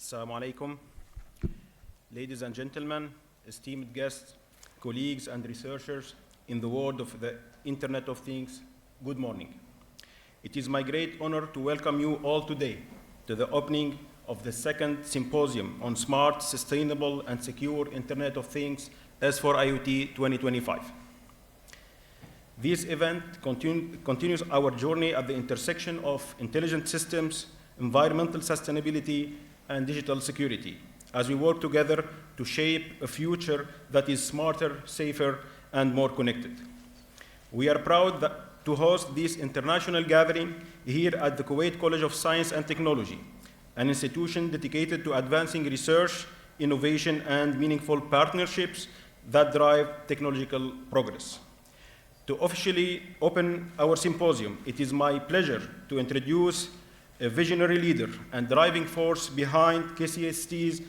Assalamu alaikum. Ladies and gentlemen, esteemed guests, colleagues and researchers in the world of the Internet of Things, good morning. It is my great honor to welcome you all today to the opening of the second Symposium on Smart, Sustainable and Secure Internet of Things, S4IoT 2025. This event continues our journey at the intersection of intelligent systems, environmental sustainability, and digital security, as we work together to shape a future that is smarter, safer, and more connected. We are proud to host this international gathering here at the Kuwait College of Science and Technology, an institution dedicated to advancing research, innovation, and meaningful partnerships that drive technological progress. To officially open our symposium, it is my pleasure to introduce a visionary leader and driving force behind KCST's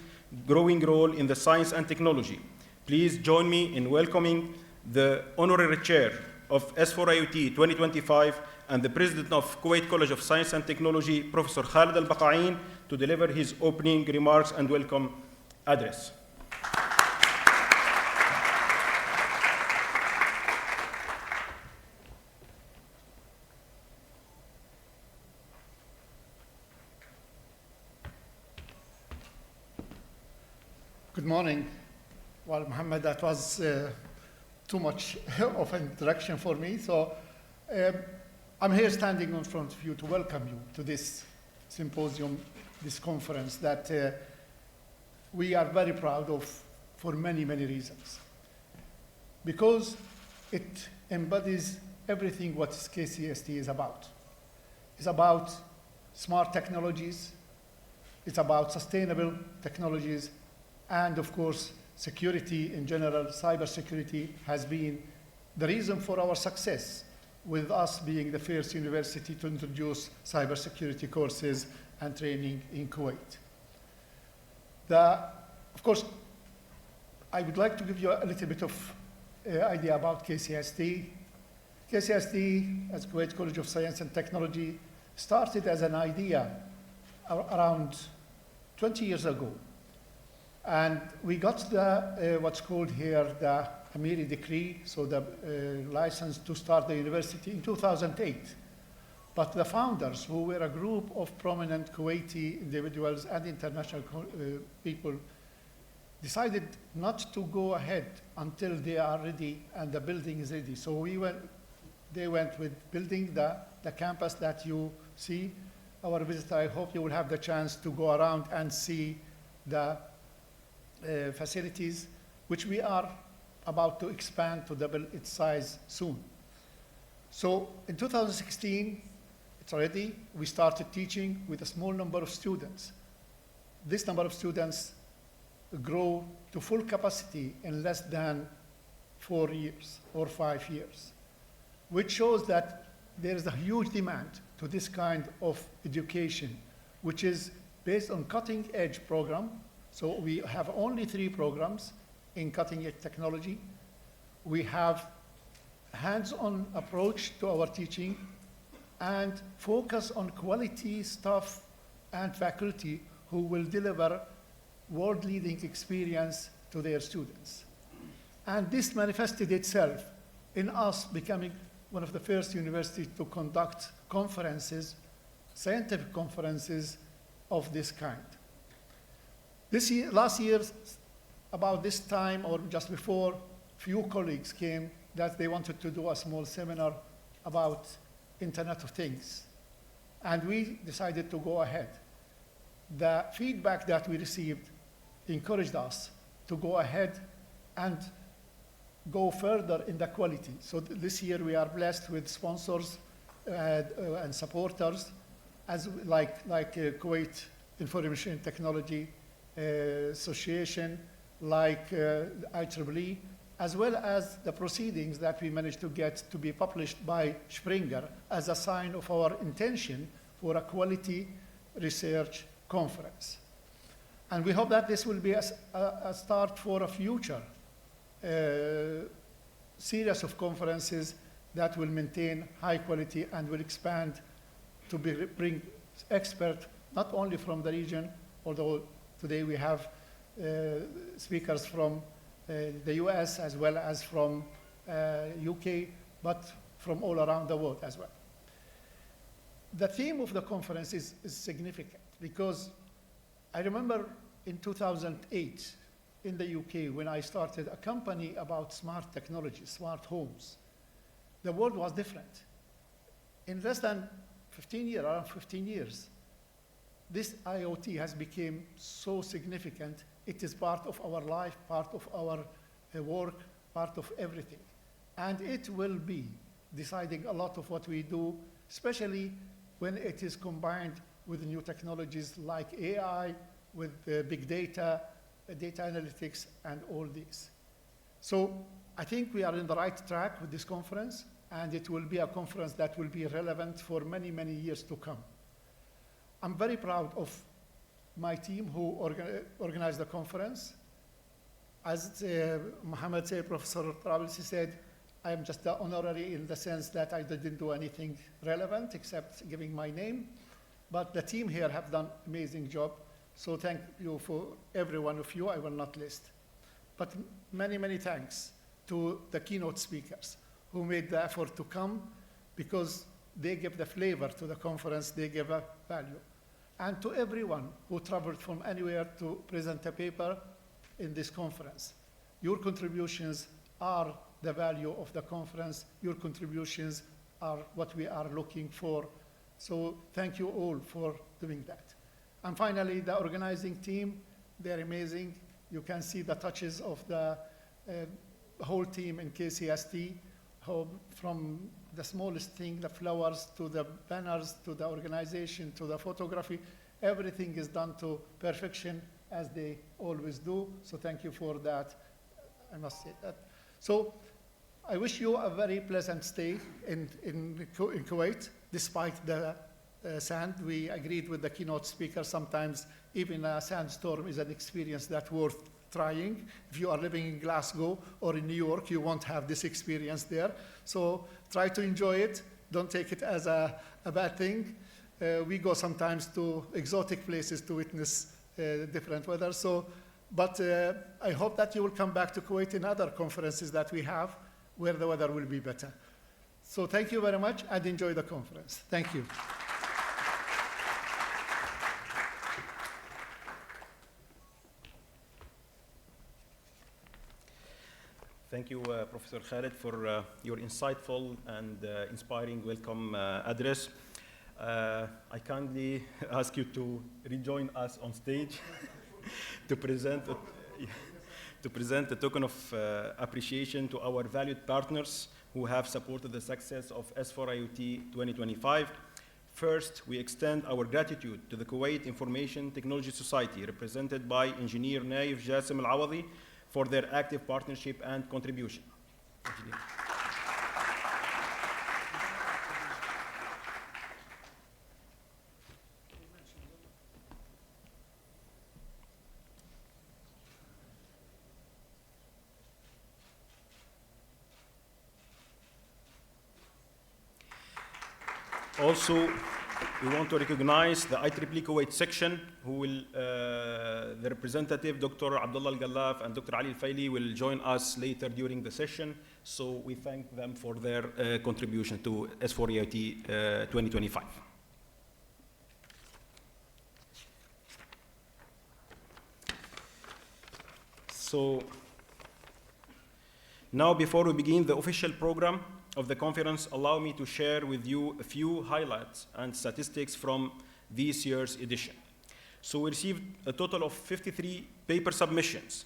growing role in the science and technology. Please join me in welcoming the Honorary Chair of S4IoT 2025 and the President of Kuwait College of Science and Technology, Professor Khalid Al-Baqa'in, to deliver his opening remarks and welcome address. Good morning. Well, Mohammed, that was too much of an introduction for me. So I'm here standing in front of you to welcome you to this symposium, this conference that we are very proud of for many, many reasons. Because it embodies everything what KCST is about. It's about smart technologies, it's about sustainable technologies, and of course, security in general, cybersecurity has been the reason for our success, with us being the first university to introduce cybersecurity courses and training in Kuwait. Of course, I would like to give you a little bit of idea about KCST. KCST, as Kuwait College of Science and Technology, started as an idea around 20 years ago. And we got the, what's called here the Amiri decree, so the license to start the university in 2008. But the founders, who were a group of prominent Kuwaiti individuals and international people, decided not to go ahead until they are ready and the building is ready. So they went with building the campus that you see. Our visitor, I hope you will have the chance to go around and see the facilities, which we are about to expand to double its size soon. So in 2016, it's ready. We started teaching with a small number of students. This number of students grow to full capacity in less than 4 years or 5 years, which shows that there is a huge demand to this kind of education, which is based on cutting-edge program. So we have only 3 programs in cutting-edge technology. We have hands-on approach to our teaching and focus on quality staff and faculty who will deliver world-leading experience to their students. And this manifested itself in us becoming one of the first universities to conduct conferences, scientific conferences of this kind. Last year, about this time or just before, few colleagues came that they wanted to do a small seminar about Internet of Things. And we decided to go ahead. The feedback that we received encouraged us to go ahead and go further in the quality. So this year we are blessed with sponsors and supporters, as like Kuwait Information Technology Association, like IEEE, as well as the proceedings that we managed to get to be published by Springer as a sign of our intention for a quality research conference. And we hope that this will be a start for a future series of conferences that will maintain high quality and will expand to bring experts not only from the region, although Today we have speakers from the US as well as from UK, but from all around the world as well. The theme of the conference is significant because I remember in 2008 in the UK when I started a company about smart technology, smart homes. The world was different. In less than 15 years, around 15 years, this IoT has become so significant. It is part of our life, part of our work, part of everything. And it will be deciding a lot of what we do, especially when it is combined with new technologies like AI, with big data, data analytics, and all these. So I think we are in the right track with this conference, and it will be a conference that will be relevant for many, many years to come. I'm very proud of my team who organized the conference. As Mohammed said, Professor Trabelsi said, I am just the honorary in the sense that I didn't do anything relevant except giving my name. But the team here have done an amazing job. So thank you for every one of you. I will not list. But many, many thanks to the keynote speakers who made the effort to come because they give the flavor to the conference, they give a value. And to everyone who traveled from anywhere to present a paper in this conference. Your contributions are the value of the conference. Your contributions are what we are looking for. So thank you all for doing that. And finally, the organizing team, they're amazing. You can see the touches of the whole team in KCST, from the smallest thing, the flowers, to the banners, to the organization, to the photography. Everything is done to perfection, as they always do. So thank you for that. I must say that. So I wish you a very pleasant stay in Kuwait, despite the sand. We agreed with the keynote speaker, sometimes even a sandstorm is an experience that's worth trying. If you are living in Glasgow or in New York, you won't have this experience there. So try to enjoy it. Don't take it as a bad thing. We go sometimes to exotic places to witness different weather. So, but I hope that you will come back to Kuwait in other conferences that we have where the weather will be better. So thank you very much and enjoy the conference. Thank you. Thank you, Professor Khaled, for your insightful and inspiring welcome address. I kindly ask you to rejoin us on stage to present a token of appreciation to our valued partners who have supported the success of S4IoT 2025. First, we extend our gratitude to the Kuwait Information Technology Society, represented by Engineer Naif Jassim Al-Awadi, for their active partnership and contribution. Also, we want to recognize the IEEE Kuwait section, who will, the representative, Dr. Abdullah Al-Gallaf and Dr. Ali Al-Faili, will join us later during the session. So we thank them for their contribution to S4IoT 2025. So now, before we begin the official program of the conference, allow me to share with you a few highlights and statistics from this year's edition. So we received a total of 53 paper submissions,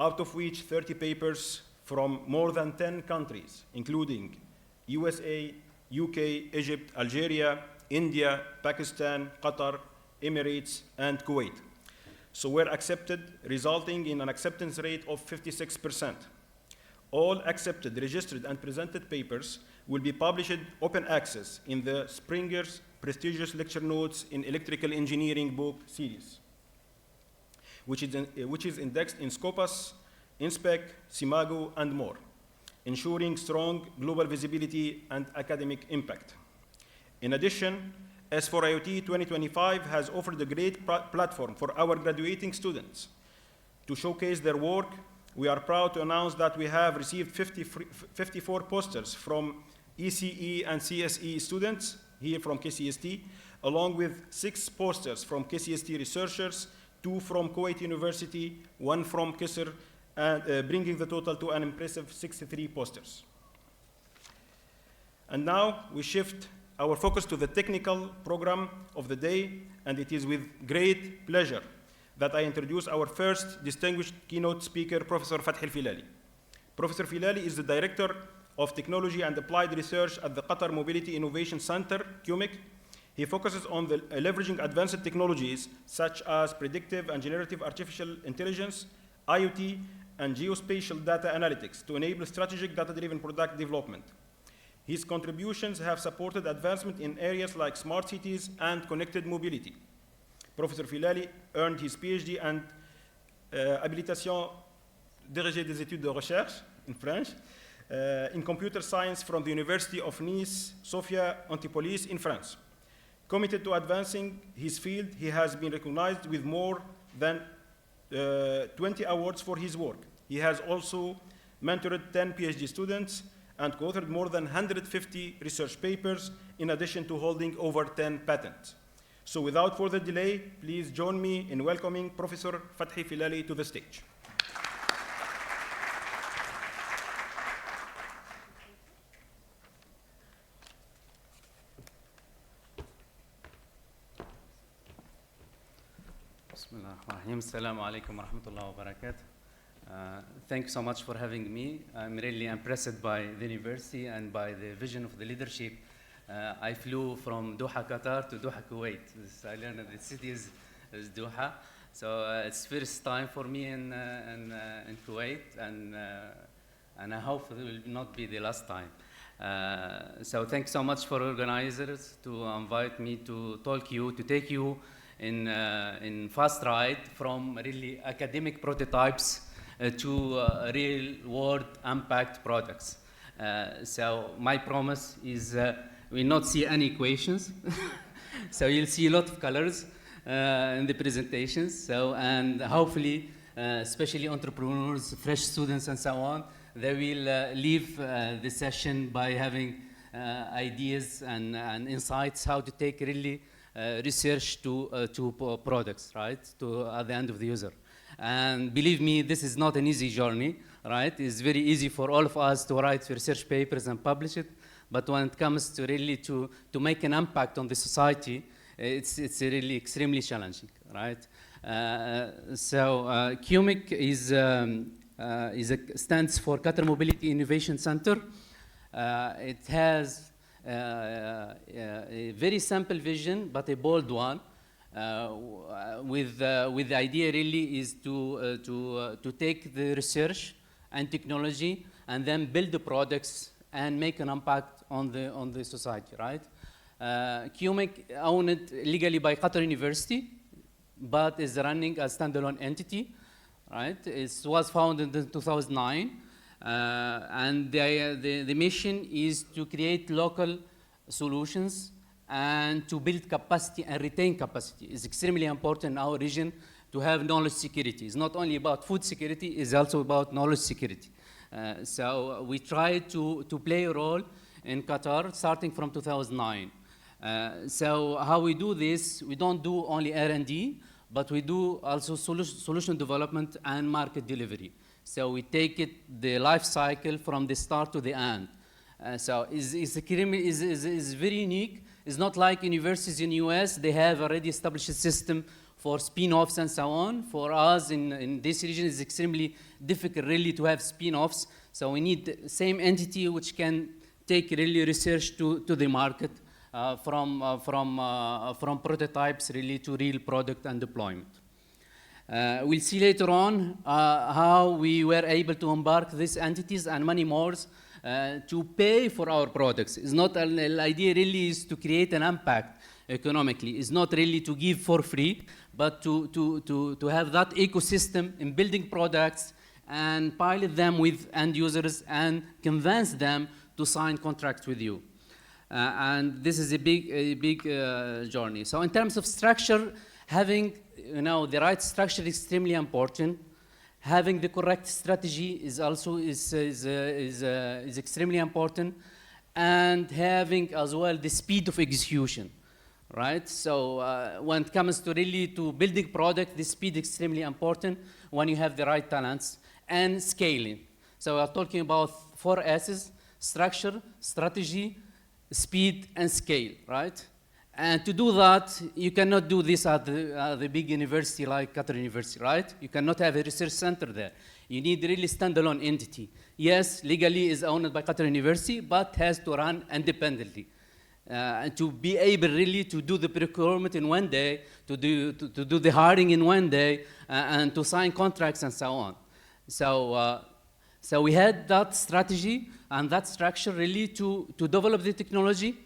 out of which 30 papers from more than 10 countries, including USA, UK, Egypt, Algeria, India, Pakistan, Qatar, Emirates, and Kuwait. So were accepted, resulting in an acceptance rate of 56%. All accepted, registered, and presented papers will be published open access in the Springer's prestigious lecture notes in electrical engineering book series, which is indexed in Scopus, Inspec, Simago, and more, ensuring strong global visibility and academic impact. In addition, S4IoT 2025 has offered a great platform for our graduating students to showcase their work. We are proud to announce that we have received 54 posters from ECE and CSE students here from KCST, along with 6 posters from KCST researchers, 2 from Kuwait University, 1 from Qasr, and bringing the total to an impressive 63 posters. And now we shift our focus to the technical program of the day, and it is with great pleasure that I introduce our first distinguished keynote speaker, Professor Fathi Filali. Professor Filali is the Director of Technology and Applied Research at the Qatar Mobility Innovation Center, QMIC. He focuses on leveraging advanced technologies such as predictive and generative artificial intelligence, IoT, and geospatial data analytics to enable strategic data-driven product development. His contributions have supported advancement in areas like smart cities and connected mobility. Professor Filali earned his PhD and habilitation dérégée des études de recherche in French in computer science from the University of Nice, Sophia Antipolis in France. Committed to advancing his field, he has been recognized with more than 20 awards for his work. He has also mentored 10 PhD students and co-authored more than 150 research papers, in addition to holding over 10 patents. So without further delay, please join me in welcoming Professor Fathi Filali to the stage. Bismillahirrahmanirrahim. Assalamu alaikum wa rahmatullahi wa barakatuh. Thanks so much for having me. I'm really impressed by the university and by the vision of the leadership. I flew from Doha, Qatar to Doha, Kuwait. I learned that the city is Doha. So it's first time for me in Kuwait, and I hope it will not be the last time. So thanks so much for organizers to invite me to take you in fast ride from really academic prototypes to real-world impact products. So my promise is we'll not see any equations. So you'll see a lot of colors in the presentations. So, and hopefully, especially entrepreneurs, fresh students, and so on, they will leave the session by having ideas and insights how to take really research to products, right, to at the end of the user. And believe me, this is not an easy journey, right? It's very easy for all of us to write research papers and publish it, but when it comes to really to make an impact on the society, it's really extremely challenging, right? QMIC stands for Qatar Mobility Innovation Center. It has a very simple vision, but a bold one. With the idea really is to take the research and technology and then build the products and make an impact on the society, right? QMIC owned legally by Qatar University, but is running a standalone entity, right? It was founded in 2009, and the mission is to create local solutions and to build capacity and retain capacity. It's extremely important in our region to have knowledge security. It's not only about food security, it's also about knowledge security. So we try to play a role in Qatar starting from 2009. So how we do this, we don't do only R&D, but we do also solution development and market delivery. So we take it the life cycle from the start to the end. So it's very unique. It's not like universities in the US, they have already established a system for spin-offs and so on. For us in this region, it's extremely difficult really to have spin-offs. So we need the same entity which can take really research to the market from prototypes really to real product and deployment. We'll see later on how we were able to embark these entities and many more to pay for our products. It's not the idea really is to create an impact economically. It's not really to give for free, but to have that ecosystem in building products and pilot them with end users and convince them to sign contracts with you. And this is a big journey. So in terms of structure, having the right structure is extremely important. Having the correct strategy is also is extremely important, and having as well the speed of execution, right? So when it comes to really to building product, the speed is extremely important when you have the right talents, and scaling. So we're talking about 4 S's: structure, strategy, speed, and scale, right? And to do that, you cannot do this at the big university like Qatar University, right? You cannot have a research center there. You need really standalone entity. Yes, legally is owned by Qatar University, but has to run independently. And to be able really to do the procurement in one day, to do the hiring in one day, and to sign contracts and so on. So we had that strategy and that structure really to develop the technology,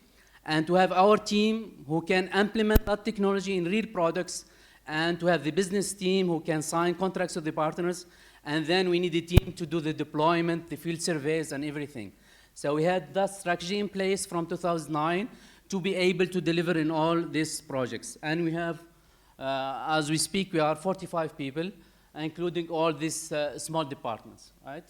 and to have our team who can implement that technology in real products, and to have the business team who can sign contracts with the partners, and then we need a team to do the deployment, the field surveys, and everything. So we had that strategy in place from 2009 to be able to deliver in all these projects. And we have, as we speak, we are 45 people, including all these small departments, right?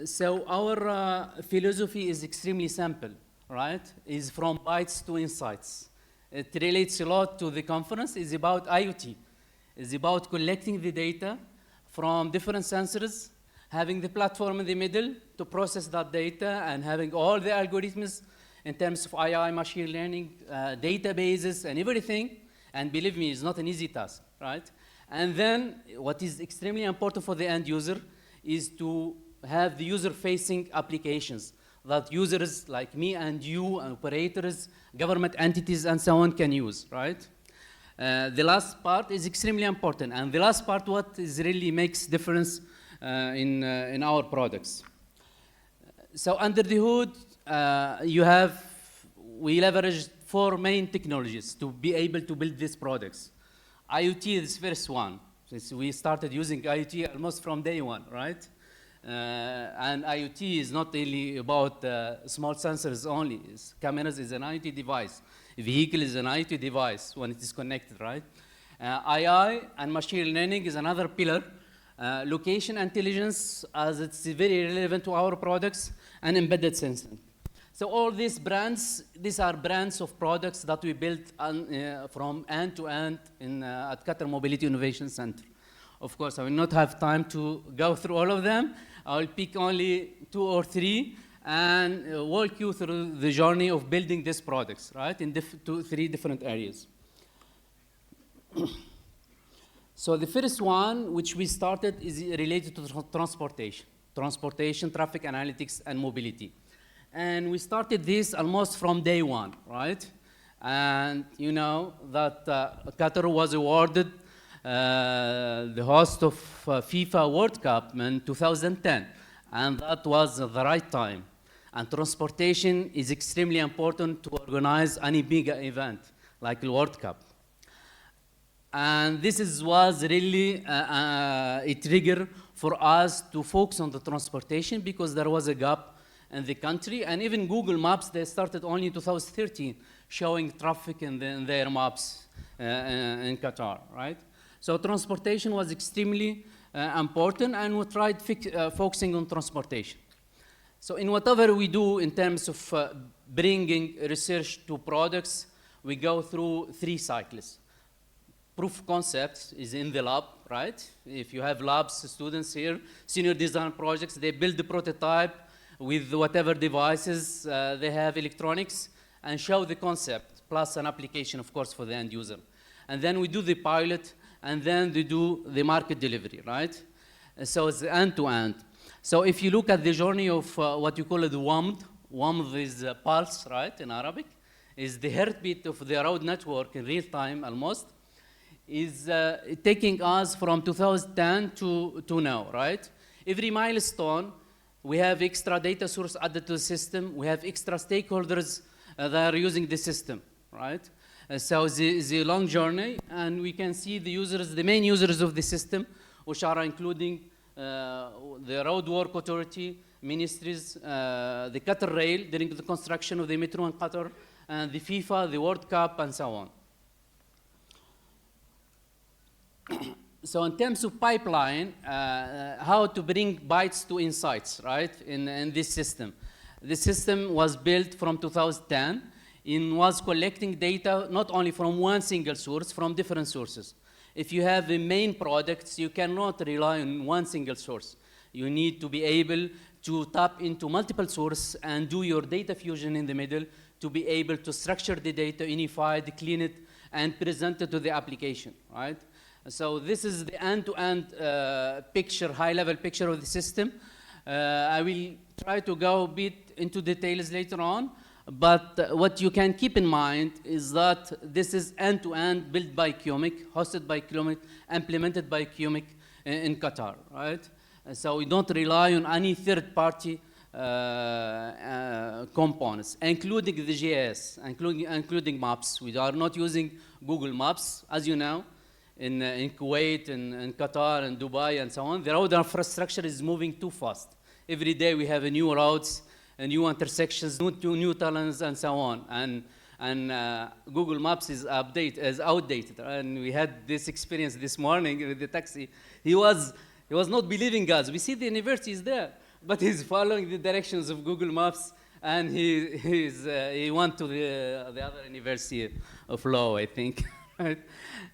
So our philosophy is extremely simple, right? Is from bytes to insights. It relates a lot to the conference. It's about IoT. It's about collecting the data from different sensors, having the platform in the middle to process that data, and having all the algorithms in terms of AI, machine learning, databases, and everything. And believe me, it's not an easy task, right? And then what is extremely important for the end user is to have the user-facing applications that users like me and you, and operators, government entities, and so on can use, right? The last part is extremely important, and the last part what is really makes difference in our products. So under the hood, we leveraged 4 main technologies to be able to build these products. IoT is the first one. Since we started using IoT almost from day one, right? And IoT is not really about small sensors only. Cameras is an IoT device. Vehicle is an IoT device when it is connected, right? AI and machine learning is another pillar. Location intelligence, as it's very relevant to our products, and embedded sensing. So all these brands, these are brands of products that we built from end to end at Qatar Mobility Innovation Center. Of course, I will not have time to go through all of them. I will pick only 2 or 3 and walk you through the journey of building these products, right, in 3 different areas. So the first one, which we started, is related to transportation, traffic analytics, and mobility. And we started this almost from day one, right? And you know that Qatar was awarded the host of FIFA World Cup in 2010, and that was the right time. And transportation is extremely important to organize any big event like the World Cup. And this was really a trigger for us to focus on the transportation, because there was a gap in the country. And even Google Maps, they started only in 2013 showing traffic in their maps in Qatar, right? So transportation was extremely important, and we tried focusing on transportation. So in whatever we do in terms of bringing research to products, we go through 3 cycles. Proof of concept is in the lab, right? If you have labs, students here, senior design projects, they build the prototype with whatever devices they have, electronics, and show the concept, plus an application, of course, for the end user. And then we do the pilot, and then they do the market delivery, right? So it's end-to-end. So if you look at the journey of what you call it WAMD is pulse, right, in Arabic, is the heartbeat of the road network in real time almost, is taking us from 2010 to now, right? Every milestone, we have extra data source added to the system. We have extra stakeholders that are using the system, right? So it's a long journey, and we can see the users, the main users of the system, which are including the Road Work Authority, ministries, the Qatar Rail during the construction of the metro in Qatar, and the FIFA, the World Cup, and so on. So in terms of pipeline, how to bring bytes to insights, right, in this system. The system was built from 2010 and was collecting data not only from one single source, from different sources. If you have the main products, you cannot rely on one single source. You need to be able to tap into multiple sources and do your data fusion in the middle to be able to structure the data, unify it, clean it, and present it to the application, right? So this is the end-to-end picture, high-level picture of the system. I will try to go a bit into details later on, but what you can keep in mind is that this is end-to-end built by QMIC, hosted by QMIC, implemented by QMIC in Qatar, right? So we don't rely on any third-party components, including the GIS, including maps. We are not using Google Maps, as you know, in Kuwait, in Qatar, and Dubai, and so on. The road infrastructure is moving too fast. Every day we have new routes, new intersections, new tunnels, and so on. And Google Maps is outdated. And we had this experience this morning with the taxi. He was not believing us. We see the university is there, but he's following the directions of Google Maps, and he went to the other university of law, I think. Right?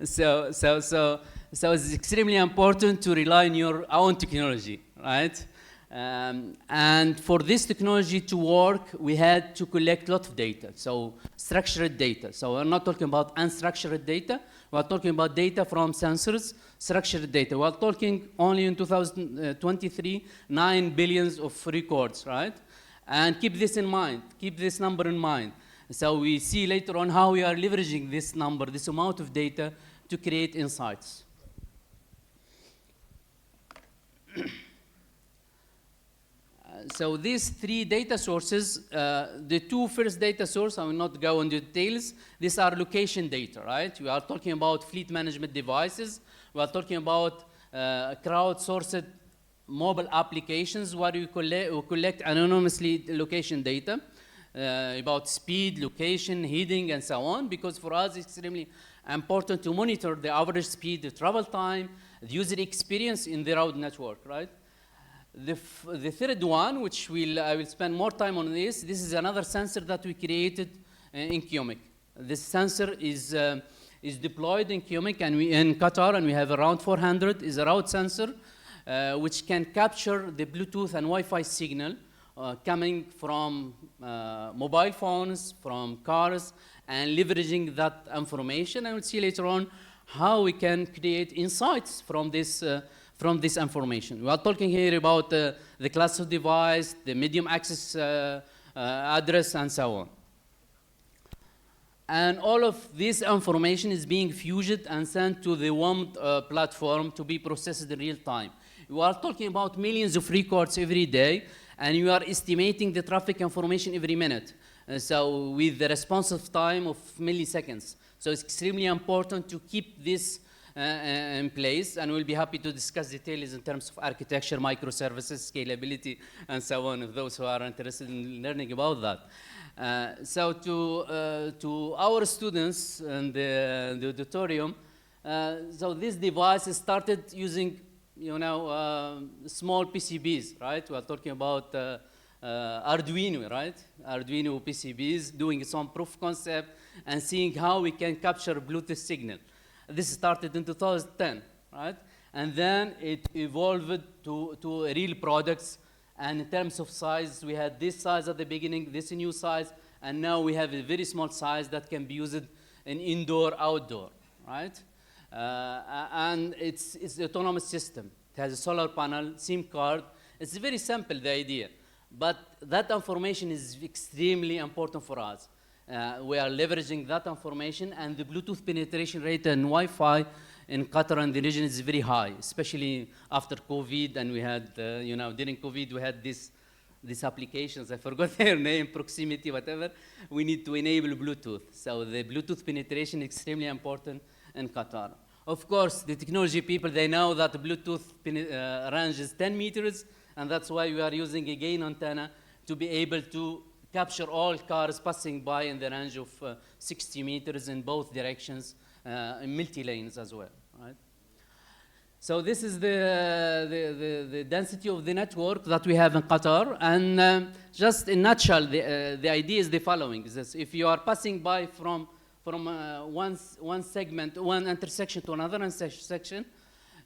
So it's extremely important to rely on your own technology, right? And for this technology to work, we had to collect a lot of data, so structured data. So we're not talking about unstructured data. We're talking about data from sensors, structured data. We're talking only in 2023, 9 billion of records, right? And keep this in mind, keep this number in mind. So we see later on how we are leveraging this number, this amount of data, to create insights. So these three data sources, the two first data sources, I will not go into details, these are location data, right? We are talking about fleet management devices. We are talking about crowdsourced mobile applications where we collect anonymously location data about speed, location, heading, and so on, because for us it's extremely important to monitor the average speed, the travel time, the user experience in the road network, right? The third one, which I will spend more time on this is another sensor that we created in QMIC. This sensor is deployed in QMIC and in Qatar, and we have around 400, is a route sensor, which can capture the Bluetooth and Wi-Fi signal coming from mobile phones, from cars, and leveraging that information. And we'll see later on how we can create insights from this information. We are talking here about the class of device, the medium access address, and so on. And all of this information is being fused and sent to the WOMD platform to be processed in real time. We are talking about millions of records every day, and you are estimating the traffic information every minute. So with the responsive time of milliseconds. So it's extremely important to keep this in place, and we'll be happy to discuss details in terms of architecture, microservices, scalability, and so on, if those who are interested in learning about that. So to our students in the auditorium, so this device started using, small PCBs, right? We are talking about Arduino, right? Arduino PCBs, doing some proof concept and seeing how we can capture Bluetooth signal. This started in 2010, right? And then it evolved to real products. And in terms of size, we had this size at the beginning, this new size, and now we have a very small size that can be used in indoor, outdoor, right? And it's an autonomous system. It has a solar panel, SIM card. It's very simple, the idea. But that information is extremely important for us. We are leveraging that information, and the Bluetooth penetration rate and Wi-Fi in Qatar and the region is very high, especially after COVID. And we had, during COVID, we had these applications. I forgot their name, proximity, whatever. We need to enable Bluetooth. So the Bluetooth penetration is extremely important in Qatar. Of course, the technology people, they know that the Bluetooth range is 10 meters And that's why we are using a gain antenna to be able to capture all cars passing by in the range of 60 meters in both directions, in multi-lanes as well, right? So this is the density of the network that we have in Qatar. And just in a nutshell, the idea is the following. Is this, if you are passing by from one segment, one intersection to another intersection,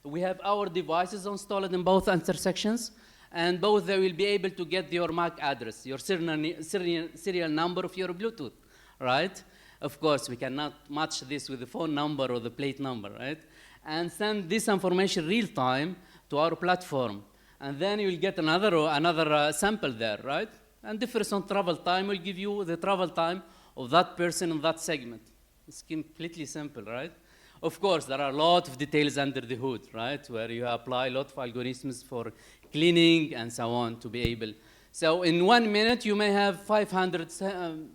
we have our devices installed in both intersections, and both they will be able to get your MAC address, your serial number of your Bluetooth, right? Of course, we cannot match this with the phone number or the plate number, right? And send this information real time to our platform. And then you'll get another sample there, right? And difference on travel time will give you the travel time of that person in that segment. It's completely simple, right? Of course, there are a lot of details under the hood, right? Where you apply a lot of algorithms for cleaning and so on to be able. So in 1 minute, you may have 500,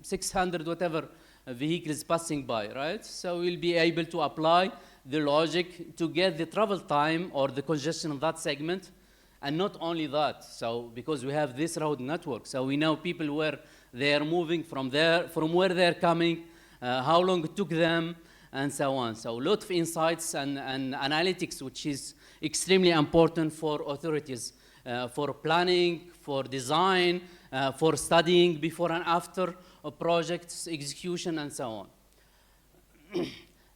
600, whatever vehicles passing by, right? So we'll be able to apply the logic to get the travel time or the congestion of that segment. And not only that, so because we have this road network, so we know people where they are moving from where they're coming, how long it took them, and so on. So a lot of insights and analytics, which is extremely important for authorities, for planning, for design, for studying before and after projects, execution, and so on.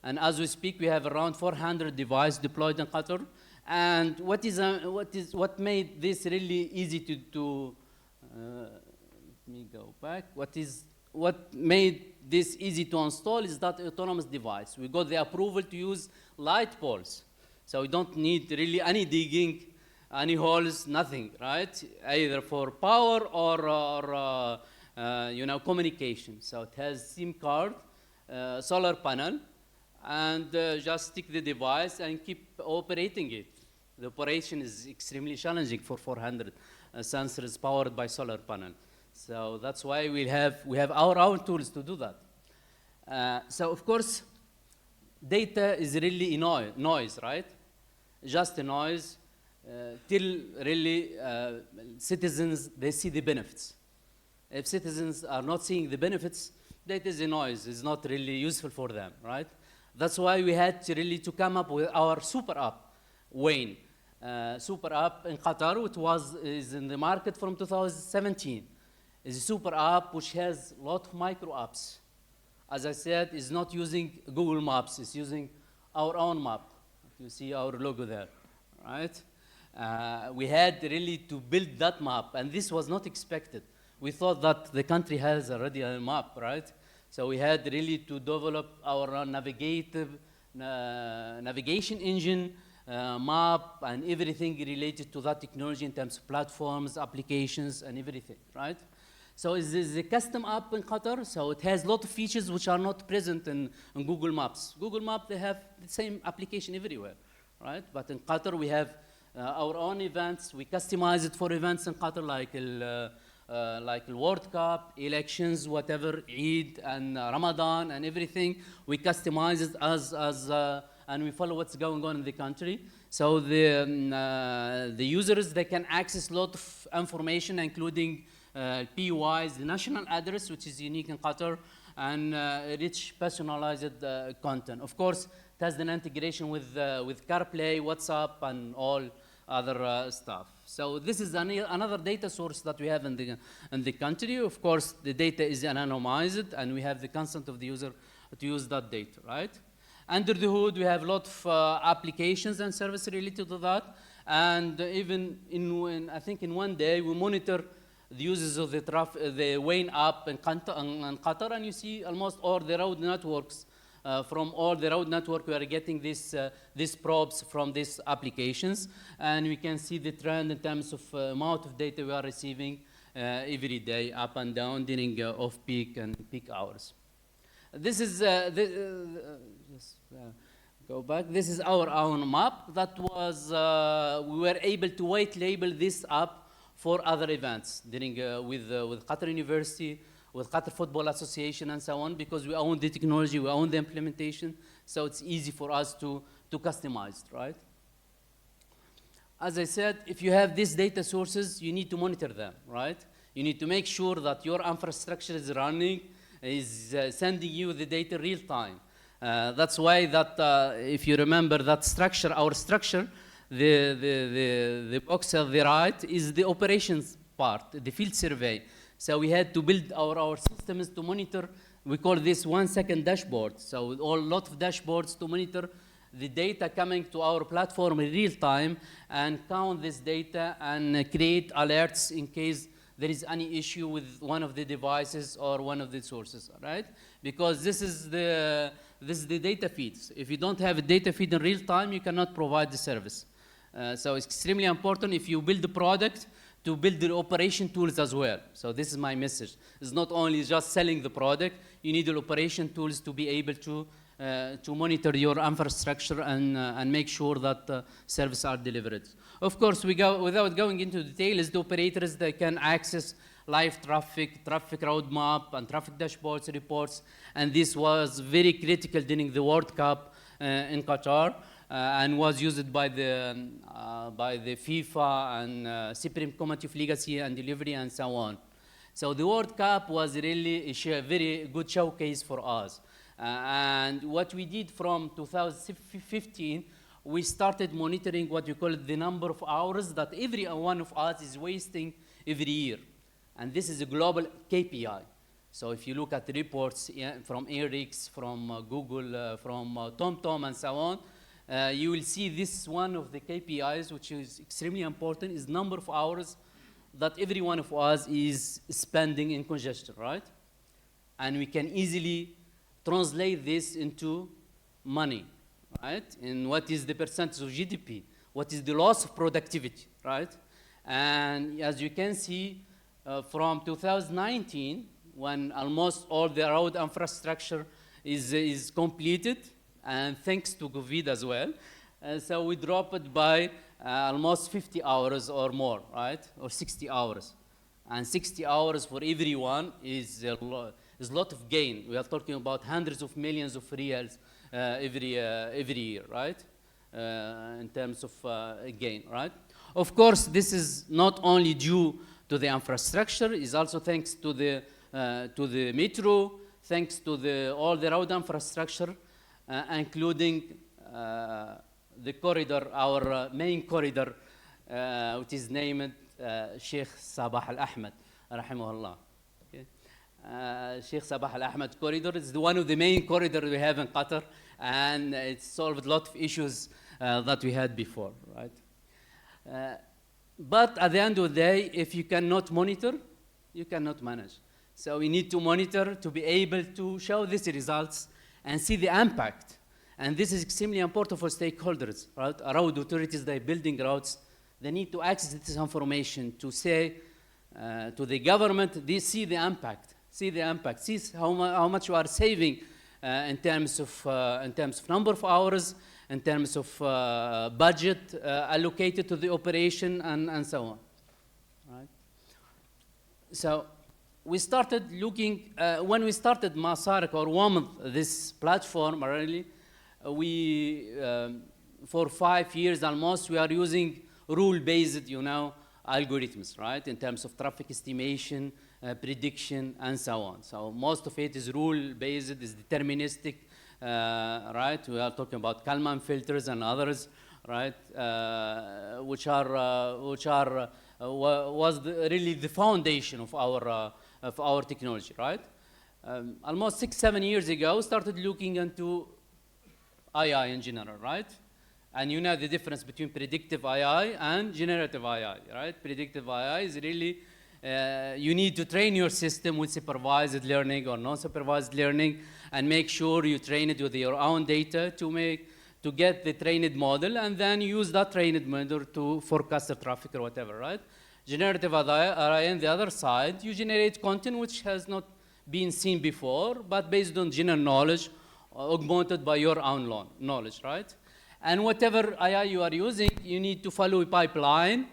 And as we speak, we have around 400 devices deployed in Qatar. And what made this really easy to let me go back. What made this easy to install is that autonomous device. We got the approval to use light poles. So we don't need really any digging, any holes, nothing, right? Either for power or communication. So it has SIM card, solar panel, and just stick the device and keep operating it. The operation is extremely challenging for 400 sensors powered by solar panel. So that's why we have our own tools to do that. So of course, data is really noise, right? Just a noise till really citizens, they see the benefits. If citizens are not seeing the benefits, data is a noise, it's not really useful for them, right? That's why we had to really come up with our super app, Wayne. Super app in Qatar, which is in the market from 2017. It's a super app which has a lot of micro apps. As I said, it's not using Google Maps, it's using our own map. You see our logo there, right? We had really to build that map, and this was not expected. We thought that the country has already a map, right? So we had really to develop our navigation engine, map, and everything related to that technology in terms of platforms, applications, and everything, right? So it is a custom app in Qatar, so it has a lot of features which are not present in Google Maps. Google Maps, they have the same application everywhere, right? But in Qatar, we have our own events. We customize it for events in Qatar, like the World Cup, elections, whatever, Eid, and Ramadan, and everything. We customize it and we follow what's going on in the country. So the users, they can access a lot of information, including PUIs, the national address, which is unique in Qatar, and rich personalized content. Of course, it has an integration with CarPlay, WhatsApp, and all other stuff. So this is another data source that we have in the country. Of course, the data is anonymized, and we have the consent of the user to use that data, right? Under the hood, we have a lot of applications and services related to that. And even I think in one day, we monitor the uses of the Wayne app in Qatar, and you see almost all the road networks. From all the road network, we are getting these probes from these applications, and we can see the trend in terms of amount of data we are receiving every day, up and down during off-peak and peak hours. This is go back. This is our own map that was we were able to white label this app for other events during with Qatar University, with Qatar Football Association, and so on, because we own the technology, we own the implementation, so it's easy for us to customize, right? as I said, if you have these data sources, you need to monitor them, right? You need to make sure that your infrastructure is running, is sending you the data real time. That's why that, if you remember that structure, our structure, the box on the right is the operations part, the field survey. So we had to build our systems to monitor, we call this 1 second dashboard. So a lot of dashboards to monitor the data coming to our platform in real time and count this data and create alerts in case there is any issue with one of the devices or one of the sources, right? Because this is the data feeds. If you don't have a data feed in real time, you cannot provide the service. So it's extremely important if you build the product to build the operation tools as well. So this is my message. It's not only just selling the product, you need the operation tools to be able to monitor your infrastructure and make sure that services are delivered. Of course, without going into details, the operators, they can access live traffic roadmap, and traffic dashboards, reports, and this was very critical during the World Cup in Qatar, and was used by the FIFA and Supreme Committee of Legacy and Delivery and so on. So the World Cup was really a very good showcase for us. And what we did from 2015, we started monitoring what you call the number of hours that every one of us is wasting every year. And this is a global KPI. So if you look at the reports from Eric's, from Google, from TomTom and so on, you will see this one of the KPIs, which is extremely important, is number of hours that every one of us is spending in congestion, right? And we can easily translate this into money, right? And what is the percentage of GDP? What is the loss of productivity, right? And as you can see, from 2019, when almost all the road infrastructure is completed, and thanks to COVID as well, so we dropped it by almost 50 hours or more, right? Or 60 hours. And 60 hours for everyone is a lot of gain. We are talking about hundreds of millions of reals every year, right? In terms of gain, right? Of course, this is not only due to the infrastructure, it's also thanks to the metro, thanks to all the road infrastructure, including the corridor, our main corridor, which is named Sheikh Sabah Al-Ahmed, rahimahullah. Sheikh Sabah Al-Ahmed corridor is one of the main corridors we have in Qatar, and it solved a lot of issues that we had before, right? But at the end of the day, if you cannot monitor, you cannot manage. So we need to monitor to be able to show these results and see the impact. And this is extremely important for stakeholders, right? Road authorities, they're building roads, they need to access this information to say to the government, they see the impact, see how much you are saving in terms of number of hours, in terms of budget allocated to the operation, and so on, right? So we started looking, when we started Masarik or WOMD, this platform, really, we, for 5 years almost, we are using rule-based, algorithms, right? In terms of traffic estimation, prediction, and so on. So most of it is rule-based, is deterministic, right? We are talking about Kalman filters and others, right? Which was really the foundation of our technology, right? Almost 6-7 years ago, started looking into AI in general, right? And you know the difference between predictive AI and generative AI, right? Predictive AI is really, you need to train your system with supervised learning or non-supervised learning, and make sure you train it with your own data to get the trained model, and then use that trained model to forecast the traffic or whatever, right? Generative AI on the other side, you generate content which has not been seen before, but based on general knowledge, augmented by your own knowledge, right? And whatever AI you are using, you need to follow a pipeline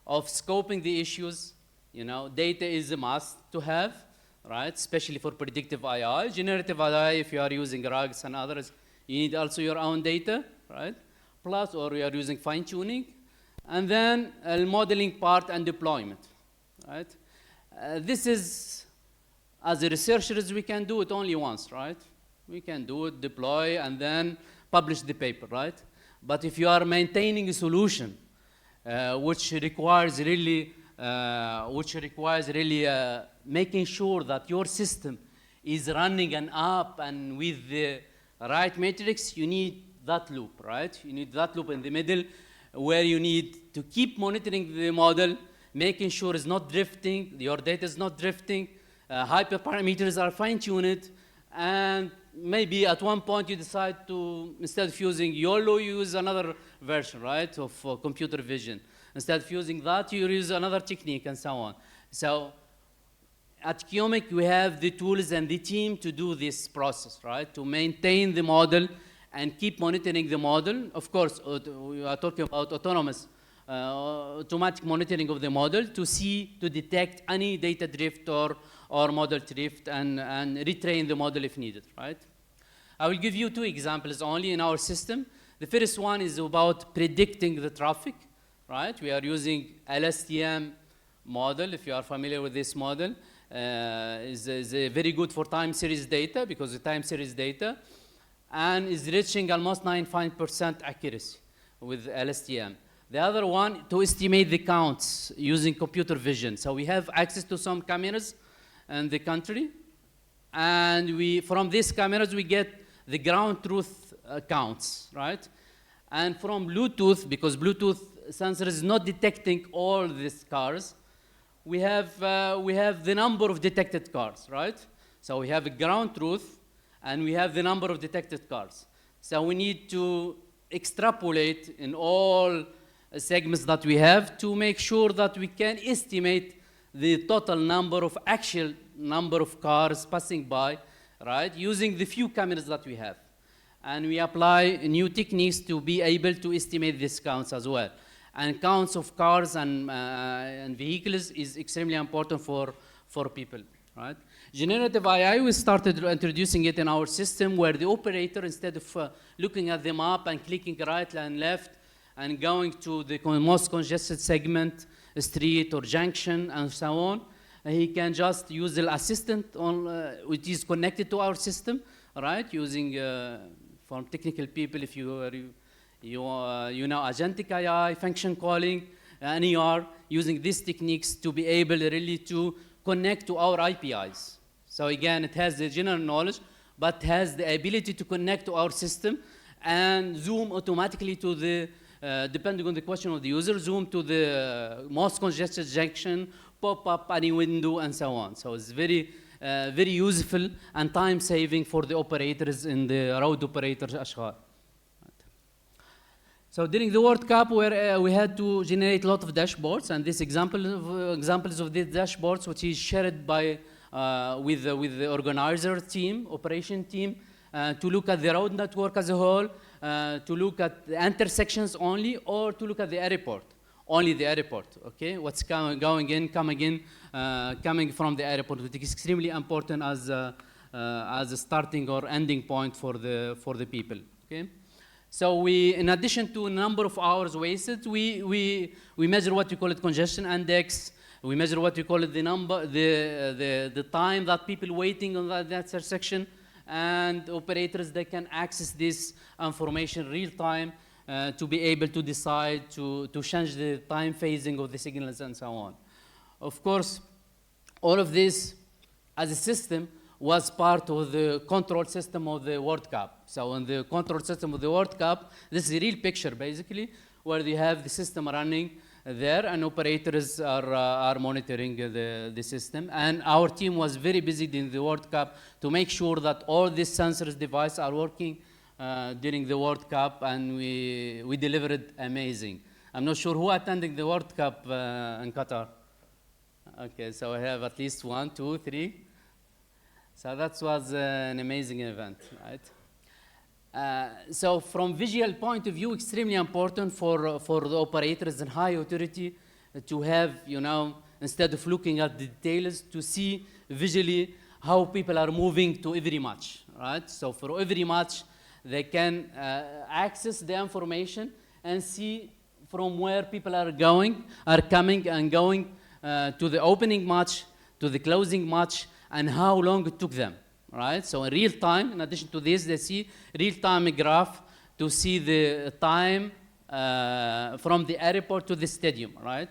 of scoping the issues. Data is a must to have, right? Especially for predictive AI. Generative AI, if you are using RAGs and others, you need also your own data, right? Plus, or you are using fine-tuning. and then modeling part and deployment, right? This is, as a researchers, we can do it only once, right? We can do it, deploy, and then publish the paper, right? But if you are maintaining a solution which requires really making sure that your system is running an app and with the right metrics, you need that loop, right? You need that loop in the middle where you need to keep monitoring the model, making sure it's not drifting, your data is not drifting, hyperparameters are fine-tuned, and maybe at one point you decide to, instead of using YOLO, you use another version, right, of computer vision. Instead of using that, you use another technique and so on. So at Qiomic, we have the tools and the team to do this process, right, to maintain the model and keep monitoring the model. Of course, we are talking about autonomous, automatic monitoring of the model to detect any data drift or model drift and retrain the model if needed, right? I will give you two examples only in our system. The first one is about predicting the traffic, right? We are using LSTM model. If you are familiar with this model, is very good for time series data because the time series data, and is reaching almost 95% accuracy with LSTM. The other one, to estimate the counts using computer vision. So we have access to some cameras in the country, and from these cameras we get the ground truth counts, right? And from Bluetooth, because Bluetooth sensor is not detecting all these cars, we have the number of detected cars, right? So we have a ground truth, and we have the number of detected cars. So we need to extrapolate in all segments that we have to make sure that we can estimate the total actual number of cars passing by, right, using the few cameras that we have. And we apply new techniques to be able to estimate these counts as well. And counts of cars and vehicles is extremely important for people, right? Generative AI, we started introducing it in our system where the operator, instead of looking at the map and clicking right and left and going to the most congested segment, street or junction and so on, he can just use the assistant which is connected to our system, right? Using, from technical people, if you know agentic AI, function calling, NER, using these techniques to be able really to connect to our APIs. So again, it has the general knowledge, but has the ability to connect to our system and zoom automatically to the, depending on the question of the user, zoom to the most congested junction, pop up any window, and so on. So it's very, very useful and time-saving for the operators in the road operators Ashghar. So during the World Cup, where we had to generate a lot of dashboards, and this examples of these dashboards, which is shared by with the organizer team, operation team, to look at the road network as a whole, to look at the intersections only, or to look at the airport, only the airport, okay? What's coming from the airport, which is extremely important as a starting or ending point for the people, okay? So we, in addition to a number of hours wasted, we measure what we call it congestion index. We measure what we call it the time that people waiting on that intersection, and operators, they can access this information real time to be able to decide to change the time phasing of the signals and so on. Of course, all of this as a system was part of the control system of the World Cup. So in the control system of the World Cup, this is a real picture basically, where you have the system running there and operators are monitoring the system. And our team was very busy in the World Cup to make sure that all these sensors devices are working during the World Cup, and we delivered amazing. I'm not sure who attended the World Cup in Qatar. Okay, so I have at least 1, 2, 3. So that was an amazing event, right? So from visual point of view, extremely important for the operators and high authority to have, you know, instead of looking at the details, to see visually how people are moving to every match, right? So for every match, they can access the information and see from where people are coming and going to the opening match, to the closing match, and how long it took them, right? So in real time, in addition to this, they see real-time graph to see the time from the airport to the stadium, right?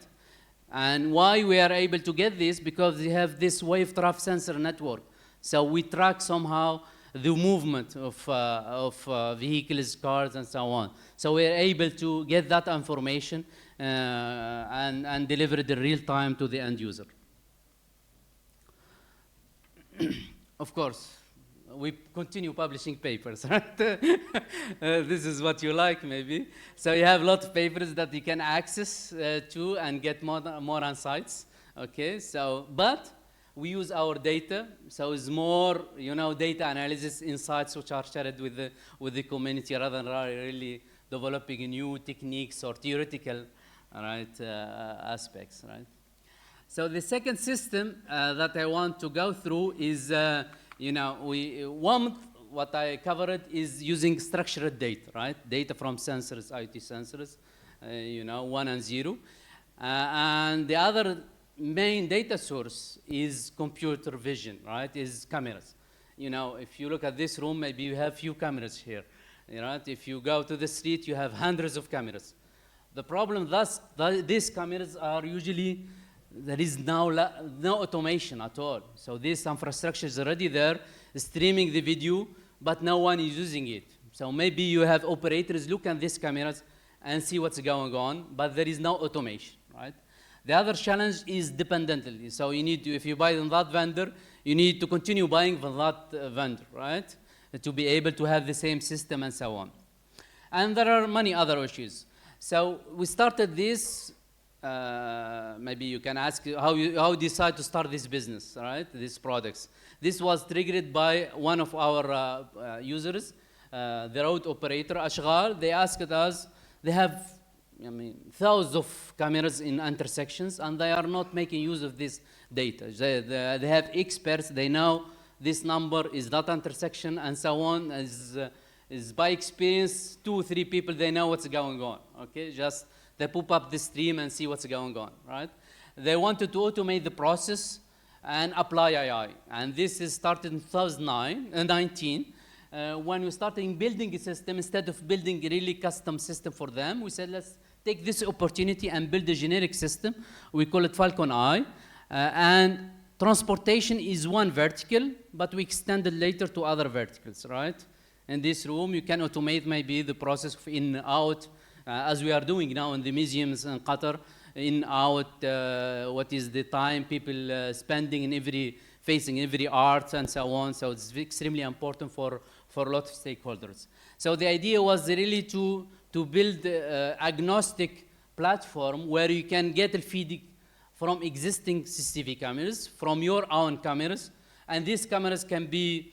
And why we are able to get this? Because we have this wave trough sensor network. So we track somehow the movement of vehicles, cars, and so on. So we're able to get that information and deliver it in real time to the end user. Of course, we continue publishing papers, right? This is what you like, maybe. So you have a lot of papers that you can access to and get more insights, okay? So, but we use our data, so it's more, data analysis insights which are shared with the community rather than really developing new techniques or theoretical, right, aspects, right? So the second system that I want to go through is, what I covered is using structured data, right? Data from sensors, IoT sensors, 1 and 0. And the other main data source is computer vision, right? Is cameras. If you look at this room, maybe you have few cameras here, right? If you go to the street, you have hundreds of cameras. The problem these cameras are usually, there is now no automation at all. So this infrastructure is already there, streaming the video, but no one is using it. So maybe you have operators look at these cameras and see what's going on, but there is no automation, right? The other challenge is dependency. So you need to, if you buy from that vendor, you need to continue buying from that vendor, right? To be able to have the same system and so on. And there are many other issues. So we started this, maybe you can ask how you decide to start this business, right? These products. This was triggered by one of our users, the road operator, Ashghal. They asked us, they have thousands of cameras in intersections, and they are not making use of this data. They have experts, they know this number is that intersection and so on. Is by experience, 2 or 3 people, they know what's going on, okay? Just they pop up the stream and see what's going on, right? They wanted to automate the process and apply AI. And this is started in 2019, when we started building a system. Instead of building a really custom system for them, we said, let's take this opportunity and build a generic system. We call it Falcon Eye. And transportation is one vertical, but we extended later to other verticals, right? In this room, you can automate maybe the process of in, out, as we are doing now in the museums in Qatar, in, out, what is the time people spending in facing every art and so on. So it's extremely important for a lot of stakeholders. So the idea was really to build agnostic platform where you can get the feed from existing CCTV cameras, from your own cameras, and these cameras can be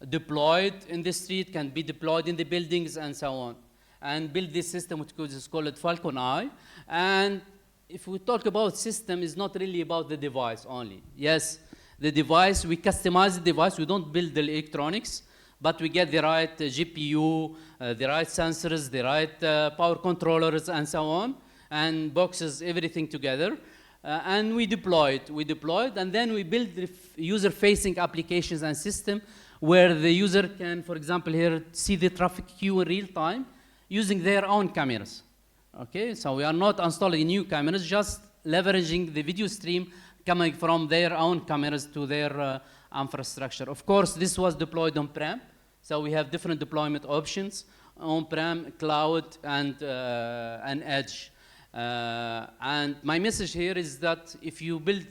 deployed in the street, can be deployed in the buildings and so on, and build this system which is called Falcon Eye. And if we talk about system, it's not really about the device only. Yes, the device, we customize the device, we don't build the electronics, but we get the right GPU, the right sensors, the right power controllers and so on, and boxes everything together. And we deployed, and then we build the user-facing applications and system where the user can, for example, here, see the traffic queue in real time using their own cameras. Okay, so we are not installing new cameras, just leveraging the video stream coming from their own cameras to their infrastructure. Of course, this was deployed on-prem, so we have different deployment options, on-prem, cloud, and edge. And my message here is that if you build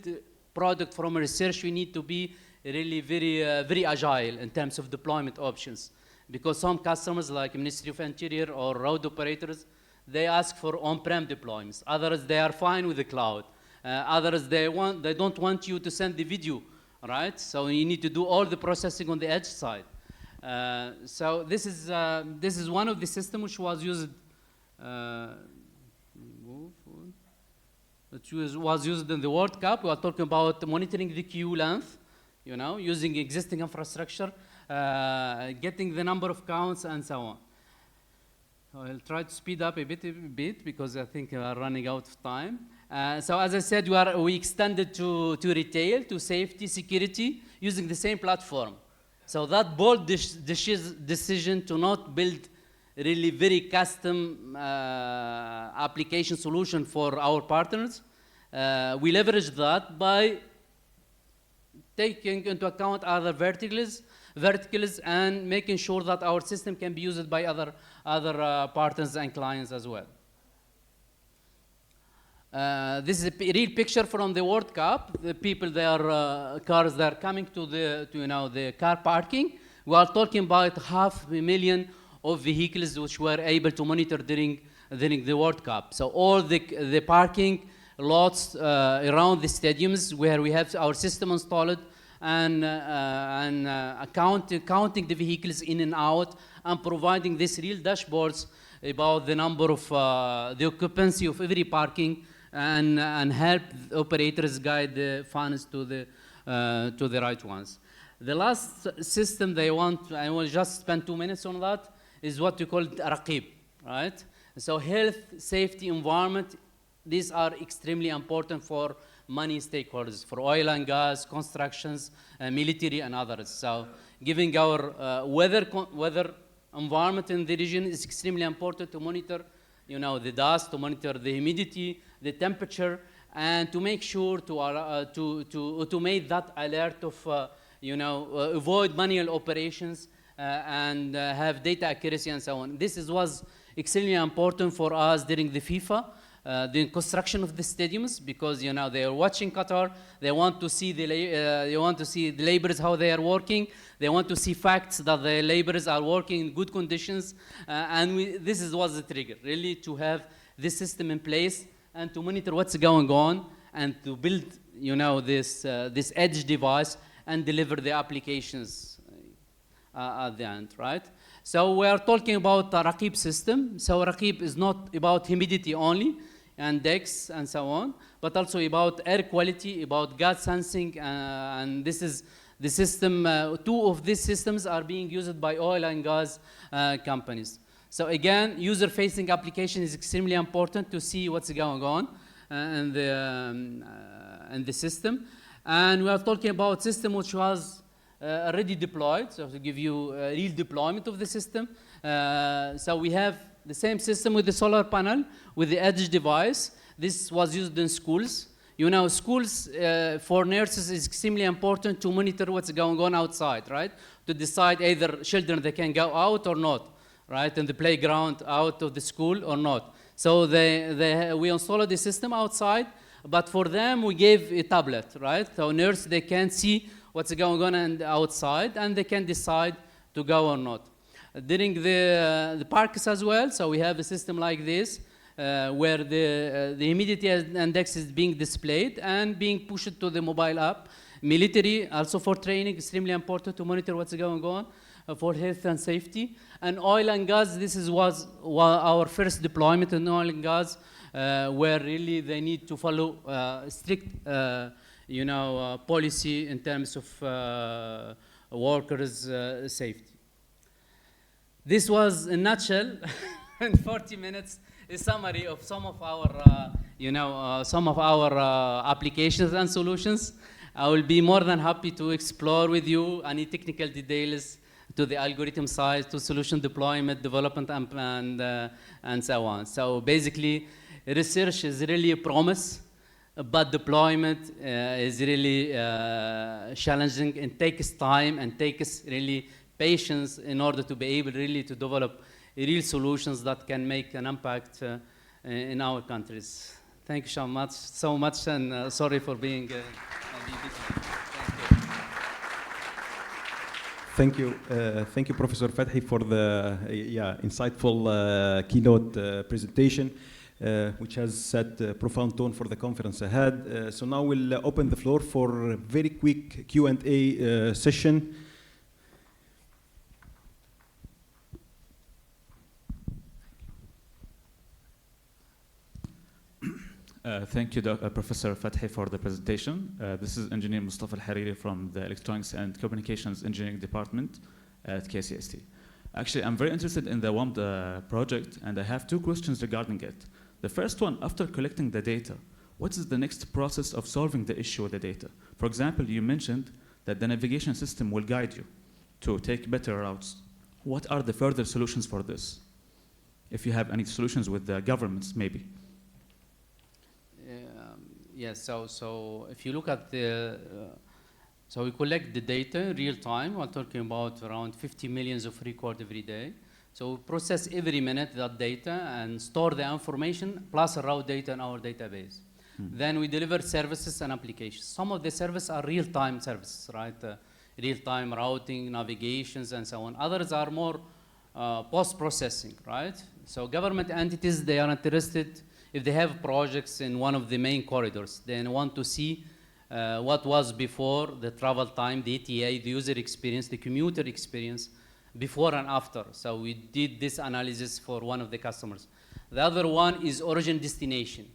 product from research, you need to be really very agile in terms of deployment options, because some customers like Ministry of Interior or road operators, they ask for on-prem deployments. Others, they are fine with the cloud. Others, they don't want you to send the video, right? So you need to do all the processing on the edge side. So this is one of the systems which was used. Which was used in the World Cup. We are talking about monitoring the queue length, using existing infrastructure, getting the number of counts and so on. I'll try to speed up a bit because I think we are running out of time. So as I said, we extended to retail, to safety, security, using the same platform. So that bold decision to not build really very custom application solution for our partners, we leveraged that by taking into account other verticals and making sure that our system can be used by other partners and clients as well. This is a real picture from the World Cup. The people, cars, they are coming to the car parking. We are talking about 500,000 of vehicles which were able to monitor during the World Cup. So all the parking lots around the stadiums where we have our system installed and counting the vehicles in and out and providing these real dashboards about the number of the occupancy of every parking and help operators guide the funds to the right ones. The last system I will just spend 2 minutes on that, is what we call Raqib, right? So health, safety, environment, these are extremely important for many stakeholders, for oil and gas, constructions, military, and others. So giving our weather environment in the region is extremely important to monitor, the dust, to monitor the humidity, the temperature, and to make sure to automate that alert of, avoid manual operations and have data accuracy and so on. This was extremely important for us during the FIFA, the construction of the stadiums, because they are watching Qatar. They want to see the laborers how they are working. They want to see facts that the laborers are working in good conditions, and this was the trigger, really, to have this system in place and to monitor what's going on and to build, this edge device and deliver the applications at the end, right? So we are talking about the Raqib system. So Raqib is not about humidity only and decks and so on, but also about air quality, about gas sensing, and this is the system. 2 of these systems are being used by oil and gas companies. So again, user-facing application is extremely important to see what's going on in the system. And we are talking about system which was already deployed, so to give you a real deployment of the system. So we have the same system with the solar panel, with the edge device. This was used in schools. Schools for nurses is extremely important to monitor what's going on outside, right? To decide either children they can go out or not, right? In the playground, out of the school or not. So we installed the system outside, but for them we gave a tablet, right? So nurse, they can see what's going on outside, and they can decide to go or not. During the parks as well, so we have a system like this, where the humidity index is being displayed and being pushed to the mobile app. Military, also for training, extremely important to monitor what's going on for health and safety. And oil and gas, was our first deployment in oil and gas, where really they need to follow strict policy in terms of workers' safety. This was, in a nutshell, in 40 minutes, a summary of some of our applications and solutions. I will be more than happy to explore with you any technical details to the algorithm side, to solution deployment, development, and so on. So basically, research is really a promise, but deployment is really challenging and takes time and takes really patience in order to be able really to develop real solutions that can make an impact in our countries. Thank you so much, and sorry for being Thank you, Professor Fathi, for the insightful keynote presentation, which has set a profound tone for the conference ahead. So now we'll open the floor for a very quick Q&A session. Thank you, Professor Fathi, for the presentation. This is Engineer Mustafa Al-Hariri from the Electronics and Communications Engineering Department at KCST. Actually, I'm very interested in the WAMP project, and I have two questions regarding it. The first one, after collecting the data, what is the next process of solving the issue with the data? For example, you mentioned that the navigation system will guide you to take better routes. What are the further solutions for this? If you have any solutions with the governments, maybe. Yes, so if you look at the, so we collect the data in real time. We're talking about around 50 million of records every day. So we process every minute that data and store the information plus raw data in our database. Then we deliver services and applications. Some of the services are real-time services, right? Real-time routing, navigations, and so on. Others are more post-processing, right? So government entities, they are interested, if they have projects in one of the main corridors, they want to see what was before the travel time, the ETA, the user experience, the commuter experience, before and after. So we did this analysis for one of the customers. The other one is origin destination,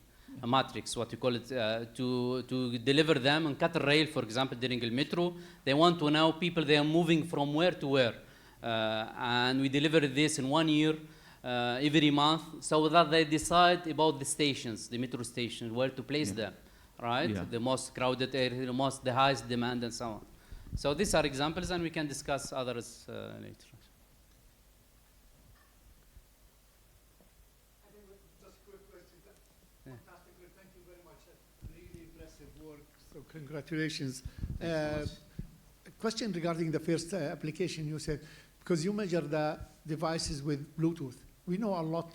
a matrix, what you call it, to deliver them on Qatar Rail, for example, during the metro. They want to know people, they are moving from where to where. And we deliver this in 1 year, every month, so that they decide about the stations, the metro stations, where to place them, right? Yeah. The most crowded area, the highest demand, and so on. So these are examples, and we can discuss others later. So congratulations. Question regarding the first application you said, because you measure the devices with Bluetooth. We know a lot,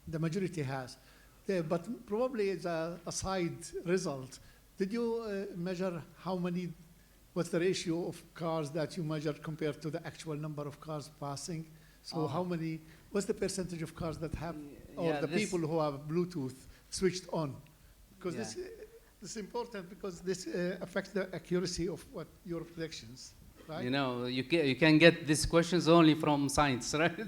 the majority has, but probably it's a side result. Did you measure how many, what's the ratio of cars that you measured compared to the actual number of cars passing? So how many, what's the percentage of cars that have, or the people who have Bluetooth switched on? Because this is important, because this affects the accuracy of what your predictions, right? You know, you can get these questions only from science, right?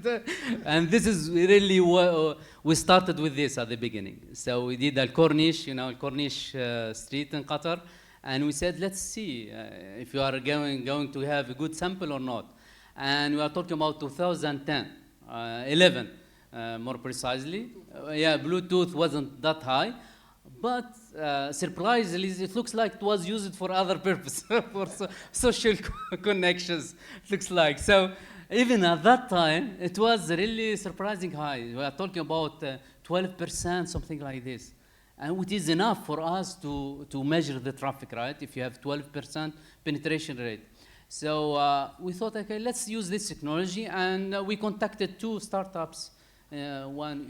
And this is really what we started with this at the beginning. So we did Al-Corniche, you know, Al-Corniche street in Qatar, and we said, let's see if you are going to have a good sample or not. And we are talking about 2010, 11, more precisely. Bluetooth wasn't that high. But surprisingly, it looks like it was used for other purpose, for social connections, it looks like. So even at that time, it was really surprising high. We are talking about 12%, something like this. And it is enough for us to measure the traffic, right? If you have 12% penetration rate. So we thought, okay, let's use this technology. And we contacted 2 startups. One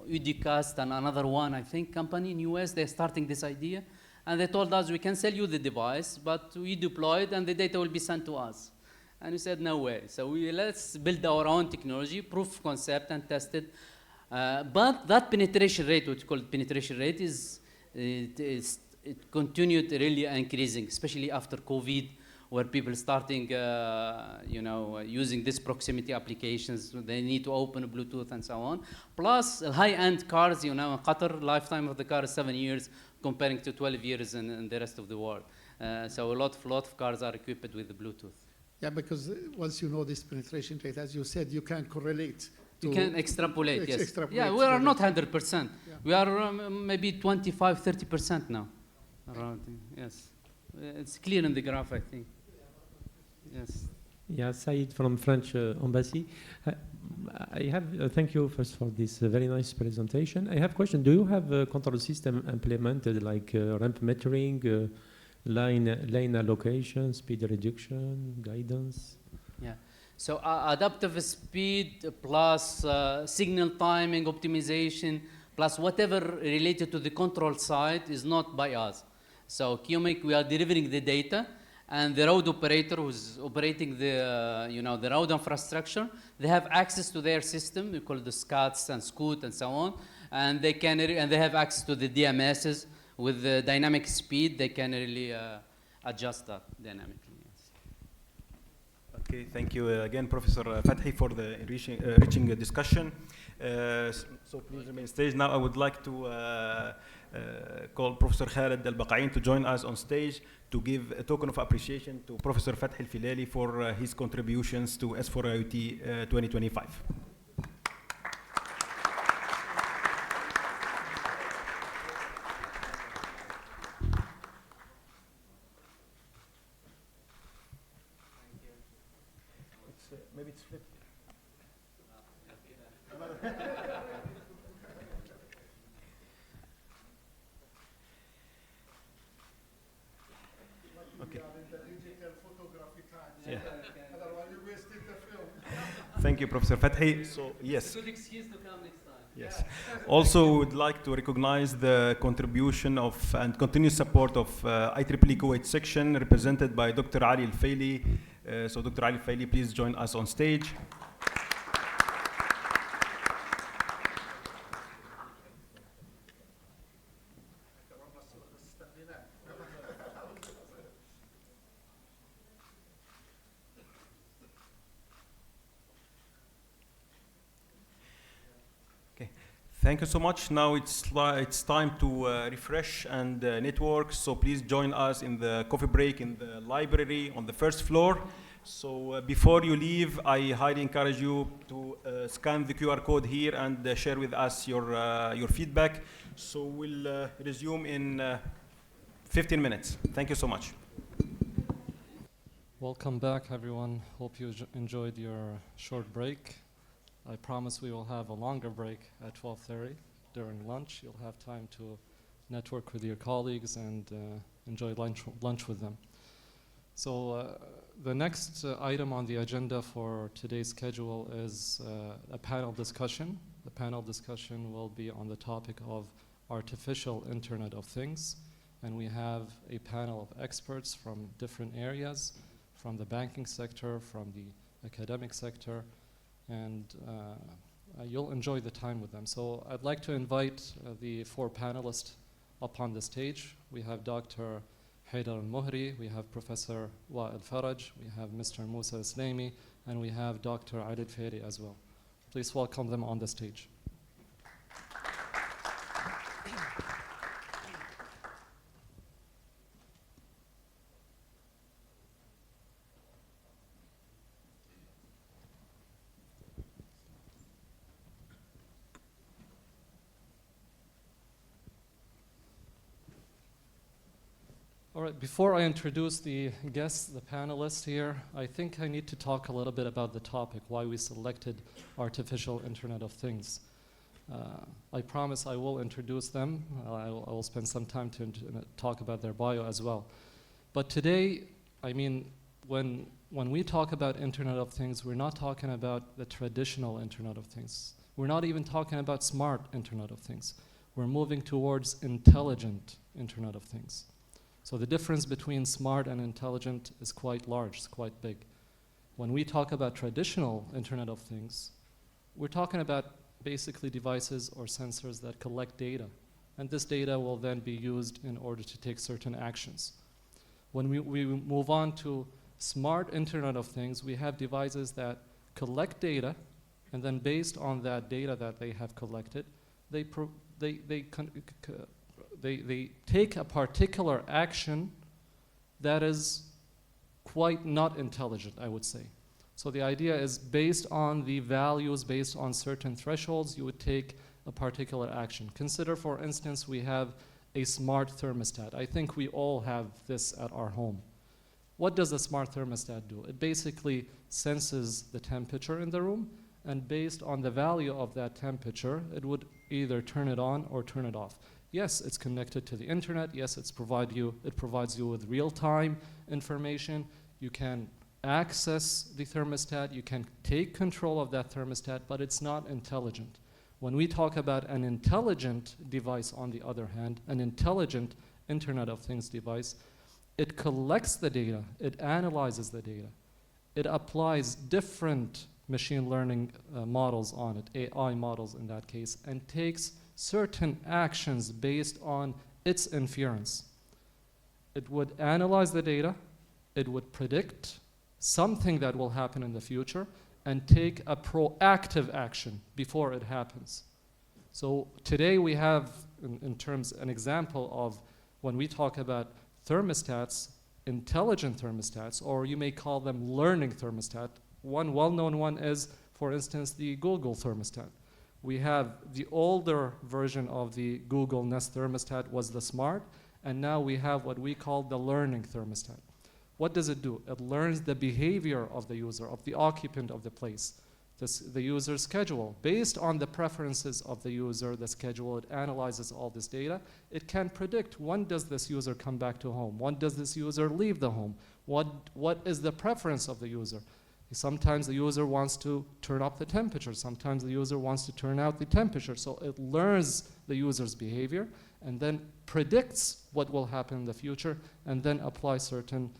Udicast and another one, I think, company in US. They're starting this idea, and they told us we can sell you the device, but we deploy it and the data will be sent to us. And we said no way. So let's build our own technology, proof of concept, and test it. But that penetration rate, what you call penetration rate, it continued really increasing, especially after COVID, where people starting, using this proximity applications. They need to open Bluetooth and so on. Plus, high-end cars, you know, in Qatar, lifetime of the car is 7 years, comparing to 12 years in the rest of the world. So a lot of cars are equipped with the Bluetooth. Yeah, because once you know this penetration rate, as you said, you can correlate. You can extrapolate, yes. Extrapolate, yeah, we are not 100%. Yeah. We are maybe 25, 30% now. Around, yes. It's clear in the graph, I think. Yes. Yeah, Said from French Embassy. I have, thank you first for this very nice presentation. I have a question. Do you have a control system implemented like ramp metering, lane allocation, speed reduction, guidance? Yeah. So adaptive speed plus signal timing optimization plus whatever related to the control side is not by us. So QMIC, we are delivering the data, and the road operator who's operating the, the road infrastructure, they have access to their system. We call it the SCATs and SCOOT and so on, and they have access to the DMSs with the dynamic speed. They can really adjust that dynamically. Yes. Okay, thank you again, Professor Fathi, for the enriching discussion. So please remain stage. Now I would like to call Professor Khaled Al-Baqain to join us on stage to give a token of appreciation to Professor Fathi Al-Filali for his contributions to S4IoT 2025. Maybe it's flipped. Okay. Yeah. Thank you, Professor Fathi. So, yes. Good excuse to come next time. Yes. Also, would like to recognize the contribution of and continuous support of IEEE Kuwait section represented by Dr. Ali Al-Faili. So, Dr. Ali Al-Faili, please join us on stage. Thank you so much. Now it's time to refresh and network. So please join us in the coffee break in the library on the first floor. So before you leave, I highly encourage you to scan the QR code here and share with us your feedback. So we'll resume in 15 minutes. Thank you so much. Welcome back, everyone. Hope you enjoyed your short break. I promise we will have a longer break at 12:30 during lunch. You'll have time to network with your colleagues and enjoy lunch with them. So the next item on the agenda for today's schedule is a panel discussion. The panel discussion will be on the topic of artificial Internet of Things. And we have a panel of experts from different areas, from the banking sector, from the academic sector, and you'll enjoy the time with them. So I'd like to invite the four panelists up on the stage. We have Dr. Haydar Al-Muhri, we have Professor Wa Al-Faraj, we have Mr. Musa Islami, and we have Dr. Ali Al-Faili as well. Please welcome them on the stage. All right, before I introduce the guests, the panelists here, I think I need to talk a little bit about the topic, why we selected artificial Internet of Things. I promise I will introduce them. I will spend some time to talk about their bio as well. But today, I mean, when we talk about Internet of Things, we're not talking about the traditional Internet of Things. We're not even talking about smart Internet of Things. We're moving towards intelligent Internet of Things. So the difference between smart and intelligent is quite large, it's quite big. When we talk about traditional Internet of Things, we're talking about basically devices or sensors that collect data. And this data will then be used in order to take certain actions. When we move on to smart Internet of Things, we have devices that collect data, and then based on that data that they have collected, they take a particular action that is quite not intelligent, I would say. So the idea is based on the values, based on certain thresholds, you would take a particular action. Consider, for instance, we have a smart thermostat. I think we all have this at our home. What does a smart thermostat do? It basically senses the temperature in the room, and based on the value of that temperature, it would either turn it on or turn it off. Yes, it's connected to the internet. Yes, it provides you with real-time information. You can access the thermostat. You can take control of that thermostat, but it's not intelligent. When we talk about an intelligent device, on the other hand, an intelligent Internet of Things device, it collects the data. It analyzes the data. It applies different machine learning models on it, AI models in that case, and takes certain actions based on its inference. It would analyze the data, it would predict something that will happen in the future and take a proactive action before it happens. So today we have, in terms, an example of when we talk about thermostats, intelligent thermostats, or you may call them learning thermostat. One well-known one is, for instance, the Google thermostat. We have the older version of the Google Nest thermostat was the smart, and now we have what we call the learning thermostat. What does it do? It learns the behavior of the user, of the occupant of the place, the user's schedule. Based on the preferences of the user, the schedule, it analyzes all this data. It can predict when does this user come back to home? When does this user leave the home? What is the preference of the user? Sometimes the user wants to turn up the temperature. Sometimes the user wants to turn out the temperature. So it learns the user's behavior and then predicts what will happen in the future and then applies certain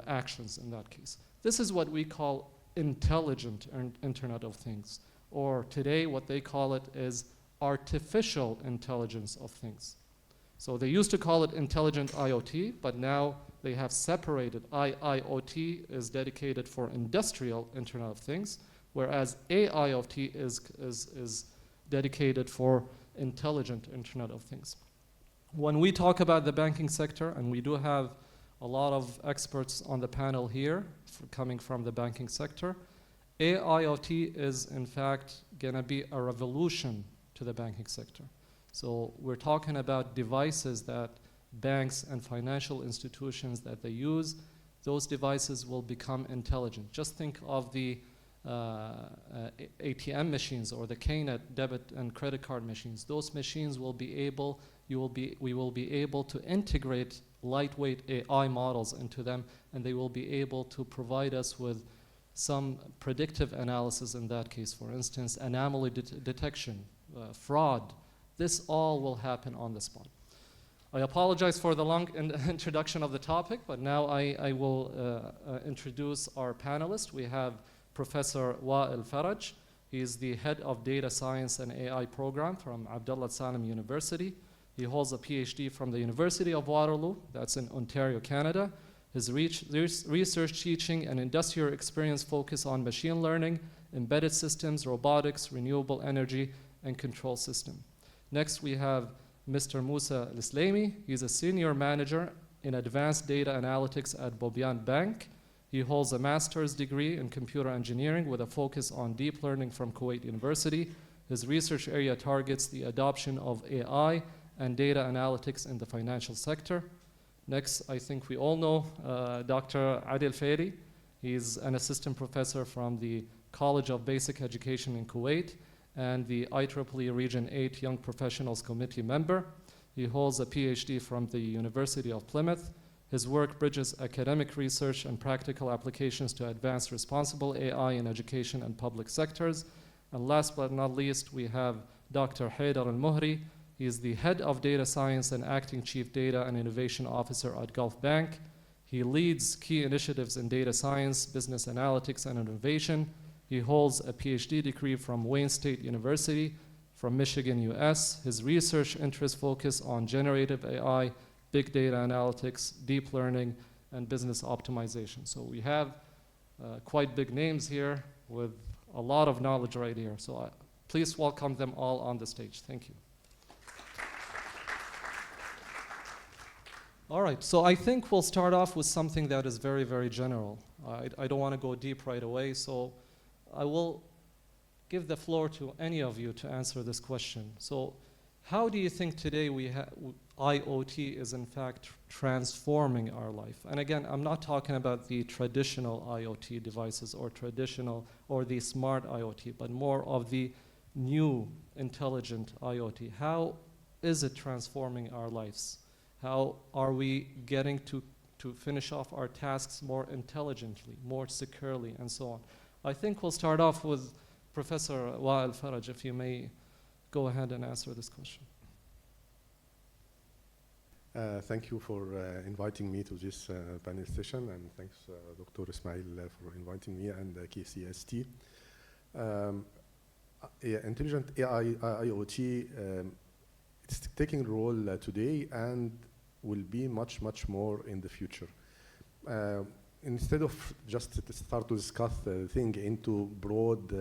actions in that case. This is what we call intelligent Internet of Things. Or today what they call it is artificial intelligence of things. So they used to call it intelligent IoT, but now they have separated. IIoT is dedicated for industrial Internet of Things, whereas AIoT is dedicated for intelligent Internet of Things. When we talk about the banking sector, and we do have a lot of experts on the panel here coming from the banking sector, AIoT is in fact going to be a revolution to the banking sector. So we're talking about devices that banks and financial institutions that they use. Those devices will become intelligent. Just think of the ATM machines or the KNet debit and credit card machines. Those machines will be able, we will be able to integrate lightweight AI models into them, and they will be able to provide us with some predictive analysis in that case. For instance, anomaly detection, fraud. This all will happen on the spot. I apologize for the long introduction of the topic, but now I will introduce our panelists. We have Professor Wael Faraj. He is the head of data science and AI program from Abdullah Salam University. He holds a PhD from the University of Waterloo, that's in Ontario, Canada. His research, teaching, and industrial experience focus on machine learning, embedded systems, robotics, renewable energy, and control system. Next, we have Mr. Musa Lislami. He's a senior manager in advanced data analytics at Bobian Bank. He holds a master's degree in computer engineering with a focus on deep learning from Kuwait University. His research area targets the adoption of AI and data analytics in the financial sector. Next, I think we all know Dr. Adil Feri. He's an assistant professor from the College of Basic Education in Kuwait and the IEEE Region 8 Young Professionals Committee member. He holds a PhD from the University of Plymouth. His work bridges academic research and practical applications to advance responsible AI in education and public sectors. And last but not least, we have Dr. Haydar Al-Muhri. He is the head of data science and acting chief data and innovation officer at Gulf Bank. He leads key initiatives in data science, business analytics, and innovation. He holds a PhD degree from Wayne State University from Michigan, US. His research interests focus on generative AI, big data analytics, deep learning, and business optimization. So we have quite big names here with a lot of knowledge right here. So please welcome them all on the stage. Thank you. All right, so I think we'll start off with something that is very, very general. I don't want to go deep right away, so I will give the floor to any of you to answer this question. So how do you think today IoT is in fact transforming our life? And again, I'm not talking about the traditional IoT devices or the smart IoT, but more of the new intelligent IoT. How is it transforming our lives? How are we getting to finish off our tasks more intelligently, more securely, and so on? I think we'll start off with Professor Wael Faraj, if you may go ahead and answer this question. Thank you for inviting me to this panel session, and thanks Dr. Ismail for inviting me and KCST. Intelligent AI, IoT, it's taking role today and will be much, much more in the future. instead of just to start to discuss the thing into broad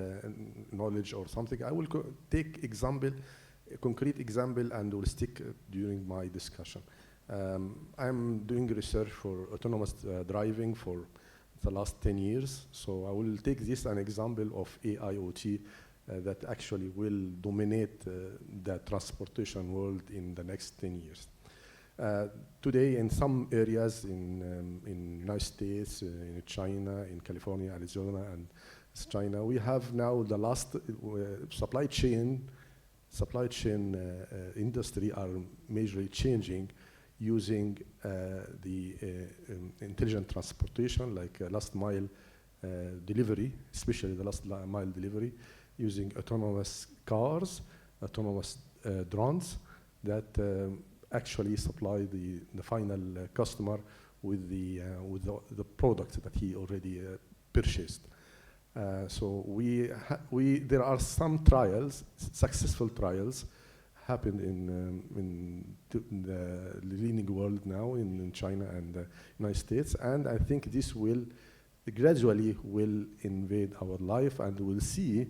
knowledge or something, I will take example, a concrete example, and will stick during my discussion. I'm doing research for autonomous driving for the last 10 years, so I will take this an example of AIoT that actually will dominate the transportation world in the next 10 years. Today, in some areas in United States, in China, in California, Arizona, and China, we have now the last supply chain industry are majorly changing using the intelligent transportation, like last mile delivery, especially the last mile delivery, using autonomous cars, autonomous drones that actually supply the final customer with the product that he already purchased. So there are some trials, successful trials, happened in the leading world now in China and the United States, and I think this will gradually invade our life, and we'll see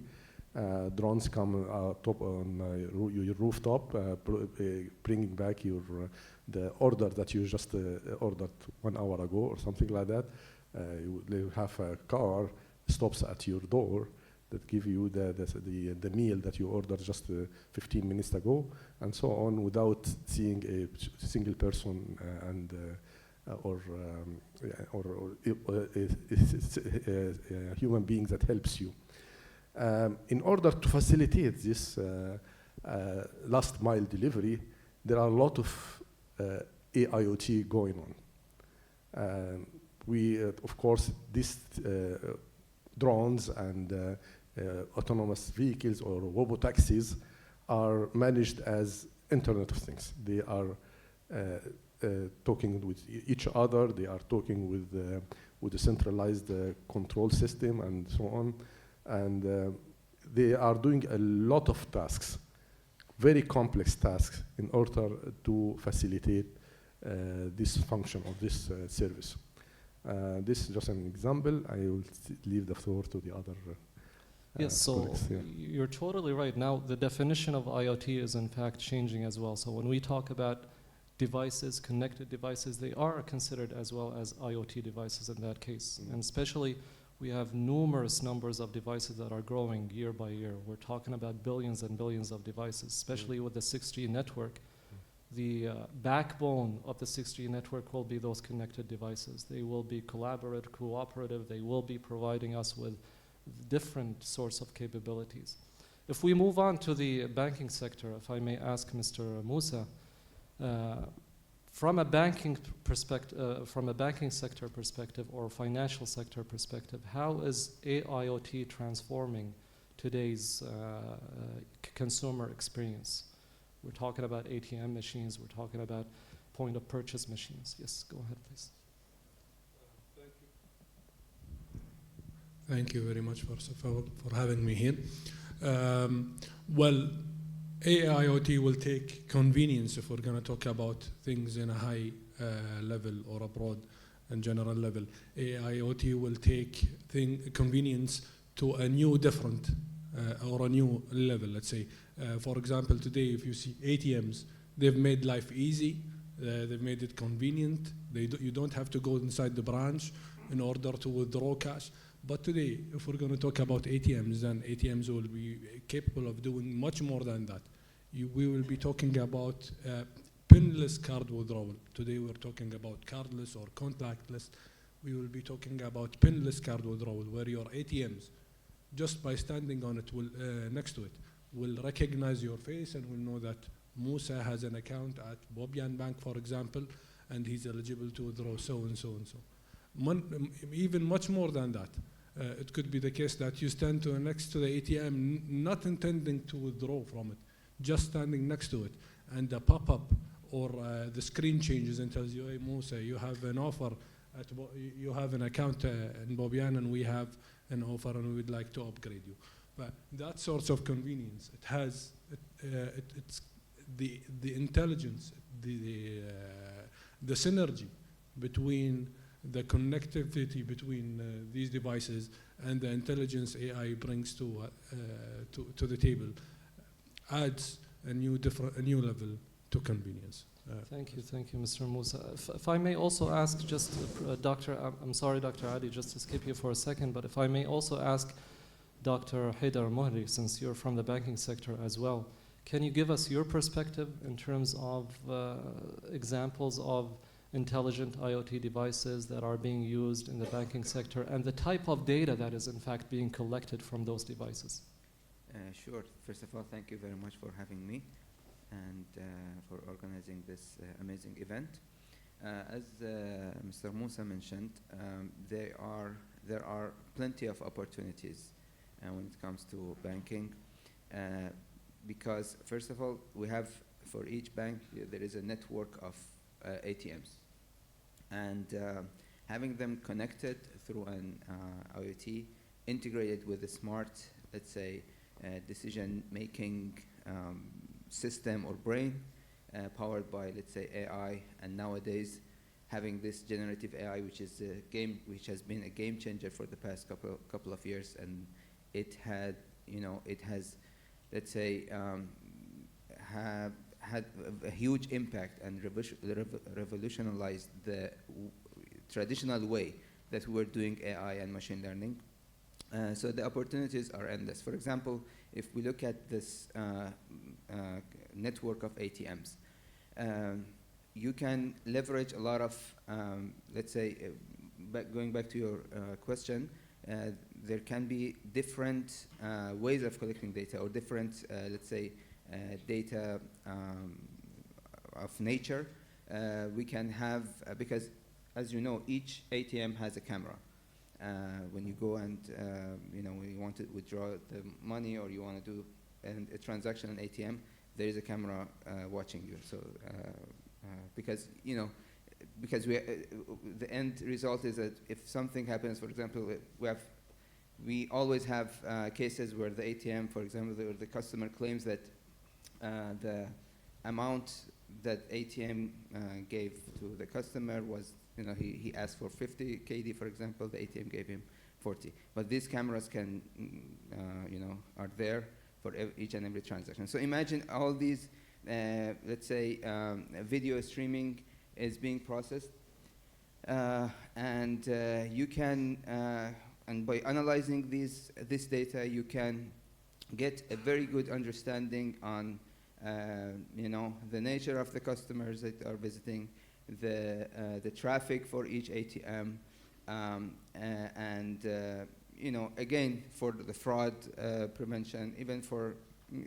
drones come top on your rooftop, bringing back the order that you just ordered 1 hour ago or something like that. You have a car stops at your door that give you the meal that you ordered just 15 minutes ago, and so on, without seeing a single person or human being that helps you. In order to facilitate this last mile delivery, there are a lot of AIoT going on. Of course, these drones and autonomous vehicles or robotaxis are managed as Internet of Things. They are talking with each other. They are talking with a centralized control system and so on. And they are doing a lot of tasks, very complex tasks, in order to facilitate this function of this service. This is just an example. I will leave the floor to the other yes, so colleagues. Yeah. You're totally right. Now, the definition of IoT is in fact changing as well. So when we talk about devices, connected devices, they are considered as well as IoT devices in that case. And especially, we have numerous numbers of devices that are growing year by year. We're talking about billions and billions of devices, especially with the 6G network. The backbone of the 6G network will be those connected devices. They will be collaborative, cooperative. They will be providing us with different sorts of capabilities. If we move on to the banking sector, if I may ask Mr. Musa, from a banking sector perspective or financial sector perspective, how is AIoT transforming today's consumer experience? We're talking about ATM machines. We're talking about point of purchase machines. Yes, go ahead, please. Thank you very much for having me here. Well, AIoT will take convenience, if we're going to talk about things in a high level or a broad and general level. AIoT will take convenience to a new different or a new level, let's say. For example, today, if you see ATMs, they've made life easy. They've made it convenient. You don't have to go inside the branch in order to withdraw cash. But today, if we're going to talk about ATMs, then ATMs will be capable of doing much more than that. We will be talking about pinless card withdrawal. Today, we're talking about cardless or contactless. We will be talking about pinless card withdrawal, where your ATMs, just by standing on it, next to it, will recognize your face and will know that Musa has an account at Bobyan Bank, for example, and he's eligible to withdraw so and so and so. Even much more than that. It could be the case that you stand next to the ATM, not intending to withdraw from it, just standing next to it, and the pop-up or the screen changes and tells you, hey Musa, you have an offer, you have an account in Bobyan, and we have an offer and we would like to upgrade you. But that sort of convenience, it has, it's the intelligence, the synergy between the connectivity between these devices and the intelligence AI brings to the table adds a new level to convenience. Thank you, Mr. Musa. If I may also ask just, I'm sorry, Dr. Adi, just to skip you for a second, but if I may also ask Dr. Haidar Mohri, since you're from the banking sector as well, can you give us your perspective in terms of examples of intelligent IoT devices that are being used in the banking sector and the type of data that is in fact being collected from those devices? Sure. First of all, thank you very much for having me and for organizing this amazing event. As Mr. Musa mentioned, there are plenty of opportunities when it comes to banking, because first of all, we have for each bank there is a network of ATMs, and having them connected through an IoT integrated with a smart, let's say, decision-making system or brain powered by, let's say, AI, and nowadays having this generative AI, which is which has been a game changer for the past couple of years, and it has, let's say, had a huge impact and revolutionized the traditional way that we were doing AI and machine learning. So the opportunities are endless. For example, if we look at this network of ATMs, you can leverage a lot of, let's say, going back to your question, there can be different ways of collecting data, or different, let's say, data of nature. We can have, because as you know, each ATM has a camera. When you go and, when you want to withdraw the money or you want to do a transaction on ATM, there is a camera watching you. So, because the end result is that if something happens, for example, we always have cases where the ATM, for example, the customer claims that the amount that ATM gave to the customer was, he asked for 50 KD, for example, the ATM gave him 40. But these cameras can, are there for each and every transaction. So imagine all these, let's say, video streaming is being processed, and you can, and by analyzing this data, you can get a very good understanding on, the nature of the customers that are visiting, the traffic for each ATM, and again, for the fraud prevention, even for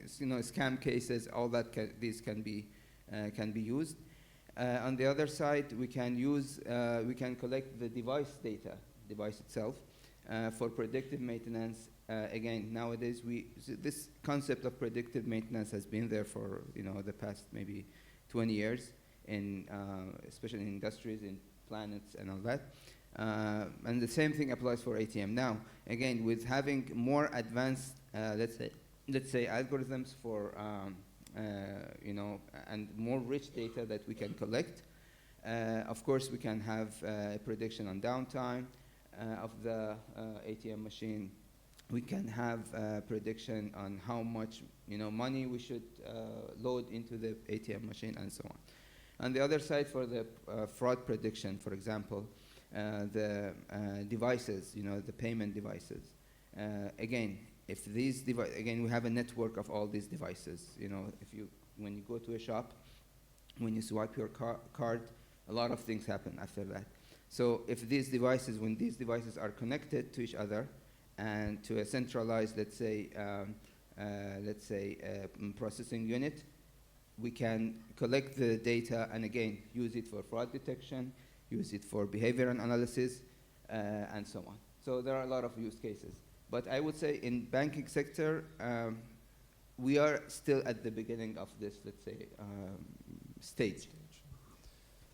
scam cases, all that these can be used. On the other side, we can collect the device itself, for predictive maintenance. Again, nowadays this concept of predictive maintenance has been there for the past maybe 20 years, especially in industries, in planets, and all that. And the same thing applies for ATM. Now, again, with having more advanced, let's say algorithms for, and more rich data that we can collect. Of course, we can have a prediction on downtime of the ATM machine. We can have a prediction on how much money we should load into the ATM machine, and so on. On the other side, for the fraud prediction, for example, the devices, the payment devices. Again, we have a network of all these devices. When you go to a shop, when you swipe your card, a lot of things happen after that. So when these devices are connected to each other and to a centralized, let's say, processing unit, we can collect the data and again use it for fraud detection, use it for behavioral analysis, and so on. So there are a lot of use cases. But I would say in banking sector, we are still at the beginning of this, let's say, stage.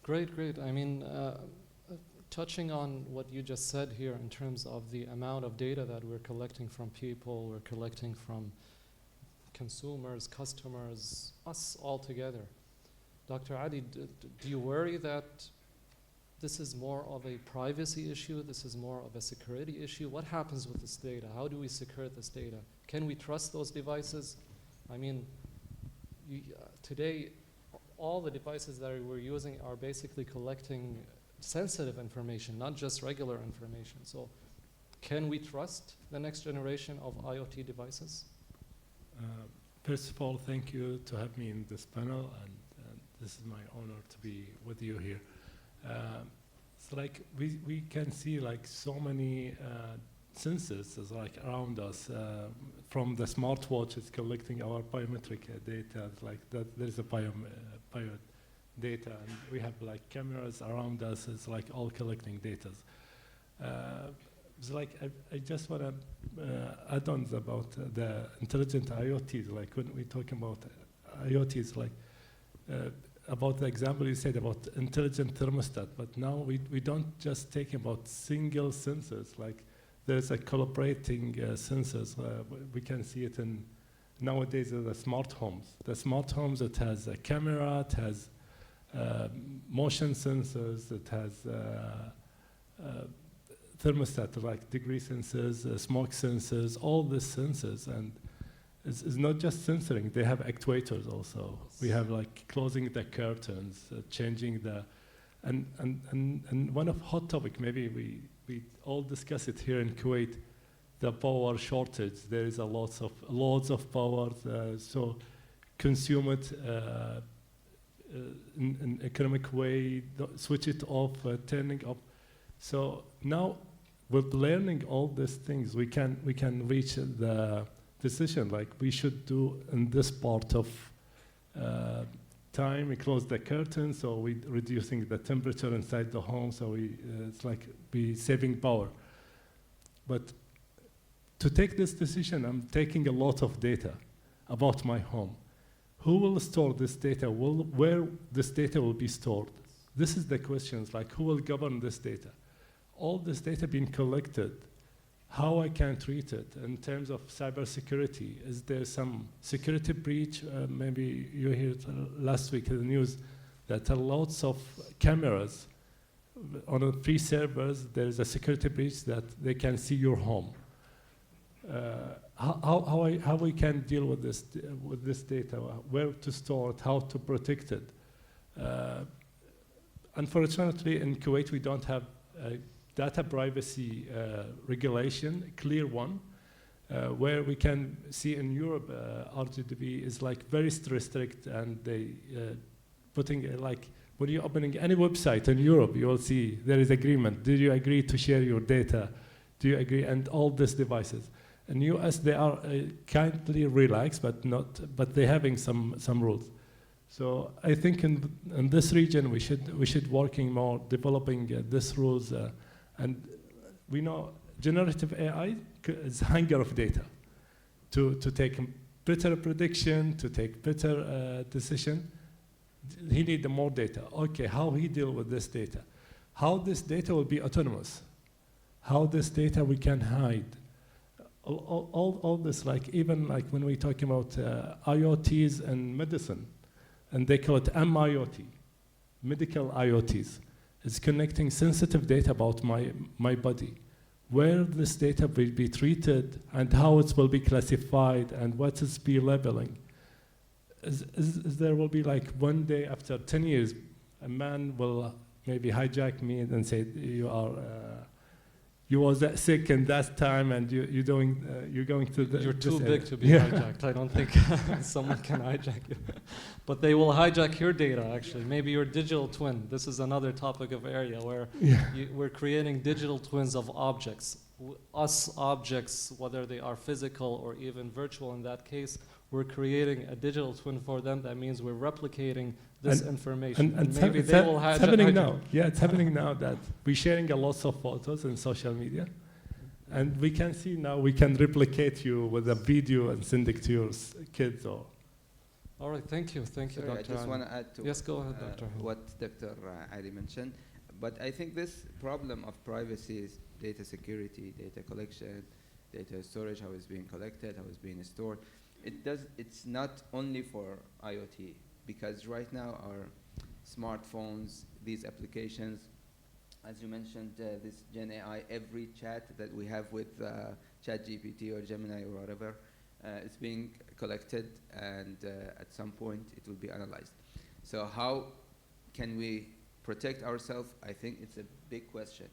Great. I mean, touching on what you just said here in terms of the amount of data that we're collecting from people, we're collecting from consumers, customers, us all together. Dr. Adi, do you worry that this is more of a privacy issue, this is more of a security issue. What happens with this data? How do we secure this data? Can we trust those devices? I mean, today, all the devices that we're using are basically collecting sensitive information, not just regular information. So can we trust the next generation of IoT devices? First of all, thank you to have me in this panel, and this is my honor to be with you here. So like we can see like so many sensors is like around us, from the smartwatch is collecting our biometric data, like that there's a bio data, and we have like cameras around us, it's like all collecting data. It's like I just want to add on about the intelligent IoTs. Like when we talk about IoTs, like about the example you said about intelligent thermostat, but now we don't just take about single sensors. Like there's a collaborating sensors. We can see it in nowadays the smart homes. The smart homes, it has a camera, it has motion sensors, it has thermostat, like degree sensors, smoke sensors, all these sensors, and it's not just sensoring, they have actuators also. We have like closing the curtains, changing the, and one of hot topic, maybe we all discuss it here in Kuwait, the power shortage. There is a lots of power, so consume it in an economic way, switch it off, turning off. So now, with learning all these things, we can reach the decision like we should do in this part of time. We close the curtain, so we reducing the temperature inside the home. So we it's like we saving power. But to take this decision, I'm taking a lot of data about my home. Who will store this data? Where this data will be stored? This is the questions, like who will govern this data? All this data being collected, how I can treat it in terms of cybersecurity. Is there some security breach? Maybe you heard last week in the news that lots of cameras on a free servers, there is a security breach that they can see your home. How we can deal with this data, where to store it, how to protect it. Unfortunately, in Kuwait, we don't have a data privacy regulation, clear one, where we can see in Europe, RGDB is like very strict, and they putting like, when you're opening any website in Europe, you will see there is agreement. Do you agree to share your data? Do you agree? And all these devices. In US, they are kindly relaxed, but they're having some rules. So I think in this region, we should working more, developing these rules. And we know generative AI is hunger of data to take better prediction, to take better decision. He need more data. Okay, how he deal with this data? How this data will be autonomous? How this data we can hide? All this, like even like when we talk about IoTs and medicine, and they call it MIoT, medical IoTs. It's connecting sensitive data about my body, where this data will be treated and how it will be classified and what is be labeling. Is there will be like one day after 10 years, a man will maybe hijack me and say, you was that sick in that time, and you're going to the. You're too big to be hijacked. I don't think someone can hijack you, but they will hijack your data. Actually, maybe your digital twin. This is another topic of area where we're creating digital twins of objects. Us objects, whether they are physical or even virtual. In that case, we're creating a digital twin for them. That means we're replicating this information. And maybe they will hijack. It's happening now. Yeah, it's happening now that we're sharing a lot of photos in social media. And we can see now we can replicate you with a video and send it to your kids. Or. All right, thank you. Thank you, Sorry, Dr. I just want to add to yes, go ahead, Dr. what Dr. Ali mentioned. But I think this problem of privacy is data security, data collection, data storage, how it's being collected, how it's being stored. It's not only for IoT, because right now our smartphones, these applications, as you mentioned, this Gen AI, every chat that we have with ChatGPT or Gemini or whatever, it's being collected, and at some point it will be analyzed. So how can we protect ourselves? I think it's a big question.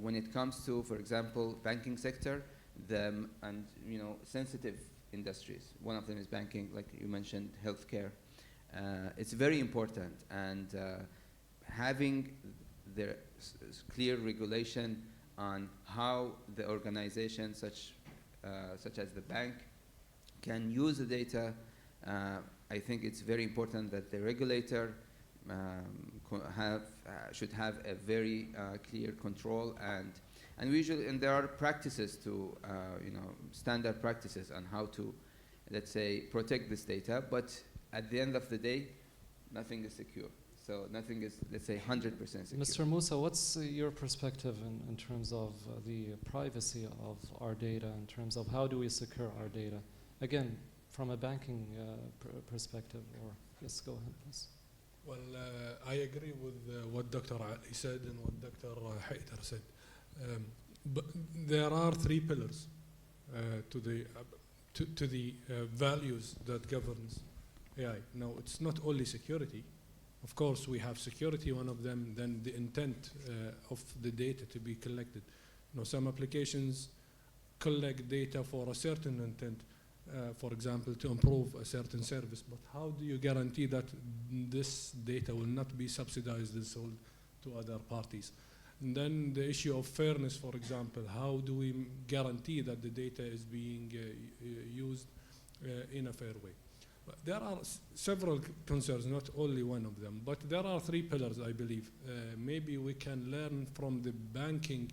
When it comes to, for example, banking sector, and sensitive industries. One of them is banking, like you mentioned, healthcare. It's very important, and having the clear regulation on how the organization, such as the bank, can use the data. I think it's very important that the regulator should have a very clear control, and there are practices to standard practices on how to, let's say, protect this data. But at the end of the day, nothing is secure. So nothing is, let's say, 100% secure. Mr. Musa, what's your perspective in terms of the privacy of our data, in terms of how do we secure our data? Again, from a banking perspective, or yes, go ahead, please. Well, I agree with what Dr. Ali said and what Dr. Haider said. But there are three pillars to the values that governs AI. Now, it's not only security. Of course, we have security, one of them, then the intent of the data to be collected. Some applications collect data for a certain intent, for example, to improve a certain service. But how do you guarantee that this data will not be subsidized and sold to other parties? And then the issue of fairness, for example, how do we guarantee that the data is being used in a fair way? But there are several concerns, not only one of them, but there are three pillars, I believe. Maybe we can learn from the banking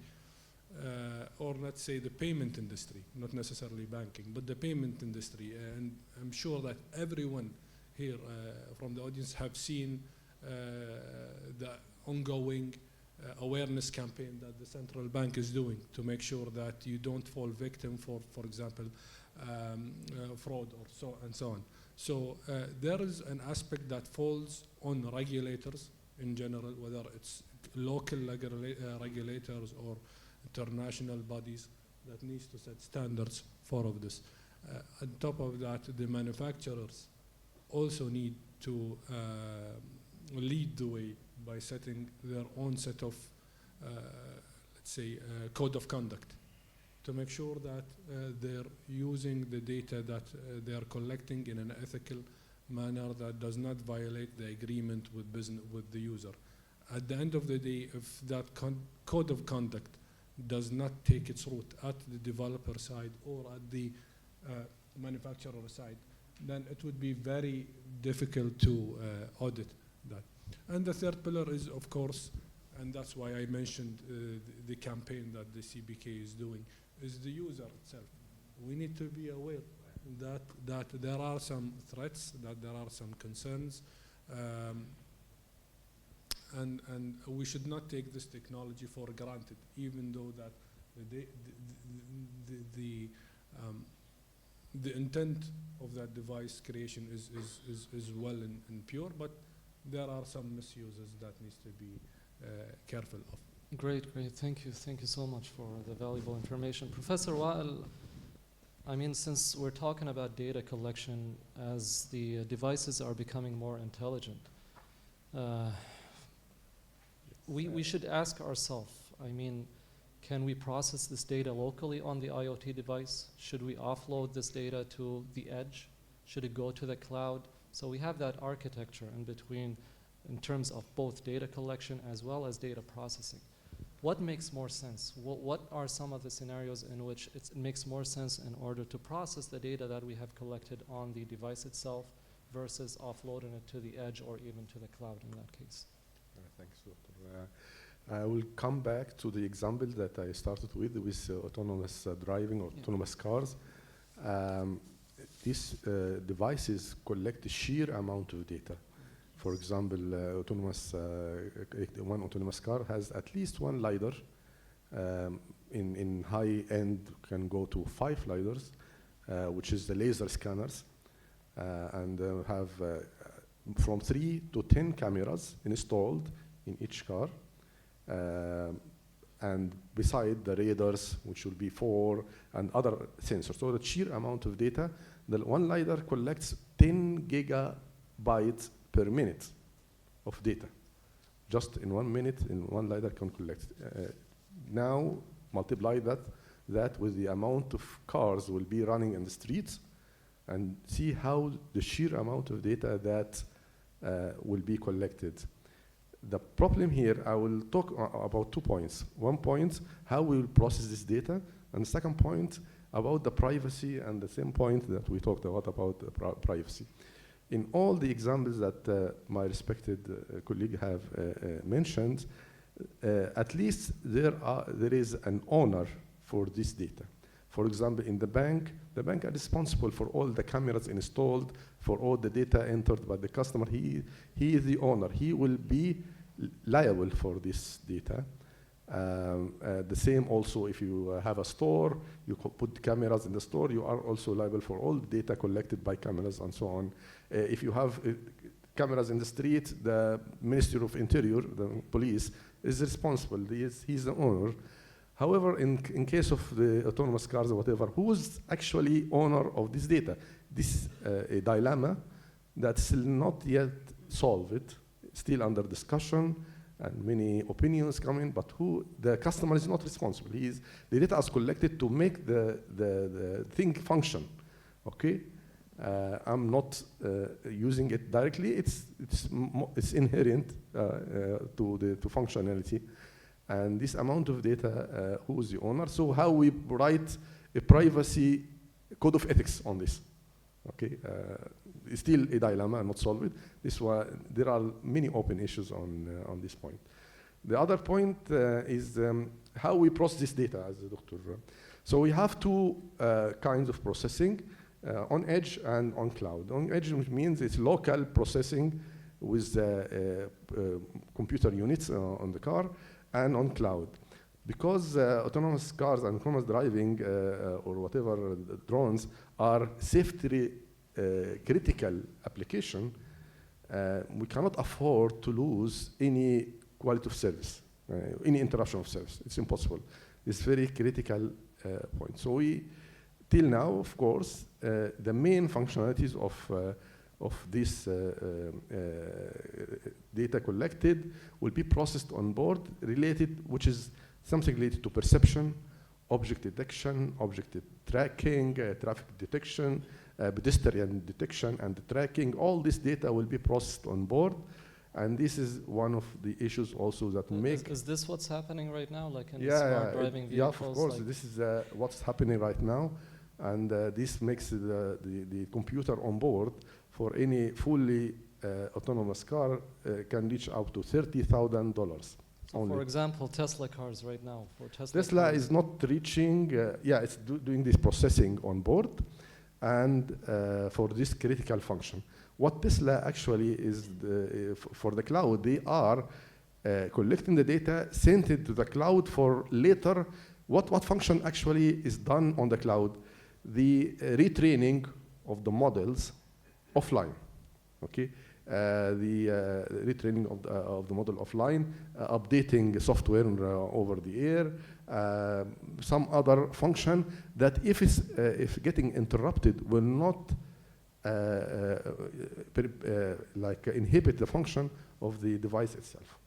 or let's say the payment industry, not necessarily banking, but the payment industry. And I'm sure that everyone here from the audience have seen the ongoing awareness campaign that the central bank is doing to make sure that you don't fall victim for example, fraud or so on. So there is an aspect that falls on regulators in general, whether it's local regulators or international bodies that needs to set standards for of this. On top of that, the manufacturers also need to lead the way by setting their own set of, let's say, code of conduct to make sure that they're using the data that they're collecting in an ethical manner that does not violate the agreement with the user. At the end of the day, if that code of conduct does not take its root at the developer side or at the manufacturer side, then it would be very difficult to audit that. And the third pillar is, of course, and that's why I mentioned the campaign that the CBK is doing, is the user itself. We need to be aware that there are some threats, that there are some concerns, and we should not take this technology for granted, even though that the intent of that device creation is well and pure, but there are some misuses that needs to be careful of. Great. Thank you so much for the valuable information. Professor Wael, I mean, since we're talking about data collection as the devices are becoming more intelligent, we should ask ourselves, I mean, can we process this data locally on the IoT device? Should we offload this data to the edge? Should it go to the cloud? So we have that architecture in between in terms of both data collection as well as data processing. What makes more sense? What are some of the scenarios in which it makes more sense in order to process the data that we have collected on the device itself versus offloading it to the edge or even to the cloud in that case? Thanks, Doctor. I will come back to the example that I started with autonomous driving or autonomous cars. These devices collect a sheer amount of data. For example, one autonomous car has at least one LiDAR. In high end can go to 5 LiDARs, which is the laser scanners, and have from 3 to 10 cameras installed in each car. and beside the radars, which will be 4, and other sensors. So the sheer amount of data, the one LiDAR collects 10 gigabytes per minute of data. Just in 1 minute, in one LiDAR can collect. Now, multiply that with the amount of cars will be running in the streets, and see how the sheer amount of data that will be collected. The problem here, I will talk about 2 points. 1 point, how we will process this data, and the second point, about the privacy, and the same point that we talked about privacy. In all the examples that my respected colleague have mentioned, at least there is an owner for this data. For example, in the bank are responsible for all the cameras installed, for all the data entered by the customer. He is the owner. He will be liable for this data. The same also if you have a store, you put cameras in the store, you are also liable for all the data collected by cameras and so on. If you have cameras in the street, the Ministry of Interior, the police, is responsible. He's the owner. However, in case of the autonomous cars or whatever, who is actually owner of this data? This is a dilemma that's still not yet solved, still under discussion, and many opinions coming, but the customer is not responsible. The data is collected to make the thing function, okay? I'm not using it directly. It's inherent to functionality. And this amount of data, who is the owner? So how we write a privacy code of ethics on this? Okay, it's still a dilemma, not solved. There are many open issues on this point. The other point is how we process this data, as the doctor. So we have 2 kinds of processing, on edge and on cloud. On edge, which means it's local processing with computer units on the car, and on cloud. Because autonomous cars and autonomous driving or whatever drones are safety critical application, we cannot afford to lose any quality of service, any interruption of service. It's impossible. It's very critical point. So till now, of course, the main functionalities of this data collected will be processed on board, which is something related to perception, object detection, object tracking, traffic detection, pedestrian detection and tracking. All this data will be processed on board, and this is one of the issues also that make... Is this what's happening right now, like in smart driving vehicles? Yeah, of course, this is what's happening right now, and this makes the computer on board for any fully autonomous car can reach up to $30,000. So for example, Tesla cars right now. Tesla is not reaching, it's doing this processing on board, and for this critical function. What Tesla actually is for the cloud, they are collecting the data, sent it to the cloud for later. What function actually is done on the cloud? The retraining of the models offline, okay? The retraining of the model offline, updating software over the air, some other function that if getting interrupted will not inhibit the function of the device itself.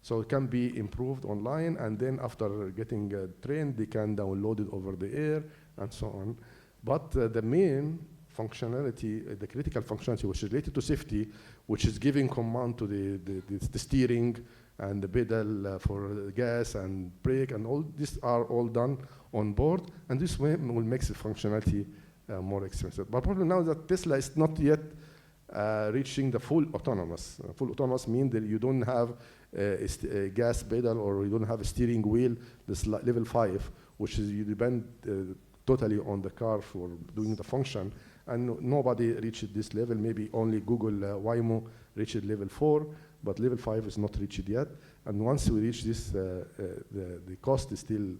So it can be improved online, and then after getting trained, they can download it over the air and so on. But the main functionality, the critical functionality, which is related to safety, which is giving command to the steering and the pedal for the gas and brake, and all these are all done on board, and this way will make the functionality more expensive. But problem now is that Tesla is not yet reaching the full autonomous. Full autonomous means that you don't have a gas pedal, or you don't have a steering wheel, this level 5, which is you depend totally on the car for doing the function. And nobody reached this level. Maybe only Google Waymo reached level 4, but level 5 is not reached yet. And once we reach this, the cost is still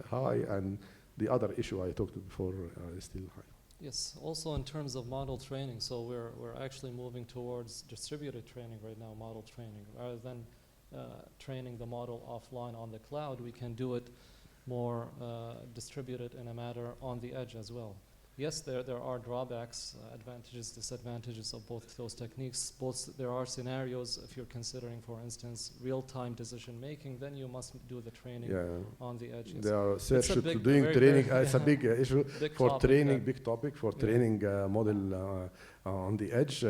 high, and the other issue I talked before is still high. Yes, also in terms of model training, so we're actually moving towards distributed training right now, model training, rather than training the model offline on the cloud, we can do it more distributed in a matter on the edge as well. Yes, there are drawbacks, advantages, disadvantages of both those techniques. There are scenarios, if you're considering, for instance, real-time decision making, then you must do the training on the edge. They are search to big, doing training. It's a big issue big for topic training, that- big topic for training model on the edge.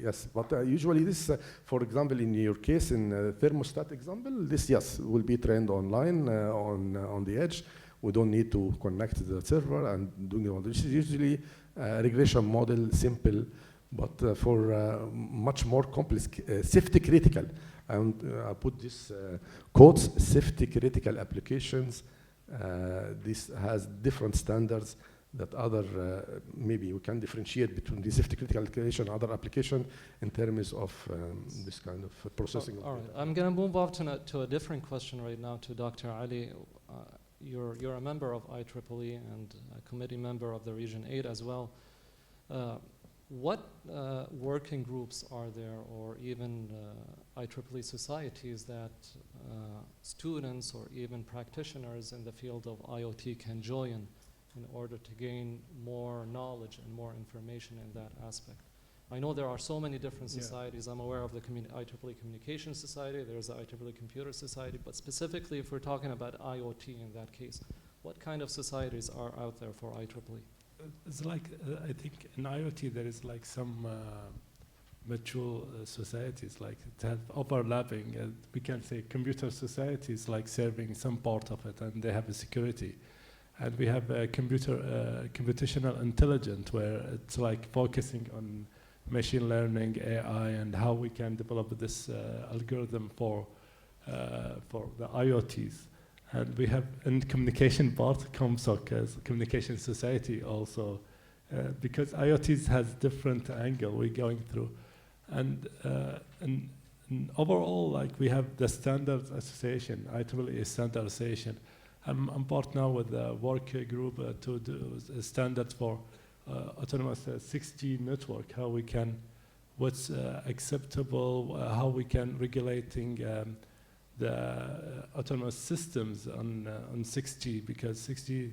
Yes, but usually this, for example, in your case, in thermostat example, this, yes, will be trained online on the edge. We don't need to connect to the server and doing all this. This is usually a regression model, simple, but for much more complex, safety critical. And I put this quotes, safety critical applications. This has different standards that other, maybe we can differentiate between the safety critical application and other application in terms of this kind of processing. All right, I'm going to move on to a different question right now to Dr. Ali. You're a member of IEEE and a committee member of the Region 8 as well. What working groups are there, or even IEEE societies that students or even practitioners in the field of IoT can join in order to gain more knowledge and more information in that aspect? I know there are so many different societies. I'm aware of the IEEE Communication Society, there's the IEEE Computer Society, but specifically if we're talking about IoT in that case, what kind of societies are out there for IEEE? It's like, I think in IoT there is like some mature societies, like it have overlapping. We can say computer societies like serving some part of it, and they have a security. And we have a computational intelligence, where it's like focusing on machine learning, AI, and how we can develop this algorithm for the IoTs. And we have in communication part, ComSoc as communication society also, because IoTs has different angle we're going through. And overall, like we have the standards association, IEEE standardization. I'm part now with the work group to do a standard for autonomous 6G network, how we can, what's acceptable, how we can regulating the autonomous systems on 6G, because 6G,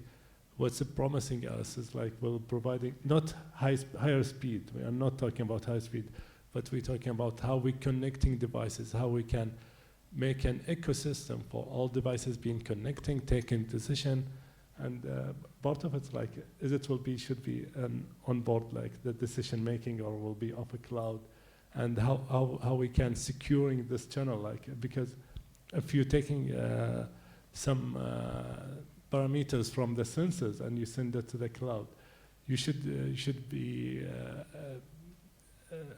what's promising us is like we're providing not higher speed. We are not talking about high speed, but we're talking about how we're connecting devices, how we can make an ecosystem for all devices being connecting, taking decision. And part of it's like, is it should be on board, like the decision making, or will be off a cloud, and how we can securing this channel, like, because if you're taking some parameters from the sensors and you send it to the cloud, you should be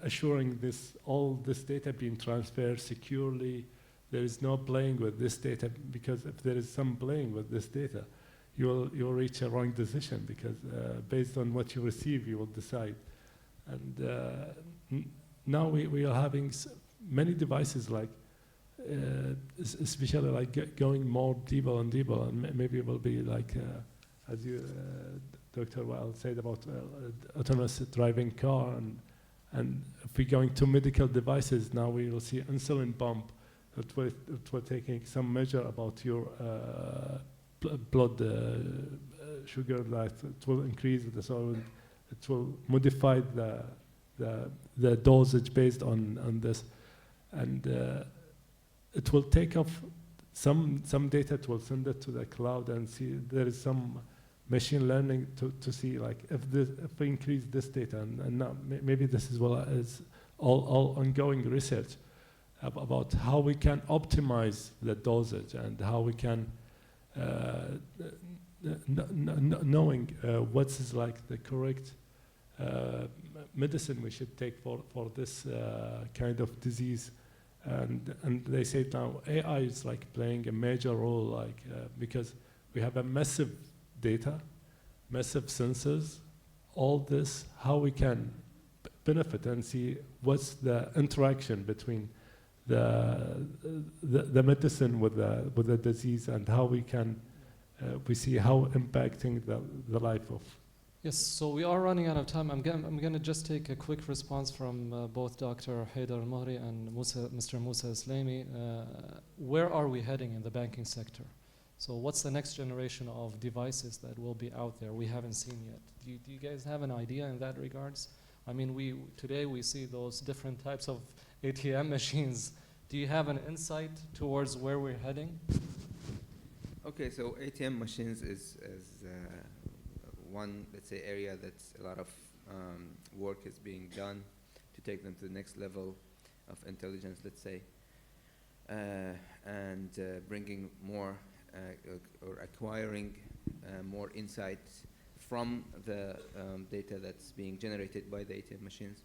assuring all this data being transferred securely. There is no playing with this data, because if there is some playing with this data, you'll reach a wrong decision, because based on what you receive, you will decide. And now we are having many devices, like especially like going more deeper and deeper, and maybe it will be like as you Dr. Weil said about autonomous driving car, and if we're going to medical devices, now we will see insulin pump that will taking some measure about your blood sugar, that it will increase so it will modify the dosage based on this, and it will take off some data. It will send it to the cloud and see there is some machine learning to see, like, if we increase this data, and now maybe this is all ongoing research about how we can optimize the dosage, and how we can knowing what is like the correct medicine we should take for this kind of disease. And they say now AI is like playing a major role, like because we have a massive data, massive sensors, all this, how we can benefit and see what's the interaction between the medicine with the disease, and how we can we see how impacting the life of Yes, so we are running out of time. I'm going to just take a quick response from both Dr. Haider Mohri and Mr. Musa Islami. Where are we heading in the banking sector? So what's the next generation of devices that will be out there we haven't seen yet? Do you guys have an idea in that regards? I mean, today we see those different types of ATM machines. Do you have an insight towards where we're heading? Okay, so ATM machines is one, let's say, area that's a lot of work is being done to take them to the next level of intelligence, let's say, and bringing more or acquiring more insights from the data that's being generated by the ATM machines.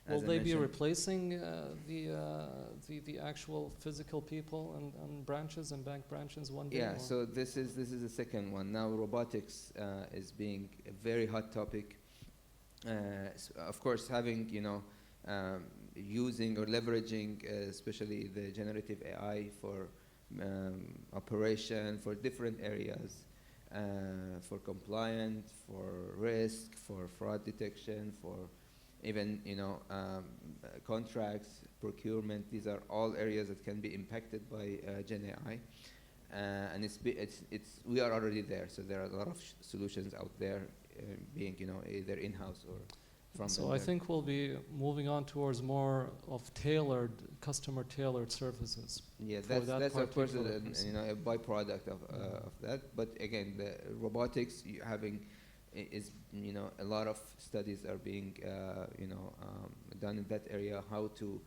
Will As I they be mentioned- replacing the actual physical people and branches and bank branches one day? Yeah, or- so this is the second one. Now robotics is being a very hot topic. Of course, having using or leveraging especially the generative AI for operation, for different areas, for compliance, for risk, for fraud detection, for even contracts, procurement. These are all areas that can be impacted by Gen AI, and we are already there. So there are a lot of solutions out there, being either in-house or from. So I vendor. think we'll be moving on towards more of customer-tailored services. Yeah, for that's that of course particular person. a byproduct of that. But again, the robotics is a lot of studies are being done in that area, how to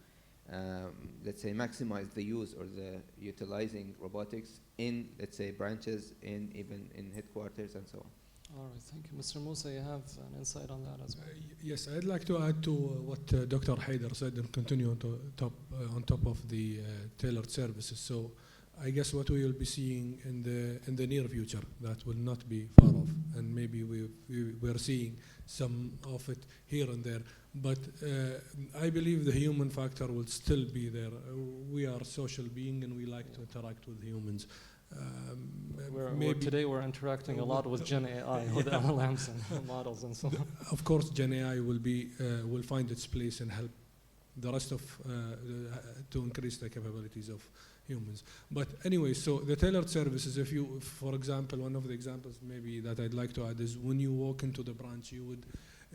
let's say maximize the use or the utilizing robotics in, let's say, branches, even in headquarters and so on. All right, thank you. Mr. Musa, you have an insight on that as well? Yes, I'd like to add to what Dr. Haider said and continue on top of the tailored services. So I guess what we will be seeing in the near future, that will not be far off, and maybe we're seeing some of it here and there. But I believe the human factor will still be there. We are social beings and we like to interact with humans. Today we're interacting a lot with Gen AI, with LLMs and models and so on. Of course, Gen AI will find its place and help the rest of to increase the capabilities of humans. But anyway, so the tailored services, for example, one of the examples maybe that I'd like to add is when you walk into the branch, you would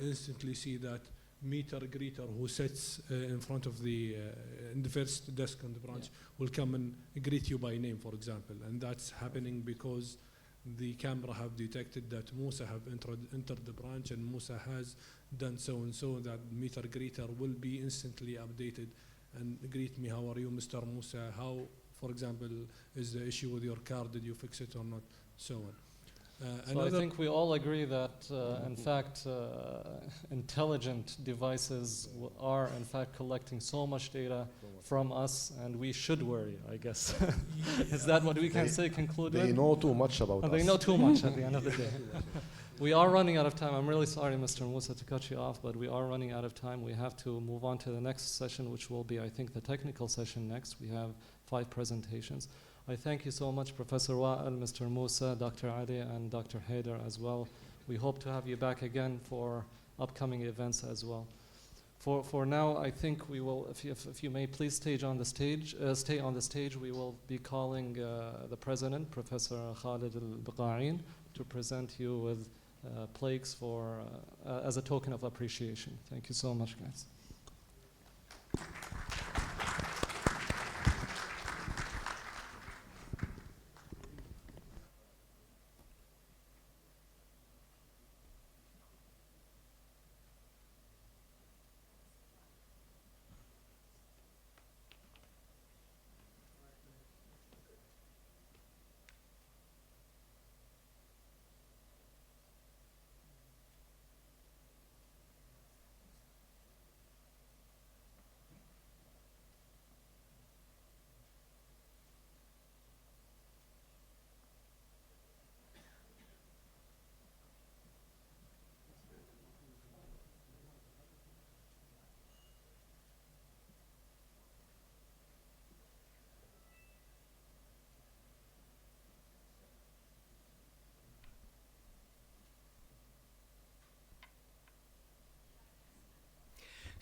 instantly see that meter greeter who sits in front of in the first desk on the branch will come and greet you by name, for example. And that's happening because the camera have detected that Musa have entered the branch and Musa has done so and so. That meter greeter will be instantly updated and greet me. How are you, Mr. Musa? How, for example, is the issue with your car? Did you fix it or not? So on. So I think we all agree that, in fact, intelligent devices are, in fact, collecting so much data from us, and we should worry, I guess. Is that what we can say, conclude with? They know too much about us. They know too much at the end of the day. We are running out of time. I'm really sorry, Mr. Musa, to cut you off, but we are running out of time. We have to move on to the next session, which will be, I think, the technical session next. We have 5 presentations. I thank you so much, Professor Wa'el, Mr. Musa, Dr. Ali, and Dr. Haider as well. We hope to have you back again for upcoming events as well. For now, I think we will, if you may please stay on the stage, we will be calling the President, Professor Khalid Al-Biqa'in, to present you with plaques as a token of appreciation. Thank you so much, guys.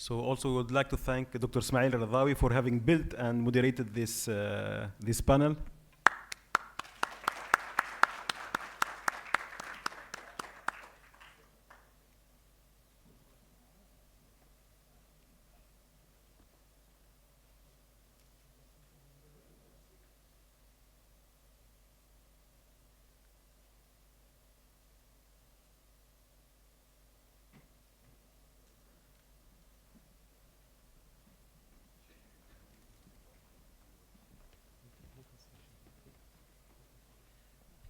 So also we would like to thank Dr. Ismail Radawi for having built and moderated this panel.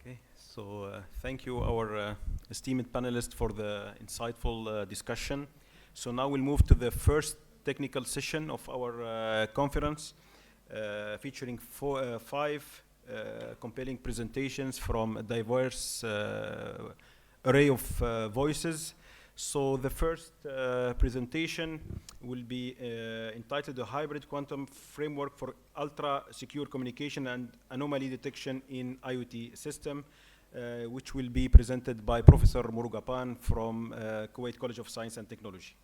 Okay, so thank you, our esteemed panelists, for the insightful discussion. So now we'll move to the first technical session of our conference, featuring five compelling presentations from a diverse array of voices. So the first presentation will be entitled "A Hybrid Quantum Framework for Ultra-Secure Communication and Anomaly Detection in IoT System," which will be presented by Professor Murugapan from Kuwait College of Science and Technology.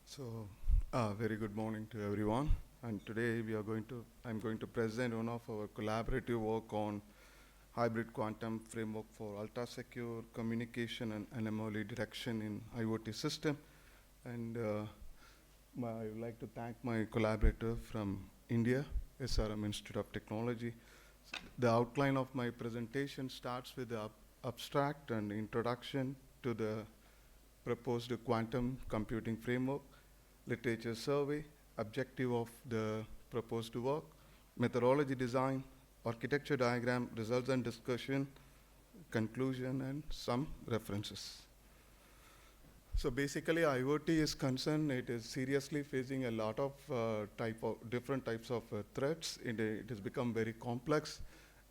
So, very good morning to everyone. And today I'm going to present one of our collaborative work on hybrid quantum framework for ultra-secure communication and anomaly detection in IoT system. And I would like to thank my collaborator from India, SRM Institute of Technology. The outline of my presentation starts with the abstract and introduction to the proposed quantum computing framework, literature survey, objective of the proposed work, methodology design, architecture diagram, results and discussion, conclusion, and some references. So basically, IoT is concerned, it is seriously facing a lot of different types of threats. It has become very complex.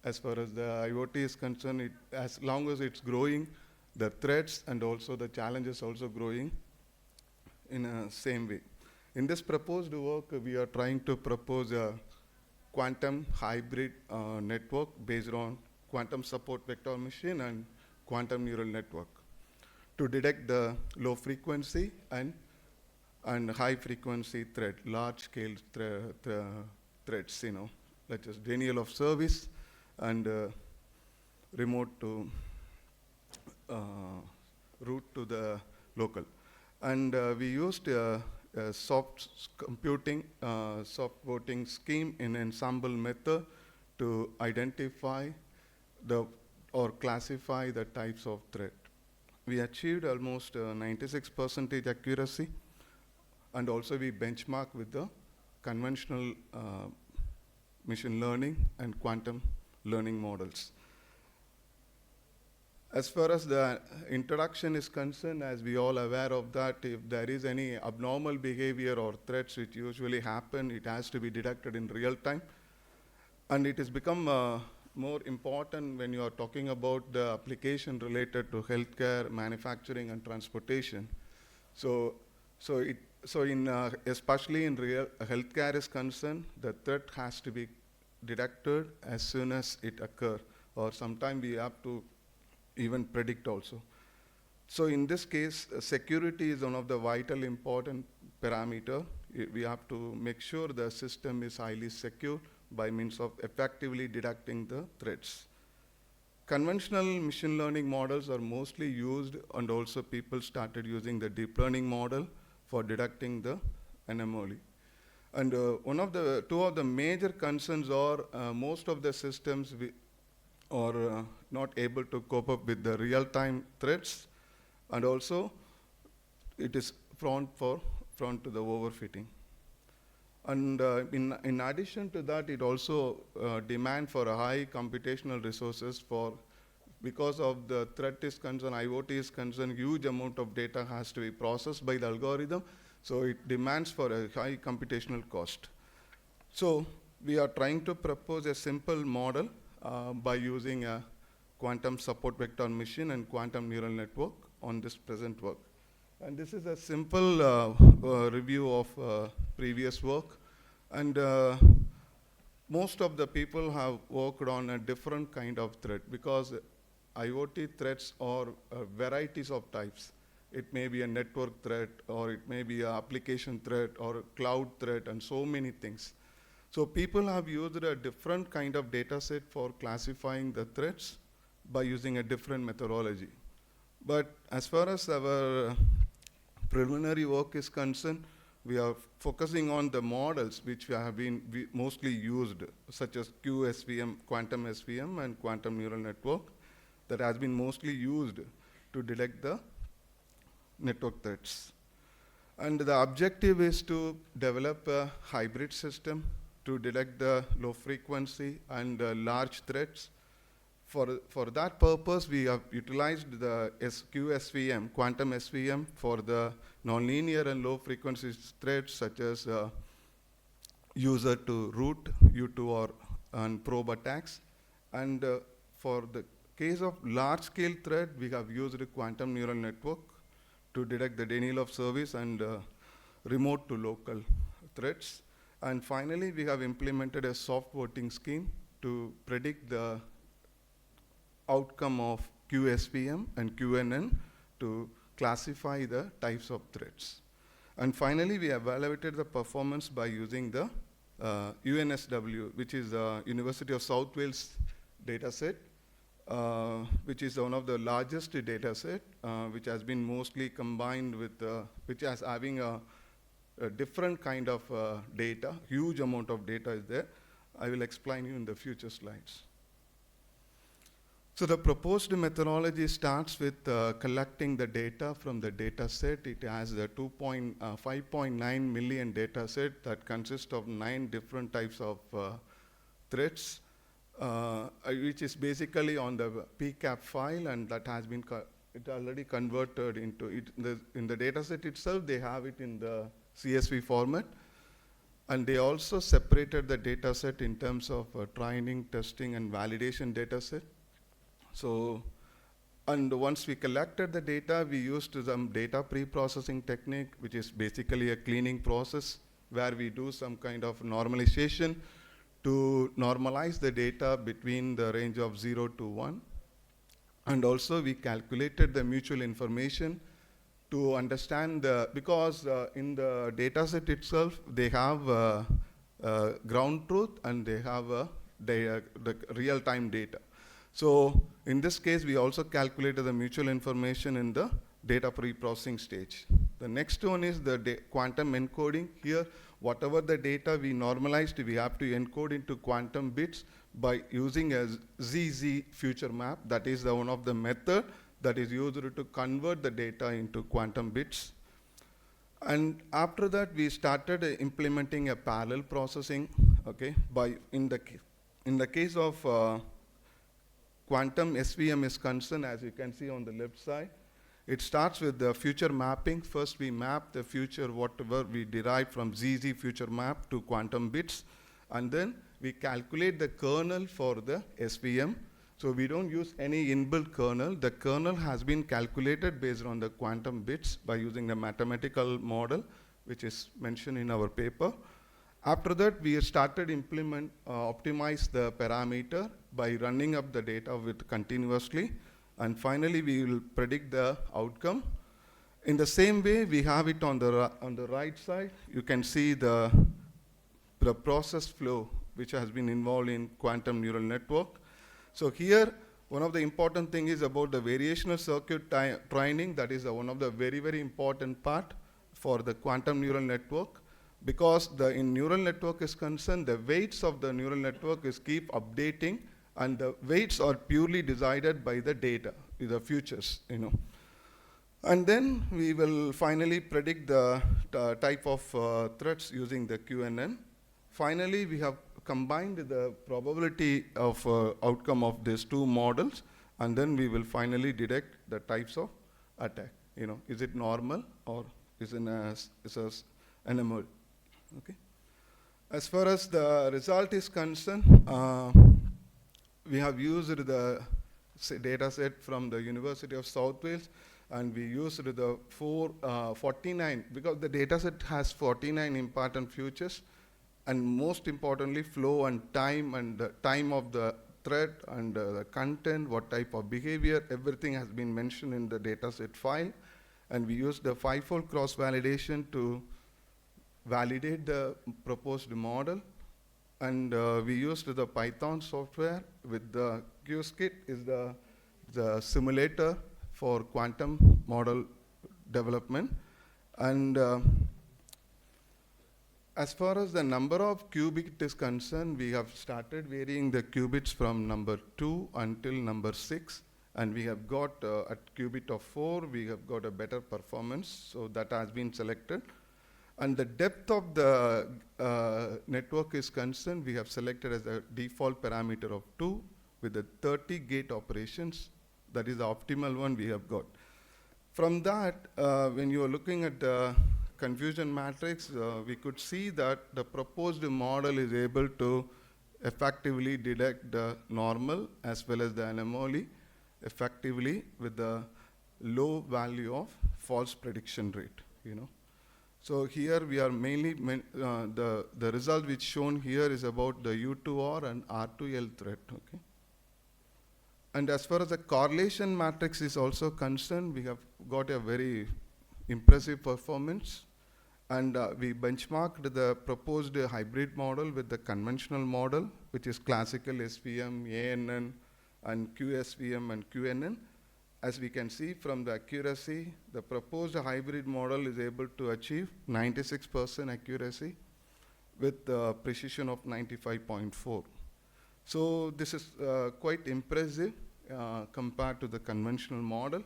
As far as the IoT is concerned, as long as it's growing, the threats and also the challenges also growing in a same way. In this proposed work, we are trying to propose a quantum hybrid network based on quantum support vector machine and quantum neural network to detect the low frequency and high frequency threat, large scale threats, such as denial of service and remote to route to the local. And we used soft computing, soft voting scheme in ensemble method to identify or classify the types of threat. We achieved almost 96% accuracy, and also we benchmark with the conventional machine learning and quantum learning models. As far as the introduction is concerned, as we all aware of that, if there is any abnormal behavior or threats which usually happen, it has to be detected in real time. And it has become more important when you are talking about the application related to healthcare, manufacturing, and transportation. Especially in real healthcare is concerned, the threat has to be detected as soon as it occurs, or sometimes we have to even predict also. So in this case, security is one of the vital important parameter. We have to make sure the system is highly secure by means of effectively detecting the threats. Conventional machine learning models are mostly used, and also people started using the deep learning model for detecting the anomaly. And two of the major concerns are most of the systems are not able to cope up with the real-time threats, and also it is prone to the overfitting. And in addition to that, it also demand for a high computational resources because of the threat is concerned, IoT is concerned, huge amount of data has to be processed by the algorithm, so it demands for a high computational cost. So we are trying to propose a simple model by using a quantum support vector machine and quantum neural network on this present work. And this is a simple review of previous work. And most of the people have worked on a different kind of threat because IoT threats are varieties of types. It may be a network threat, or it may be an application threat, or a cloud threat, and so many things. So people have used a different kind of data set for classifying the threats by using a different methodology. But as far as our preliminary work is concerned, we are focusing on the models which have been mostly used, such as QSVM, quantum SVM, and quantum neural network, that has been mostly used to detect the network threats. And the objective is to develop a hybrid system to detect the low frequency and large threats. For that purpose, we have utilized the QSVM, quantum SVM, for the nonlinear and low frequency threats such as user to root, U2, and probe attacks. And for the case of large scale threat, we have used a quantum neural network to detect the denial of service and remote to local threats. And finally, we have implemented a soft voting scheme to predict the outcome of QSVM and QNN to classify the types of threats. And finally, we evaluated the performance by using the UNSW, which is the University of South Wales data set, which is one of the largest data set, which has been mostly combined with, which has having a different kind of data, huge amount of data is there. I will explain you in the future slides. So the proposed methodology starts with collecting the data from the data set. It has a 5.9 million data set that consists of 9 different types of threats, which is basically on the PCAP file, and that has been it already converted into it. In the data set itself, they have it in the CSV format. And they also separated the data set in terms of training, testing, and validation data set. So, and once we collected the data, we used some data pre-processing technique, which is basically a cleaning process where we do some kind of normalization to normalize the data between the range of 0 to 1. And also we calculated the mutual information to understand because in the data set itself, they have ground truth and they have the real-time data. So in this case, we also calculated the mutual information in the data pre-processing stage. The next one is the quantum encoding. Here, whatever the data we normalized, we have to encode into quantum bits by using a ZZ future map. That is one of the method that is used to convert the data into quantum bits. And after that, we started implementing a parallel processing. Okay, in the case of quantum SVM is concerned, as you can see on the left side, it starts with the future mapping. First, we map the future, whatever we derive from ZZ future map to quantum bits, and then we calculate the kernel for the SVM. So we don't use any inbuilt kernel. The kernel has been calculated based on the quantum bits by using the mathematical model, which is mentioned in our paper. After that, we started optimize the parameter by running up the data with continuously. And finally, we will predict the outcome. In the same way, we have it on the right side. You can see the process flow, which has been involved in quantum neural network. So here, one of the important thing is about the variational circuit training. That is one of the very, very important part for the quantum neural network. Because in neural network is concerned, the weights of the neural network is keep updating, and the weights are purely decided by the data, the futures, And then we will finally predict the type of threats using the QNN. Finally, we have combined the probability of outcome of these two models, and then we will finally detect the types of attack. Is it normal or is it an emerge? Okay. As far as the result is concerned, we have used the data set from the University of South Wales, and we used the 49, because the data set has 49 important futures. and most importantly, flow and the time of the thread and the content, what type of behavior, everything has been mentioned in the dataset file. And we used the five-fold cross-validation to validate the proposed model. And we used the Python software with the QSKit is the simulator for quantum model development. And as far as the number of qubit is concerned, we have started varying the qubits from number 2 until number 6. And we have got at qubit of 4, we have got a better performance. So that has been selected. And the depth of the network is concerned, we have selected as a default parameter of 2 with the 30 gate operations. That is the optimal one we have got. From that, when you are looking at the confusion matrix, we could see that the proposed model is able to effectively detect the normal as well as the anomaly effectively with the low value of false prediction rate, you know. So here we are mainly, the result which shown here is about the U2R and R2L threat, okay. And as far as the correlation matrix is also concerned, we have got a very impressive performance. And we benchmarked the proposed hybrid model with the conventional model, which is classical SVM, ANN, and QSVM and QNN. As we can see from the accuracy, the proposed hybrid model is able to achieve 96% accuracy with precision of 95.4. So this is quite impressive compared to the conventional model.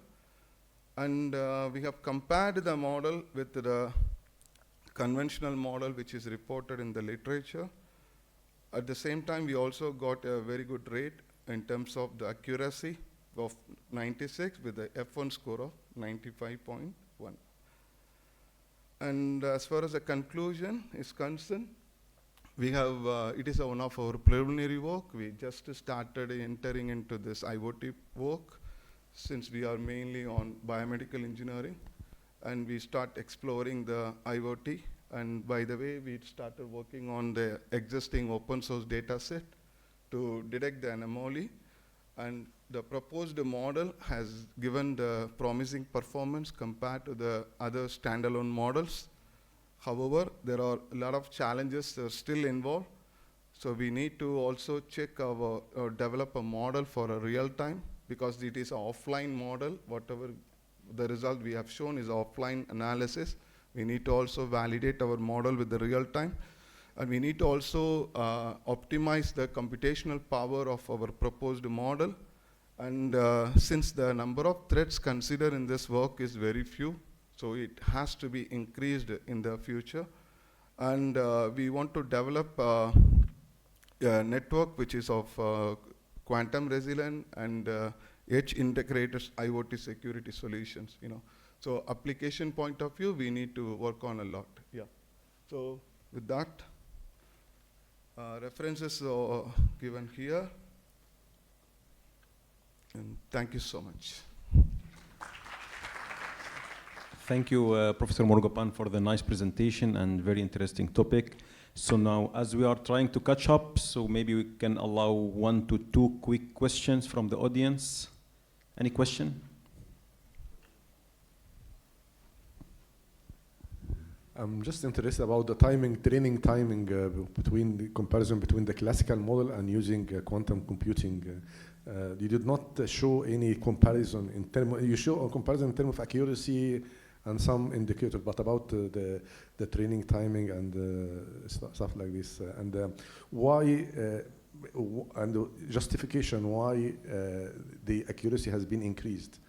And we have compared the model with the conventional model which is reported in the literature. At the same time, we also got a very good rate in terms of the accuracy of 96 with the F1 score of 95.1. And as far as the conclusion is concerned, we have, it is one of our preliminary work. We just started entering into this IoT work since we are mainly on biomedical engineering. And we start exploring the IoT. And by the way, we started working on the existing open source data set to detect the anomaly. And the proposed model has given the promising performance compared to the other standalone models. However, there are a lot of challenges still involved. So we need to also check our, or develop a model for a real time, because it is an offline model. Whatever the result we have shown is offline analysis. We need to also validate our model with the real time. And we need to also optimize the computational power of our proposed model. And since the number of threads considered in this work is very few, so it has to be increased in the future. And we want to develop a network which is of quantum resilient and edge integrated IoT security solutions, you know. So application point of view, we need to work on a lot, yeah. So with that, references are given here. And thank you so much. Thank you, Professor Murugapan, for the nice presentation and very interesting topic. So now, as we are trying to catch up, so maybe we can allow 1 to 2 quick questions from the audience. Any question? I'm just interested about the training timing between the comparison between the classical model and using quantum computing. You did not show any comparison in terms. You show a comparison in terms of accuracy and some indicator, but about the training timing and stuff like this, and why and the justification why the accuracy has been increased.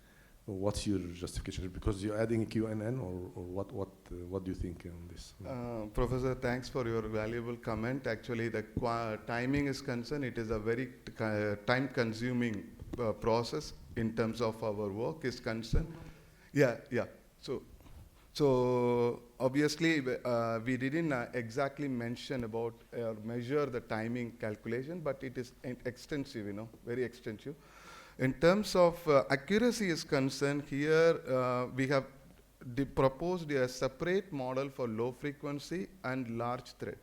What's your justification? Because you're adding QNN, or what do you think on this? Professor, thanks for your valuable comment. Actually, the timing is concerned, it is a very time-consuming process in terms of our work is concerned. Yeah. So obviously, we didn't exactly mention about or measure the timing calculation, but it is extensive, you know, very extensive. In terms of accuracy is concerned, here we have proposed a separate model for low frequency and large thread.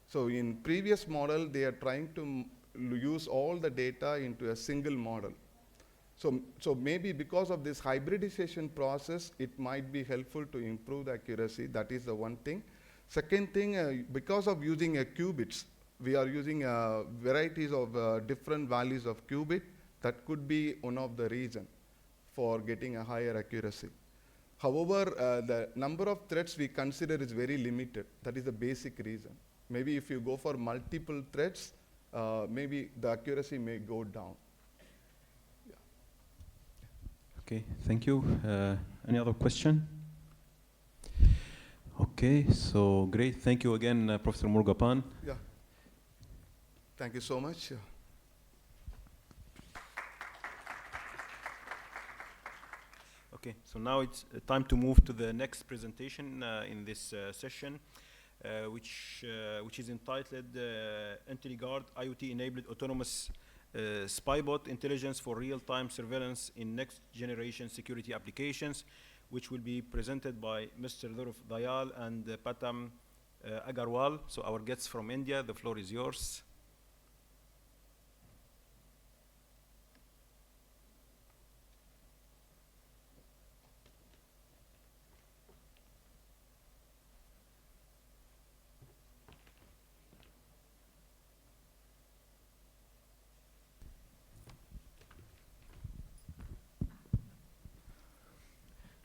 So in previous model, they are trying to use all the data into a single model. So maybe because of this hybridization process, it might be helpful to improve the accuracy. That is the one thing. Second thing, because of using qubits, we are using varieties of different values of qubit. That could be one of the reasons for getting a higher accuracy. However, the number of threads we consider is very limited. That is the basic reason. Maybe if you go for multiple threads, maybe the accuracy may go down. Okay, thank you. Any other question? Okay, so great. Thank you again, Professor Murugapan. Yeah. Thank you so much. Okay, so now it's time to move to the next presentation in this session, which is entitled IntelliGuard IoT-enabled autonomous spybot intelligence for real-time surveillance in next-generation security applications, which will be presented by Mr. Dhruv Dayal and Patam Agarwal. So our guests from India, the floor is yours.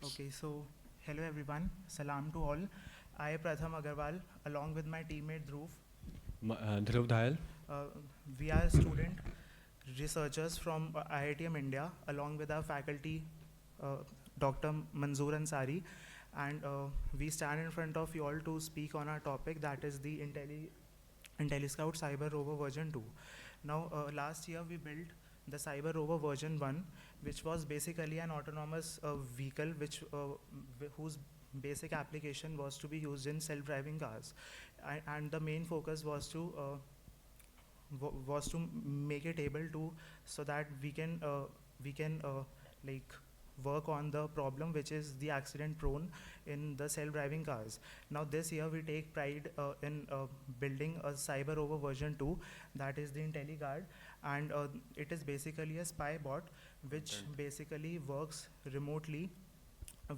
Okay, so hello everyone, salam to all. I, Pratham Agarwal, along with my teammate Dhruv. Dhruv Dayal. We are student researchers from IITM India, along with our faculty, Dr. Manzoor Ansari, and we stand in front of you all to speak on our topic, that is the IntelliScout Cyber Rover version 2. Now, last year we built the Cyber Rover version 1, which was basically an autonomous vehicle whose basic application was to be used in self-driving cars, and the main focus was to make it able to, so that we can like work on the problem which is the accident prone in the self-driving cars. Now this year we take pride in building a Cyber Rover version 2, that is the IntelliGuard, and it is basically a spy bot which basically works remotely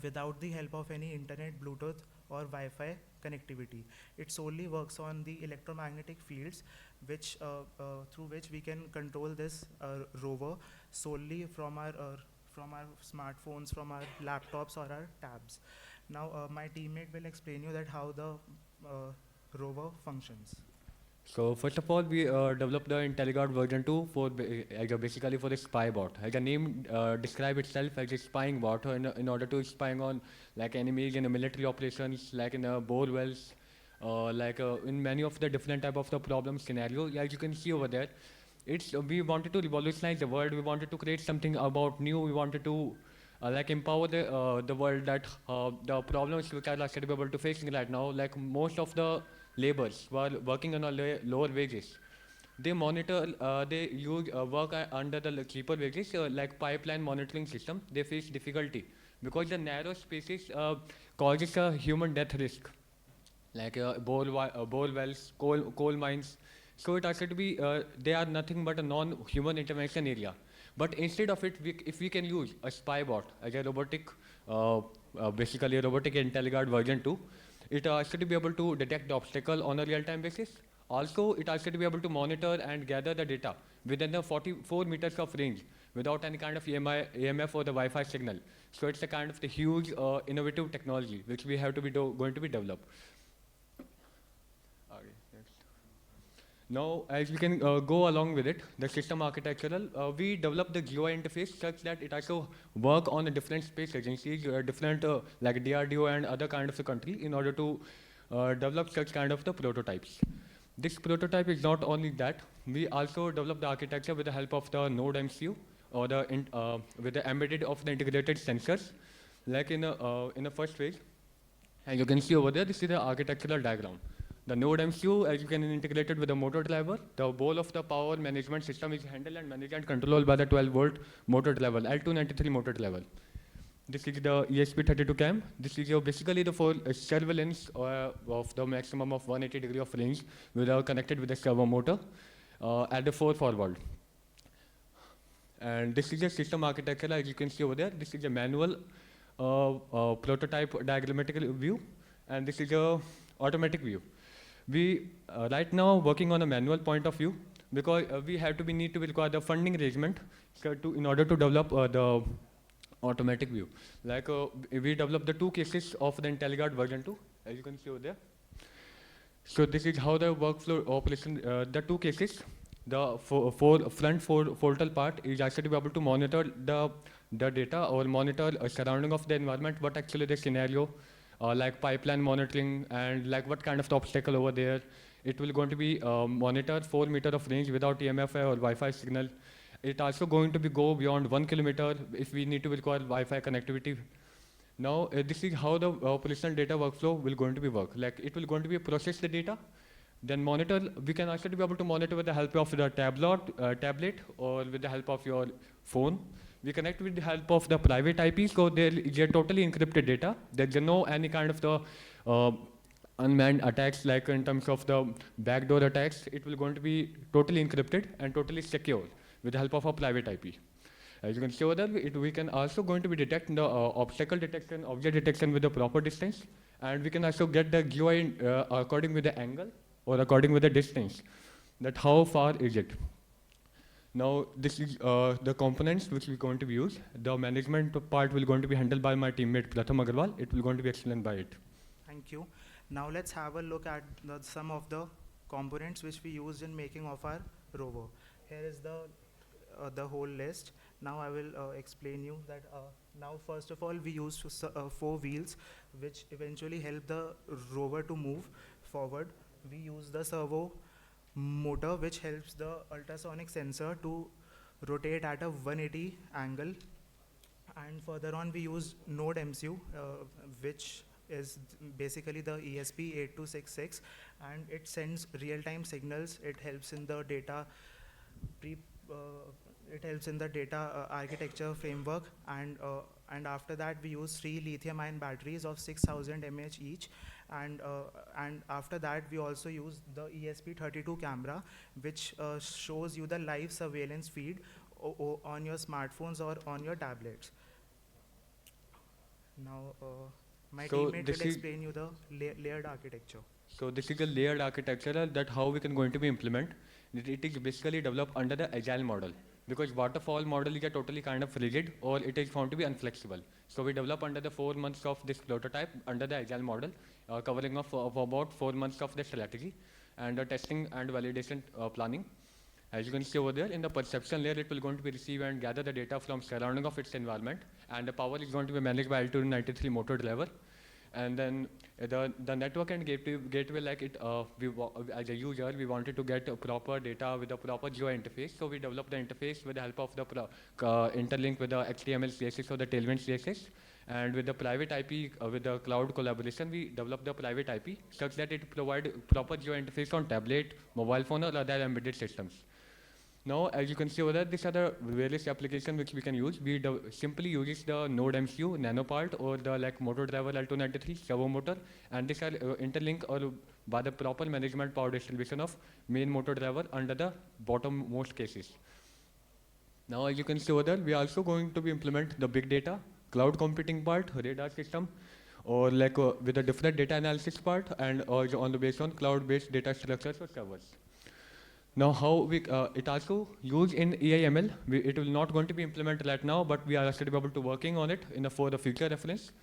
without the help of any internet, Bluetooth or Wi-Fi connectivity. It solely works on the electromagnetic fields which through which we can control this rover solely from our smartphones, from our laptops or our tabs. Now my teammate will explain you that how the rover functions. So first of all, we developed the IntelliGuard version 2 for basically for a spy bot. Like the name describes itself as a spying bot in order to spying on like enemies in a military operations, like in bore wells, in many of the different type of the problem scenario. As you can see over there, we wanted to revolutionize the world. We wanted to create something about new. We wanted to empower the world that the problems which are actually able to facing right now, like most of the laborers who are working on lower wages, they monitor, they use work under the cheaper wages, like pipeline monitoring system. They face difficulty because the narrow spaces causes a human death risk, like bore wells, coal mines. So it has to be, they are nothing but a non-human intervention area. But instead of it, if we can use a spy bot as a robotic, basically a robotic IntelliGuard version 2, it has to be able to detect the obstacle on a real-time basis. Also, it has to be able to monitor and gather the data within the 44 meters of range without any kind of EMF or the Wi-Fi signal. So it's a kind of the huge innovative technology which we have to be going to be developed. Now, as we can go along with it, the system architectural, we developed the GUI interface such that it has to work on a different space agencies, different like DRDO and other kind of the country in order to develop such kind of the prototypes. This prototype is not only that, we also developed the architecture with the help of the Node MCU or with the embedded of the integrated sensors. Like in the first phase, and you can see over there, this is the architectural diagram. The Node MCU, as you can integrate it with the motor driver, the whole of the power management system is handled and managed and controlled by the 12-volt motor driver, L293 motor driver. This is the ESP32 cam. This is basically the full surveillance of the maximum of 180 degree of range connected with the servo motor at the 4 forward. And this is a system architecture, as you can see over there. This is a manual prototype diagrammatic view, and this is a automatic view. We right now working on a manual point of view because we have to need to require the funding arrangement in order to develop the automatic view. Like we developed the 2 cases of the IntelliGuard version 2, as you can see over there. So this is how the workflow operation, the 2 cases. The front frontal part is actually to be able to monitor the data or monitor surrounding of the environment, what actually the scenario, like pipeline monitoring and like what kind of the obstacle over there. It will going to be monitor 4 meter of range without EMF or Wi-Fi signal. It also going to be go beyond 1 kilometer if we need to require Wi-Fi connectivity. Now this is how the operational data workflow will going to be work. Like it will going to be process the data, then monitor. We can actually be able to monitor with the help of the tablet or with the help of your phone. We connect with the help of the private IP, so they're totally encrypted data. There's no any kind of the unmanned attacks, like in terms of the backdoor attacks. It will going to be totally encrypted and totally secure with the help of a private IP. As you can see over there, we can also going to be detect the obstacle detection, object detection with the proper distance, and we can also get the GUI according with the angle or according with the distance, that how far is it. Now this is the components which we're going to use. The management part will going to be handled by my teammate Pratham Agarwal. It will going to be explained by it. Thank you. Now let's have a look at some of the components which we used in making of our rover. Here is the whole list. Now I will explain you that now first of all we used 4 wheels which eventually help the rover to move forward. We use the servo motor which helps the ultrasonic sensor to rotate at a 180 angle, and further on we use node MCU which is basically the ESP8266, and it sends real-time signals. It helps in the data architecture framework, and after that we use 3 lithium-ion batteries of 6000 mAh each, and after that we also use the ESP32 camera which shows you the live surveillance feed on your smartphones or on your tablets. Now my teammate will explain you the layered architecture. So this is a layered architecture that how we can going to be implement. It is basically developed under the agile model, because waterfall model is a totally kind of rigid or it is found to be unflexible. So we develop under the 4 months of this prototype under the agile model, covering of about 4 months of the strategy and the testing and validation planning. As you can see over there, in the perception layer, it will going to be receive and gather the data from surrounding of its environment, and the power is going to be managed by L293 motor driver. And then the network and gateway like it, as a user, we wanted to get proper data with a proper GUI interface. So we developed the interface with the help of the interlink with the HTML CSS or the Tailwind CSS. And with the private IP, with the cloud collaboration, we developed the private IP such that it provide proper GUI interface on tablet, mobile phone, or other embedded systems. Now, as you can see over there, these are the various applications which we can use. We simply use the node MCU, nano part, or the like motor driver L293, servo motor, and these are interlinked or by the proper management power distribution of main motor driver under the bottom most cases. Now, as you can see over there, we are also going to be implement the big data, cloud computing part, radar system, or like with a different data analysis part, and also on the based on cloud-based data structures or servers. Now, how we it also used in AIML. It will not going to be implemented right now, but we are actually able to working on it for the future reference.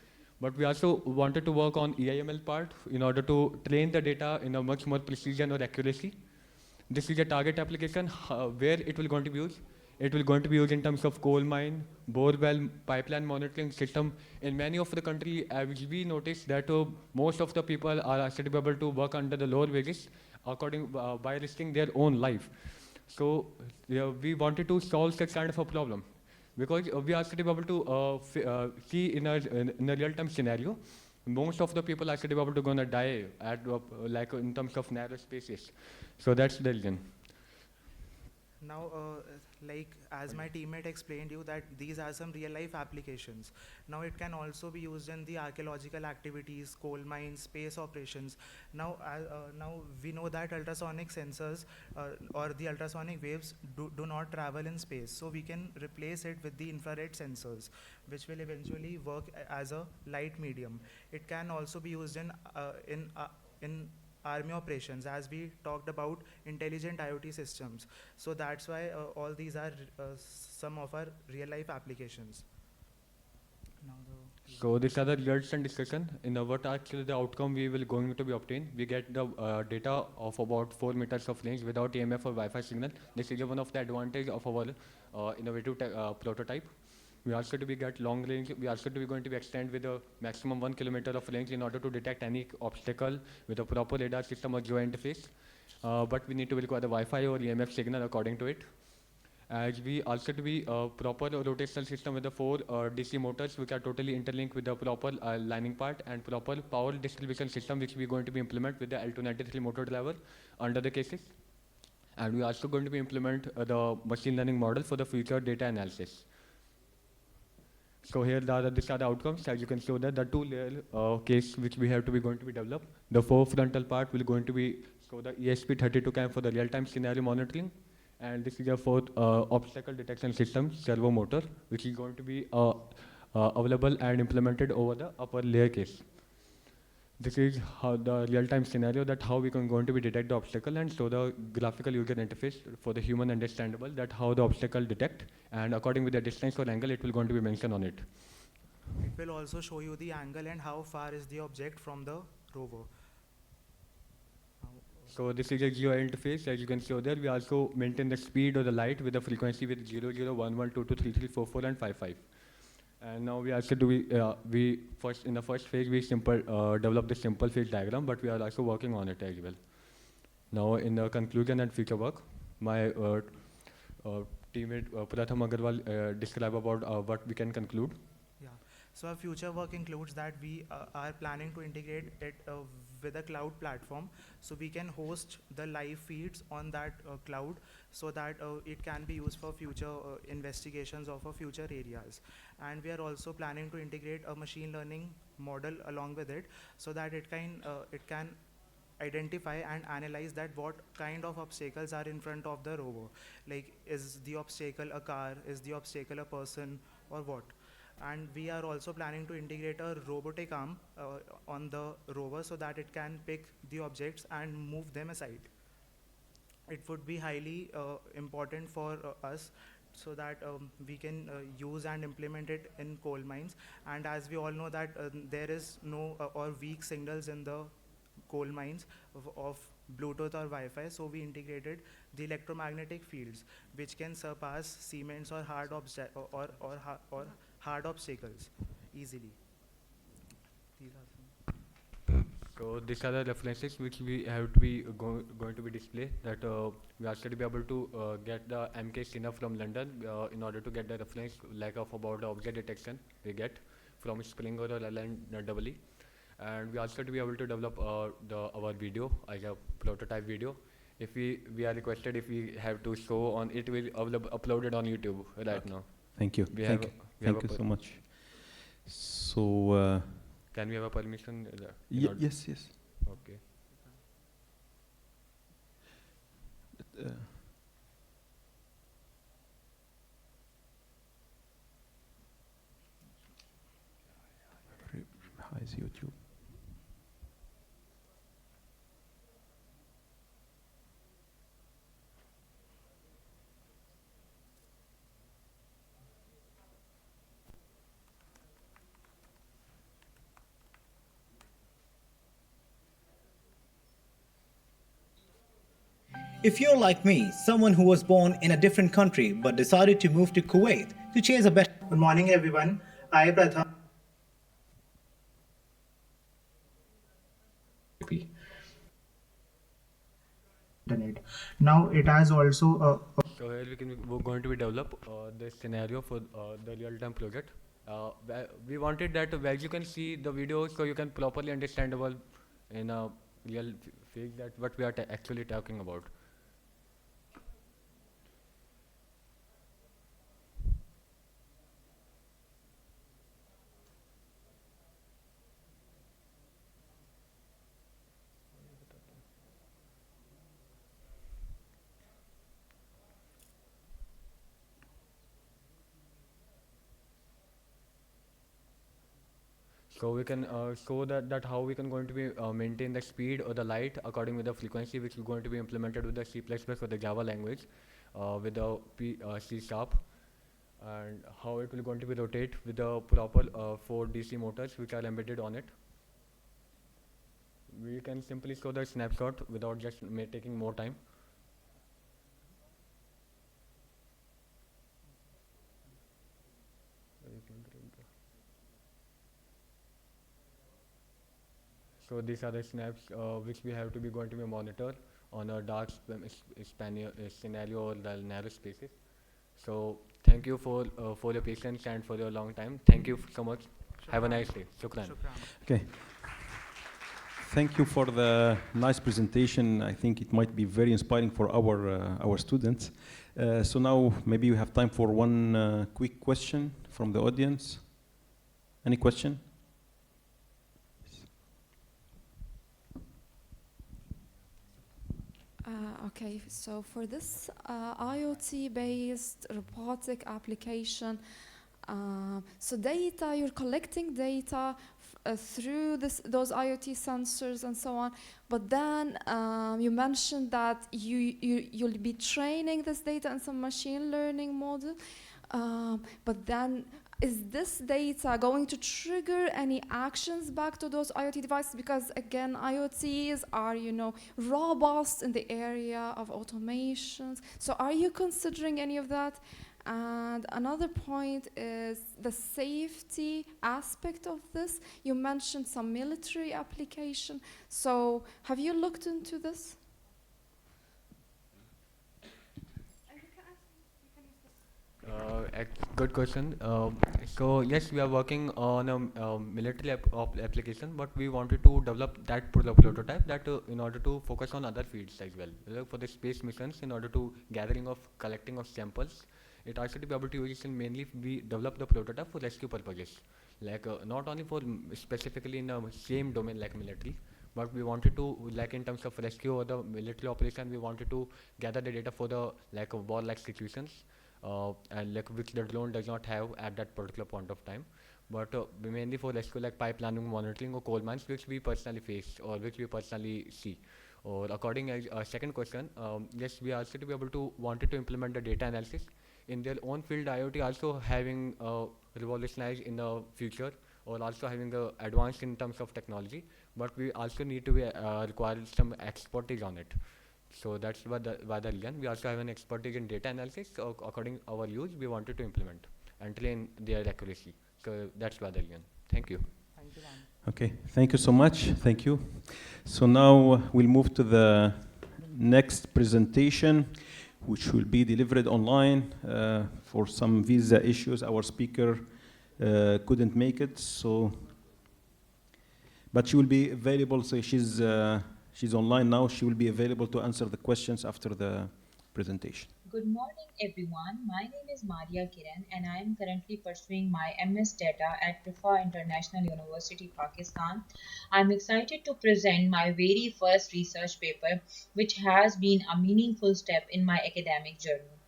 But we also wanted to work on AIML part in order to train the data in a much more precision or accuracy. This is a target application where it will going to be used. It will going to be used in terms of coal mine, bore well, pipeline monitoring system. In many of the country, we noticed that most of the people are actually able to work under the lower wages, according by risking their own life. So we wanted to solve such kind of a problem, because we are actually able to see in a real-time scenario, most of the people are actually able to gonna die at like in terms of narrow spaces. So that's the reason. Now, like as my teammate explained you that these are some real life applications. Now it can also be used in the archaeological activities, coal mines, space operations. Now we know that ultrasonic sensors or the ultrasonic waves do not travel in space. So we can replace it with the infrared sensors, which will eventually work as a light medium. It can also be used in army operations, as we talked about intelligent IoT systems. So that's why all these are some of our real life applications. Now So this other results and discussion in what actually the outcome we will going to be obtained. We get the data of about 4 meters of range without EMF or Wi-Fi signal. This is one of the advantage of our innovative prototype. We also to be get long range. We also to be going to be extend with a maximum 1 kilometer of range in order to detect any obstacle with a proper radar system or geo interface. But we need to require the Wi-Fi or EMF signal according to it. As we also to be a proper rotational system with the 4 DC motors which are totally interlinked with the proper lining part and proper power distribution system which we are going to be implement with the L293 motor driver under the cases. And we are also going to be implement the machine learning model for the future data analysis. So here these are the outcomes. As you can show that the 2-layer case which we have to be going to be developed. The forefrontal part will going to be show the ESP32 cam for the real-time scenario monitoring. And this is a fourth obstacle detection system, servo motor, which is going to be available and implemented over the upper layer case. This is how the real-time scenario that how we can going to be detect the obstacle and show the graphical user interface for the human understandable that how the obstacle detect, and according with the distance or angle it will going to be mentioned on it. it will also show you the angle and how far is the object from the rover. So this is a geo interface. As you can see there, we also maintain the speed of the light with the frequency with 0, 0, 1, 1, 2, 2, 3, 3, 4, 4, and 5, 5. And now we also do we first in the first phase we develop the simple phase diagram, but we are also working on it as well. Now in the conclusion and future work, my teammate Pratham Agarwal describe about what we can conclude. Yeah. So our future work includes that we are planning to integrate it with a cloud platform, so we can host the live feeds on that cloud, so that it can be used for future investigations of future areas. And we are also planning to integrate a machine learning model along with it, so that it can identify and analyze that what kind of obstacles are in front of the rover. Like, is the obstacle a car, is the obstacle a person, or what? And we are also planning to integrate a robotic arm on the rover, so that it can pick the objects and move them aside. It would be highly important for us, so that we can use and implement it in coal mines. And as we all know that there is no or weak signals in the coal mines of Bluetooth or Wi-Fi, so we integrated the electromagnetic fields, which can surpass cements or hard obstacles easily. These are some. So these are the references which we have to be going to be displayed. That we are to be able to get the MK Sina from London in order to get the reference like of about the object detection we get from Springer or LNEE. And we also to be able to develop our video as a prototype video. If we are requested, if we have to show on it, will uploaded on YouTube right now. Thank you. Thank you so much. So can we have a permission? Yes. Okay. How is YouTube? If you're like me, someone who was born in a different country but decided to move to Kuwait to chase a better... Good morning, everyone. I, Pratham. Now it has also so here we're going to be develop this scenario for the real-time project. We wanted that where you can see the video, so you can properly understandable in a real phase that what we are actually talking about. So we can show that how we can going to be maintain the speed or the light according with the frequency which is going to be implemented with the C++ or the Java language with the C sharp, and how it will going to be rotate with the proper 4 DC motors which are embedded on it. We can simply show the snapshot without just taking more time. So these are the snaps which we have to be going to be monitor on a dark scenario or the narrow spaces. So thank you for your patience and for your long time. Thank you so much. Have a nice day. Shukran. Okay. Thank you for the nice presentation. I think it might be very inspiring for our students. So now maybe we have time for one quick question from the audience. Any question? Okay, so for this IoT-based robotic application, so data, you're collecting data through those IoT sensors and so on, but then you mentioned that you'll be training this data in some machine learning model, but then is this data going to trigger any actions back to those IoT devices? Because again, IoTs are, robust in the area of automations. So are you considering any of that? And another point is the safety aspect of this. You mentioned some military application. So have you looked into this? Good question. So yes, we are working on a military application, but we wanted to develop that prototype that in order to focus on other fields as well. For the space missions, in order to collecting of samples, it also to be able to use it in mainly we develop the prototype for rescue purposes, not only for specifically in the same domain like military, but we wanted to in terms of rescue or the military operation, we wanted to gather the data for the war-like situations. And which the drone does not have at that particular point of time, but mainly for rescue pipe planning, monitoring or coal mines which we personally face or which we personally see. Or according as second question, yes, we also to be able to wanted to implement the data analysis in their own field. IoT also having revolutionized in the future or also having advanced in terms of technology, but we also need to be require some expertise on it. So that's why the reason we also have an expertise in data analysis. So according our use, we wanted to implement and train their accuracy. So that's why the reason. Thank you. Thank you, Okay, thank you so much. Thank you. So now we'll move to the next presentation, which will be delivered online for some visa issues. Our speaker couldn't make it, but she will be available. So she's online now. She will be available to answer the questions after the presentation. Good morning, everyone. My name is Maria Kiran, and I am currently pursuing my MS Data at Rifa International University, Pakistan. I'm excited to present my very first research paper, which has been a meaningful step in my academic journey.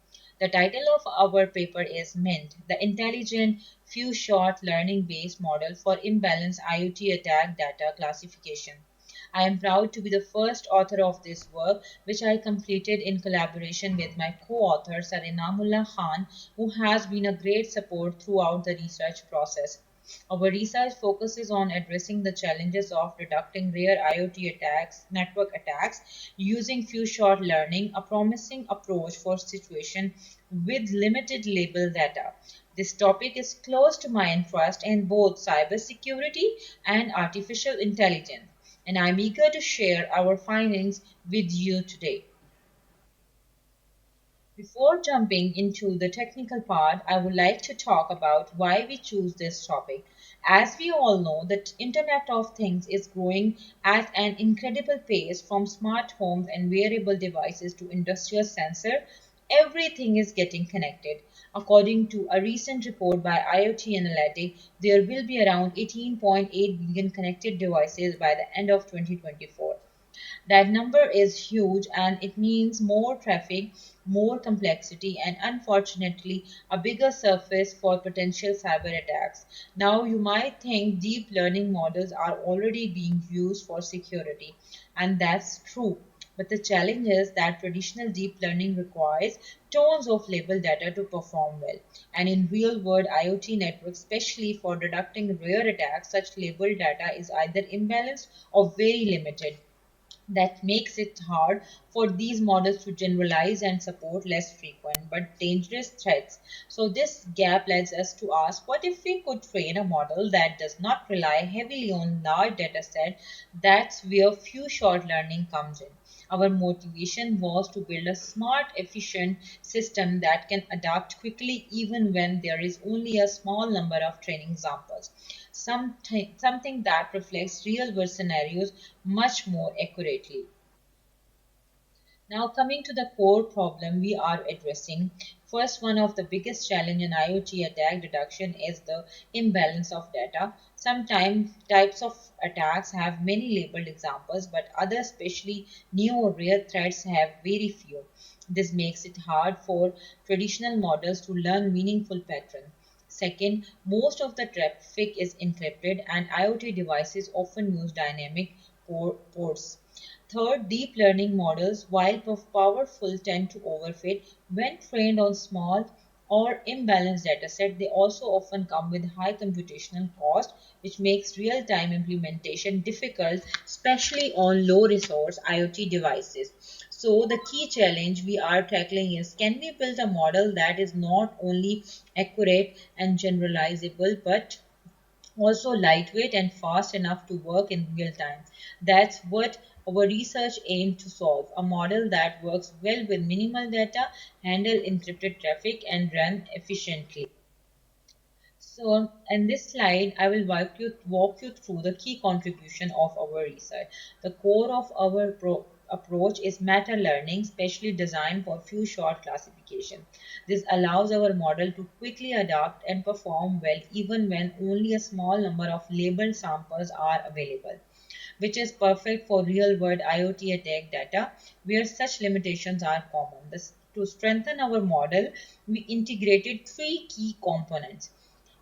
The title of our paper is MINT, the Intelligent Few-Shot Learning-Based Model for Imbalanced IoT Attack Data Classification. I am proud to be the first author of this work, which I completed in collaboration with my co-author Sarinamullah Khan, who has been a great support throughout the research process. Our research focuses on addressing the challenges of detecting rare IoT network attacks, using few-shot learning, a promising approach for situations with limited label data. This topic is close to my interest in both cybersecurity and artificial intelligence, and I'm eager to share our findings with you today. Before jumping into the technical part, I would like to talk about why we choose this topic. As we all know, the Internet of Things is growing at an incredible pace, from smart homes and wearable devices to industrial sensors. Everything is getting connected. According to a recent report by IoT Analytics, there will be around 18.8 billion connected devices by the end of 2024. That number is huge and it means more traffic, more complexity, and unfortunately, a bigger surface for potential cyber attacks. Now, you might think deep learning models are already being used for security, and that's true. But the challenge is that traditional deep learning requires tons of label data to perform well. And in real world IoT networks, especially for detecting rare attacks, such label data is either imbalanced or very limited. That makes it hard for these models to generalize and support less frequent but dangerous threats. So, this gap leads us to ask, what if we could train a model that does not rely heavily on large data set? That's where few short learning comes in. Our motivation was to build a smart, efficient system that can adapt quickly even when there is only a small number of training samples. Something that reflects real world scenarios much more accurately. Now, coming to the core problem we are addressing, first, one of the biggest challenge in IoT attack detection is the imbalance of data. Sometimes types of attacks have many labeled examples, but other, especially new or rare threats, have very few. This makes it hard for traditional models to learn meaningful patterns. Second, most of the traffic is encrypted, and IoT devices often use dynamic ports. Third, deep learning models, while powerful, tend to overfit. When trained on small or imbalanced dataset, they also often come with high computational cost, which makes real-time implementation difficult, especially on low-resource IoT devices. So the key challenge we are tackling is, can we build a model that is not only accurate and generalizable, but also lightweight and fast enough to work in real time? That's what our research aimed to solve, a model that works well with minimal data, handle encrypted traffic, and run efficiently. So, in this slide, I will walk you through the key contribution of our research. The core of our approach is meta learning, specially designed for few short classification. This allows our model to quickly adapt and perform well even when only a small number of labeled samples are available, which is perfect for real world IoT attack data where such limitations are common. To strengthen our model, we integrated three key components: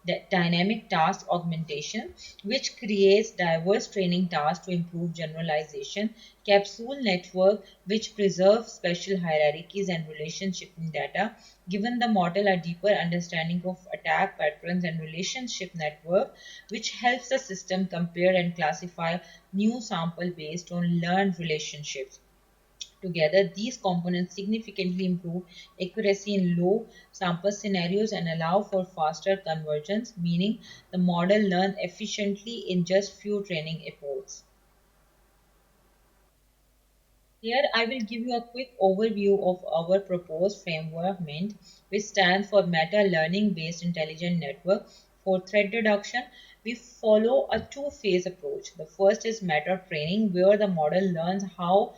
the dynamic task augmentation, which creates diverse training tasks to improve generalization; capsule network, which preserves special hierarchies and relationship in data, giving the model a deeper understanding of attack patterns; and relationship network, which helps the system compare and classify new sample based on learned relationships. Together, these components significantly improve accuracy in low sample scenarios and allow for faster convergence, meaning the model learns efficiently in just few training efforts. Here I will give you a quick overview of our proposed framework MINT, which stands for Meta Learning Based Intelligent Network. For threat reduction, we follow a two-phase approach. The first is meta training, where the model learns how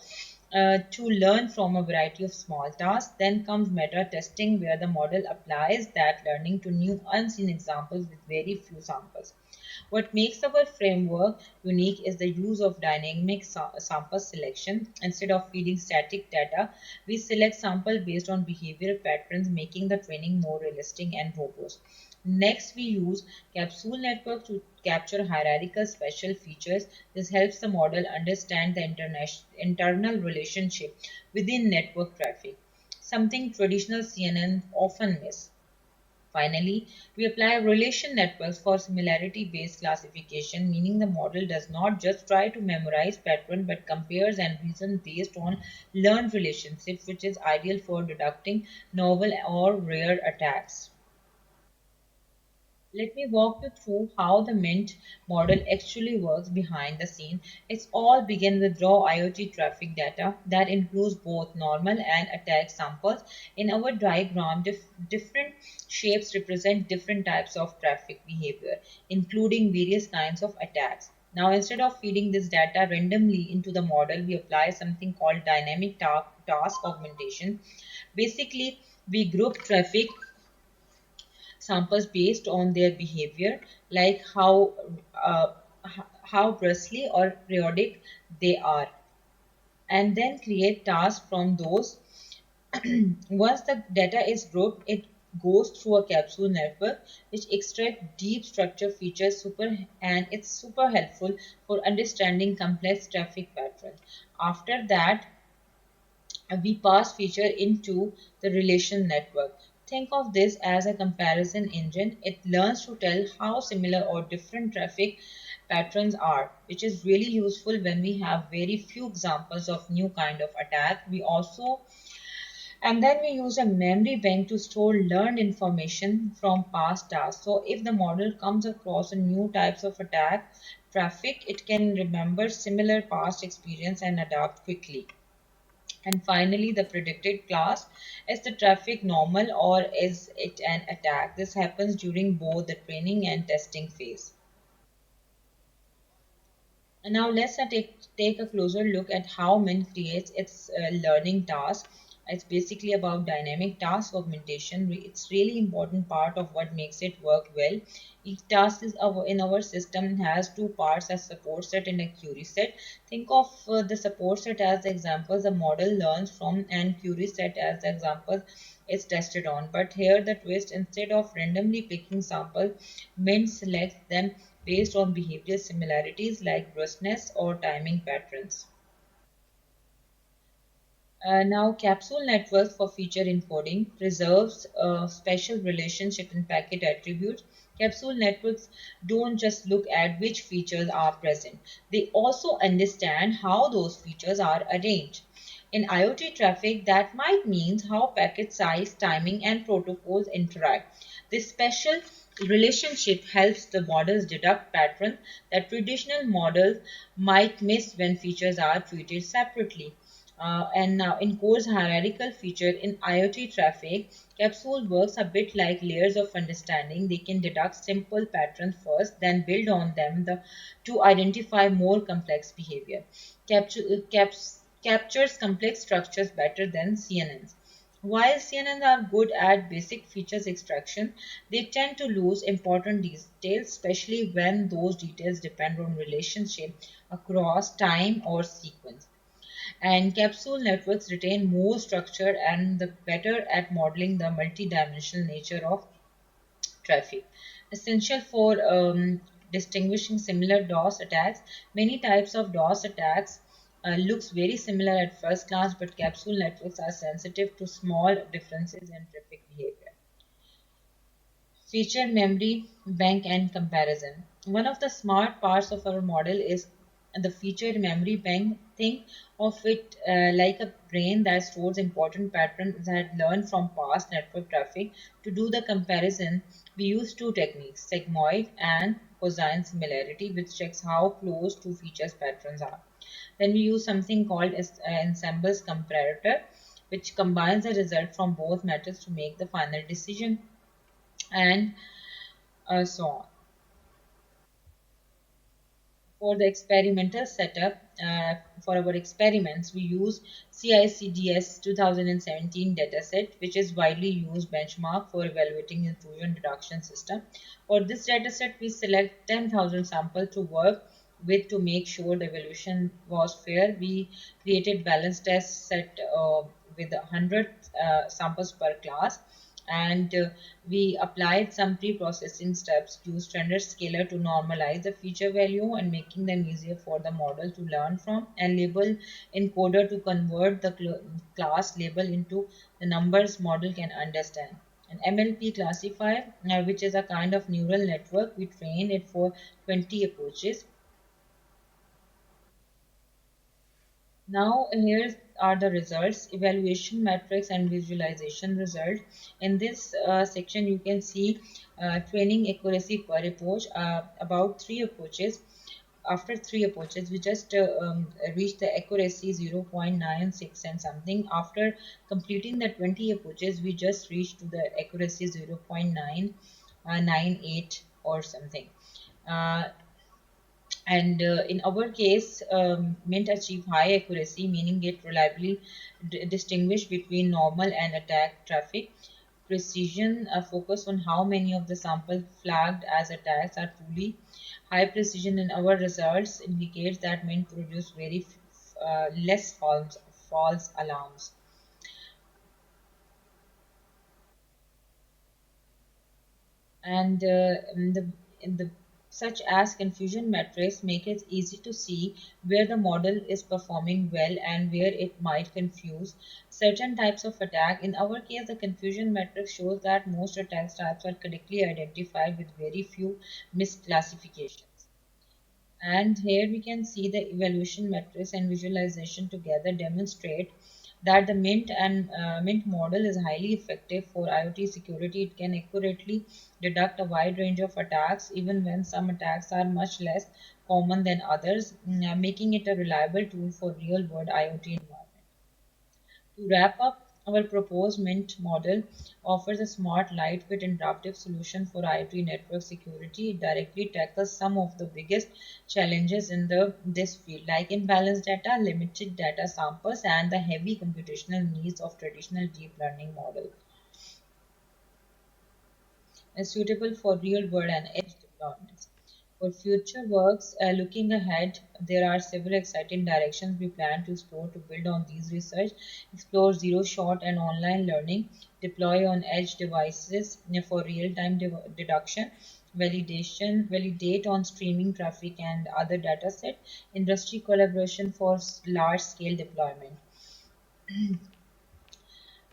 to learn from a variety of small tasks. Then comes meta testing, where the model applies that learning to new unseen examples with very few samples. What makes our framework unique is the use of dynamic sample selection. Instead of feeding static data, we select sample based on behavioral patterns, making the training more realistic and robust. Next, we use capsule network to capture hierarchical special features. This helps the model understand the internal relationship within network traffic, something traditional CNN often miss. Finally, we apply relation networks for similarity-based classification, meaning the model does not just try to memorize pattern but compares and reasons based on learned relationships, which is ideal for detecting novel or rare attacks. Let me walk you through how the Mint model actually works behind the scene. It's all begin with raw IoT traffic data that includes both normal and attack samples. In our diagram, different shapes represent different types of traffic behavior, including various kinds of attacks. Now, instead of feeding this data randomly into the model, we apply something called dynamic task augmentation. Basically, we group traffic samples based on their behavior, like uh, how bristly or periodic they are. and then create tasks from those. Once the data is grouped, it goes through a capsule network which extract deep structure features and it's super helpful for understanding complex traffic patterns. After that, we pass feature into the relation network. Think of this as a comparison engine. It learns to tell how similar or different traffic patterns are, which is really useful when we have very few examples of new kind of attack. And then we use a memory bank to store learned information from past tasks. So if the model comes across a new types of attack traffic, it can remember similar past experience and adapt quickly. And finally, the predicted class, is the traffic normal or is it an attack? This happens during both the training and testing phase. And now let's take a closer look at how Mint creates its learning task. It's basically about dynamic task augmentation. It's really important part of what makes it work well. Each task in our system has two parts, a support set and a query set. Think of the support set as the examples the model learns from and query set as the examples it's tested on. But here the twist, instead of randomly picking samples, Mint selects them based on behavioral similarities like brusqueness or timing patterns. Now, capsule networks for feature encoding preserves a special relationship in packet attributes. Capsule networks don't just look at which features are present, they also understand how those features are arranged. In IoT traffic, that might mean how packet size, timing, and protocols interact. This special relationship helps the models deduct patterns that traditional models might miss when features are treated separately. And now in course hierarchical feature in IoT traffic, capsule works a bit like layers of understanding. They can deduct simple patterns first, then build on them to identify more complex behavior. Captures complex structures better than CNNs. While CNNs are good at basic features extraction, they tend to lose important details, especially when those details depend on relationship across time or sequence. And capsule networks retain more structure and the better at modeling the multidimensional nature of traffic. Essential for distinguishing similar DOS attacks. Many types of DOS attacks looks very similar at first glance, but capsule networks are sensitive to small differences in traffic behavior. Feature memory, bank, and comparison. One of the smart parts of our model is the feature memory bank. Think of it like a brain that stores important patterns that learned from past network traffic. To do the comparison, we use two techniques, sigmoid and cosine similarity, which checks how close two features patterns are. Then we use something called ensemble's comparator, which combines the result from both methods to make the final decision, and so on. For the experimental setup, for our experiments, we use CICDS 2017 dataset, which is widely used benchmark for evaluating intrusion detection system. For this dataset, we select 10,000 samples to work with to make sure the evaluation was fair. We created balanced test set with 100 samples per class, and we applied some pre-processing steps, used standard scaler to normalize the feature value and making them easier for the model to learn from, and label encoder to convert the class label into the numbers model can understand. An MLP classifier, which is a kind of neural network, we trained it for 20 approaches. Now here are the results, evaluation metrics and visualization result. In this section you can see training accuracy per approach, about 3 approaches. After 3 approaches we just reached the accuracy 0.96 and something. After completing the 20 approaches we just reached to the accuracy 0.998 or something. And in our case, Mint achieve high accuracy, meaning it reliably distinguish between normal and attack traffic. Precision focus on how many of the samples flagged as attacks are truly high precision in our results indicates that Mint produce very less false alarms. And such as confusion metrics make it easy to see where the model is performing well and where it might confuse certain types of attack. In our case, the confusion metric shows that most attack types are correctly identified with very few misclassifications. And here we can see the evaluation metrics and visualization together demonstrate that the Mint model is highly effective for IoT security. It can accurately detect a wide range of attacks, even when some attacks are much less common than others, making it a reliable tool for real-world IoT environments. To wrap up, our proposed Mint model offers a smart, lightweight, and adaptive solution for IoT network security. It directly tackles some of the biggest challenges in this field, like imbalanced data, limited data samples, and the heavy computational needs of traditional deep learning models. Is suitable for real-world and edge deployments. For future works, looking ahead, there are several exciting directions we plan to explore to build on these research, explore zero-shot and online learning, deploy on edge devices for real-time deduction, validate on streaming traffic and other dataset, industry collaboration for large-scale deployment.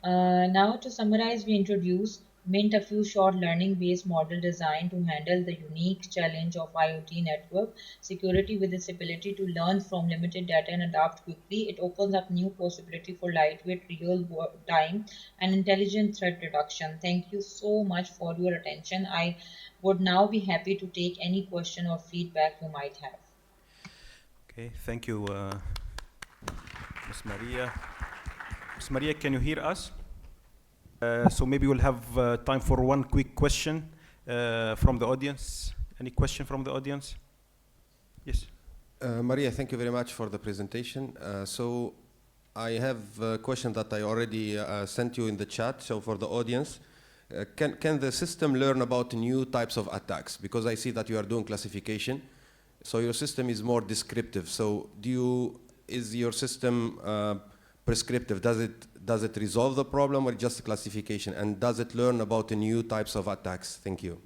Now to summarize, we introduce Mint, a few short learning-based model designed to handle the unique challenge of IoT network security with its ability to learn from limited data and adapt quickly. It opens up new possibility for lightweight, real-time, and intelligent threat reduction. Thank you so much for your attention. I would now be happy to take any question or feedback you might have. Okay, thank you, Ms. Maria. Ms. Maria, can you hear us? So maybe we'll have time for one quick question from the audience. Any question from the audience? Yes. Maria, thank you very much for the presentation. So I have a question that I already sent you in the chat. So for the audience, can the system learn about new types of attacks? Because I see that you are doing classification. So your system is more descriptive. So is your system prescriptive? Does it resolve the problem or just classification? And does it learn about the new types of attacks? Thank you.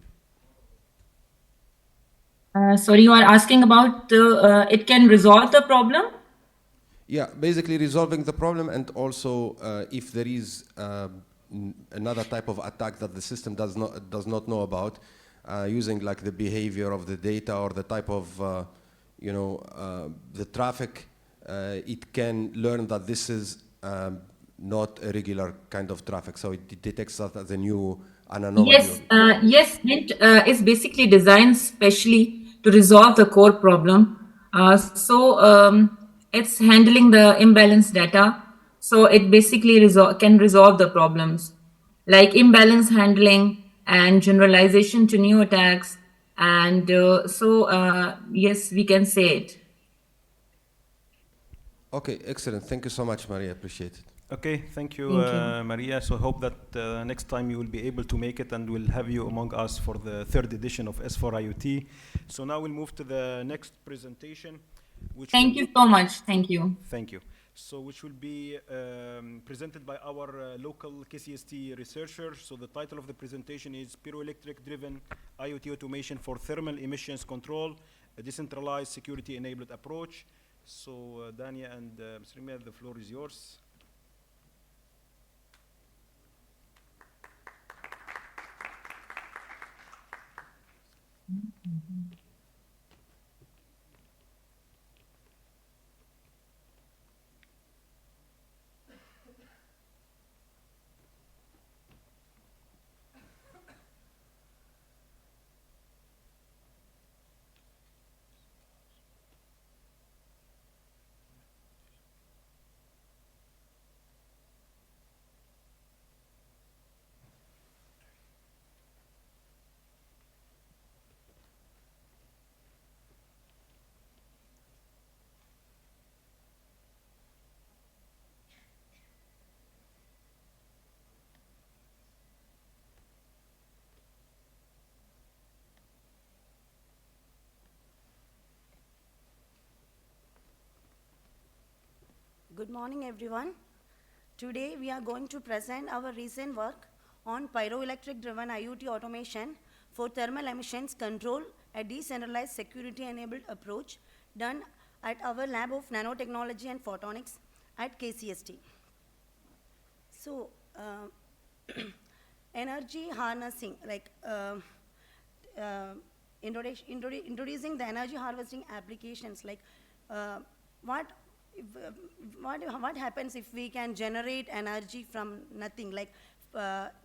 Sorry, you are asking about it can resolve the problem? Yeah, basically resolving the problem, and also if there is another type of attack that the system does not know about, using like the behavior of the data or the type of the traffic, it can learn that this is not a regular kind of traffic, so it detects that as a new anomaly. Yes, Mint is basically designed specially to resolve the core problem. It's handling the imbalanced data. So it basically can resolve the problems like imbalance handling and generalization to new attacks. And yes, we can say it. Okay, excellent. Thank you so much, Maria. Appreciate it. Okay, thank you, Maria. So I hope that next time you will be able to make it, and we'll have you among us for the third edition of S4IoT. So now we'll move to the next presentation. Thank you so much. Thank you. Thank you. So which will be presented by our local KCST researcher. So the title of the presentation is Pyroelectric-Driven IoT Automation for Thermal Emissions Control, a Decentralized Security-Enabled Approach. So Dania and Mr. Rimia, the floor is yours. Good morning, everyone. Today, we are going to present our recent work on pyroelectric-driven IoT automation for thermal emissions control, a decentralized security-enabled approach done at our lab of nanotechnology and photonics at KCST. So, energy harnessing, like introducing the energy harvesting applications, like what happens if we can generate energy from nothing, like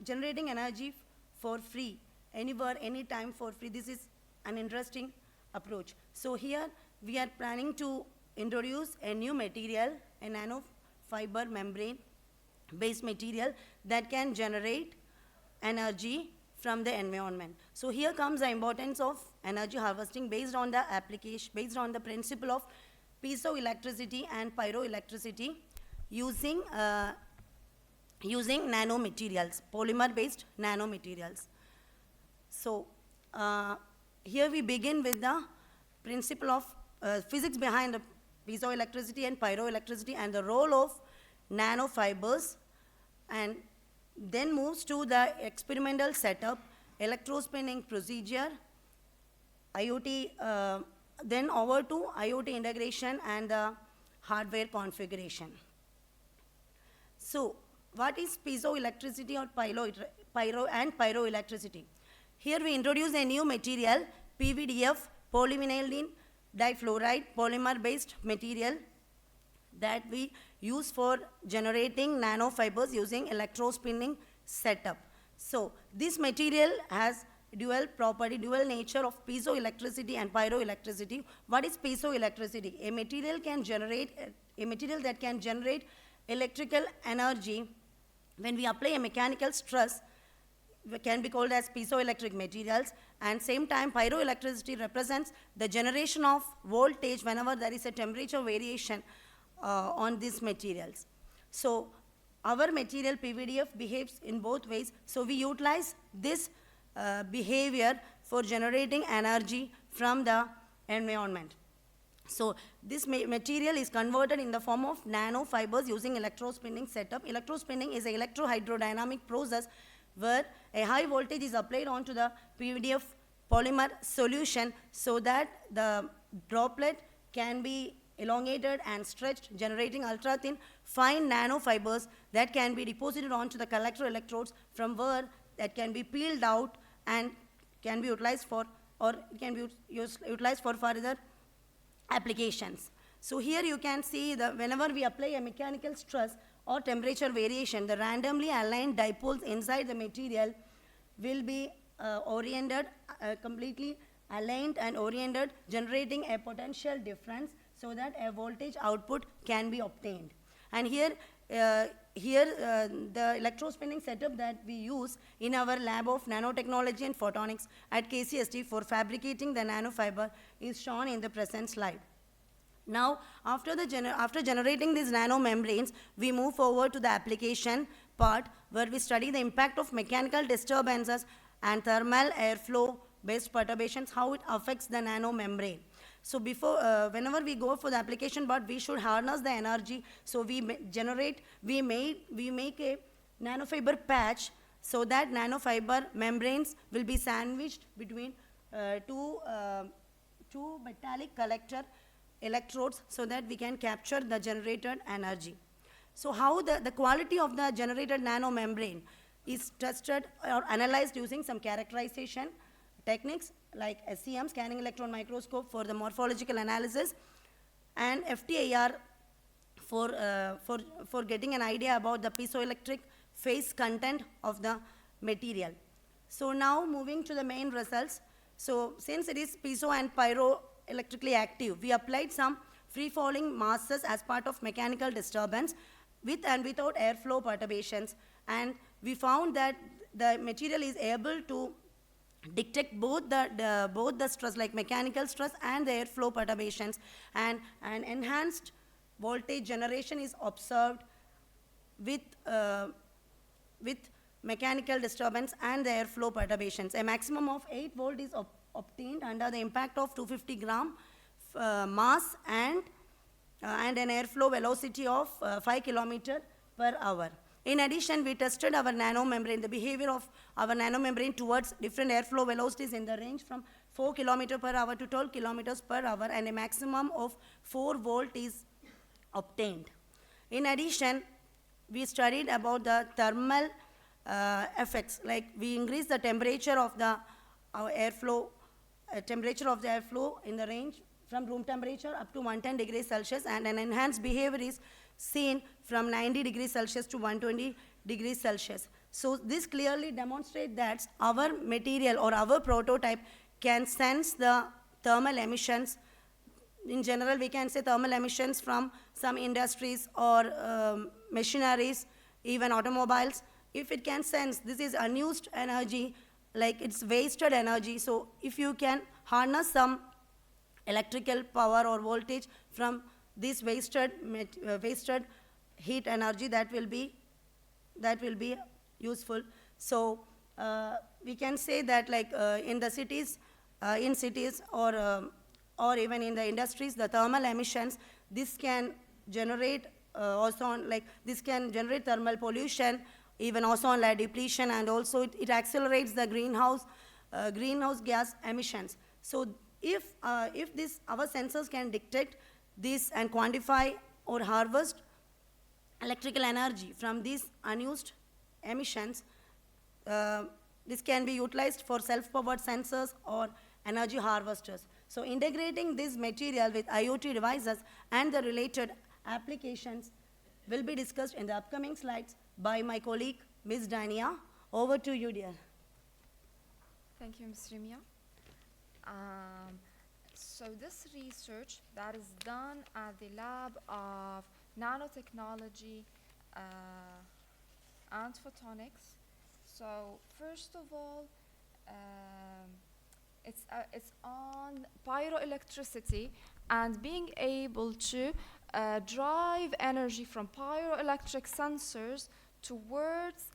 generating energy for free, anywhere, anytime for free. This is an interesting approach. So here we are planning to introduce a new material, a nanofiber membrane-based material that can generate energy from the environment. So here comes the importance of energy harvesting based on the application, based on the principle of piezoelectricity and pyroelectricity using nanomaterials, polymer-based nanomaterials. So here we begin with the principle of physics behind the piezoelectricity and pyroelectricity and the role of nanofibers, and then moves to the experimental setup, electrospinning procedure, IoT, then over to IoT integration and the hardware configuration. So what is piezoelectricity or pyroelectricity? Here we introduce a new material, PVDF, polyvinylidene difluoride, polymer-based material that we use for generating nanofibers using electrospinning setup. So this material has dual property, dual nature of piezoelectricity and pyroelectricity. What is piezoelectricity? A material that can generate electrical energy when we apply a mechanical stress can be called as piezoelectric materials, and same time pyroelectricity represents the generation of voltage whenever there is a temperature variation on these materials. So our material PVDF behaves in both ways, so we utilize this behavior for generating energy from the environment. So this material is converted in the form of nanofibers using electrospinning setup. Electrospinning is an electrohydrodynamic process where a high voltage is applied onto the PVDF polymer solution so that the droplet can be elongated and stretched, generating ultra-thin, fine nanofibers that can be deposited onto the collector electrodes, from where that can be peeled out and can be utilized for, or can be utilized for further applications. So here you can see that whenever we apply a mechanical stress or temperature variation, the randomly aligned dipoles inside the material will be oriented, completely aligned and oriented, generating a potential difference so that a voltage output can be obtained. And here, the electrospinning setup that we use in our lab of nanotechnology and photonics at KCST for fabricating the nanofiber is shown in the present slide. Now, after generating these nanomembranes, we move forward to the application part where we study the impact of mechanical disturbances and thermal airflow-based perturbations, how it affects the nanomembrane. So before, whenever we go for the application part, we should harness the energy. So we make a nanofiber patch so that nanofiber membranes will be sandwiched between two metallic collector electrodes so that we can capture the generated energy. So how the quality of the generated nanomembrane is tested or analyzed using some characterization techniques like SEM, scanning electron microscope, for the morphological analysis, and FTIR for getting an idea about the piezoelectric phase content of the material. So now moving to the main results. So since it is piezo and pyroelectrically active, we applied some free-falling masses as part of mechanical disturbance with and without airflow perturbations, and we found that the material is able to detect both the stress, like mechanical stress and the airflow perturbations, and an enhanced voltage generation is observed with mechanical disturbance and the airflow perturbations. A maximum of 8 volt is obtained under the impact of 250 gram mass and and an airflow velocity of 5 kilometers per hour. In addition, we tested our nanomembrane, the behavior of our nanomembrane towards different airflow velocities in the range from 4 kilometers per hour to 12 kilometers per hour, and a maximum of 4 volt is obtained. In addition, we studied about the thermal effects, like we increase the temperature of the airflow, in the range from room temperature up to 110 degrees Celsius, and an enhanced behavior is seen from 90 degrees Celsius to 120 degrees Celsius. So this clearly demonstrates that our material or our prototype can sense the thermal emissions. In general, we can say thermal emissions from some industries or machineries, even automobiles. If it can sense this is unused energy, like it's wasted energy, so if you can harness some electrical power or voltage from this wasted heat energy, that will be useful. So we can say that, like in the cities, or even in the industries, the thermal emissions, this can generate ozone, like this can generate thermal pollution, even ozone layer depletion, and also it accelerates the greenhouse gas emissions. So if our sensors can detect this and quantify or harvest electrical energy from these unused emissions, this can be utilized for self-powered sensors or energy harvesters. So integrating this material with IoT devices and the related applications will be discussed in the upcoming slides by my colleague, Ms. Dania. Over to you, dear. Thank you, Ms. Rimia. So this research that is done at the Lab of Nanotechnology and Photonics. So first of all, it's on pyroelectricity and being able to drive energy from pyroelectric sensors towards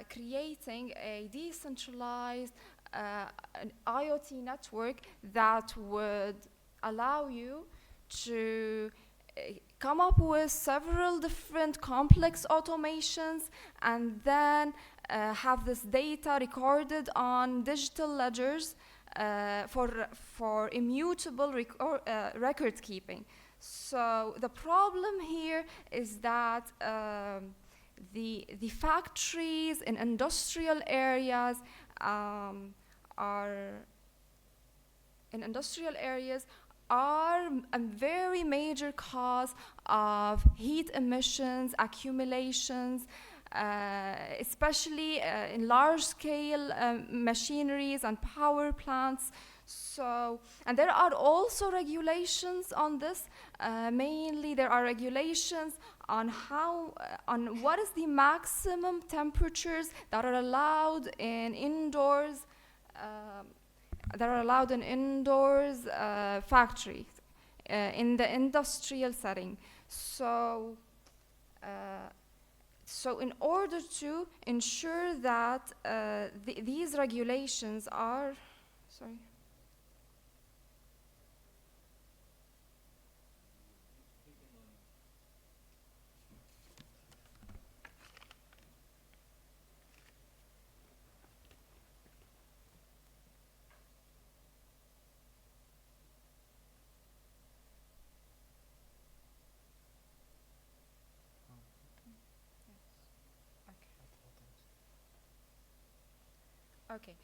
creating a decentralized an IoT network that would allow you to come up with several different complex automations and then have this data recorded on digital ledgers for immutable record keeping. So the problem here is that the factories in industrial areas are a very major cause of heat emissions, accumulations, especially in large-scale machineries and power plants. So, and there are also regulations on this. Mainly, there are regulations on on what is the maximum temperatures that are allowed in indoors. Factories in the industrial setting. So, so in order to ensure that these regulations are, sorry. Okay.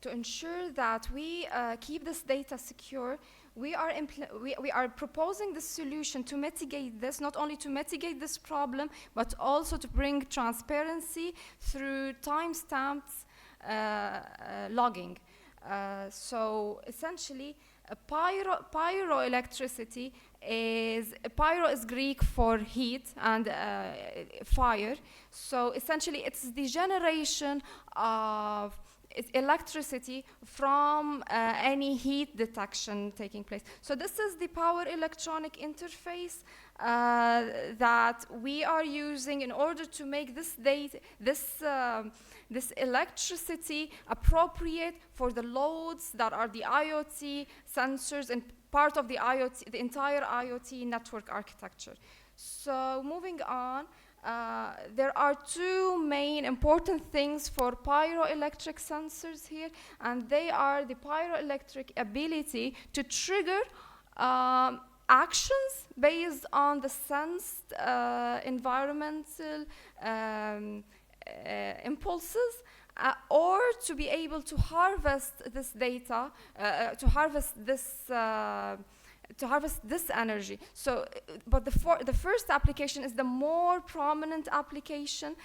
To ensure that we keep this data secure, we are proposing this solution to mitigate this, not only to mitigate this problem, but also to bring transparency through timestamps logging. So essentially, pyroelectricity pyro is Greek for heat and fire. So essentially, it's the generation of electricity from any heat detection taking place. So this is the power electronic interface that we are using in order to make this this electricity appropriate for the loads that are the IoT sensors and part of the IoT, the entire IoT network architecture. So moving on, there are two main important things for pyroelectric sensors here, and they are the pyroelectric ability to trigger actions based on the sensed environmental impulses, or to be able to harvest this data, to harvest this energy. So, but the first application is the more prominent application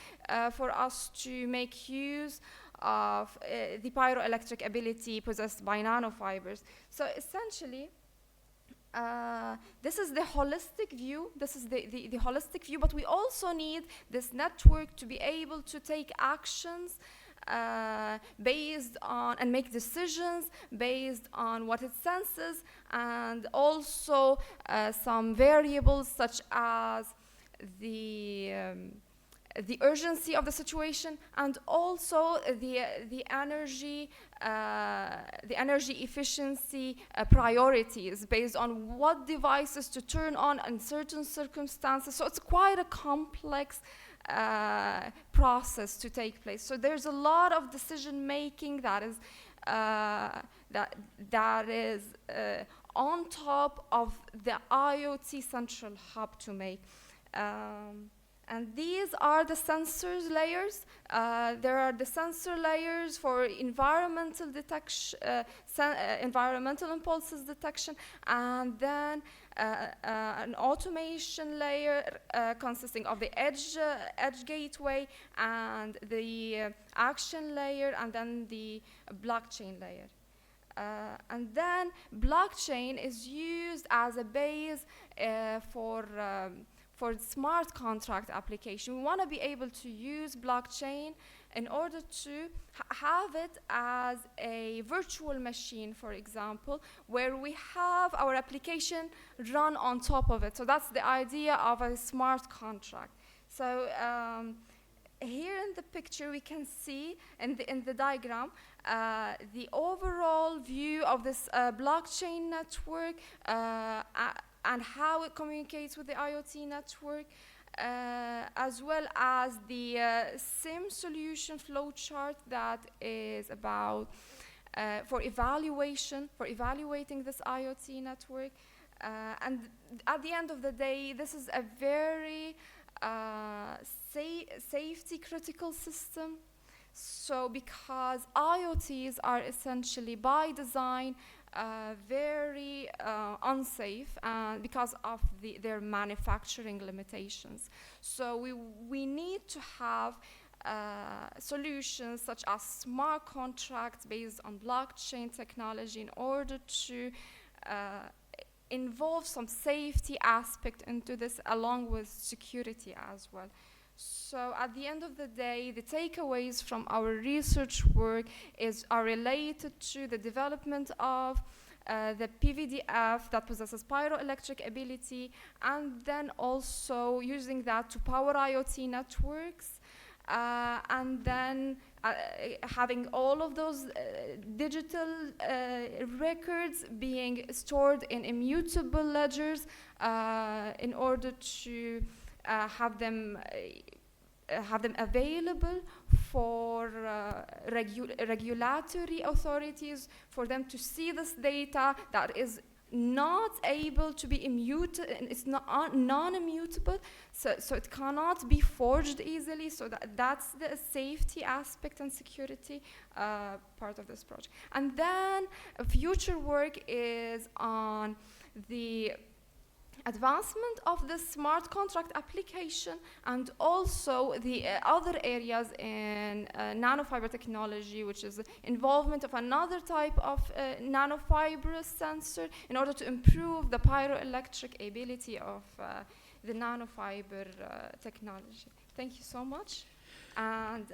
for us to make use of the pyroelectric ability possessed by nanofibers. So essentially, this is the holistic view. This is the holistic view, but we also need this network to be able to take actions based on and make decisions based on what it senses, and also some variables such as the urgency of the situation, and also the energy efficiency priorities based on what devices to turn on in certain circumstances. So it's quite a complex process to take place. So there's a lot of decision making that is on top of the IoT central hub to make. And these are the sensors layers. There are the sensor layers for environmental detection, environmental impulses detection, and then an automation layer consisting of the edge gateway, and the action layer, and then the blockchain layer. And then blockchain is used as a base for smart contract application. We want to be able to use blockchain in order to have it as a virtual machine, for example, where we have our application run on top of it. So that's the idea of a smart contract. So here in the picture we can see in the diagram the overall view of this blockchain network, and how it communicates with the IoT network, as well as the SIM solution flowchart that is about for evaluating this IoT network. And at the end of the day, this is a very safety critical system. So because IoTs are essentially by design very unsafe because of their manufacturing limitations. So we need to have solutions such as smart contracts based on blockchain technology in order to involve some safety aspect into this, along with security as well. So at the end of the day, the takeaways from our research work are related to the development of the PVDF that possesses pyroelectric ability, and then also using that to power IoT networks, and then having all of those digital records being stored in immutable ledgers in order to have them available for regulatory authorities, for them to see this data that is not able to be immutable, it's not non-immutable, so it cannot be forged easily. So that's the safety aspect and security part of this project. And then future work is on the advancement of the smart contract application, and also the other areas in nanofiber technology, which is involvement of another type of nanofibrous sensor in order to improve the pyroelectric ability of the nanofiber technology. Thank you so much. And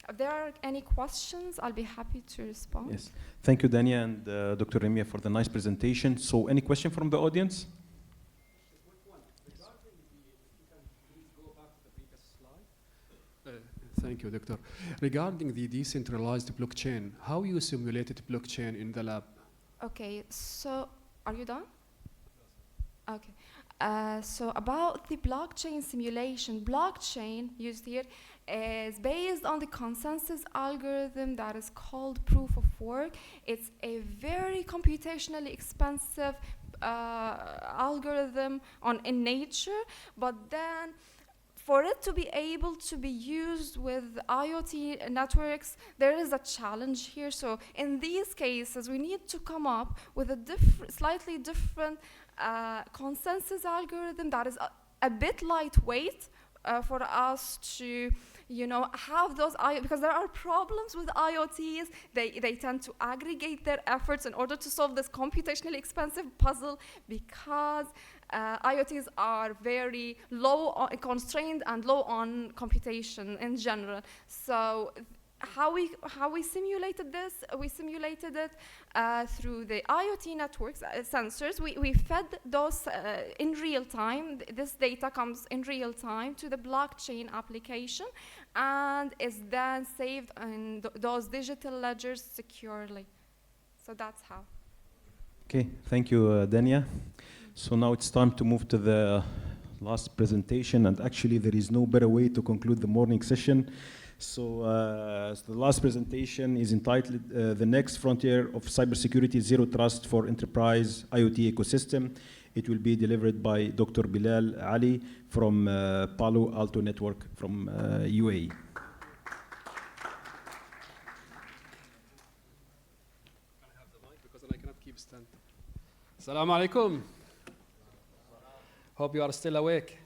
If there are any questions, I'll be happy to respond. Yes. Thank you, Dania and Dr. Remia, for the nice presentation. So any question from the audience? Thank you, Doctor. Regarding the decentralized blockchain, how you simulated blockchain in the lab? Okay, so are you done? Okay. So about the blockchain simulation, blockchain used here is based on the consensus algorithm that is called proof of work. It's a very computationally expensive algorithm in nature, but then for it to be able to be used with IoT networks, there is a challenge here. So in these cases, we need to come up with a slightly different consensus algorithm that is a bit lightweight for us to, have those, because there are problems with IoTs. They tend to aggregate their efforts in order to solve this computationally expensive puzzle because IoTs are very constrained and low on computation in general. So how we simulated this? We simulated it through the IoT networks, sensors. We fed those in real time. This data comes in real time to the blockchain application and is then saved in those digital ledgers securely. So that's how. Okay, thank you, Dania. So now it's time to move to the last presentation, and actually there is no better way to conclude the morning session. So the last presentation is entitled The Next Frontier of Cybersecurity Zero Trust for Enterprise IoT Ecosystem. It will be delivered by Dr. Bilal Ali from Palo Alto Network from UAE. Because I cannot keep stand. Assalamu alaikum. Hope you are still awake.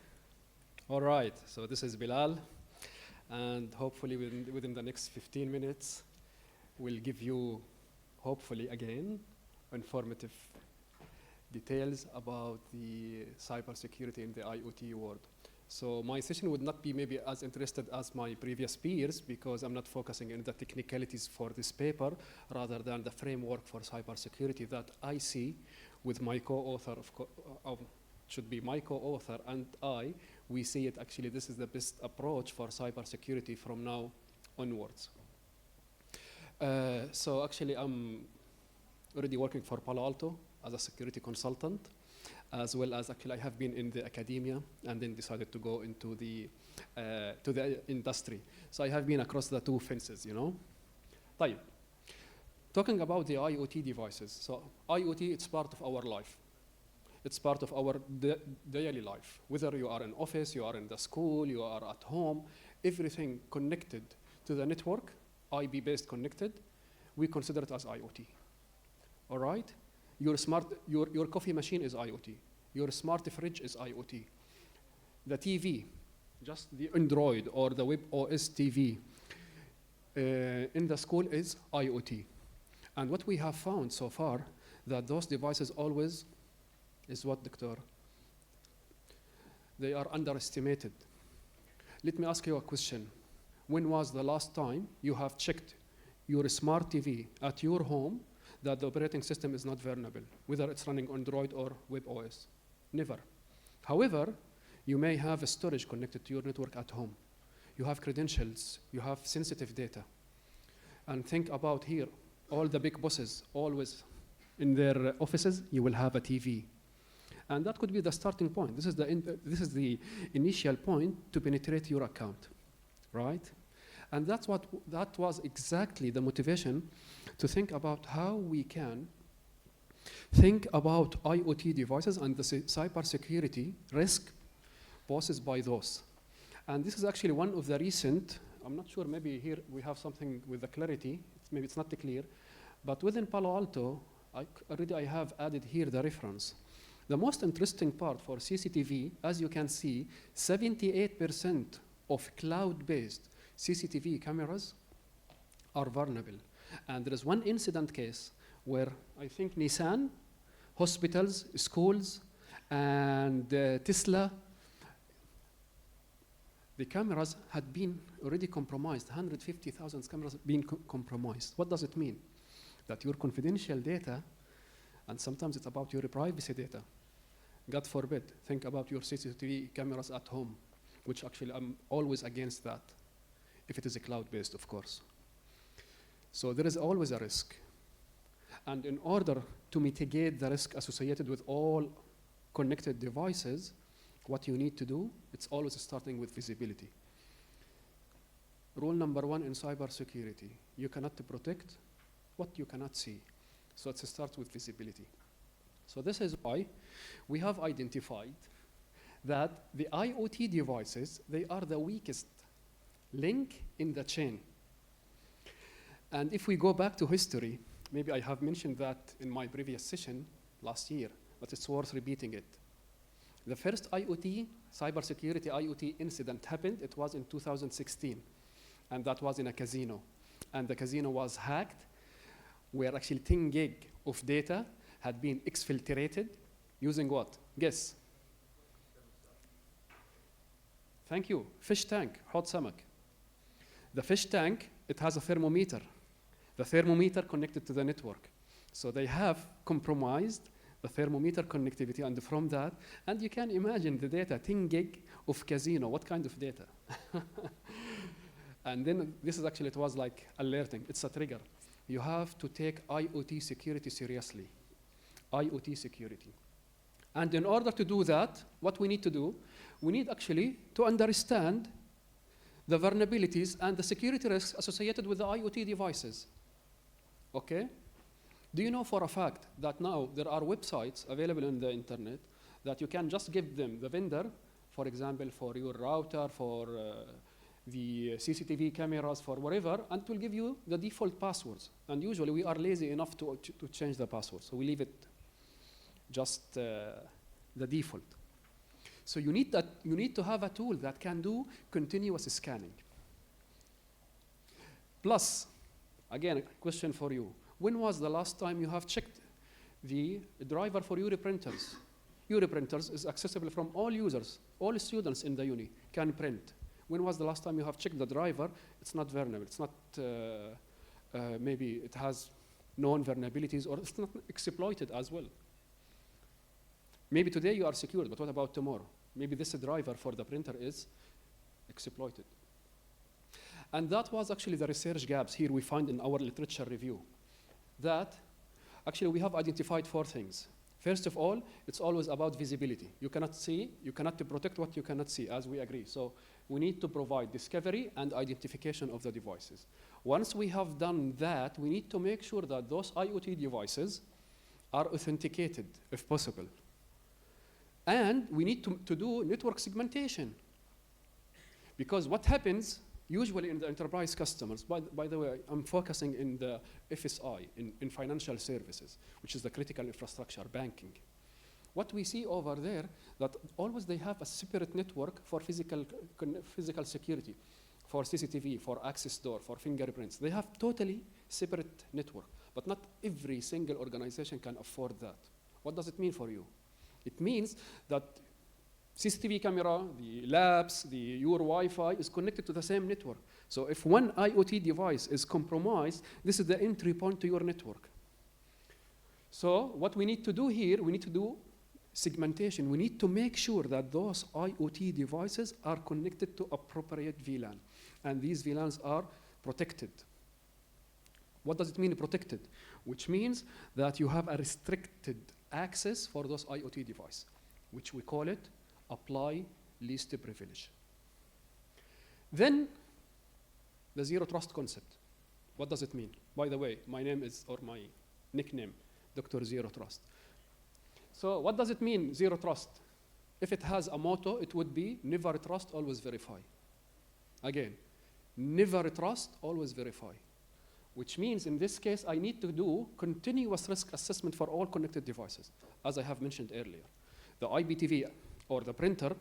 All right, so this is Bilal, and hopefully within the next 15 minutes, we'll give you, hopefully again, informative details about the cybersecurity in the IoT world. So my session would not be maybe as interested as my previous peers because I'm not focusing on the technicalities for this paper rather than the framework for cybersecurity that I see with my co-author, should be my co-author and we see it actually this is the best approach for cybersecurity from now onwards. So actually I'm already working for Palo Alto as a security consultant, as well as actually I have been in the academia and then decided to go into the industry. So I have been across the two fences, طيب. Talking about the IoT devices. So IoT, it's part of our life. It's part of our daily life. Whether you are in office, you are in the school, you are at home, everything connected to the network, IP-based connected, we consider it as IoT. All right? Your coffee machine is IoT. Your smart fridge is IoT. The TV, just the Android or the Web OS TV in the school is IoT. And what we have found so far, that those devices always is what, Doctor? They are underestimated. Let me ask you a question. When was the last time you have checked your smart TV at your home that the operating system is not vulnerable, whether it's running Android or Web OS? Never. However, you may have a storage connected to your network at home. You have credentials, you have sensitive data. And think about here, all the big bosses, always in their offices, you will have a TV. And that could be the starting point. This is the initial point to penetrate your account, right? And that was exactly the motivation to think about how we can think about IoT devices and the cybersecurity risk posed by those. And this is actually one of the recent, I'm not sure, maybe here we have something with the clarity, maybe it's not clear, but within Palo Alto, I have added here the reference. The most interesting part for CCTV, as you can see, 78% of cloud-based CCTV cameras are vulnerable. And there is one incident case where I think Nissan, hospitals, schools, and Tesla the cameras had been already compromised, 150,000 cameras being compromised. What does it mean? That your confidential data, and sometimes it's about your privacy data. God forbid, think about your CCTV cameras at home, which actually I'm always against that, if it is a cloud-based, of course. So there is always a risk. And in order to mitigate the risk associated with all connected devices, what you need to do, it's always starting with visibility. Rule number 1 in cybersecurity, you cannot protect what you cannot see. So it starts with visibility. So this is why we have identified that the IoT devices, they are the weakest link in the chain. And if we go back to history, maybe I have mentioned that in my previous session last year, but it's worth repeating it. The first IoT, cybersecurity IoT incident happened, it was in 2016, and that was in a casino. And the casino was hacked, where actually 10 gig of data had been exfiltrated using what? Guess. Thank you. Fish tank, hot samak. The fish tank, it has a thermometer. The thermometer connected to the network. So they have compromised the thermometer connectivity, and from that, and you can imagine the data, 10 gig of casino, what kind of data? And then this is actually, it was like alerting, it's a trigger. You have to take IoT security seriously, IoT security. And in order to do that, what we need to do, we need actually to understand the vulnerabilities and the security risks associated with the IoT devices, okay? Do you know for a fact that now there are websites available on the internet that you can just give them the vendor, for example, for your router, for the CCTV cameras, for whatever, and it will give you the default passwords. And usually we are lazy enough to change the password, so we leave it just the default. So you need to have a tool that can do continuous scanning. Plus, again, a question for you. When was the last time you have checked the driver for URI printers? URI printers is accessible from all users, all students in the uni can print. When was the last time you have checked the driver? It's not vulnerable, it's not, maybe it has known vulnerabilities, or it's not exploited as well. Maybe today you are secured, but what about tomorrow? Maybe this driver for the printer is exploited. And that was actually the research gaps here we find in our literature review. That actually we have identified 4 things. First of all, it's always about visibility. You cannot see, you cannot protect what you cannot see, as we agree. So we need to provide discovery and identification of the devices. Once we have done that, we need to make sure that those IoT devices are authenticated, if possible. And we need to do network segmentation. Because what happens usually in the enterprise customers, by the way, I'm focusing in the FSI, in financial services, which is the critical infrastructure, banking. What we see over there, that always they have a separate network for physical security, for CCTV, for access door, for fingerprints. They have totally separate network, but not every single organization can afford that. What does it mean for you? It means that CCTV camera, the labs, your Wi-Fi is connected to the same network. So if one IoT device is compromised, this is the entry point to your network. So what we need to do here, we need to do segmentation. We need to make sure that those IoT devices are connected to appropriate VLAN. And these VLANs are protected. What does it mean protected? Which means that you have a restricted access for those IoT devices, which we call it apply least privilege. Then the zero trust concept. What does it mean? By the way, my name is, or my nickname, Dr. Zero Trust. So what does it mean, zero trust? If it has a motto, it would be never trust, always verify. Again, never trust, always verify. Which means in this case, I need to do continuous risk assessment for all connected devices, as I have mentioned earlier. The IPTV or the printer,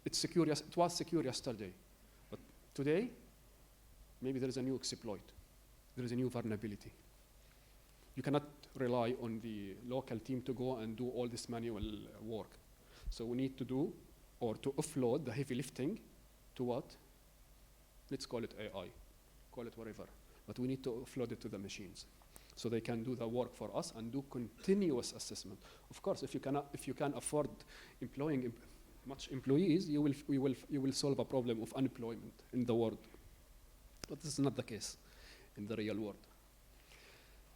it's secure, it was secure yesterday. But today, maybe there is a new exploit. There is a new vulnerability. You cannot rely on the local team to go and do all this manual work. So we need to do, or to offload the heavy lifting to what? Let's call it AI, call it whatever. But we need to offload it to the machines so they can do the work for us and do continuous assessment. Of course, if you can afford employing much employees, you will solve a problem of unemployment in the world. But this is not the case in the real world.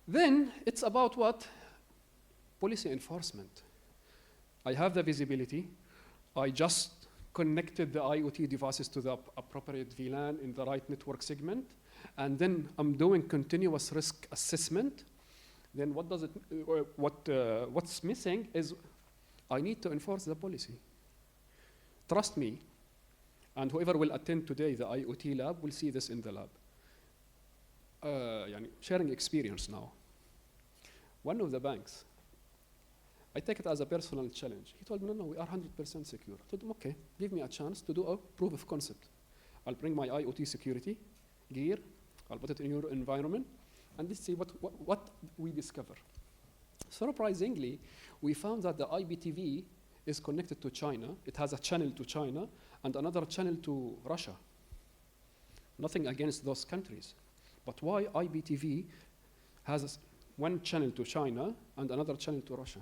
Then it's about what? Policy enforcement. I have the visibility. I just connected the IoT devices to the appropriate VLAN in the right network segment, and then I'm doing continuous risk assessment. Then what does it? What's missing is I need to enforce the policy. Trust me, and whoever will attend today the IoT lab will see this in the lab. Sharing experience now. One of the banks, I take it as a personal challenge. He told me, no, we are 100% secure. I told him, okay, give me a chance to do a proof of concept. I'll bring my IoT security gear, I'll put it in your environment, and let's see what we discover. Surprisingly, we found that the IPTV is connected to China. It has a channel to China and another channel to Russia. Nothing against those countries. But why IPTV has one channel to China and another channel to Russia?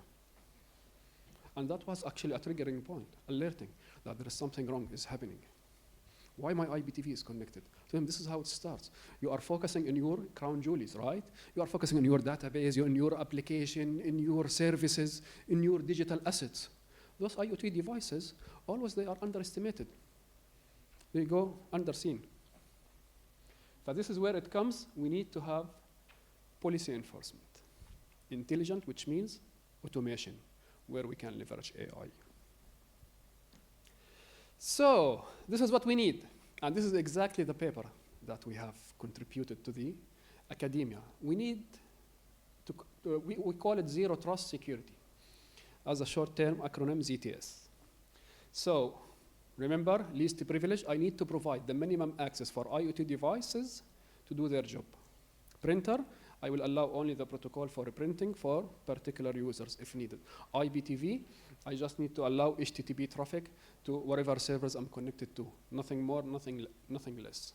And that was actually a triggering point, alerting that there is something wrong is happening. Why my IPTV is connected? To him, this is how it starts. You are focusing on your crown jewels, right? You are focusing on your database, on your application, in your services, in your digital assets. Those IoT devices, always they are underestimated. They go underseen. But this is where it comes. We need to have policy enforcement. Intelligent, which means automation, where we can leverage AI. So this is what we need. And this is exactly the paper that we have contributed to the academia. We need to, we call it Zero Trust Security as a short-term acronym, ZTS. So remember, least privilege, I need to provide the minimum access for IoT devices to do their job. Printer, I will allow only the protocol for printing for particular users if needed. IPTV, I just need to allow HTTP traffic to whatever servers I'm connected to. Nothing more, nothing less.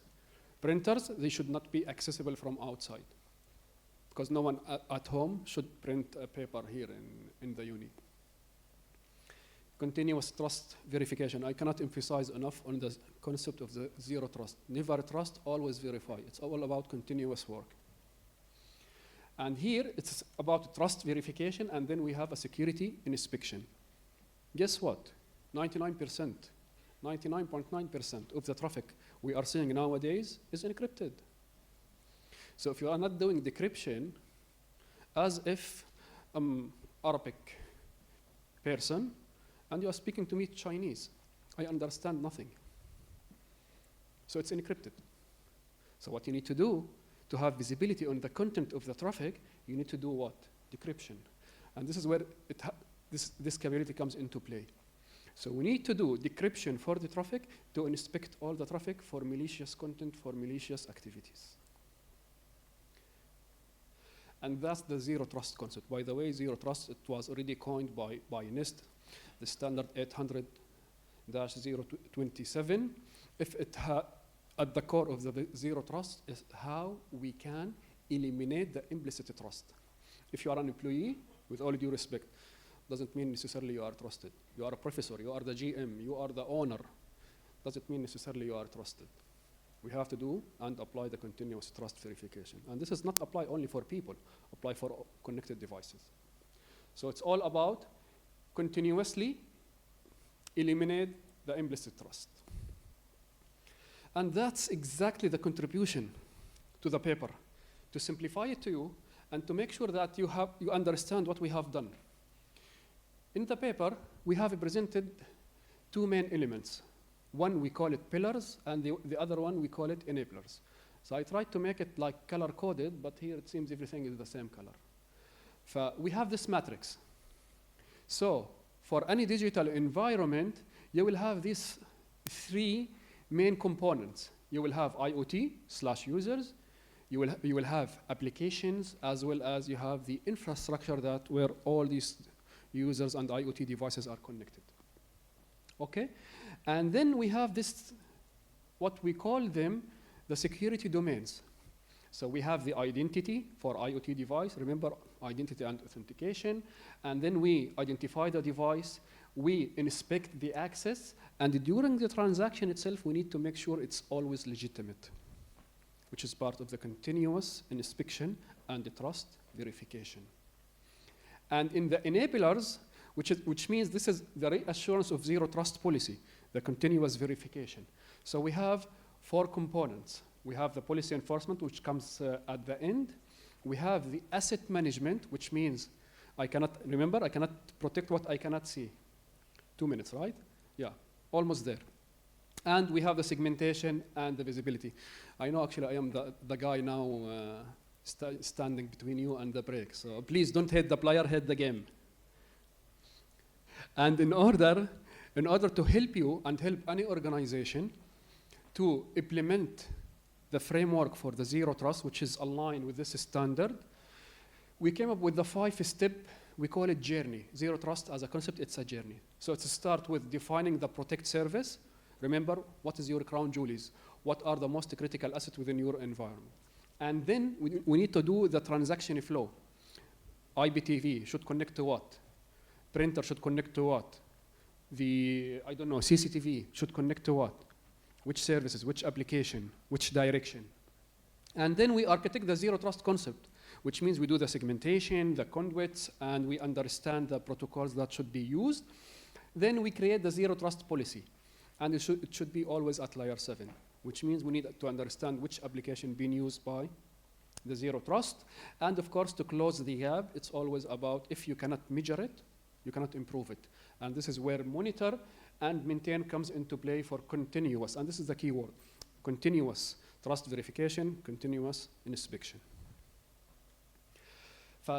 Printers, they should not be accessible from outside because no one at home should print a paper here in the uni. Continuous trust verification. I cannot emphasize enough on the concept of the zero trust. Never trust, always verify. It's all about continuous work. And here, it's about trust verification, and then we have a security inspection. Guess what? 99%, 99.9% of the traffic we are seeing nowadays is encrypted. So if you are not doing decryption, as if I'm Arabic person, and you are speaking to me Chinese, I understand nothing. So it's encrypted. So what you need to do to have visibility on the content of the traffic, you need to do what? Decryption. And this is where this capability comes into play. So we need to do decryption for the traffic to inspect all the traffic for malicious content, for malicious activities. And that's the zero trust concept. By the way, zero trust, it was already coined by NIST, the standard 800-027. If it at the core of the zero trust is how we can eliminate the implicit trust. If you are an employee, with all due respect, doesn't mean necessarily you are trusted. You are a professor, you are the GM, you are the owner, doesn't mean necessarily you are trusted. We have to do and apply the continuous trust verification. And this is not apply only for people, apply for connected devices. So it's all about continuously eliminate the implicit trust. And that's exactly the contribution to the paper, to simplify it to you and to make sure that you understand what we have done. In the paper, we have presented two main elements. One, we call it pillars, and the other one, we call it enablers. So I tried to make it like color-coded, but here it seems everything is the same color. We have this matrix. So for any digital environment, you will have these three main components. You will have IoT/users, you will have applications, as well as you have the infrastructure where all these users and IoT devices are connected. Okay? And then we have this what we call them the security domains. So we have the identity for IoT device, remember identity and authentication, and then we identify the device, we inspect the access, and during the transaction itself, we need to make sure it's always legitimate, which is part of the continuous inspection and the trust verification. And in the enablers, which means this is the reassurance of zero trust policy, the continuous verification. So we have 4 components. We have the policy enforcement, which comes at the end. We have the asset management, which means I cannot protect what I cannot see. 2 minutes, right? Yeah, almost there. And we have the segmentation and the visibility. I know actually I am the guy now standing between you and the break. So please don't hit the player, hit the game. And in order to help you and help any organization to implement the framework for the zero trust, which is aligned with this standard, we came up with the 5-step, we call it journey. Zero trust as a concept, it's a journey. So to start with defining the protect service. Remember, what is your crown jewels? What are the most critical assets within your environment? And then we need to do the transaction flow. IPTV should connect to what? Printer should connect to what? CCTV should connect to what? Which services, which application, which direction? And then we architect the zero trust concept, which means we do the segmentation, the conduits, and we understand the protocols that should be used. Then we create the zero trust policy. And it should be always at layer 7, which means we need to understand which application being used by the zero trust. And of course, to close the gap, it's always about if you cannot measure it, you cannot improve it. And this is where monitor and maintain comes into play for continuous. And this is the key word, continuous trust verification, continuous inspection.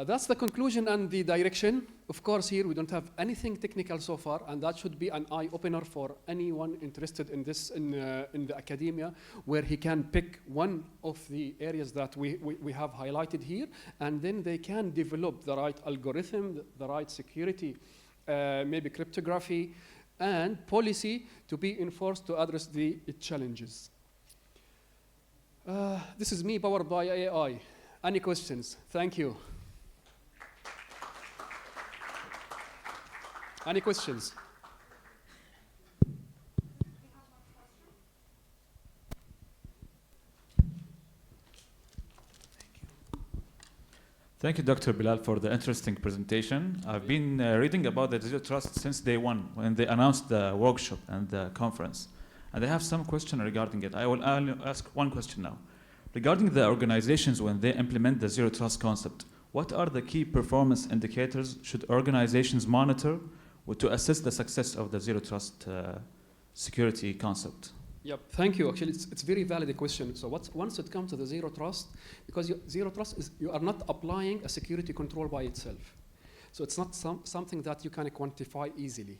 That's the conclusion and the direction. Of course, here we don't have anything technical so far, and that should be an eye-opener for anyone interested in this in the academia, where he can pick one of the areas that we have highlighted here, and then they can develop the right algorithm, the right security, maybe cryptography, and policy to be enforced to address the challenges. This is me powered by AI. Any questions? Thank you. Any questions? Thank you, Dr. Bilal, for the interesting presentation. I've been reading about the Zero Trust since day one, when they announced the workshop and the conference. And I have some question regarding it. I will ask one question now. Regarding the organizations when they implement the Zero Trust concept, what are the key performance indicators should organizations monitor to assess the success of the Zero Trust security concept? Yep, thank you. Actually, it's a very valid question. So once it comes to the Zero Trust, because Zero Trust is, you are not applying a security control by itself. So it's not something that you can quantify easily,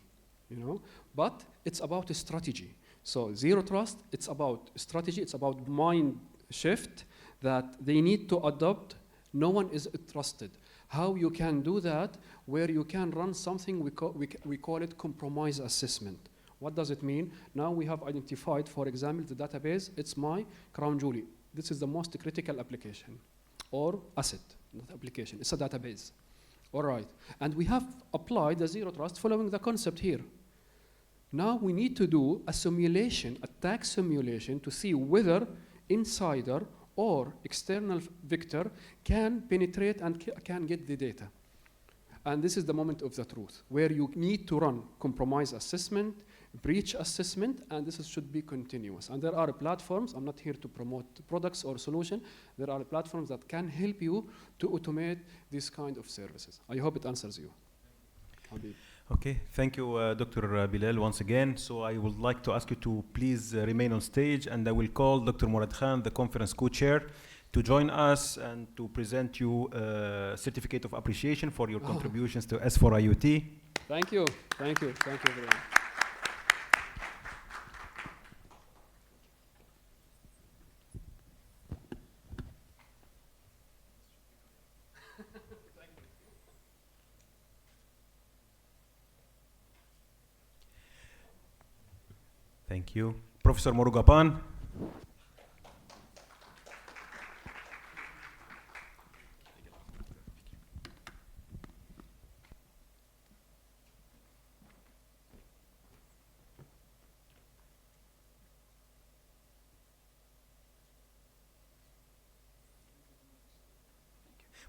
but it's about a strategy. So Zero Trust, it's about strategy, it's about mind shift that they need to adopt. No one is trusted. How you can do that, where you can run something, we call it compromise assessment. What does it mean? Now we have identified, for example, the database, it's my crown jewel. This is the most critical application or asset, not application, it's a database. All right, and we have applied the Zero Trust following the concept here. Now we need to do a simulation, attack simulation, to see whether insider or external victor can penetrate and can get the data. And this is the moment of the truth, where you need to run compromise assessment, breach assessment, and this should be continuous. And there are platforms, I'm not here to promote products or solution, there are platforms that can help you to automate this kind of services. I hope it answers you. Habib. Okay, thank you, Dr. Bilal, once again. So I would like to ask you to please remain on stage, and I will call Dr. Murad Khan, the conference co-chair, to join us and to present you a certificate of appreciation for your contributions to S4IoT. Thank you, thank you, thank you very much. Thank you. Professor Morugapan.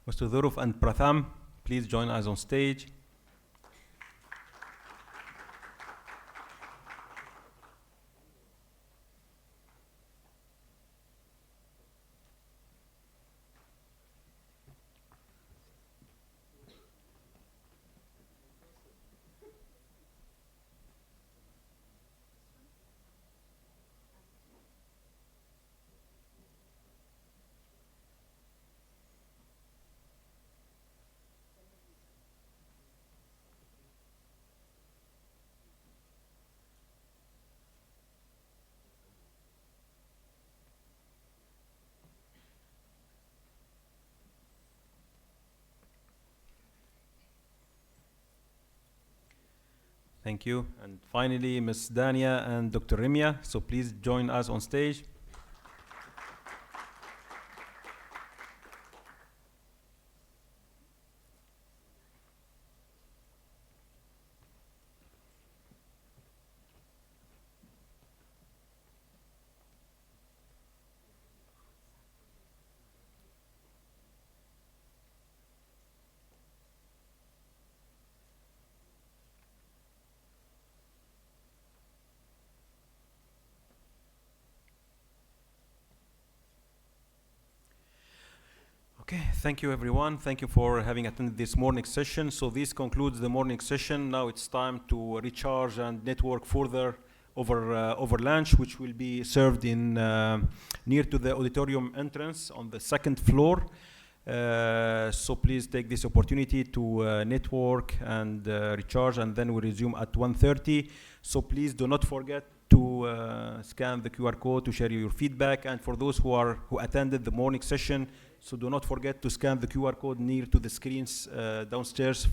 Mr. Dhuruf and Pratham, please join us on stage. Thank you. And finally, Ms. Dania and Dr. Rimia. So please join us on stage. Okay, thank you everyone. Thank you for having attended this morning session. So this concludes the morning session. Now it's time to recharge and network further over lunch, which will be served in near to the auditorium entrance on the second floor. So please take this opportunity to network and recharge, and then we resume at 1:30. So please do not forget to scan the QR code to share your feedback. And for those who attended the morning session, so do not forget to scan the QR code near to the screens downstairs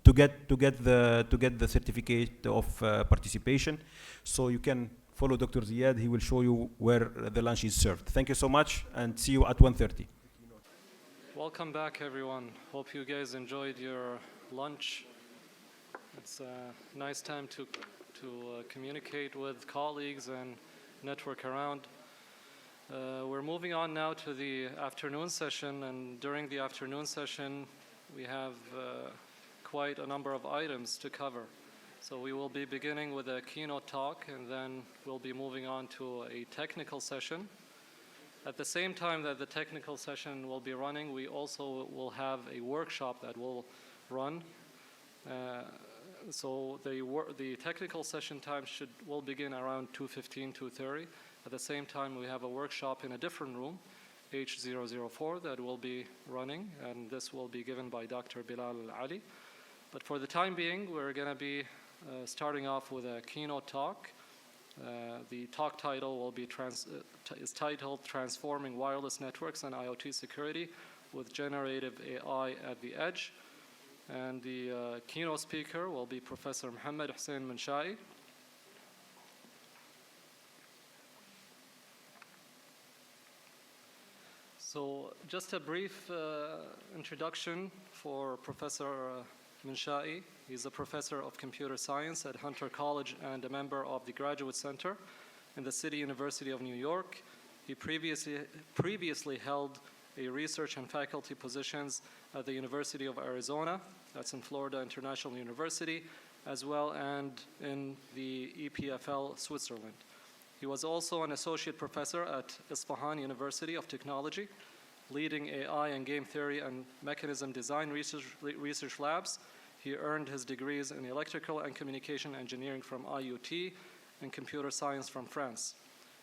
to get the certificate of participation. So you can follow Dr. Ziad. He will show you where the lunch is served. Thank you so much, and see you at 1:30. Welcome back, everyone. Hope you guys enjoyed your lunch. It's a nice time to communicate with colleagues and network around. We're moving on now to the afternoon session, and during the afternoon session we have quite a number of items to cover. So we will be beginning with a keynote talk, and then we'll be moving on to a technical session. At the same time that the technical session will be running, we also will have a workshop that will run. So the technical session time will begin around 2:15, 2:30. At the same time, we have a workshop in a different room, H004, that will be running, and this will be given by Dr. Bilal Ali. But for the time being, we're going to be starting off with a keynote talk. The talk title will be is titled Transforming Wireless Networks and IoT Security with Generative AI at the Edge. And the keynote speaker will be Professor Mohammed Hussein Manshai. So just a brief introduction for Professor Manshai. He's a professor of computer science at Hunter College and a member of the Graduate Center in the City University of New York. He previously held a research and faculty positions at the University of Arizona, that's in Florida International University, as well and in the EPFL Switzerland. He was also an associate professor at Isfahan University of Technology, leading AI and game theory and mechanism design research labs. He earned his degrees in electrical and communication engineering from IUT and computer science from France.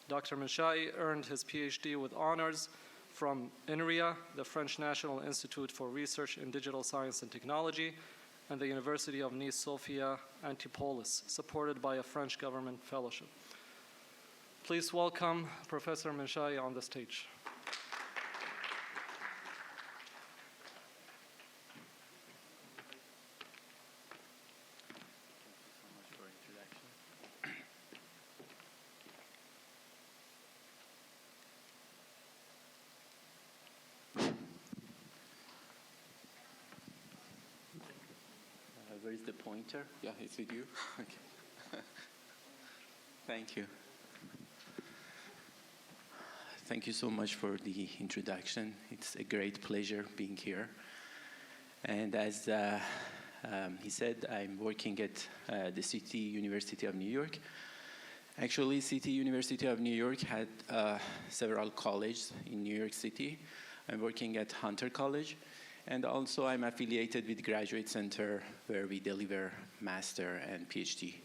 Dr. Manshai earned his PhD with honors from INRIA, the French National Institute for Research in Digital Science and Technology, and the University of Nice Sophia Antipolis, supported by a French government fellowship. Please welcome Professor Manshai on the stage. Where is the pointer? Yeah, it's with you. Okay. Thank you. Thank you so much for the introduction. It's a great pleasure being here. And as he said, I'm working at the City University of New York. Actually, City University of New York had several colleges in New York City. I'm working at Hunter College. And also, I'm affiliated with Graduate Center, where we deliver master and PhD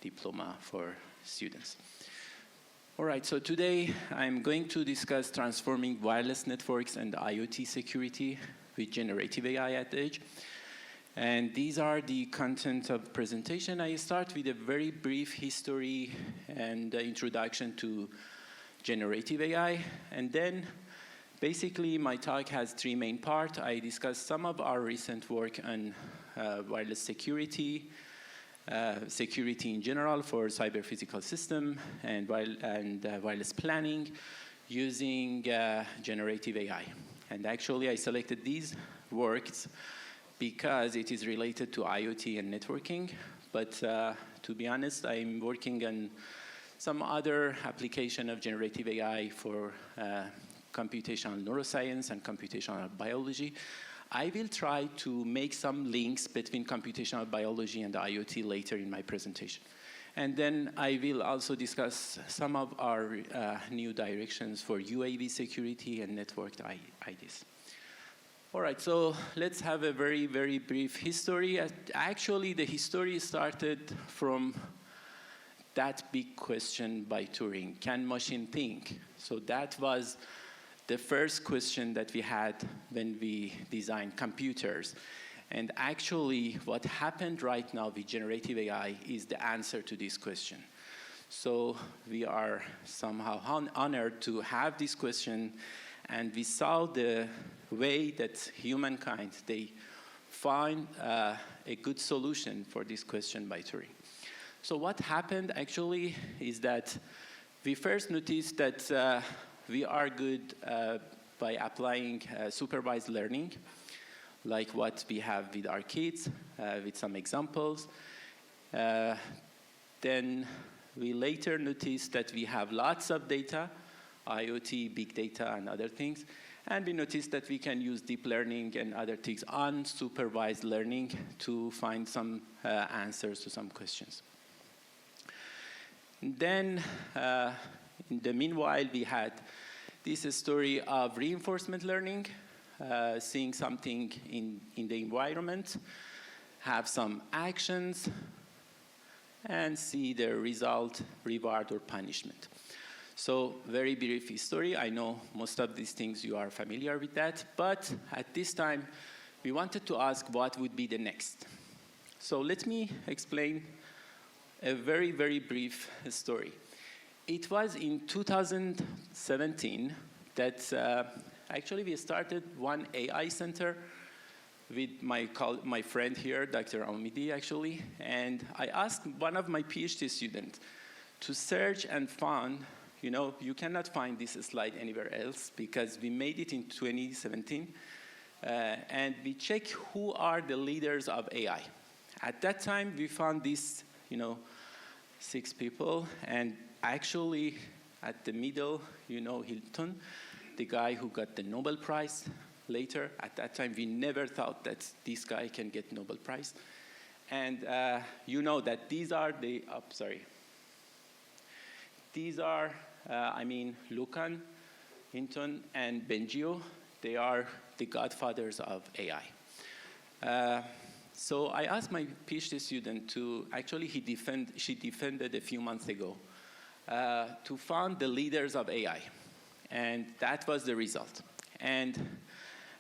diploma for students. All right, so today I'm going to discuss transforming wireless networks and IoT security with generative AI at the edge. And these are the content of the presentation. I start with a very brief history and introduction to generative AI. And then basically my talk has three main parts. I discuss some of our recent work on wireless security, security in general for cyber-physical system, and wireless planning using generative AI. And actually, I selected these works because it is related to IoT and networking. But to be honest, I'm working on some other application of generative AI for computational neuroscience and computational biology. I will try to make some links between computational biology and IoT later in my presentation. And then I will also discuss some of our new directions for UAV security and networked IDs. All right, so let's have a very, very brief history. Actually, the history started from that big question by Turing, can machine think? So that was the first question that we had when we designed computers. And actually, what happened right now with generative AI is the answer to this question. So we are somehow honored to have this question, and we saw the way that humankind, they find a good solution for this question by Turing. So what happened actually is that we first noticed that we are good by applying supervised learning, like what we have with our kids, with some examples. Then we later noticed that we have lots of data, IoT, big data, and other things. And we noticed that we can use deep learning and other things, unsupervised learning, to find some answers to some questions. Then, in the meanwhile, we had this story of reinforcement learning, seeing something in the environment, have some actions, and see the result, reward, or punishment. So very brief history. I know most of these things you are familiar with that, but at this time, we wanted to ask what would be the next. So let me explain a very, very brief story. It was in 2017 that actually we started one AI center with my friend here, Dr. Omidi, actually. And I asked one of my PhD students to search and found, you cannot find this slide anywhere else because we made it in 2017. And we checked who are the leaders of AI. At that time, we found these, 6 people. And actually, at the middle, Hilton, the guy who got the Nobel Prize later. At that time, we never thought that this guy can get Nobel Prize. And that these are the, These are, Lucan, Hinton, and Bengio. They are the godfathers of AI. So I asked my PhD student to, actually she defended a few months ago, to find the leaders of AI. And that was the result. And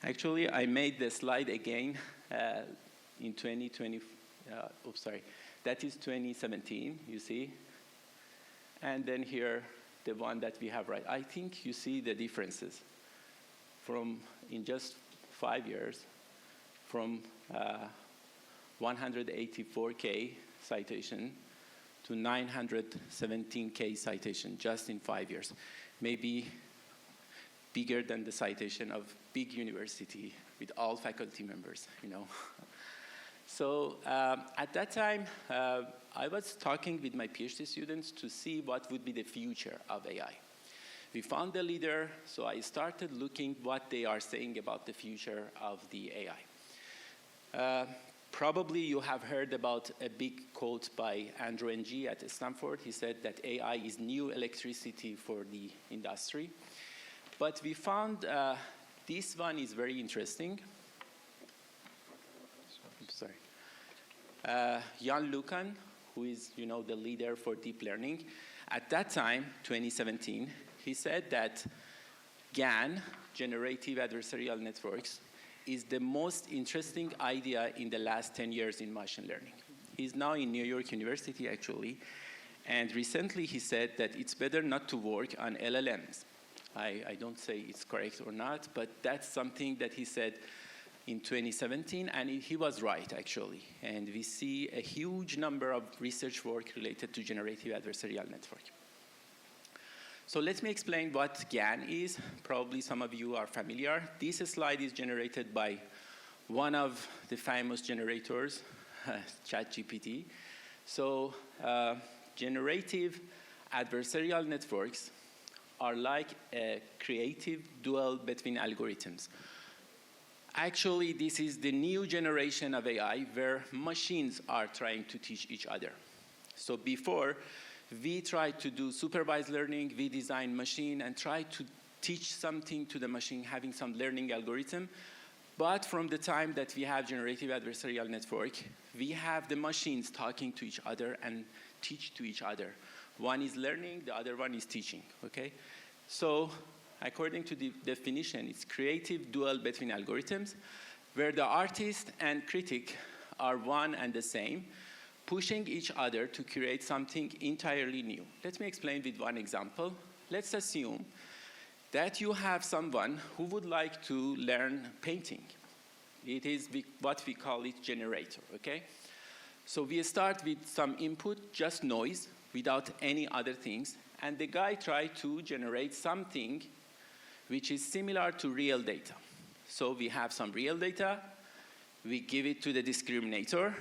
actually, I made the slide again in 2020, that is 2017, you see. And then here, the one that we have right. I think you see the differences in just 5 years, from 184K citation to 917K citation just in 5 years. Maybe bigger than the citation of big university with all faculty members, So at that time, I was talking with my PhD students to see what would be the future of AI. We found the leader, so I started looking what they are saying about the future of the AI. Probably you have heard about a big quote by Andrew Ng at Stanford. He said that AI is new electricity for the industry. But we found this one is very interesting. Sorry. Jan Lucan, who is the leader for deep learning, at that time, 2017, he said that GAN, generative adversarial networks, is the most interesting idea in the last 10 years in machine learning. He's now in New York University, actually, and recently he said that it's better not to work on LLMs. I don't say it's correct or not, but that's something that he said in 2017, and he was right, actually. And we see a huge number of research work related to generative adversarial network. So let me explain what GAN is. Probably some of you are familiar. This slide is generated by one of the famous generators, ChatGPT. So generative adversarial networks are like a creative duel between algorithms. Actually, this is the new generation of AI where machines are trying to teach each other. So before, we tried to do supervised learning, we design machine and try to teach something to the machine, having some learning algorithm. But from the time that we have generative adversarial network, we have the machines talking to each other and teach to each other. One is learning, the other one is teaching, okay? So according to the definition, it's creative duel between algorithms where the artist and critic are one and the same, pushing each other to create something entirely new. Let me explain with one example. Let's assume that you have someone who would like to learn painting. It is what we call it generator, okay? So we start with some input, just noise, without any other things, and the guy tried to generate something which is similar to real data. So we have some real data, we give it to the discriminator,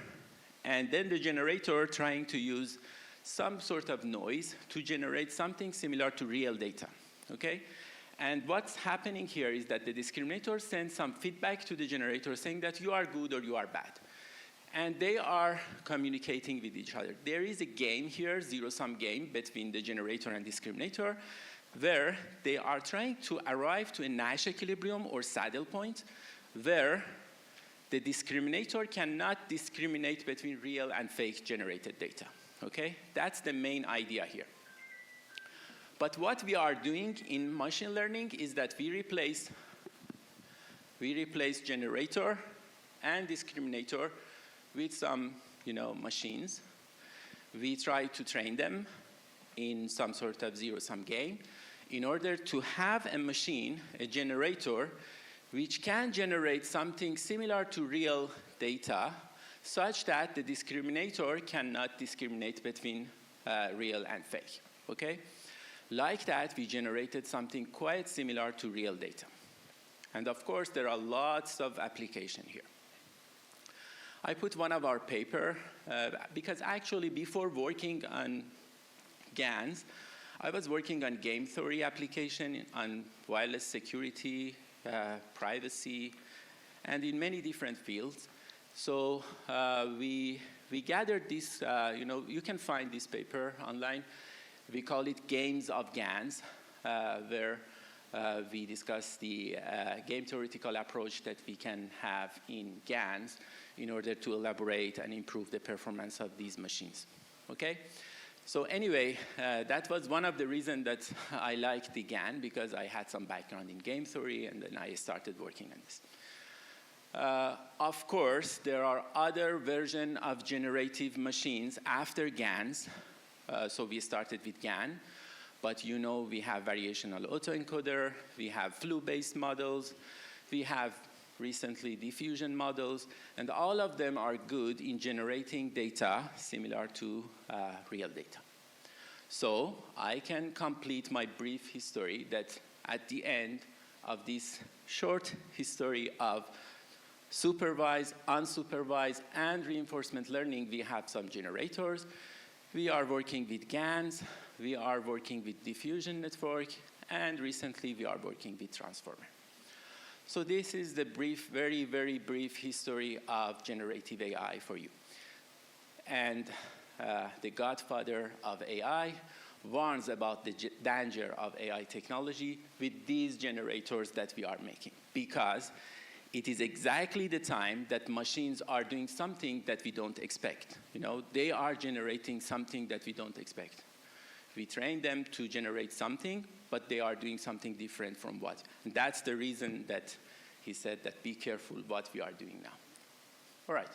and then the generator trying to use some sort of noise to generate something similar to real data, okay? And what's happening here is that the discriminator sends some feedback to the generator saying that you are good or you are bad. And they are communicating with each other. There is a game here, zero-sum game, between the generator and discriminator, where they are trying to arrive to a Nash equilibrium or saddle point, where the discriminator cannot discriminate between real and fake generated data, okay? That's the main idea here. But what we are doing in machine learning is that we replace generator and discriminator with some, machines. We try to train them in some sort of zero-sum game in order to have a machine, a generator, which can generate something similar to real data such that the discriminator cannot discriminate between real and fake, okay? Like that, we generated something quite similar to real data. And of course, there are lots of applications here. I put one of our paper, because actually before working on GANs, I was working on game theory application, on wireless security, privacy, and in many different fields. So we gathered this, you can find this paper online. We call it Games of GANs, where we discuss the game theoretical approach that we can have in GANs in order to elaborate and improve the performance of these machines, okay? So anyway, that was one of the reasons that I liked the GAN, because I had some background in game theory, and then I started working on this. Of course, there are other versions of generative machines after GANs. So we started with GAN, but we have variational autoencoder, we have flu-based models, we have recently diffusion models, and all of them are good in generating data similar to real data. So I can complete my brief history that at the end of this short history of supervised, unsupervised, and reinforcement learning, we have some generators. We are working with GANs, we are working with diffusion network, and recently we are working with transformer. So this is the brief, very, very brief history of generative AI for you. And the godfather of AI warns about the danger of AI technology with these generators that we are making, because it is exactly the time that machines are doing something that we don't expect. You know, they are generating something that we don't expect. We train them to generate something, but they are doing something different from what. And that's the reason that he said that be careful what we are doing now. All right.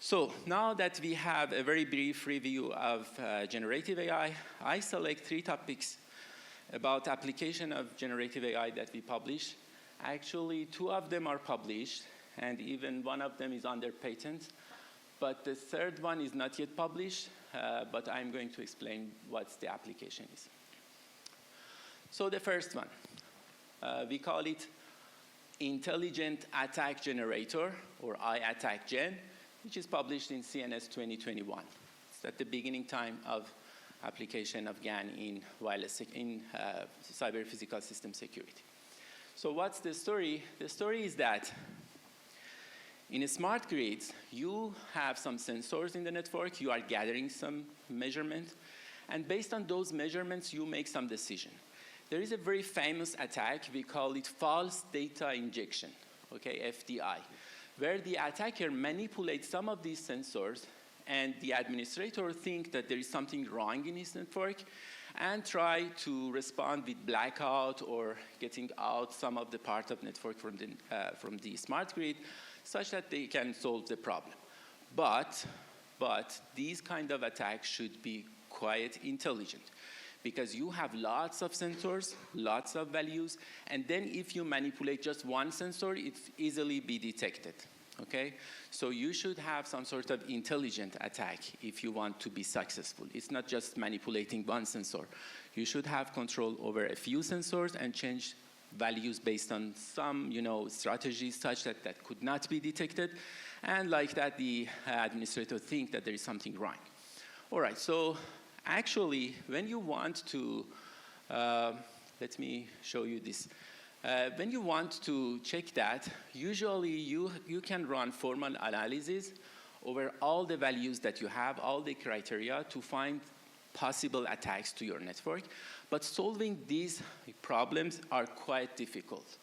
So now that we have a very brief review of generative AI, I select 3 topics about application of generative AI that we publish. Actually, 2 of them are published, and even 1 of them is under patent. But the 3rd one is not yet published, but I'm going to explain what the application is. So the first one, we call it Intelligent Attack Generator, or IAttackGen, which is published in CNS 2021. It's at the beginning time of application of GAN in wireless in cyber physical system security. So what's the story? The story is that in a smart grids, you have some sensors in the network, you are gathering some measurements, and based on those measurements, you make some decision. There is a very famous attack, we call it false data injection, okay, FDI, where the attacker manipulates some of these sensors and the administrator thinks that there is something wrong in his network and try to respond with blackout or getting out some of the part of network from the smart grid such that they can solve the problem. But these kind of attacks should be quite intelligent, because you have lots of sensors, lots of values, and then if you manipulate just one sensor, it's easily be detected, okay? So you should have some sort of intelligent attack if you want to be successful. It's not just manipulating one sensor. You should have control over a few sensors and change values based on some, strategies such that that could not be detected, and like that the administrator think that there is something wrong. All right, so actually, when you want to, let me show you this. When you want to check that, usually you can run formal analysis over all the values that you have, all the criteria to find possible attacks to your network. But solving these problems are quite difficult.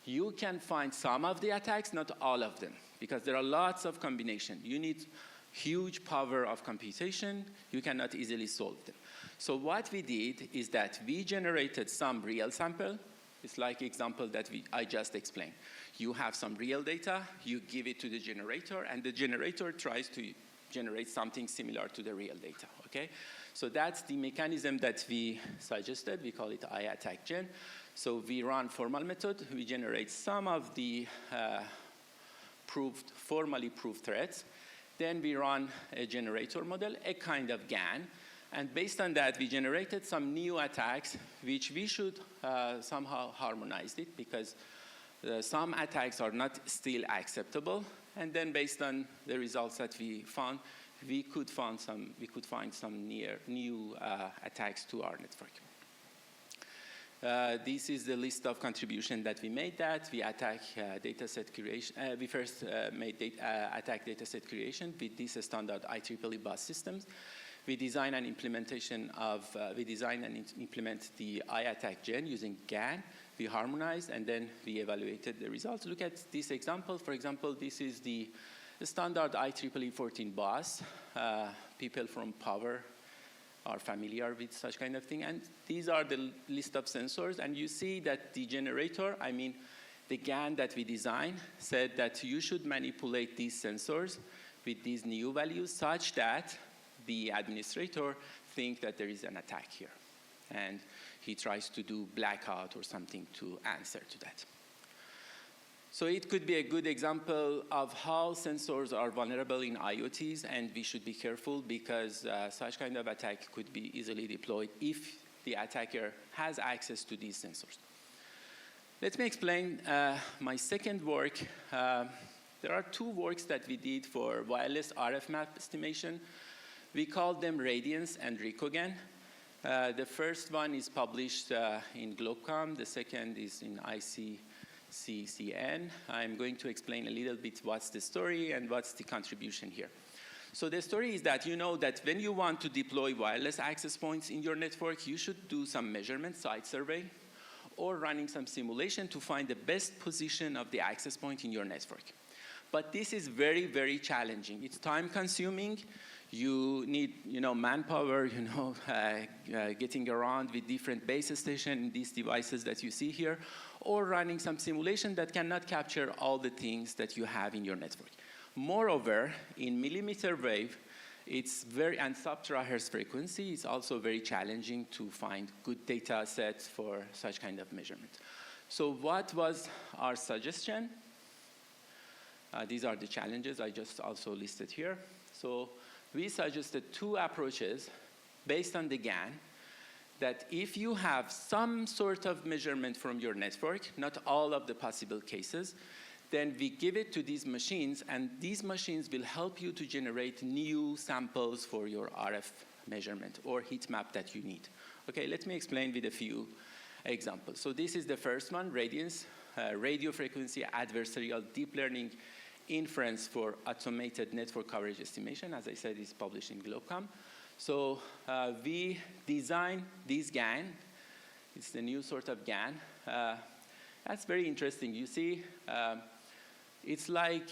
You can find some of the attacks, not all of them, because there are lots of combinations. You need huge power of computation, you cannot easily solve them. So what we did is that we generated some real sample. It's like example that I just explained. You have some real data, you give it to the generator, and the generator tries to generate something similar to the real data, okay? So that's the mechanism that we suggested. We call it IAttackGen. So we run formal method, we generate some of the formally proved threats. Then we run a generator model, a kind of GAN. And based on that, we generated some new attacks, which we should somehow harmonize it, because some attacks are not still acceptable. And then based on the results that we found, we could find some new attacks to our network. This is the list of contributions that we made. That we attack dataset creation. We first made attack dataset creation with this standard IEEE bus systems. We design and implement the IAttackGen using GAN. We harmonized, and then we evaluated the results. Look at this example. For example, this is the standard IEEE 14 bus. People from power are familiar with such kind of thing. And these are the list of sensors. And you see that the generator, the GAN that we designed, said that you should manipulate these sensors with these new values such that the administrator think that there is an attack here. And he tries to do blackout or something to answer to that. So it could be a good example of how sensors are vulnerable in IoTs, and we should be careful because such kind of attack could be easily deployed if the attacker has access to these sensors. Let me explain my second work. There are 2 works that we did for wireless RF map estimation. We called them Radiance and RicoGAN. The first one is published in Globecom. The second is in ICCCN. I'm going to explain a little bit what's the story and what's the contribution here. So the story is that you know that when you want to deploy wireless access points in your network, you should do some measurement, site survey, or running some simulation to find the best position of the access point in your network. But this is very, very challenging. It's time-consuming. You need, manpower, getting around with different base stations, these devices that you see here, or running some simulation that cannot capture all the things that you have in your network. Moreover, in millimeter wave, it's and sub-terahertz frequency, it's also very challenging to find good data sets for such kind of measurement. So what was our suggestion? These are the challenges I just also listed here. So we suggested two approaches based on the GAN, that if you have some sort of measurement from your network, not all of the possible cases, then we give it to these machines, and these machines will help you to generate new samples for your RF measurement or heat map that you need. Okay, let me explain with a few examples. So this is the first one, Radiance, radio frequency adversarial deep learning inference for automated network coverage estimation. As I said, it's published in Globecom. So we designed this GAN. It's the new sort of GAN. That's very interesting. You see, it's like,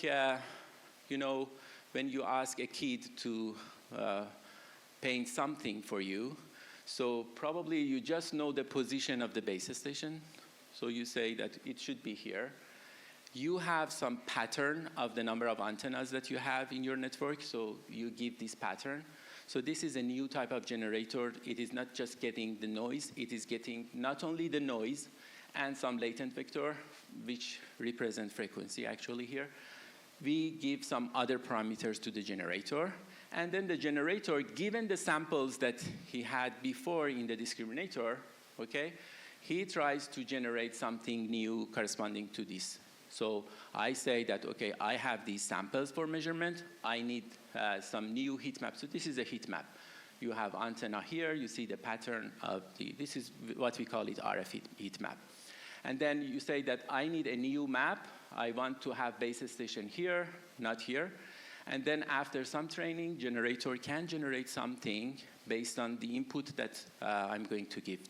when you ask a kid to paint something for you. So probably you just know the position of the base station. So you say that it should be here. You have some pattern of the number of antennas that you have in your network, so you give this pattern. So this is a new type of generator. It is not just getting the noise, it is getting not only the noise and some latent vector, which represent frequency actually here. We give some other parameters to the generator, and then the generator, given the samples that he had before in the discriminator, okay, he tries to generate something new corresponding to this. So I say that, okay, I have these samples for measurement. I need some new heat map. So this is a heat map. You have antenna here. You see the pattern of this is what we call it RF heat map. And then you say that I need a new map. I want to have base station here, not here. And then after some training, generator can generate something based on the input that I'm going to give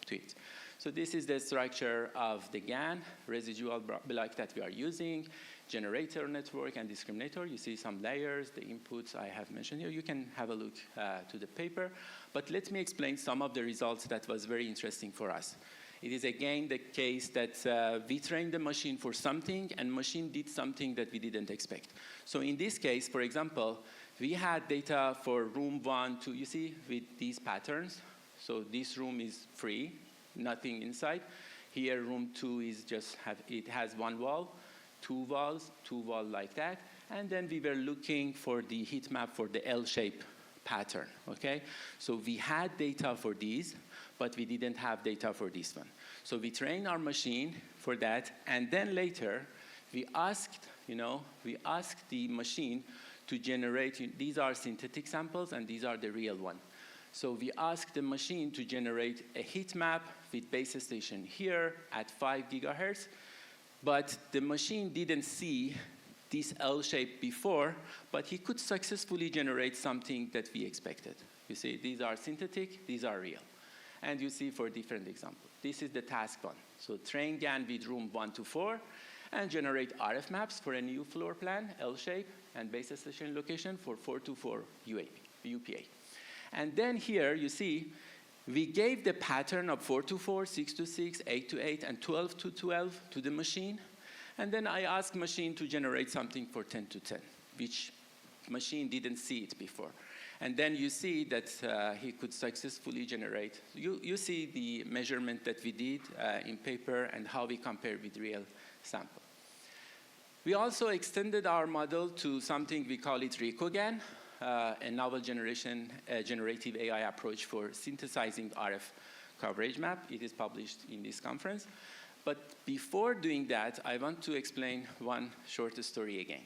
to it. So this is the structure of the GAN, residual block that we are using, generator network and discriminator. You see some layers, the inputs I have mentioned here. You can have a look to the paper. But let me explain some of the results that was very interesting for us. It is again the case that we trained the machine for something, and machine did something that we didn't expect. So in this case, for example, we had data for room 1, 2, you see, with these patterns. So this room is free, nothing inside. Here, room 2 is it has one wall, two walls like that. And then we were looking for the heat map for the L-shape pattern, okay? So we had data for these, but we didn't have data for this one. So we trained our machine for that, and then later we asked the machine to generate, these are synthetic samples and these are the real one. So we asked the machine to generate a heat map with base station here at 5 gigahertz, but the machine didn't see this L shape before, but he could successfully generate something that we expected. You see, these are synthetic, these are real. And you see for different examples. This is the task one. So train GAN with room 1 to 4 and generate RF maps for a new floor plan, L shape, and base station location for 4 to 4 UPA. And then here you see, we gave the pattern of 4 to 4, 6 to 6, 8 to 8, and 12 to 12 to the machine. And then I asked machine to generate something for 10 to 10, which machine didn't see it before. And then you see that he could successfully generate. You see the measurement that we did in paper and how we compare with real sample. We also extended our model to something we call it RICOGAN, a novel generative AI approach for synthesizing RF coverage map. It is published in this conference. But before doing that, I want to explain one short story again.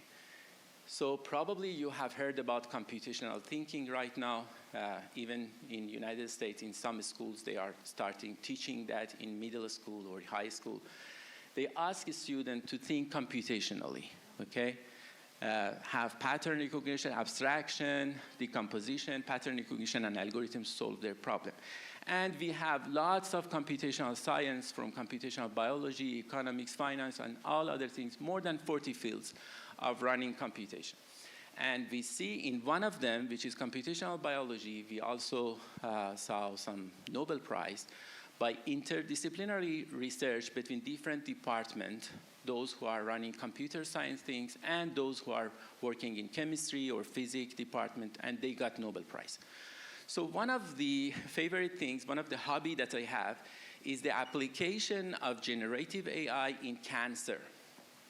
So probably you have heard about computational thinking right now. Even in United States, in some schools, they are starting teaching that in middle school or high school. They ask a student to think computationally, okay? Have pattern recognition, abstraction, decomposition, pattern recognition, and algorithms solve their problem. And we have lots of computational science from computational biology, economics, finance, and all other things, more than 40 fields of running computation. And we see in one of them, which is computational biology, we also saw some Nobel Prize by interdisciplinary research between different departments, those who are running computer science things and those who are working in chemistry or physics department, and they got Nobel Prize. So one of the favorite things, one of the hobby that I have is the application of generative AI in cancer,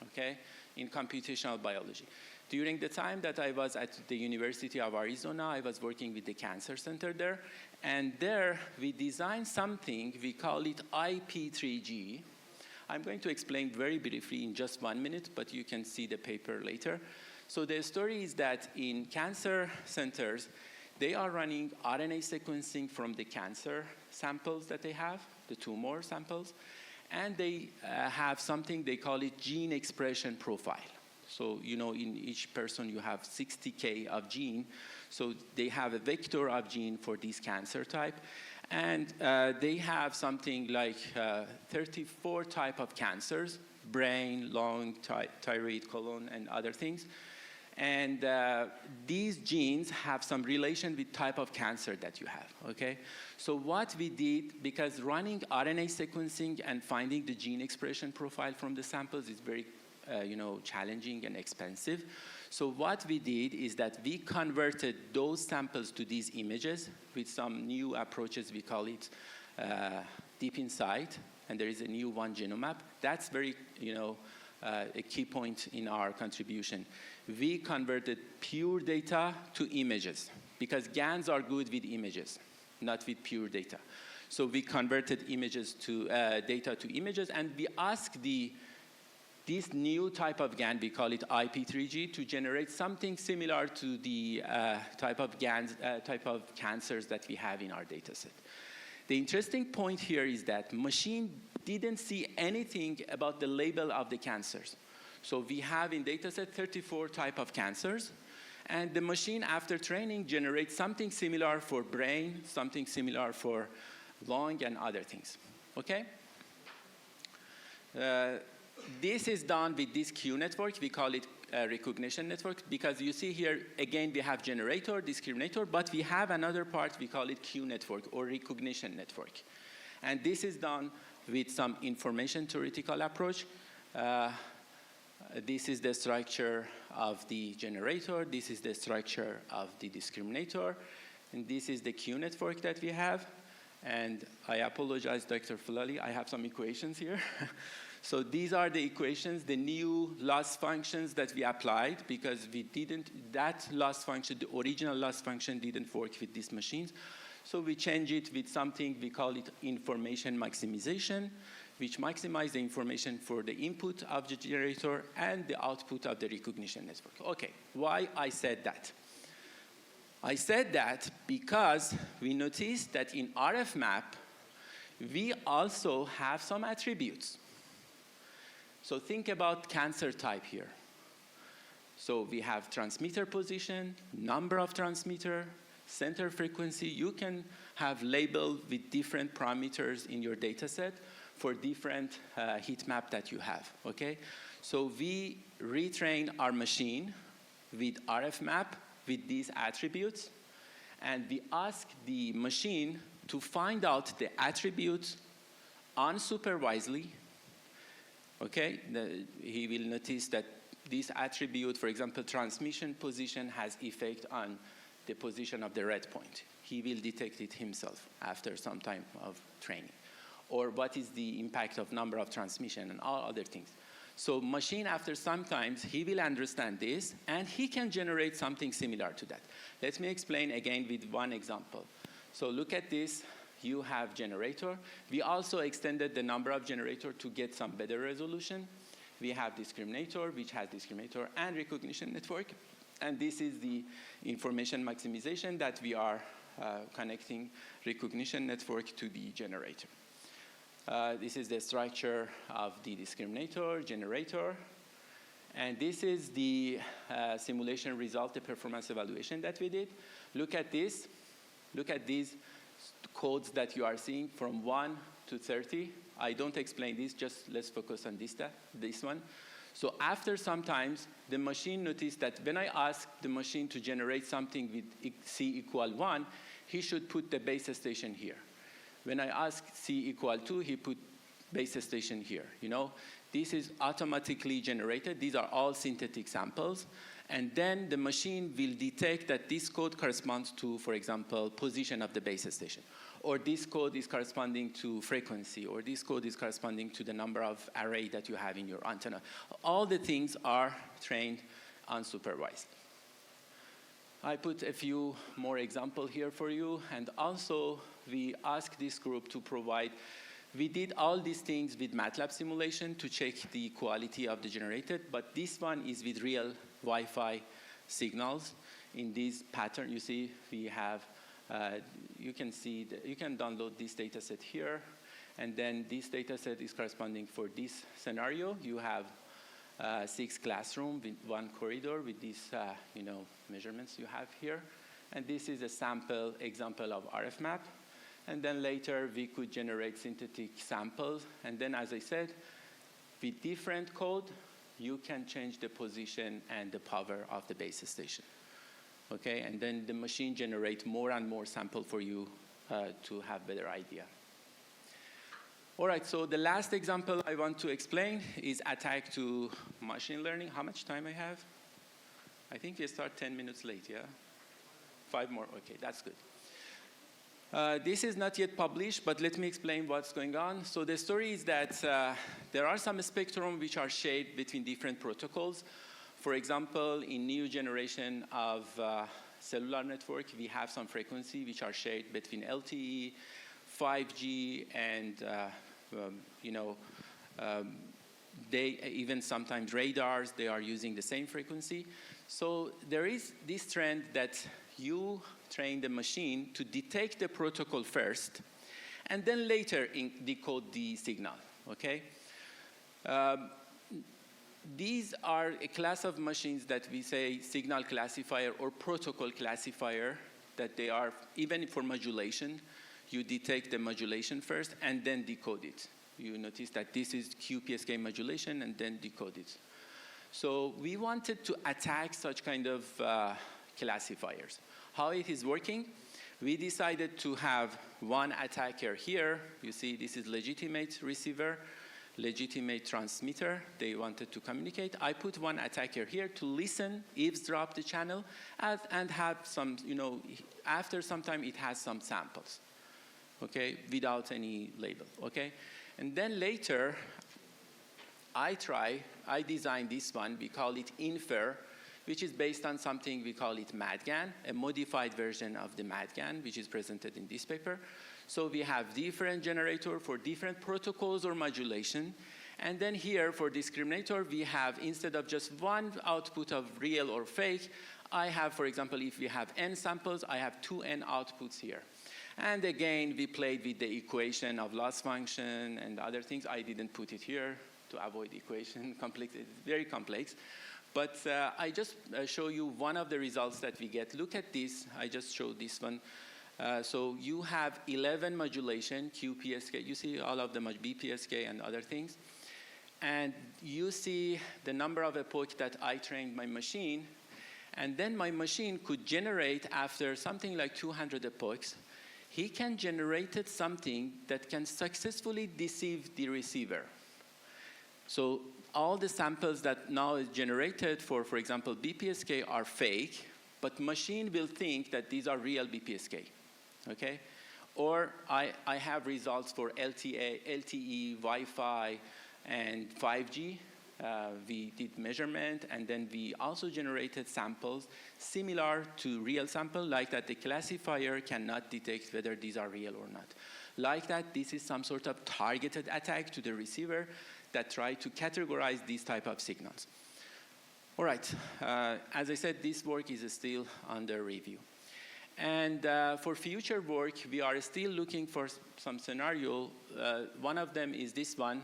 okay, in computational biology. During the time that I was at the University of Arizona, I was working with the Cancer Center there, and there we designed something, we call it IP3G. I'm going to explain very briefly in just 1 minute, but you can see the paper later. So the story is that in cancer centers, they are running RNA sequencing from the cancer samples that they have, the tumor samples, and they have something, they call it gene expression profile. So, you know, in each person you have 60K of gene. So they have a vector of gene for this cancer type. And they have something like 34 type of cancers, brain, lung, thyroid, colon, and other things. And these genes have some relation with type of cancer that you have, okay? So what we did, because running RNA sequencing and finding the gene expression profile from the samples is very challenging and expensive. So what we did is that we converted those samples to these images with some new approaches. We call it Deep Insight, and there is a new one, GenoMap. That's very, a key point in our contribution. We converted pure data to images because GANs are good with images, not with pure data. So we converted images to data to images, and we asked this new type of GAN, we call it IP3G, to generate something similar to the type of cancers that we have in our data set. The interesting point here is that machine didn't see anything about the label of the cancers. So we have in data set 34 type of cancers, and the machine, after training, generates something similar for brain, something similar for lung, and other things, okay? This is done with this Q network. We call it recognition network because you see here, again, we have generator, discriminator, but we have another part, we call it Q network or recognition network. And this is done with some information theoretical approach. This is the structure of the generator. This is the structure of the discriminator. And this is the Q network that we have. And I apologize, Dr. Fulali, I have some equations here. So these are the equations, the new loss functions that we applied because that loss function, the original loss function didn't work with these machines. So we change it with something, we call it information maximization, which maximizes the information for the input of the generator and the output of the recognition network. Okay, why I said that? I said that because we noticed that in RF map, we also have some attributes. So think about cancer type here. So we have transmitter position, number of transmitter, center frequency. You can have labeled with different parameters in your data set for different heat map that you have, okay? So we retrain our machine with RF map with these attributes, and we ask the machine to find out the attributes unsupervisedly. Okay, he will notice that this attribute, for example, transmission position has effect on the position of the red point. He will detect it himself after some time of training. Or what is the impact of number of transmission and all other things. So machine, after some time, he will understand this, and he can generate something similar to that. Let me explain again with one example. So look at this. You have generator. We also extended the number of generator to get some better resolution. We have discriminator, which has discriminator and recognition network. And this is the information maximization that we are connecting recognition network to the generator. This is the structure of the discriminator, generator. And this is the simulation result, the performance evaluation that we did. Look at this. Look at these codes that you are seeing from 1 to 30. I don't explain this, just let's focus on this one. So after some times, the machine noticed that when I ask the machine to generate something with C equal 1, he should put the base station here. When I ask C equal 2, he put base station here. You know, this is automatically generated. These are all synthetic samples. And then the machine will detect that this code corresponds to, for example, position of the base station. Or this code is corresponding to frequency. Or this code is corresponding to the number of array that you have in your antenna. All the things are trained unsupervised. I put a few more examples here for you. And also, we asked this group to provide. We did all these things with MATLAB simulation to check the quality of the generated, but this one is with real Wi-Fi signals. In this pattern, you see, we have, you can see, you can download this data set here, and then this data set is corresponding for this scenario. You have 6 classrooms with 1 corridor with these, measurements you have here. And this is a sample example of RF map. And then later, we could generate synthetic samples. And then, as I said, with different code, you can change the position and the power of the base station. Okay, and then the machine generates more and more samples for you to have better idea. All right, so the last example I want to explain is attack to machine learning. How much time I have? I think we start 10 minutes late, yeah? 5 more, okay, that's good. This is not yet published, but let me explain what's going on. So the story is that there are some spectrum which are shared between different protocols. For example, in new generation of cellular network, we have some frequency which are shared between LTE, 5G, and they even sometimes radars, they are using the same frequency. So there is this trend that you train the machine to detect the protocol first, and then later decode the signal, okay? These are a class of machines that we say signal classifier or protocol classifier, that they are, even for modulation, you detect the modulation first and then decode it. You notice that this is QPSK modulation and then decode it. So we wanted to attack such kind of classifiers. How it is working? We decided to have one attacker here. You see, this is legitimate receiver, legitimate transmitter. They wanted to communicate. I put one attacker here to listen, eavesdrop the channel, and have some, after some time, it has some samples, okay, without any label, okay? And then later, I designed this one. We call it Infer, which is based on something we call it MADGAN, a modified version of the MADGAN, which is presented in this paper. So we have different generator for different protocols or modulation. And then here for discriminator, we have, instead of just one output of real or fake, I have, for example, if we have n samples, I have 2n outputs here. And again, we played with the equation of loss function and other things. I didn't put it here to avoid equation complex. It's very complex. But I just show you one of the results that we get. Look at this. I just showed this one. So you have 11 modulation, QPSK. You see all of them, BPSK and other things. And you see the number of epochs that I trained my machine. And then my machine could generate, after something like 200 epochs, he can generate something that can successfully deceive the receiver. So all the samples that now is generated for example, BPSK are fake, but machine will think that these are real BPSK, okay? Or I have results for LTE, Wi-Fi, and 5G. We did measurement, and then we also generated samples similar to real sample, like that the classifier cannot detect whether these are real or not. Like that, this is some sort of targeted attack to the receiver that try to categorize these type of signals. All right, as I said, this work is still under review. And for future work, we are still looking for some scenario. One of them is this one.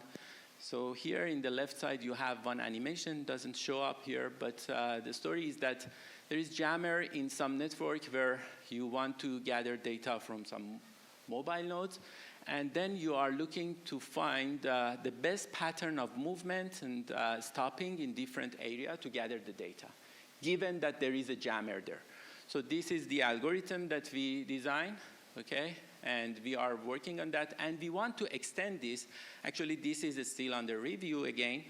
So here in the left side, you have one animation, doesn't show up here, but the story is that there is jammer in some network where you want to gather data from some mobile nodes, and then you are looking to find the best pattern of movement and stopping in different area to gather the data, given that there is a jammer there. So this is the algorithm that we designed, okay? And we are working on that, and we want to extend this. Actually, this is still under review again,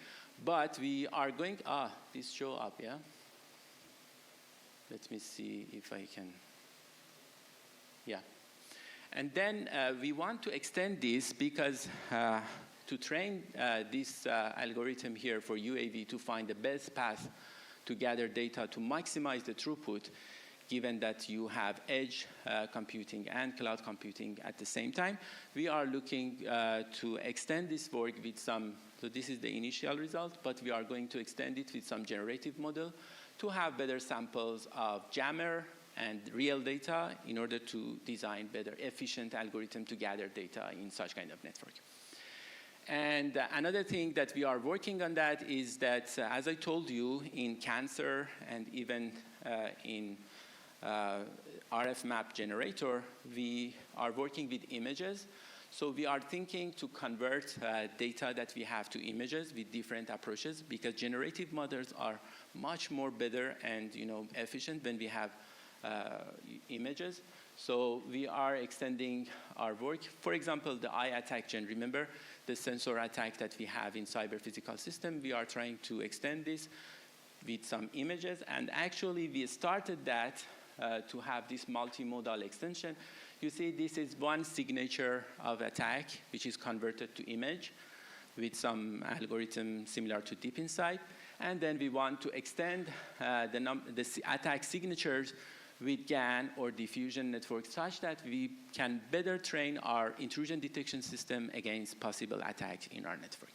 but we are going, this show up, yeah? Let me see if I can, yeah. And then we want to extend this because to train this algorithm here for UAV to find the best path to gather data to maximize the throughput, given that you have edge computing and cloud computing at the same time, we are looking to extend this work with some, so this is the initial result, but we are going to extend it with some generative model to have better samples of jammer and real data in order to design better efficient algorithm to gather data in such kind of network. And another thing that we are working on that is that, as I told you, in cancer and even in RF map generator, we are working with images. So we are thinking to convert data that we have to images with different approaches, because generative models are much more better and efficient when we have images. So we are extending our work. For example, the eye attack gen, remember the sensor attack that we have in cyber physical system? We are trying to extend this with some images, and actually we started that to have this multimodal extension. You see, this is one signature of attack, which is converted to image with some algorithm similar to Deep Insight. And then we want to extend the attack signatures with GAN or diffusion network such that we can better train our intrusion detection system against possible attacks in our network.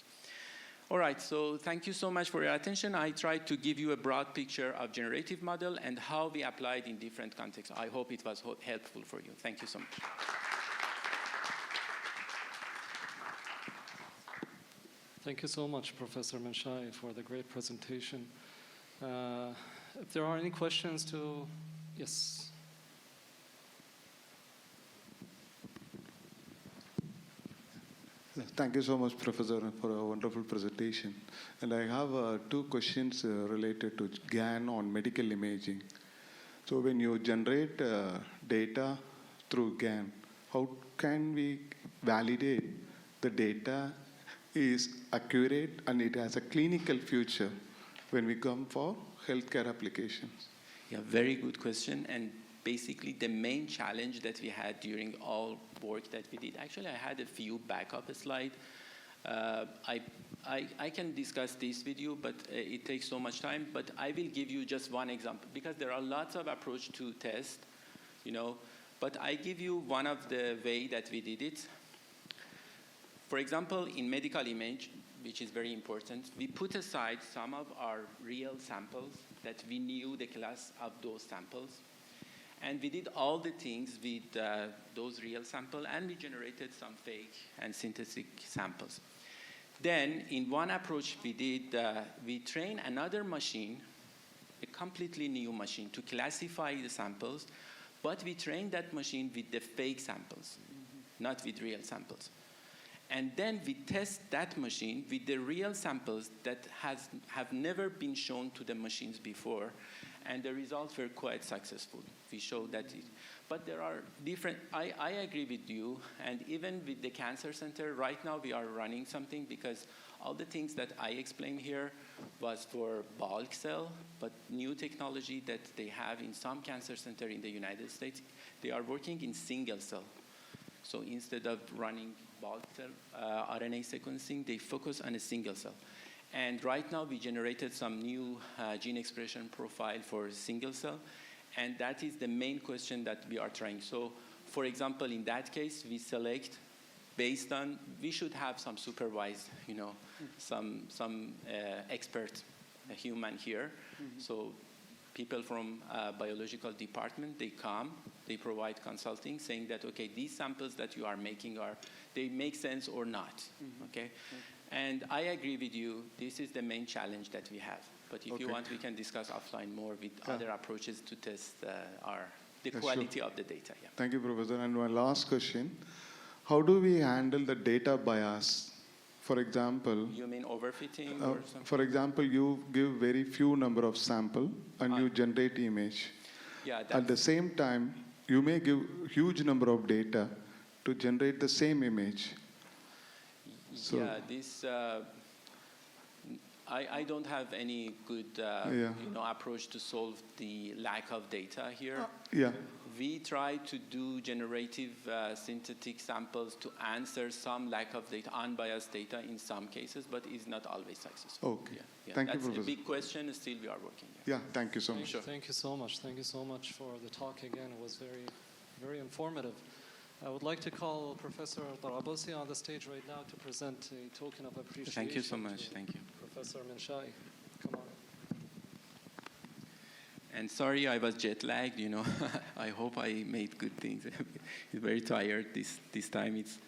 All right, so thank you so much for your attention. I tried to give you a broad picture of generative model and how we applied in different contexts. I hope it was helpful for you. Thank you so much. Thank you so much, Professor Menshai, for the great presentation. If there are any questions to, yes. Thank you so much, Professor, for a wonderful presentation. And I have two questions related to GAN on medical imaging. So when you generate data through GAN, how can we validate the data is accurate and it has a clinical future when we come for healthcare applications? Yeah, very good question. And basically, the main challenge that we had during all work that we did, actually, I had a few backup slides. I can discuss this with you, but it takes so much time. But I will give you just one example, because there are lots of approaches to test, But I give you one of the way that we did it. For example, in medical image, which is very important, we put aside some of our real samples that we knew the class of those samples. And we did all the things with those real samples, and we generated some fake and synthetic samples. Then, in one approach we did, we trained another machine, a completely new machine, to classify the samples, but we trained that machine with the fake samples, not with real samples. And then we test that machine with the real samples that have never been shown to the machines before, and the results were quite successful. We showed that but there are different, I agree with you, and even with the cancer center, right now we are running something, because all the things that I explained here was for bulk cell, but new technology that they have in some cancer center in the United States, they are working in single cell. So instead of running bulk cell RNA sequencing, they focus on a single cell. And right now we generated some new gene expression profile for single cell, and that is the main question that we are trying. So for example, in that case, we select based on, we should have some supervised, some expert a human here. So people from biological department, they come, they provide consulting, saying that, okay, these samples that you are making they make sense or not, okay? And I agree with you, this is the main challenge that we have. But if you want, we can discuss offline more with other approaches to test the quality of the data. Yeah. Thank you, Professor. And my last question, how do we handle the data bias? For example, you mean overfitting or something? For example, you give very few number of sample and you generate image. Yeah, at the same time, you may give huge number of data to generate the same image. So yeah, this I don't have any good approach to solve the lack of data here. We try to do generative synthetic samples to answer some lack of data, unbiased data in some cases, but it's not always successful. Okay. Yeah, Thank you, That's Professor. a big question, still we are working. Yeah, thank you so much. Thank you so much. Thank you so much for the talk again. It was very, very informative. I would like to call Professor Tarabosi on the stage right now to present a token of appreciation. Thank you so much. Thank you. Professor Menshai, come on. And sorry, I was jet lagged. I hope I made good things. I'm very tired this time. It's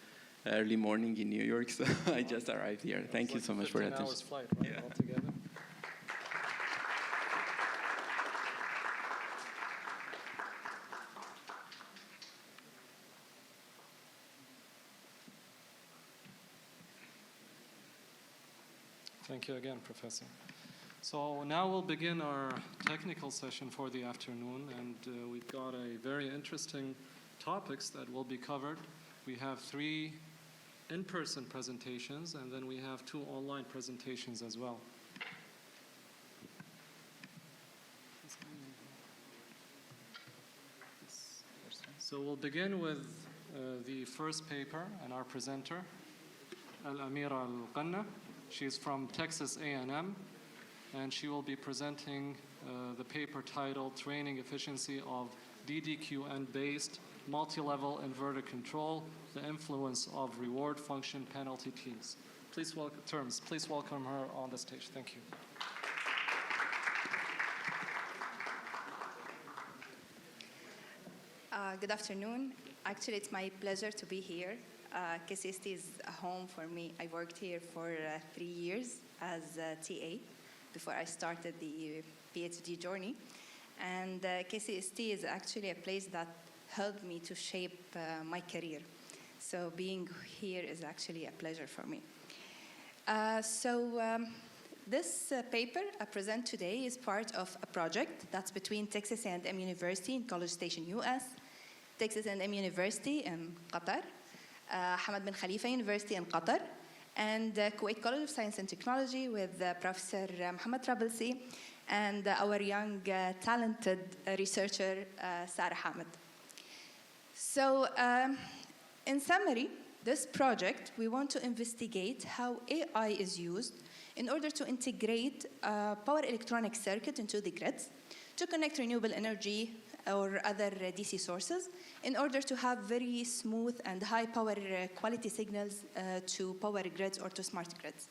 early morning in New York, so I just arrived here. Thank you so much for your attention. 15 hours flight, right, altogether? Thank you again, Professor. So now we'll begin our technical session for the afternoon, and we've got a very interesting topics that will be covered. We have 3 in-person presentations, and then we have 2 online presentations as well. So we'll begin with the first paper and our presenter, Al-Amira Al-Qanna. She's from Texas A&M, and she will be presenting the paper titled Training Efficiency of DDQN-based Multi-Level Inverter Control, the Influence of Reward Function Penalty Teams. Please welcome her on the stage. Thank you. Good afternoon. Actually, it's my pleasure to be here. KCST is a home for me. I worked here for 3 years as a TA before I started the PhD journey. And KCST is actually a place that helped me to shape my career. So being here is actually a pleasure for me. This paper I present today is part of a project that's between Texas A&M University in College Station, US, Texas A&M University in Qatar, Hamad bin Khalifa University in Qatar, and Kuwait College of Science and Technology with Professor Mohammed Trablsi and our young, talented researcher, Sarah Hamid. So, in summary, this project, we want to investigate how AI is used in order to integrate power electronic circuit into the grids to connect renewable energy or other DC sources in order to have very smooth and high power quality signals to power grids or to smart grids.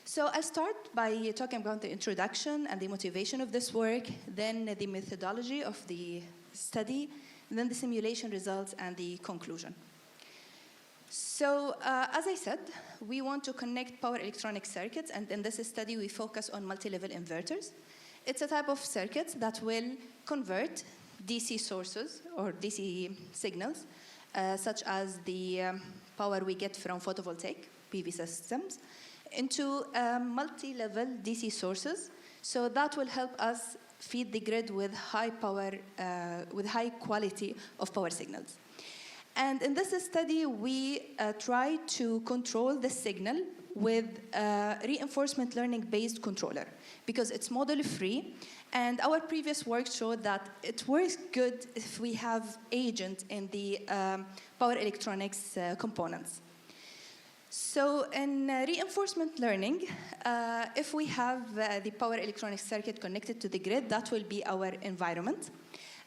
So I'll start by talking about the introduction and the motivation of this work, then the methodology of the study, and then the simulation results and the conclusion. So as I said, we want to connect power electronic circuits, and in this study we focus on multi-level inverters. It's a type of circuit that will convert DC sources or DC signals, such as the power we get from photovoltaic PV systems, into multi-level DC sources. So that will help us feed the grid with high power, with high quality of power signals. And in this study, we try to control the signal with a reinforcement learning-based controller because it's model-free. And our previous work showed that it works good if we have agent in the power electronics components. So in reinforcement learning, if we have the power electronic circuit connected to the grid, that will be our environment.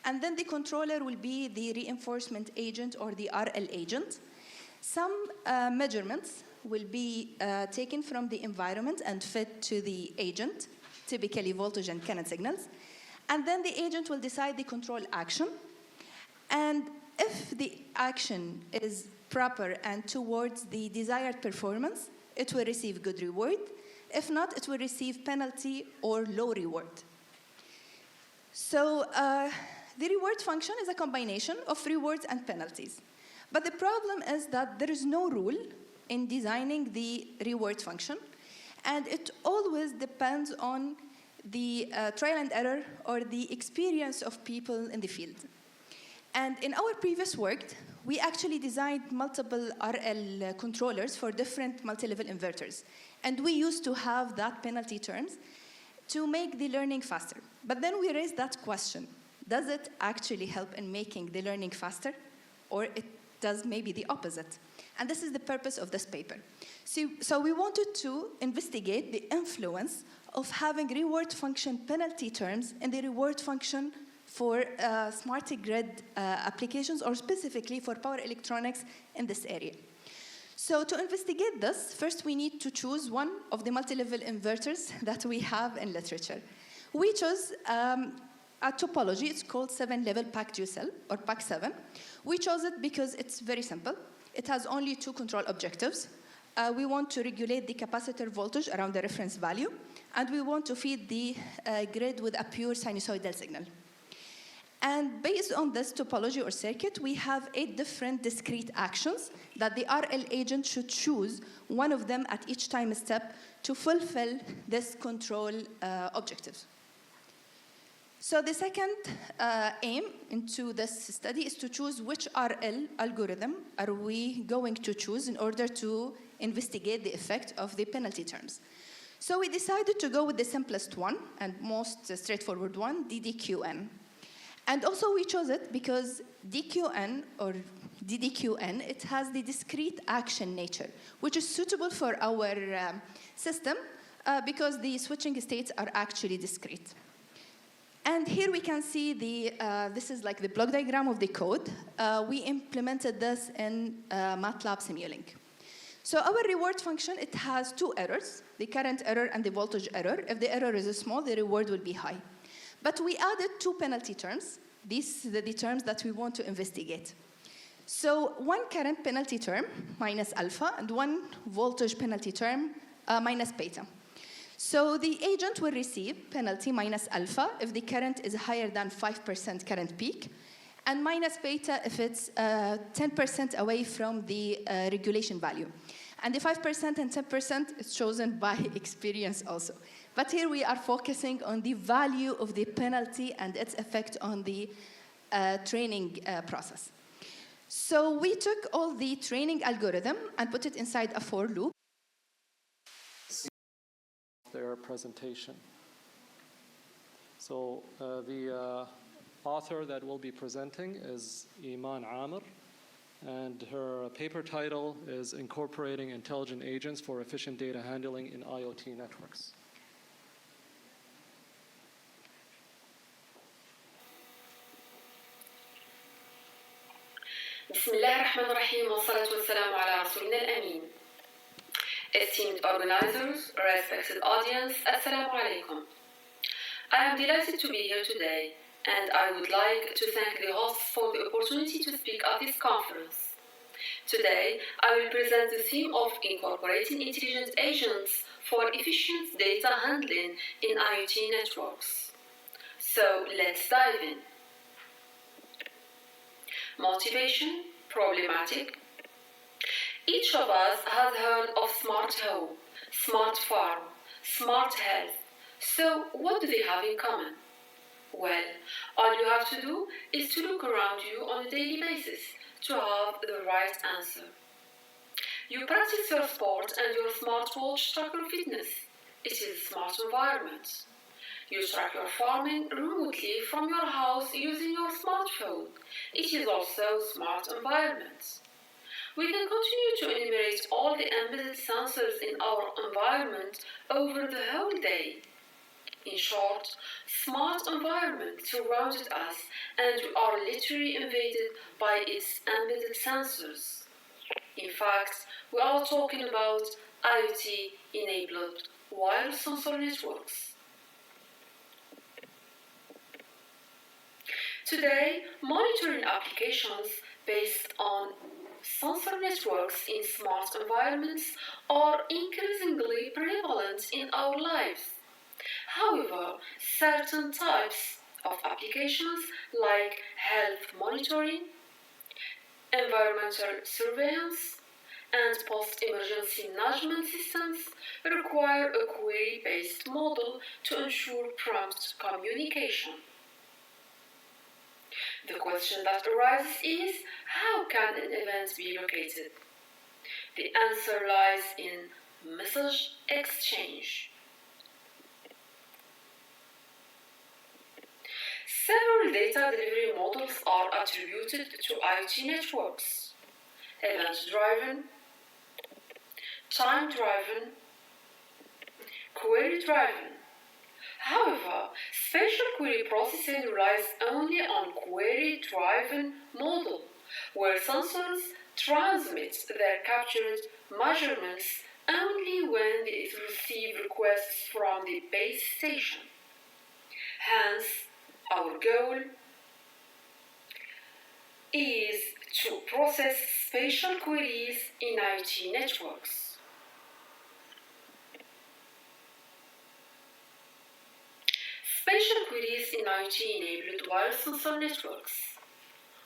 And then the controller will be the reinforcement agent or the RL agent. Some measurements will be taken from the environment and fed to the agent. typically voltage and current signals. And then the agent will decide the control action. And if the action is proper and towards the desired performance, it will receive good reward. If not, it will receive penalty or low reward. So the reward function is a combination of rewards and penalties. But the problem is that there is no rule in designing the reward function, and it always depends on the trial and error or the experience of people in the field. And in our previous work, we actually designed multiple RL controllers for different multi-level inverters. And we used to have that penalty terms to make the learning faster. But then we raised that question. Does it actually help in making the learning faster? Or it does maybe the opposite? And this is the purpose of this paper. So we wanted to investigate the influence of having reward function penalty terms in the reward function for smart grid applications, or specifically for power electronics in this area. So to investigate this, first we need to choose one of the multi-level inverters that we have in literature. We chose a topology. It's called 7-level packed dual cell, or pack 7. We chose it because it's very simple. It has only 2 control objectives. We want to regulate the capacitor voltage around the reference value, and we want to feed the grid with a pure sinusoidal signal. And based on this topology or circuit, we have 8 different discrete actions that the RL agent should choose one of them at each time step to fulfill this control objectives. So the second aim into this study is to choose which RL algorithm are we going to choose in order to investigate the effect of the penalty terms. So we decided to go with the simplest one and most straightforward one, DDQN. And also we chose it because DQN or DDQN, it has the discrete action nature, which is suitable for our system because the switching states are actually discrete. And here we can see this is like the block diagram of the code. We implemented this in MATLAB Simulink. So our reward function, it has 2 errors, the current error and the voltage error. If the error is small, the reward will be high. But we added 2 penalty terms. These are the terms that we want to investigate. So 1 current penalty term, minus alpha, and 1 voltage penalty term, minus beta. So the agent will receive penalty minus alpha if the current is higher than 5% current peak, and minus beta if it's 10% away from the regulation value. And the 5% and 10% is chosen by experience also. But here we are focusing on the value of the penalty and its effect on the training process. So we took all the training algorithm and put it inside a for loop. Their presentation. So the author that will be presenting is Iman Amr, and her paper title is Incorporating Intelligent Agents for Efficient Data Handling in IoT Networks. بسم الله الرحمن الرحيم والصلاة والسلام على رسولنا الأمين. Esteemed organizers, respected audience, Assalamu alaikum. I am delighted to be here today, and I would like to thank the hosts for the opportunity to speak at this conference. Today, I will present the theme of incorporating intelligent agents for efficient data handling in IoT networks. So let's dive in. Motivation, problematic. Each of us has heard of smart home, smart farm, smart health. So what do they have in common? Well, all you have to do is to look around you on a daily basis to have the right answer. You practice your sport and your smartwatch track your fitness. It is a smart environment. You track your farming remotely from your house using your smartphone. It is also a smart environment. We can continue to enumerate all the embedded sensors in our environment over the whole day. In short, smart environment surrounded us, and we are literally invaded by its embedded sensors. In fact, we are talking about IoT-enabled wireless sensor networks. Today, monitoring applications based on sensor networks in smart environments are increasingly prevalent in our lives. However, certain types of applications like health monitoring, environmental surveillance, and post-emergency management systems require a query-based model to ensure prompt communication. The question that arises is, how can an event be located? The answer lies in message exchange. Several data delivery models are attributed to IoT networks: event-driven, time-driven, query-driven. However, spatial query processing relies only on query-driven model, where sensors transmit their captured measurements only when they receive requests from the base station. Hence, our goal is to process spatial queries in IoT networks. Spatial queries in IoT-enabled wireless sensor networks.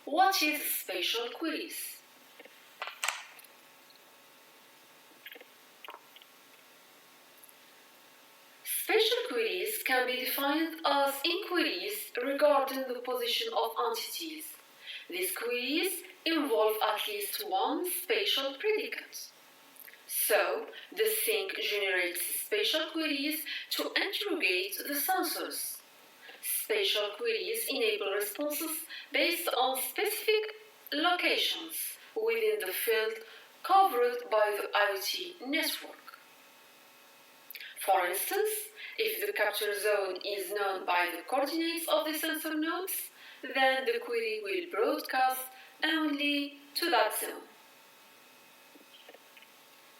What is spatial queries? Spatial queries can be defined as inquiries regarding the position of entities. These queries involve at least one spatial predicate. So, the sink generates spatial queries to interrogate the sensors. Spatial queries enable responses based on specific locations within the field covered by the IoT network. For instance, if the capture zone is known by the coordinates of the sensor nodes, then the query will broadcast only to that zone,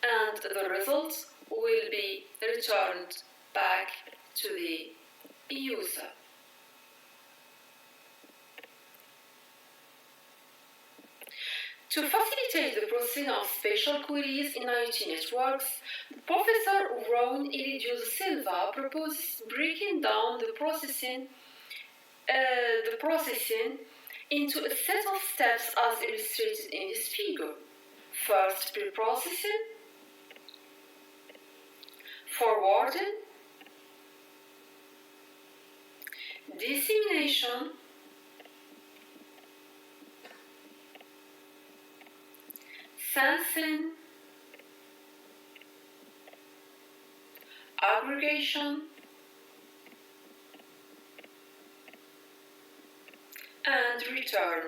and the results will be returned back to the user. To facilitate the processing of spatial queries in IoT networks, Professor Ron Elidio Silva proposes breaking down the processing into a set of steps as illustrated in this figure. First, pre-processing, forwarding, dissemination, sensing, aggregation, and return.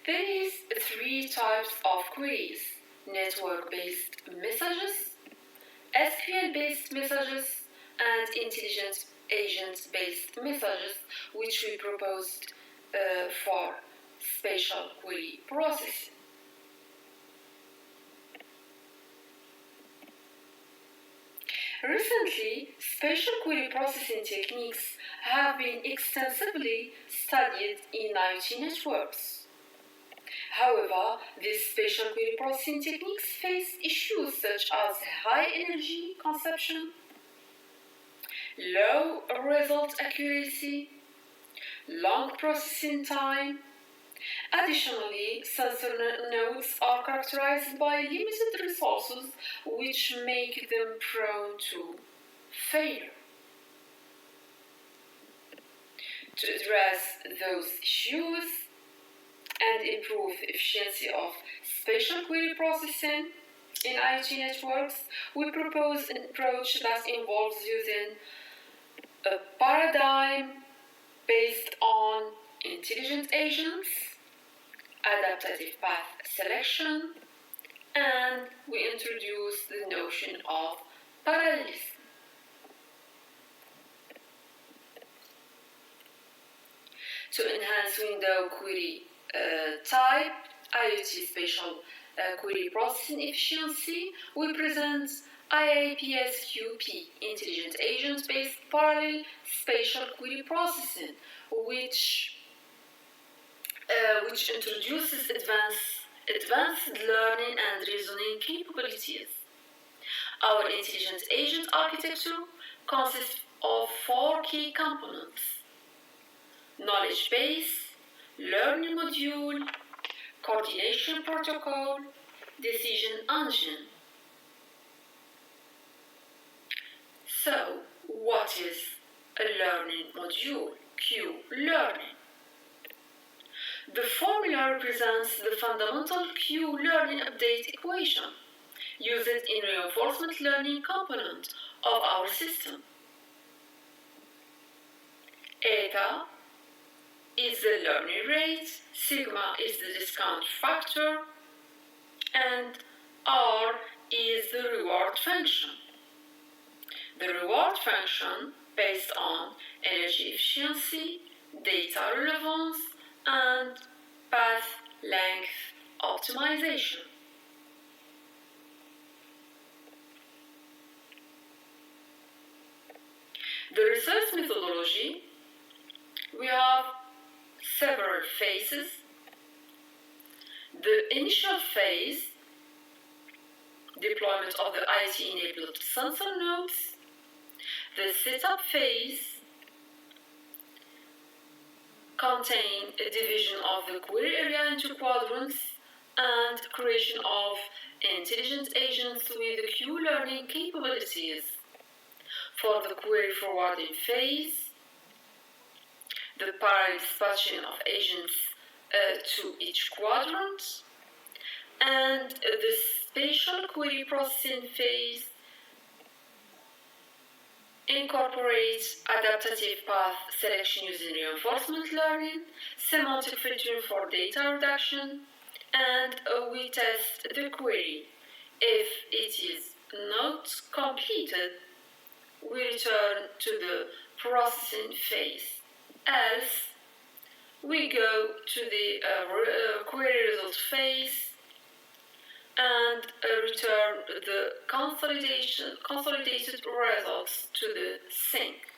There is three types of queries: network-based messages, SQL-based messages, and intelligent agent-based messages, which we proposed for spatial query processing. Recently, spatial query processing techniques have been extensively studied in IoT networks. However, these spatial query processing techniques face issues such as high energy consumption, low result accuracy, long processing time. Additionally, sensor nodes are characterized by limited resources, which make them prone to failure. To address those issues and improve the efficiency of spatial query processing in IoT networks, we propose an approach that involves using a paradigm based on intelligent agents, adaptive path selection, and we introduce the notion of parallelism. To enhance window query type, IoT spatial query processing efficiency, we present IAPSQP, Intelligent Agent-Based Parallel Spatial Query Processing, which introduces advanced learning and reasoning capabilities. Our intelligent agent architecture consists of 4 key components: knowledge base, learning module, coordination protocol, decision engine. So, what is a learning module? Q, learning. The formula represents the fundamental Q learning update equation used in reinforcement learning component of our system. Eta is the learning rate, sigma is the discount factor, and R is the reward function. The reward function based on energy efficiency, data relevance, and path length optimization. The research methodology, we have several phases. The initial phase, deployment of the IoT-enabled sensor nodes. The setup phase contain a division of the query area into quadrants and creation of intelligent agents with Q-learning capabilities. For the query forwarding phase, the parallel dispatching of agents to each quadrant, and the spatial query processing phase incorporates adaptive path selection using reinforcement learning, semantic filtering for data reduction, and we test the query. If it is not completed, we return to the processing phase. Else, we go to the query result phase and return the consolidated results to the sink.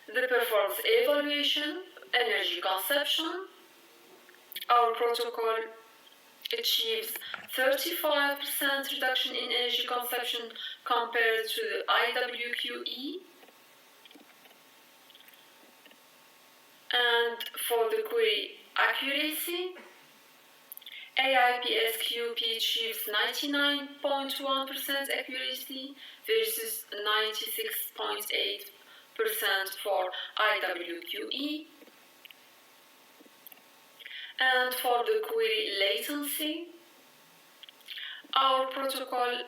The performance evaluation, energy consumption. Our protocol achieves 35% reduction in energy consumption compared to the IWQE. And for the query accuracy, AIPSQP achieves 99.1% accuracy versus 96.8% for IWQE. And for the query latency, our protocol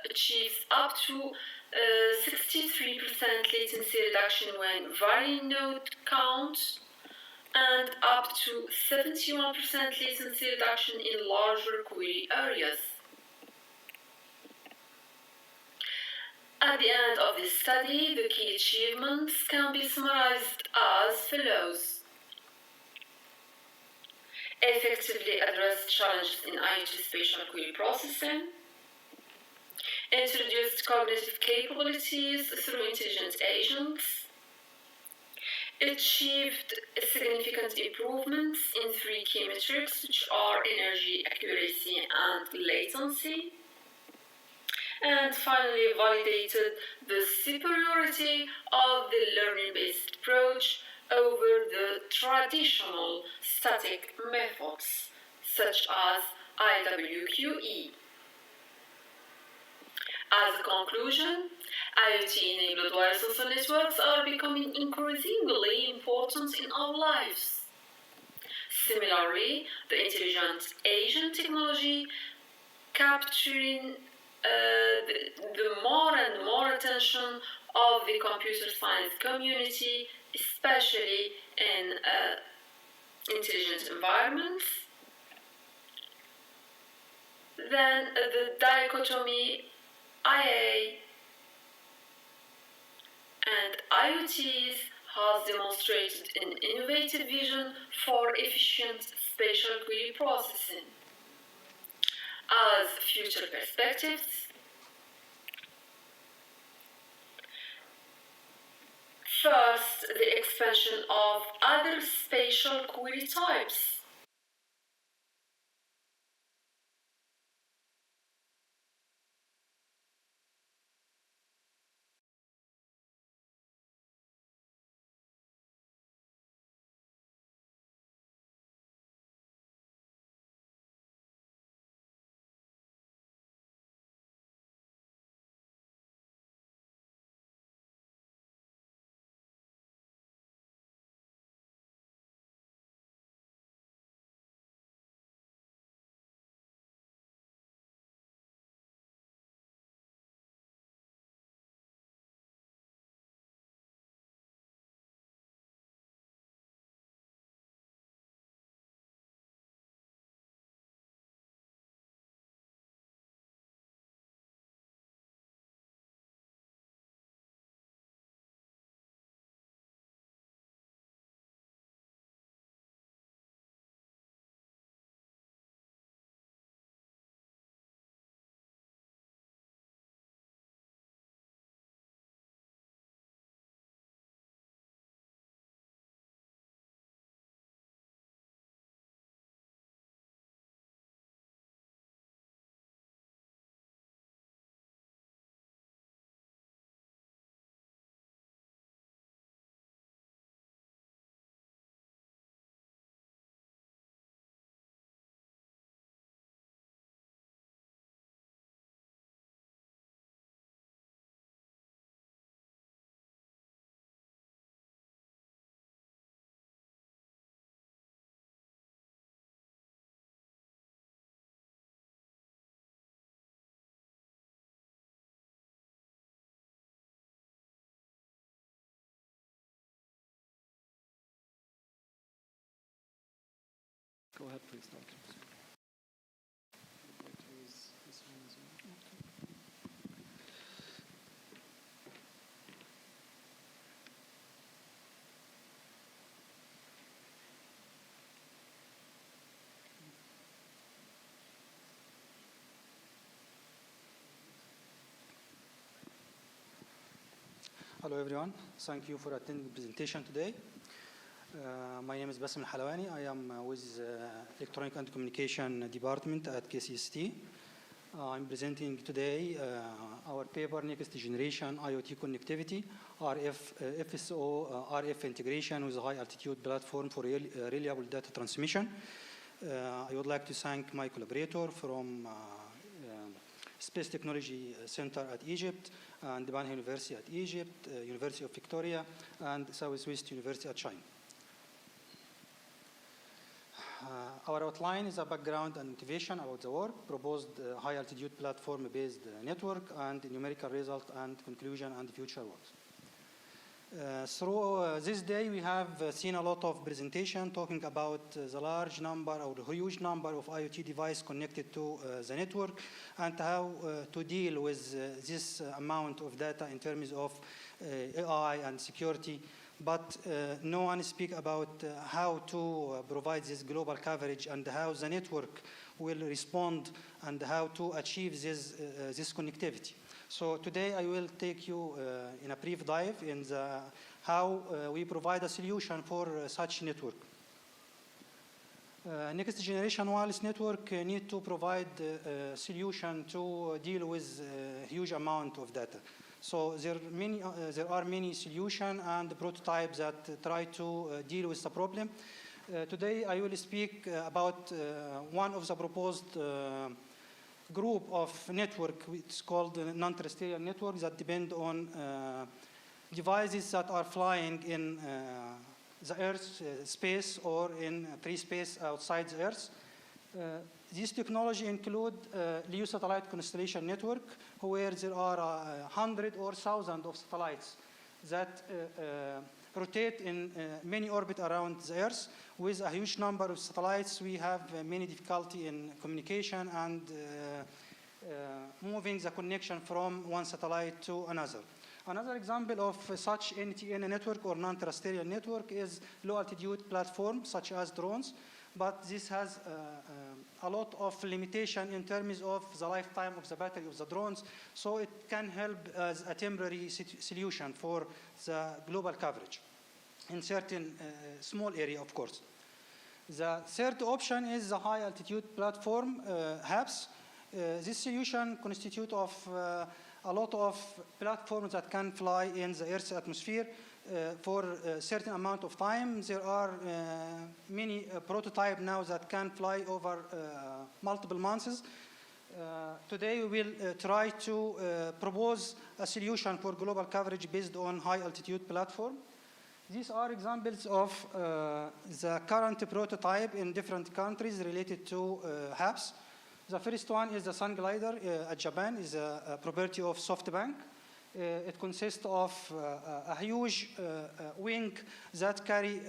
achieves up to 63% latency reduction when varying node count, and up to 71% latency reduction in larger query areas. At the end of this study, the key achievements can be summarized as follows. Effectively addressed challenges in IoT spatial query processing, introduced cognitive capabilities through intelligent agents, achieved significant improvements in 3 key metrics, which are energy, accuracy, and latency, and finally validated the superiority of the learning-based approach over the traditional static methods, such as IWQE. As a conclusion, IoT-enabled wireless sensor networks are becoming increasingly important in our lives. Similarly, the intelligent agent technology capturing the more and more attention of the computer science community, especially in intelligent environments. Then the dichotomy IA and IoTs has demonstrated an innovative vision for efficient spatial query processing. As future perspectives, first, the expansion of other spatial query types. Go ahead, please, Doctor. Hello everyone, thank you for attending the presentation today. My name is Basim Halawani. I am with Electronic and Communication Department at KCST. I'm presenting today our paper, Next Generation IoT Connectivity, FSO RF integration with a high altitude platform for reliable data transmission. I would like to thank my collaborator from Space Technology Center at Egypt, and Banha University at Egypt, University of Victoria, and Southwest University at China. Our outline is a background and motivation about the work, proposed high-altitude platform-based network, and numerical result and conclusion and future works. Through this day, we have seen a lot of presentation talking about the large number or the huge number of IoT devices connected to the network and how to deal with this amount of data in terms of AI and security. But no one speaks about how to provide this global coverage and how the network will respond and how to achieve this connectivity. So today I will take you in a brief dive in how we provide a solution for such network. Next generation wireless network need to provide a solution to deal with a huge amount of data. So there are many solutions and prototypes that try to deal with the problem. Today I will speak about one of the proposed group of network. It's called non-terrestrial networks that depend on devices that are flying in the Earth space or in free space outside the Earth. This technology include LEO satellite constellation network, where there are 100 or 1,000 of satellites that rotate in many orbit around the Earth. With a huge number of satellites, we have many difficulty in communication and moving the connection from one satellite to another. Another example of such NTN network or non-terrestrial network is low-altitude platforms such as drones, but this has a lot of limitation in terms of the lifetime of the battery of the drones, so it can help as a temporary solution for the global coverage in certain small area, of course. The third option is the high-altitude platform, HAPS. This solution constitutes of a lot of platforms that can fly in the Earth's atmosphere for a certain amount of time. There are many prototypes now that can fly over multiple months. Today we will try to propose a solution for global coverage based on high-altitude platform. These are examples of the current prototype in different countries related to HAPS. The first one is the Sun Glider at Japan, is a property of SoftBank. It consists of a huge wing that carry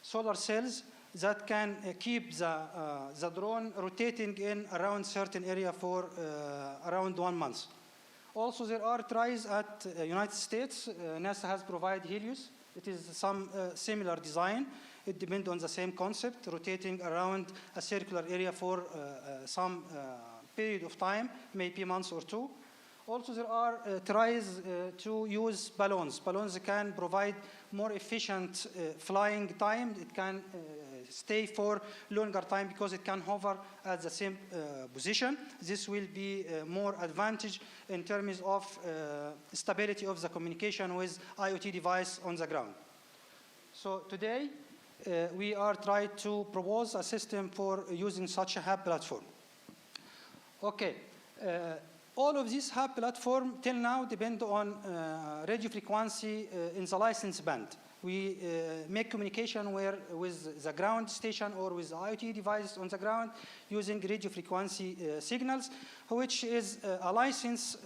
solar cells that can keep the drone rotating in around certain area for around 1 month. Also, there are tries at United States. NASA has provided Helios. It is some similar design. It depends on the same concept, rotating around a circular area for some period of time, maybe months or two. Also, there are tries to use balloons. Balloons can provide more efficient flying time. It can stay for longer time because it can hover at the same position. This will be more advantage in terms of stability of the communication with IoT device on the ground. So today, we are trying to propose a system for using such a hub platform. Okay. All of these hub platform till now depend on radio frequency in the license band. We make communication with the ground station or with the IoT device on the ground using radio frequency signals, which is a license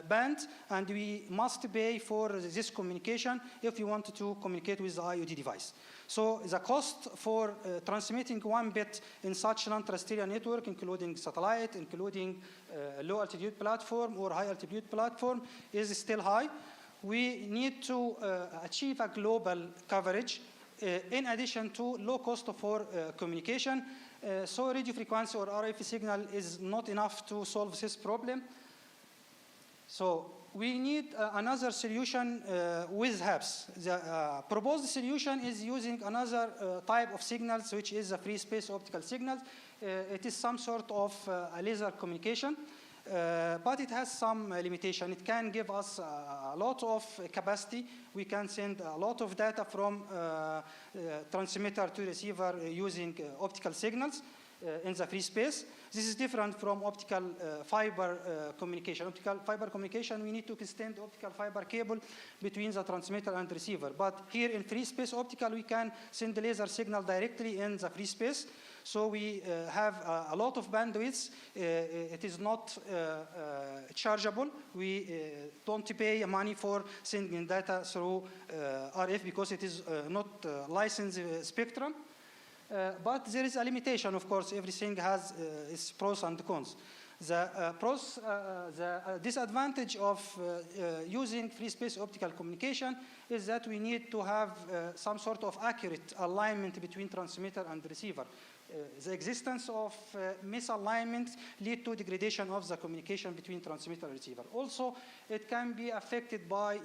band, and we must pay for this communication if you want to communicate with the IoT device. So the cost for transmitting 1 bit in such non-terrestrial network, including satellite, including low-altitude platform or high-altitude platform, is still high. We need to achieve a global coverage in addition to low cost for communication. So radio frequency or RF signal is not enough to solve this problem. So we need another solution with HAPS. The proposed solution is using another type of signals, which is a free space optical signal. It is some sort of a laser communication. But it has some limitation. It can give us a lot of capacity. We can send a lot of data from transmitter to receiver using optical signals in the free space. This is different from optical fiber communication. Optical fiber communication, we need to extend optical fiber cable between the transmitter and receiver. But here in free space optical, we can send the laser signal directly in the free space. So we have a lot of bandwidth. It is not chargeable. We don't pay money for sending data through RF because it is not licensed spectrum. But there is a limitation, of course. Everything has its pros and cons. The disadvantage of using free space optical communication is that we need to have some sort of accurate alignment between transmitter and receiver. The existence of misalignment lead to degradation of the communication between transmitter and receiver. Also, it can be affected by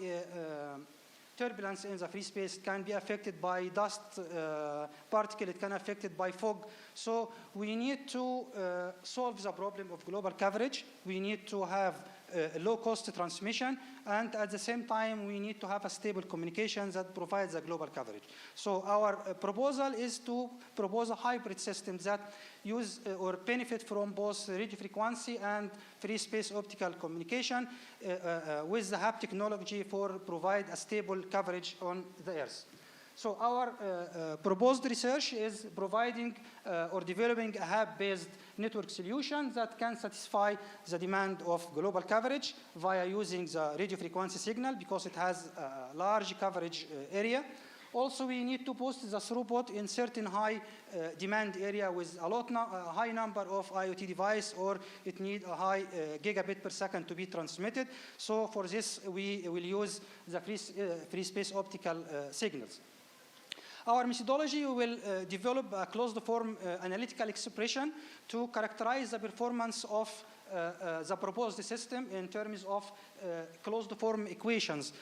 turbulence in the free space. It can be affected by dust particle. It can be affected by fog. So we need to solve the problem of global coverage. We need to have low-cost transmission, and at the same time, we need to have a stable communication that provides a global coverage. So our proposal is to propose a hybrid system that use or benefit from both radio frequency and free space optical communication with the HAP technology for provide a stable coverage on the Earth. So our proposed research is providing or developing a HAP-based network solution that can satisfy the demand of global coverage via using the radio frequency signal because it has a large coverage area. Also, we need to boost the throughput in certain high demand area with a high number of IoT device, or it need a high gigabit per second to be transmitted. So for this, we will use the free space optical signals. Our methodology will develop a closed form analytical expression to characterize the performance of the proposed system in terms of closed form equations.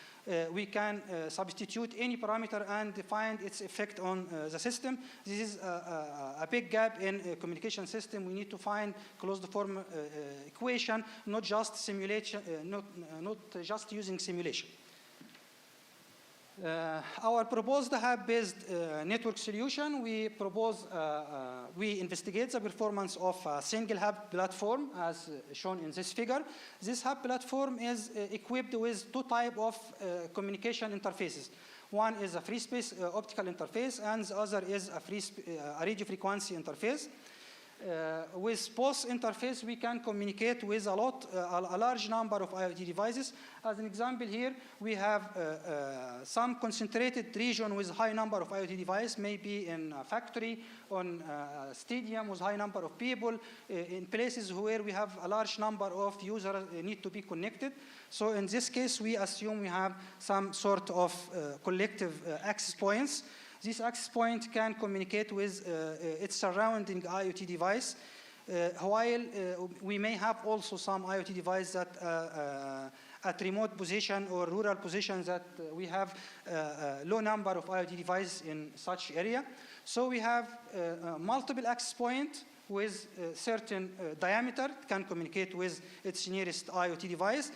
We can substitute any parameter and find its effect on the system. This is a big gap in a communication system. We need to find closed form equation, not just simulation, not just using simulation. Our proposed hub-based network solution, we investigate the performance of a single hub platform as shown in this figure. This hub platform is equipped with two types of communication interfaces. One is a free space optical interface, and the other is a radio frequency interface. With both interface, we can communicate with a large number of IoT devices. As an example here, we have some concentrated region with high number of IoT devices, maybe in a factory, on a stadium with high number of people, in places where we have a large number of users need to be connected. So in this case, we assume we have some sort of collective access points. This access point can communicate with its surrounding IoT device, while we may have also some IoT device that at remote position or rural positions that we have a low number of IoT devices in such area. So we have multiple access points with certain diameter, can communicate with its nearest IoT device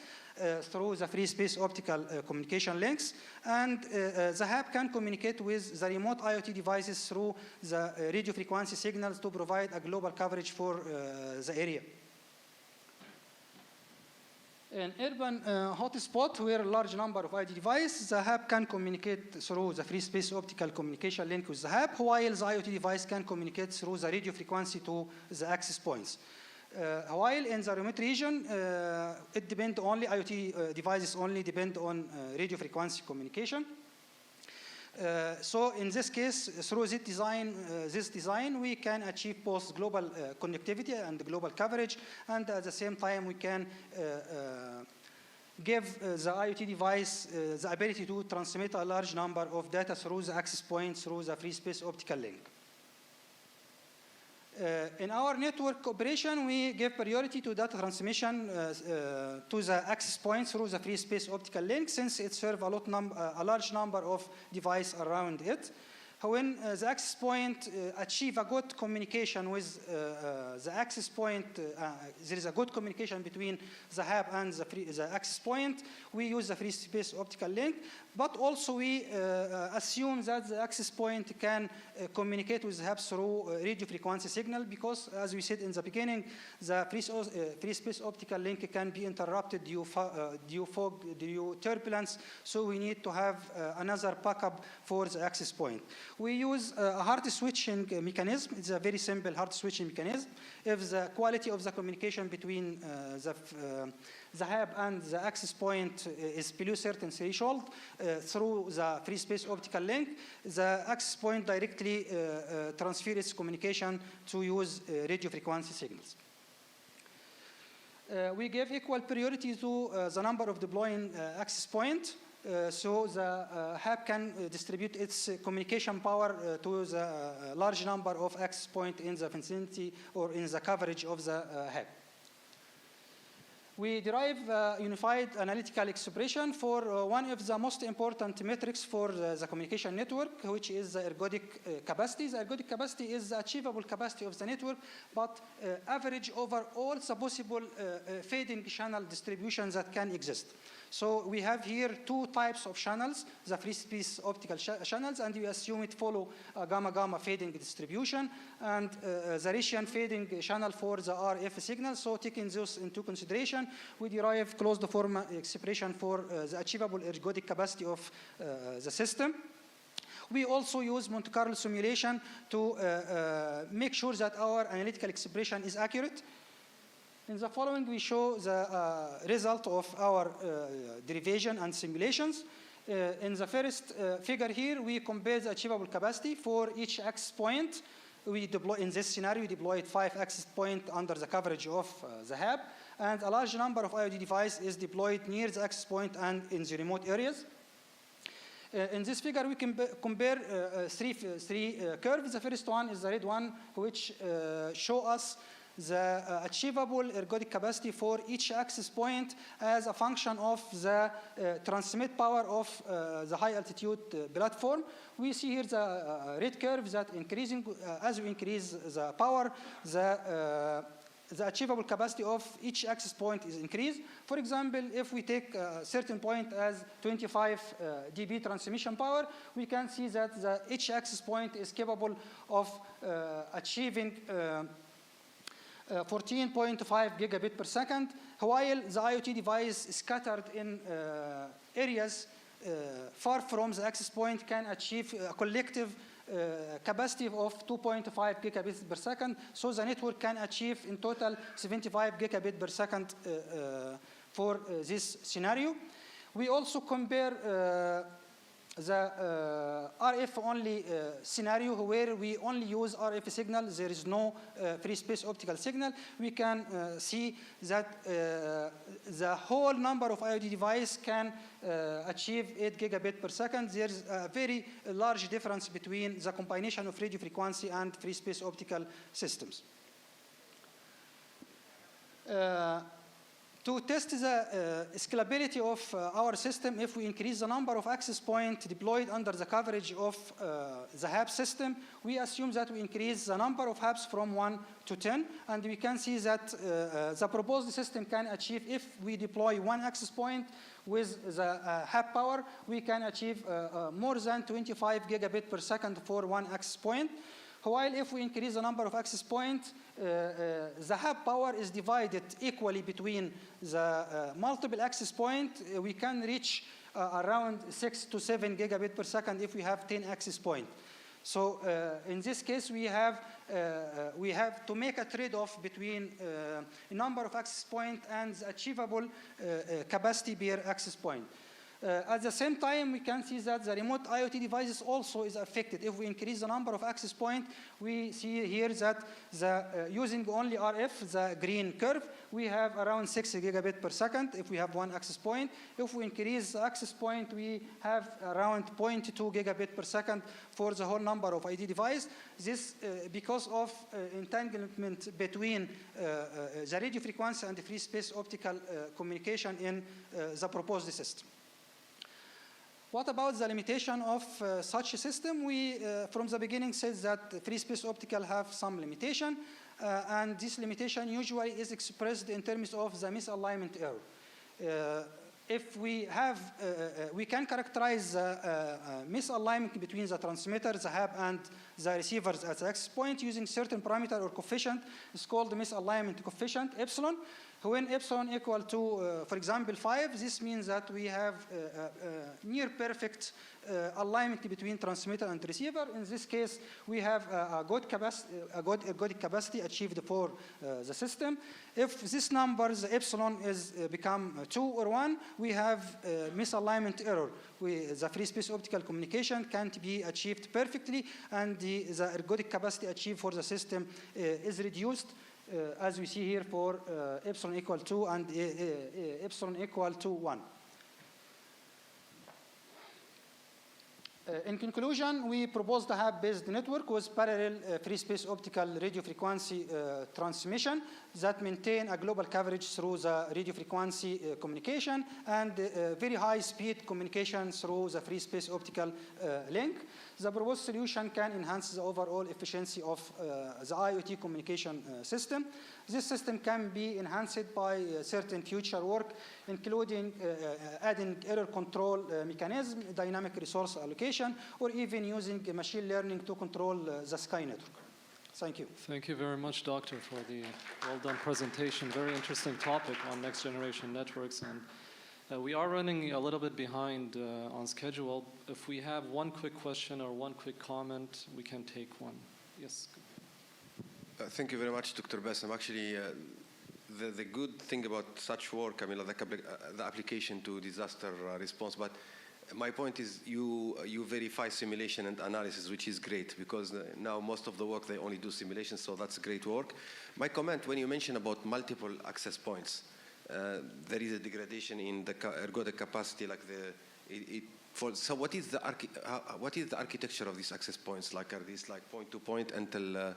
through the free space optical communication links. And the hub can communicate with the remote IoT devices through the radio frequency signals to provide a global coverage for the area. In urban hotspot where a large number of IoT devices, the hub can communicate through the free space optical communication link with the hub, while the IoT device can communicate through the radio frequency to the access points. While in the remote region, it depends only, IoT devices only depend on radio frequency communication. So in this case, through this design, we can achieve both global connectivity and global coverage, and at the same time, we can give the IoT device the ability to transmit a large number of data through the access point through the free space optical link. In our network operation, we give priority to data transmission to the access point through the free space optical link, since it serves a large number of devices around it. When the access point achieve a good communication with the access point, there is a good communication between the hub and the access point, we use the free space optical link. But also we assume that the access point can communicate with the hub through radio frequency signal, because as we said in the beginning, the free space optical link can be interrupted due fog, due turbulence, so we need to have another backup for the access point. We use a hard switching mechanism. It's a very simple hard switching mechanism. If the quality of the communication between the hub and the access point is below certain threshold, through the free space optical link, the access point directly transfers its communication to use radio frequency signals. We give equal priority to the number of deploying access points. So the hub can distribute its communication power to the large number of access points in the vicinity or in the coverage of the hub. We derive unified analytical expression for one of the most important metrics for the communication network, which is the ergodic capacity. The ergodic capacity is the achievable capacity of the network, but average over all the possible fading channel distributions that can exist. So we have here two types of channels, the free space optical channels, and we assume it follow a gamma-gamma fading distribution, and the Raytian fading channel for the RF signal. So taking those into consideration, we derive closed form expression for the achievable ergodic capacity of the system. We also use Monte Carlo simulation to make sure that our analytical expression is accurate. In the following, we show the result of our derivation and simulations. In the first figure here, we compare the achievable capacity for each access point. We deploy, in this scenario, we deployed 5 access points under the coverage of the hub, and a large number of IoT devices is deployed near the access point and in the remote areas. In this figure, we can compare three curves. The first one is the red one, which show us the achievable ergodic capacity for each access point as a function of the transmit power of the high altitude platform. We see here the red curve that increasing as we increase the power, the achievable capacity of each access point is increased. For example, if we take a certain point as 25 dB transmission power, we can see that each access point is capable of achieving 14.5 gigabit per second, while the IoT device scattered in areas far from the access point can achieve a collective capacity of 2.5 gigabits per second. So the network can achieve in total 75 gigabit per second for this scenario. We also compare the RF-only scenario where we only use RF signal. There is no free space optical signal. We can see that the whole number of IoT devices can achieve 8 gigabit per second. There is a very large difference between the combination of radio frequency and free space optical systems. To test the scalability of our system, if we increase the number of access points deployed under the coverage of the hub system, we assume that we increase the number of hubs from 1 to 10, and we can see that the proposed system can achieve, if we deploy 1 access point with the hub power, we can achieve more than 25 gigabit per second for 1 access point. While if we increase the number of access points, the hub power is divided equally between the multiple access points. We can reach around 6 to 7 gigabit per second if we have 10 access points. So in this case, we have to make a trade-off between a number of access points and the achievable capacity per access point. At the same time, we can see that the remote IoT devices also is affected. If we increase the number of access points, we see here that using only RF, the green curve, we have around 6 gigabit per second if we have 1 access point. If we increase the access point, we have around 0.2 gigabit per second for the whole number of IoT devices. This because of entanglement between the radio frequency and the free space optical communication in the proposed system. What about the limitation of such a system? We, from the beginning, said that free space optical have some limitation, and this limitation usually is expressed in terms of the misalignment error. If we have, we can characterize misalignment between the transmitter, the hub, and the receivers at the access point using certain parameter or coefficient. It's called the misalignment coefficient, epsilon. When epsilon equal to, for example, 5, this means that we have near perfect alignment between transmitter and receiver. In this case, we have a good ergodic capacity achieved for the system. If this number, the epsilon, is become 2 or 1, we have misalignment error. The free space optical communication can't be achieved perfectly, and the ergodic capacity achieved for the system is reduced. As we see here for epsilon equal 2 and epsilon equal to 1. In conclusion, we proposed a hub-based network with parallel free space optical radio frequency transmission that maintain a global coverage through the radio frequency communication and very high speed communication through the free space optical link. The proposed solution can enhance the overall efficiency of the IoT communication system. This system can be enhanced by certain future work, including adding error control mechanism, dynamic resource allocation, or even using machine learning to control the sky network. Thank you. Thank you very much, Doctor, for the well-done presentation. Very interesting topic on next-generation networks. And we are running a little bit behind on schedule. If we have one quick question or one quick comment, we can take one. Yes. Thank you very much, Dr. Bassam. Actually, the good thing about such work, I mean, the application to disaster response, but My point is you verify simulation and analysis, which is great, because now most of the work they only do simulation, so that's great work. My comment, when you mention about multiple access points, there is a degradation in the ergodic capacity, like so what is the architecture of these access points? Like, are these like point to point until?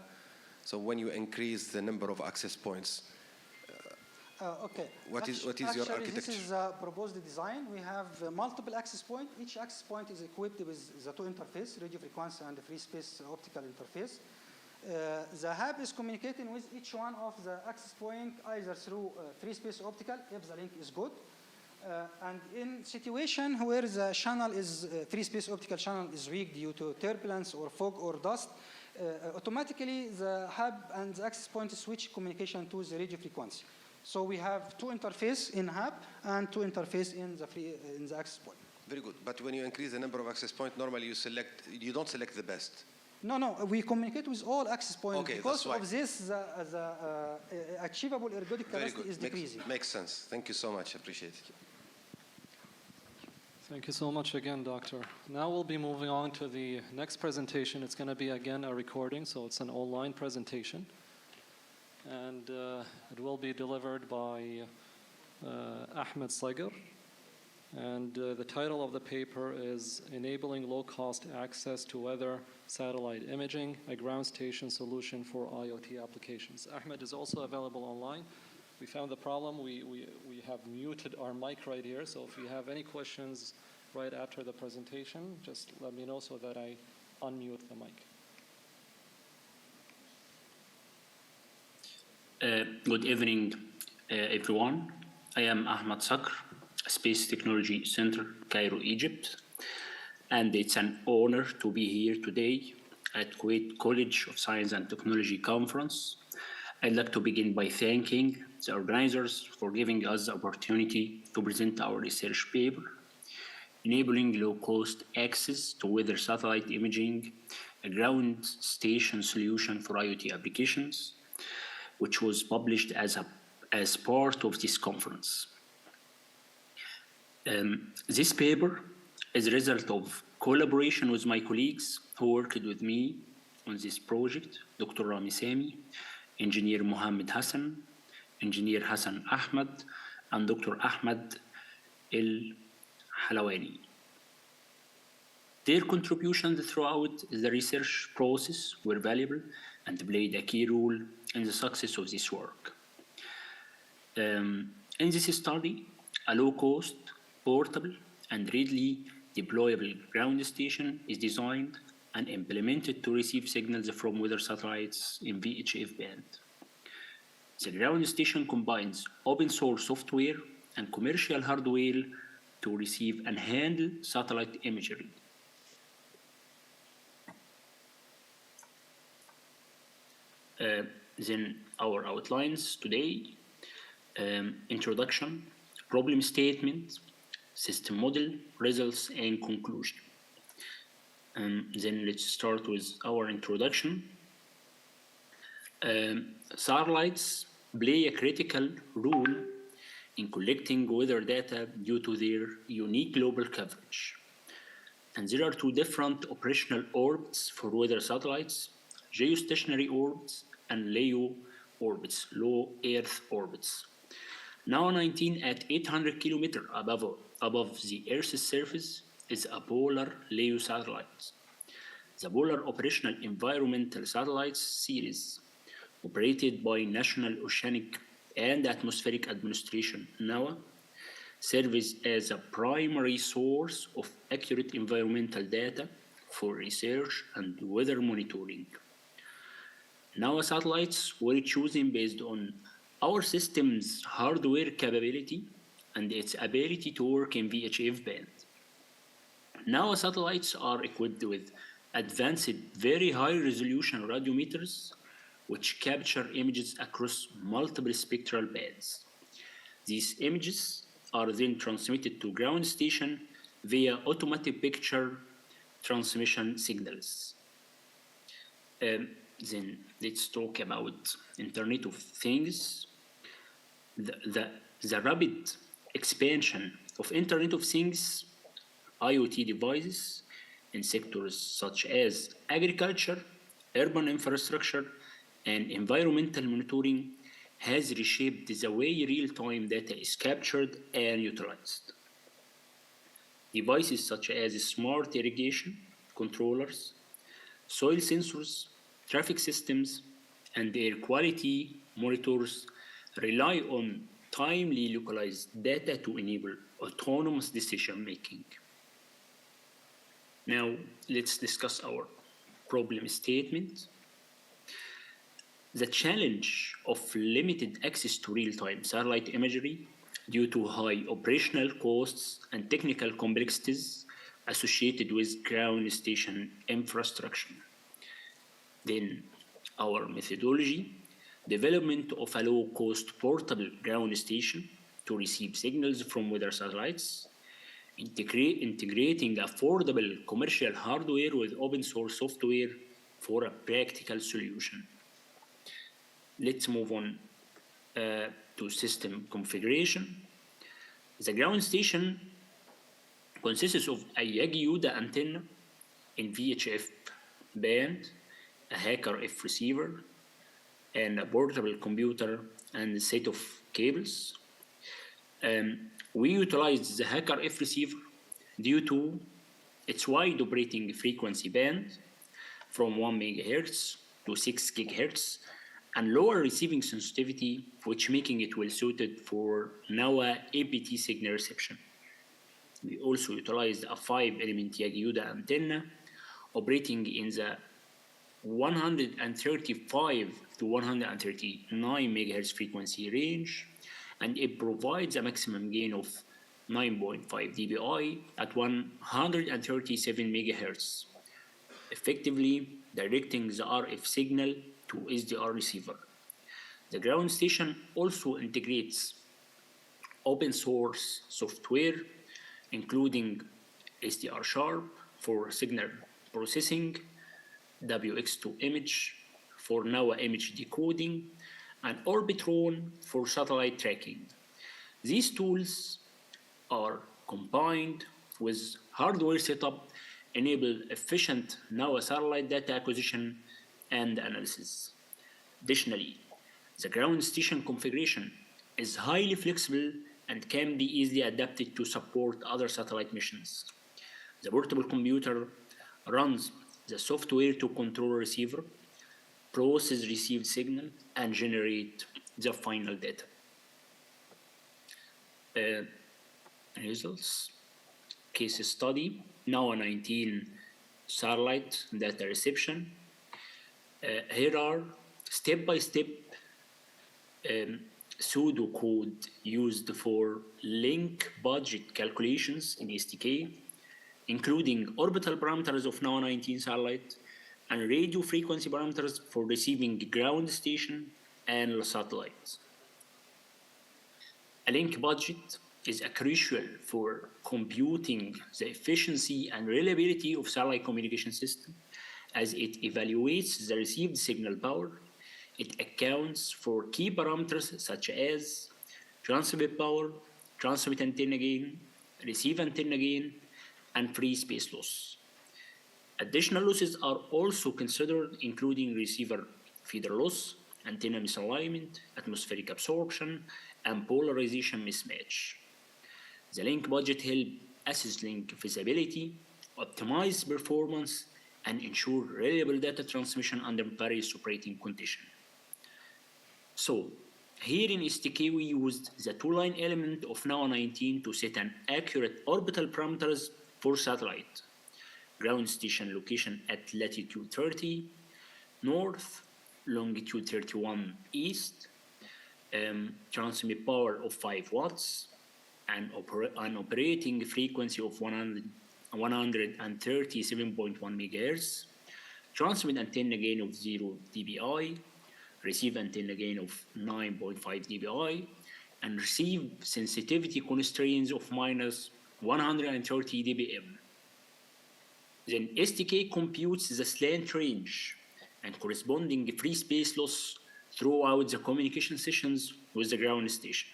So when you increase the number of access points, okay. What is your architecture? This is a proposed design. We have multiple access points. Each access point is equipped with the two interface, radio frequency and the free space optical interface. The hub is communicating with each one of the access point either through free space optical if the link is good. And in situation where the channel is free space optical channel is weak due to turbulence or fog or dust, automatically the hub and the access point switch communication to the radio frequency. So we have two interface in hub and two interface in the access point. Very good. But when you increase the number of access points, normally you don't select the best. No, we communicate with all access points. Okay, because of this, the achievable ergodic capacity is decreasing. Makes sense. Thank you so much. Appreciate it. Thank you so much again, Doctor. Now we'll be moving on to the next presentation. It's going to be, again, a recording, so it's an online presentation. And it will be delivered by Ahmed Sagar. And the title of the paper is Enabling Low-Cost Access to Weather Satellite Imaging, a Ground Station Solution for IoT Applications. Ahmed is also available online. We found the problem. We have muted our mic right here, so if you have any questions right after the presentation, just let me know so that I unmute the mic. Good evening, everyone. I am Ahmed Sakr, Space Technology Center, Cairo, Egypt. And it's an honor to be here today at Kuwait College of Science and Technology Conference. I'd like to begin by thanking the organizers for giving us the opportunity to present our research paper, Enabling Low-Cost Access to Weather Satellite Imaging, a Ground Station Solution for IoT Applications, which was published as part of this conference. This paper is a result of collaboration with my colleagues who worked with me on this project, Dr. Rami Sami, Engineer Mohammed Hassan, Engineer Hassan Ahmed, and Dr. Ahmed El-Halawani. Their contributions throughout the research process were valuable and played a key role in the success of this work. In this study, a low-cost, portable, and readily deployable ground station is designed and implemented to receive signals from weather satellites in VHF band. The ground station combines open-source software and commercial hardware to receive and handle satellite imagery. Then our outlines today, introduction, problem statement, system model, results, and conclusion. Then let's start with our introduction. Satellites play a critical role in collecting weather data due to their unique global coverage. And there are two different operational orbits for weather satellites, geostationary orbits and LEO orbits, low Earth orbits. Now 19 at 800 kilometers above the Earth's surface is a polar LEO satellite. The Polar Operational Environmental Satellites series, operated by National Oceanic and Atmospheric Administration, NOAA, serves as a primary source of accurate environmental data for research and weather monitoring. NOAA satellites were chosen based on our system's hardware capability and its ability to work in VHF band. NOAA satellites are equipped with advanced, very high-resolution radiometers, which capture images across multiple spectral bands. These images are then transmitted to ground station via automatic picture transmission signals. Then let's talk about Internet of Things. The rapid expansion of Internet of Things IoT devices in sectors such as agriculture, urban infrastructure, and environmental monitoring has reshaped the way real-time data is captured and utilized. Devices such as smart irrigation controllers, soil sensors, traffic systems, and air quality monitors rely on timely localized data to enable autonomous decision making. Now, let's discuss our problem statement. The challenge of limited access to real-time satellite imagery due to high operational costs and technical complexities associated with ground station infrastructure. Then, our methodology, development of a low-cost portable ground station to receive signals from weather satellites, integrating affordable commercial hardware with open-source software for a practical solution. Let's move on to system configuration. The ground station consists of a Yagi-Uda antenna in VHF band, a Hacker F receiver, and a portable computer and a set of cables. We utilize the Hacker F receiver due to its wide operating frequency band from 1 MHz to 6 GHz and lower receiving sensitivity, which making it well suited for NOAA APT signal reception. We also utilized a 5-element Yagi-Uda antenna operating in the 135 to 139 MHz frequency range, and it provides a maximum gain of 9.5 dBi at 137 MHz, effectively directing the RF signal to SDR receiver. The ground station also integrates open source software, including SDR Sharp for signal processing, WX2 image for NOAA image decoding, and Orbitron for satellite tracking. These tools are combined with hardware setup, enable efficient NOAA satellite data acquisition and analysis. Additionally, the ground station configuration is highly flexible and can be easily adapted to support other satellite missions. The portable computer runs the software to control receiver, process received signal, and generate the final data. Results. Case study, NOAA 19 satellite data reception. Here are step-by-step pseudocode used for link budget calculations in STK, including orbital parameters of NOAA 19 satellite and radio frequency parameters for receiving ground station and satellites. A link budget is crucial for computing the efficiency and reliability of satellite communication system, as it evaluates the received signal power. It accounts for key parameters such as transmit power, transmit antenna gain, receive antenna gain, and free space loss. Additional losses are also considered, including receiver feeder loss, antenna misalignment, atmospheric absorption, and polarization mismatch. The link budget helps assess link feasibility, optimize performance, and ensure reliable data transmission under various operating conditions. So, here in STK we used the two-line element of NOAA 19 to set an accurate orbital parameters for satellite. Ground station location at latitude 30 north, longitude 31 east, transmit power of 5 watts, and an operating frequency of 137.1 MHz, transmit antenna gain of 0 dBi, receive antenna gain of 9.5 dBi, and receive sensitivity constraints of minus 130 dBm. Then STK computes the slant range and corresponding free space loss throughout the communication sessions with the ground station.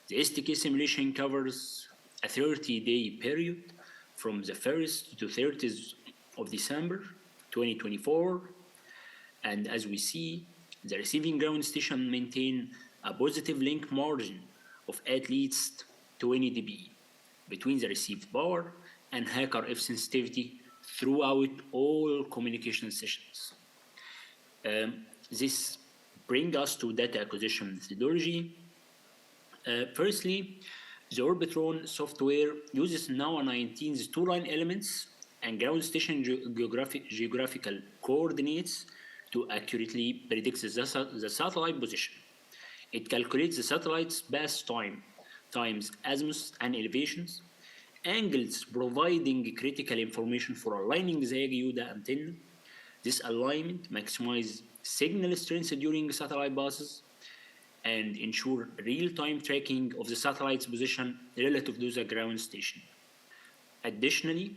The STK simulation covers a 30-day period from the 1st to 30th of December 2024. And as we see, the receiving ground station maintain a positive link margin of at least 20 dB between the received power and hacker F sensitivity throughout all communication sessions. This brings us to data acquisition methodology. Firstly, the Orbitron software uses NAWA19's two-line elements and ground station geographical coordinates to accurately predict the satellite position. It calculates the satellite's pass time, times azimuth and elevations, angles providing critical information for aligning the Yagiuda antenna. This alignment maximizes signal strength during satellite passes and ensure real-time tracking of the satellite's position relative to the ground station. Additionally,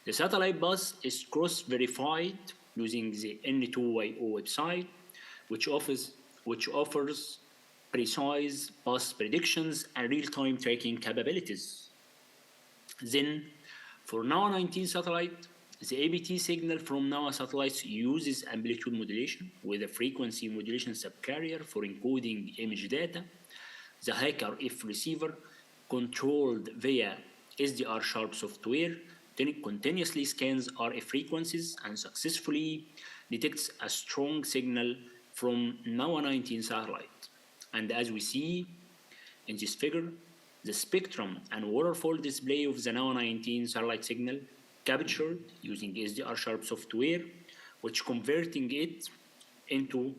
the satellite bus is cross-verified using the N2YO website, which offers precise bus predictions and real-time tracking capabilities. Then, for NAWA19 satellite, the ABT signal from NAWA satellites uses amplitude modulation with a frequency modulation subcarrier for encoding image data. The hacker F receiver, controlled via SDR Sharp software, continuously scans RF frequencies and successfully detects a strong signal from NAWA19 satellite. And as we see in this figure, the spectrum and waterfall display of the NAWA19 satellite signal captured using SDR Sharp software, which converting it into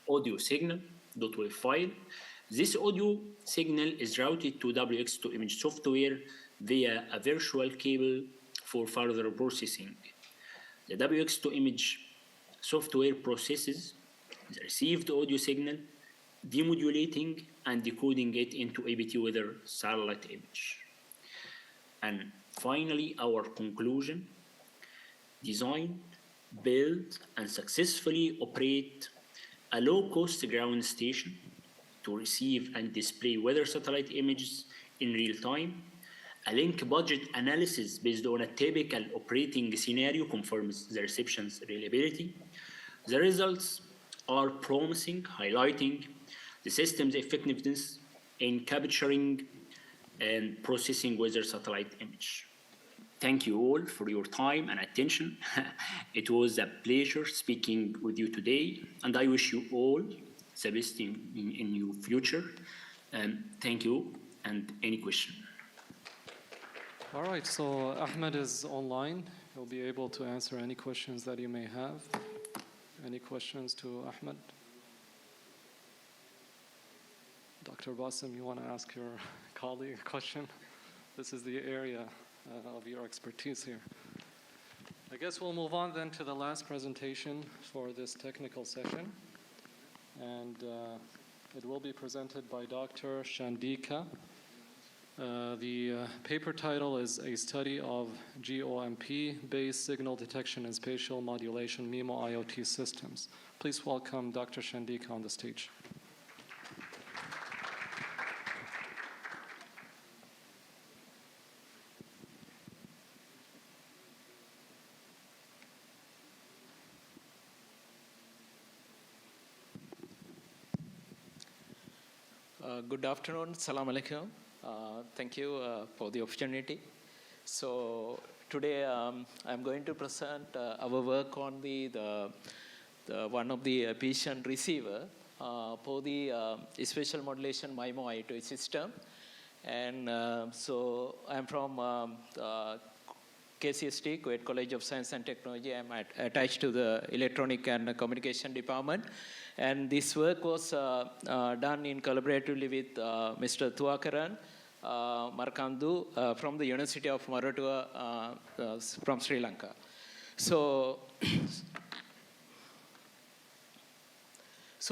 audio signal .wave file. This audio signal is routed to WX2 image software via a virtual cable for further processing. The WX2 image software processes the received audio signal, demodulating and decoding it into ABT weather satellite image. And finally, our conclusion: design, build, and successfully operate a low-cost ground station to receive and display weather satellite images in real time. A link budget analysis based on a typical operating scenario confirms the reception's reliability. The results are promising, highlighting the system's effectiveness in capturing and processing weather satellite image. Thank you all for your time and attention. It was a pleasure speaking with you today, and I wish you all the best in your future. Thank you, and any question? All right, so Ahmed is online. He'll be able to answer any questions that you may have. Any questions to Ahmed? Dr. Bassem, you want to ask your colleague a question? This is the area of your expertise here. I guess we'll move on then to the last presentation for this technical session. And it will be presented by Dr. Shandika. The paper title is A Study of GOMP-Based Signal Detection and Spatial Modulation MIMO IoT Systems. Please welcome Dr. Shandika on the stage. Good afternoon, Assalamu alaikum. Thank you for the opportunity. So today I'm going to present our work on the one of the patient receiver for the spatial modulation MIMO IoT system. And so I'm from KCST, Kuwait College of Science and Technology. I'm attached to the Electronic and Communication Department. And this work was done in collaboratively with Mr. Tuakaran Markandu from the University of Maratua from Sri Lanka. So,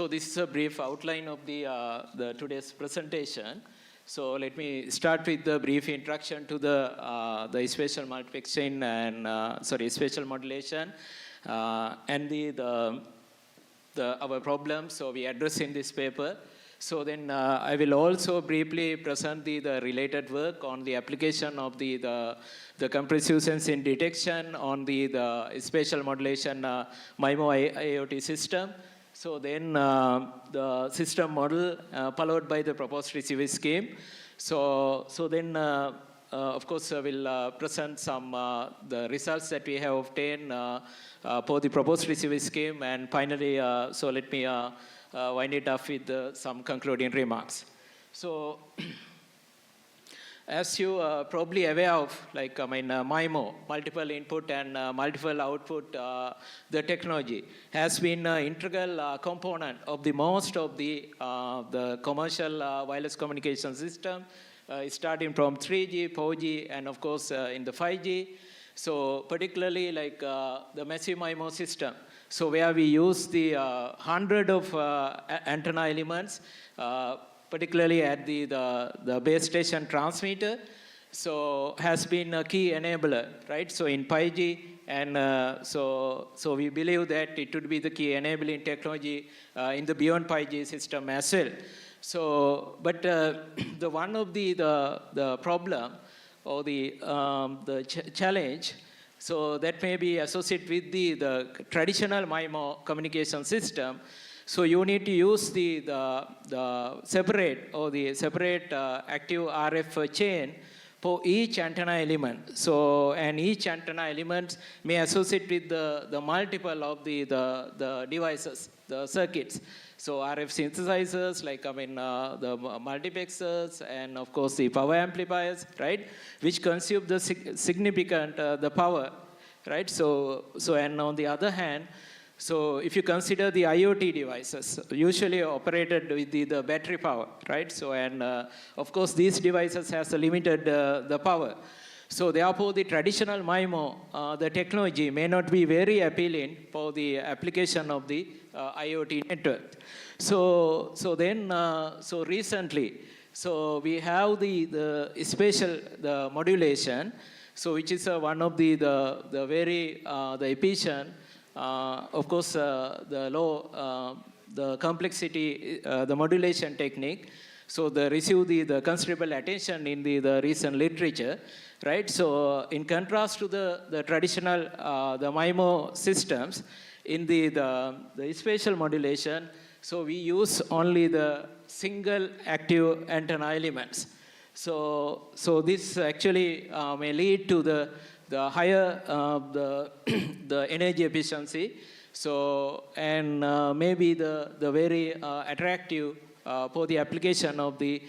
this is a brief outline of the today's presentation. So let me start with the brief introduction to the spatial multiplexing and spatial modulation and our problems. So we address in this paper. So then I will also briefly present the related work on the application of the compressive sensing detection on the spatial modulation MIMO IoT system. So then the system model followed by the proposed receiver scheme. So then of course I will present some the results that we have obtained for the proposed receiver scheme, and finally so let me wind it up with some concluding remarks. So as you are probably aware of, like MIMO, multiple input and multiple output, the technology has been an integral component of the most of the commercial wireless communication system, starting from 3G, 4G, and of course in the 5G. So particularly like the massive MIMO system, so where we use the hundred of antenna elements, particularly at the base station transmitter, so has been a key enabler, right? So in 5G, and so we believe that it would be the key enabling technology in the beyond 5G system as well. So, but the one of the problem or the challenge, so that may be associated with the traditional MIMO communication system. So you need to use the separate active RF chain for each antenna element. So, and each antenna element may associate with the multiple of the devices, the circuits. So RF synthesizers, like the multiplexers, and of course the power amplifiers, right, which consume the significant the power, right? So and on the other hand, so if you consider the IoT devices, usually operated with the battery power, right? So and of course these devices has a limited the power. So therefore the traditional MIMO, the technology may not be very appealing for the application of the IoT network. So recently, so we have the spatial modulation, so which is one of the very the efficient, of course the low the complexity the modulation technique. So they receive the considerable attention in the recent literature, right? So in contrast to the traditional the MIMO systems, in the spatial modulation, so we use only the single active antenna elements. So this actually may lead to the higher the energy efficiency. So and maybe the very attractive for the application of the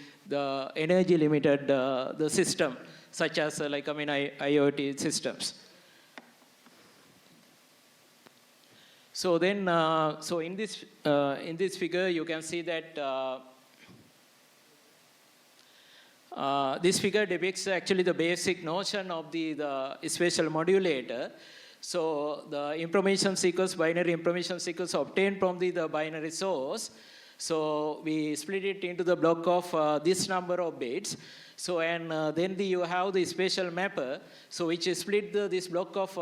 energy limited the system, such as IoT systems. So then, so in this figure, you can see that this figure depicts actually the basic notion of the spatial modulator. So the information sequence, binary information sequence obtained from the binary source. So we split it into the block of this number of bits. So and then you have the spatial mapper, so which is split this block of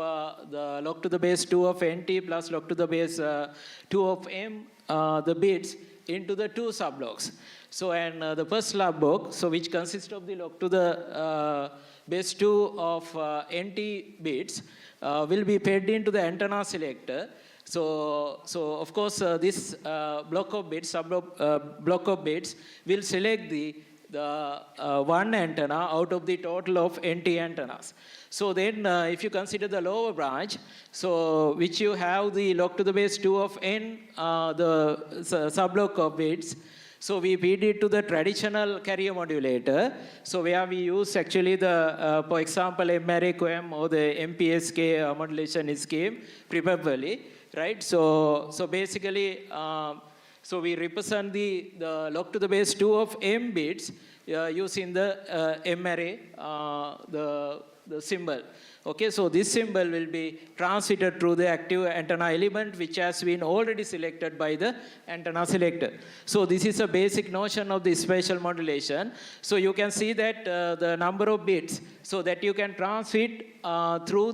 the log to the base 2 of nt plus log to the base 2 of m the bits into the two subblocks. So and the first block, so which consists of the log to the base 2 of nt bits will be fed into the antenna selector. So of course this block of bits, block of bits will select the one antenna out of the total of NT antennas. So then if you consider the lower branch, so which you have the log to the base 2 of n, the subblock of bits, so we feed it to the traditional carrier modulator. So where we use actually the, for example, MRAQM or the MPSK modulation scheme preferably, right? So basically, so we represent the log to the base 2 of m bits using the M array, the symbol. Okay, so this symbol will be transmitted through the active antenna element, which has been already selected by the antenna selector. So this is a basic notion of the spatial modulation. So you can see that the number of bits, so that you can transmit through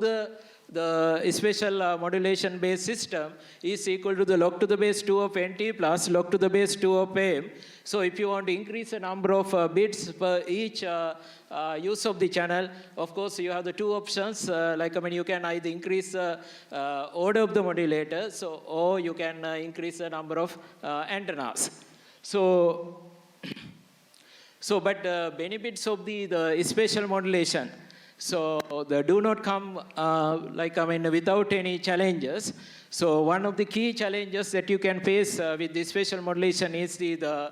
the spatial modulation based system is equal to the log to the base 2 of NT plus log to the base 2 of AM. So if you want to increase the number of bits per each use of the channel, of course you have the two options, you can either increase the order of the modulator, or you can increase the number of antennas. But benefits of the spatial modulation, they do not come without any challenges. So one of the key challenges that you can face with the spatial modulation is the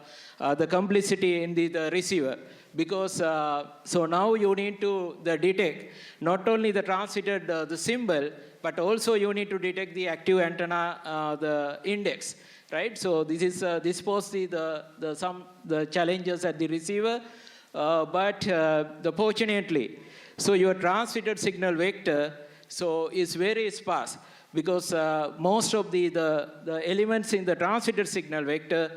complexity in the receiver. Because so now you need to detect not only the transmitted the symbol, but also you need to detect the active antenna, the index. Right, so this poses the challenges at the receiver, but fortunately, so your transmitted signal vector is very sparse, because most of the elements in the transmitted signal vector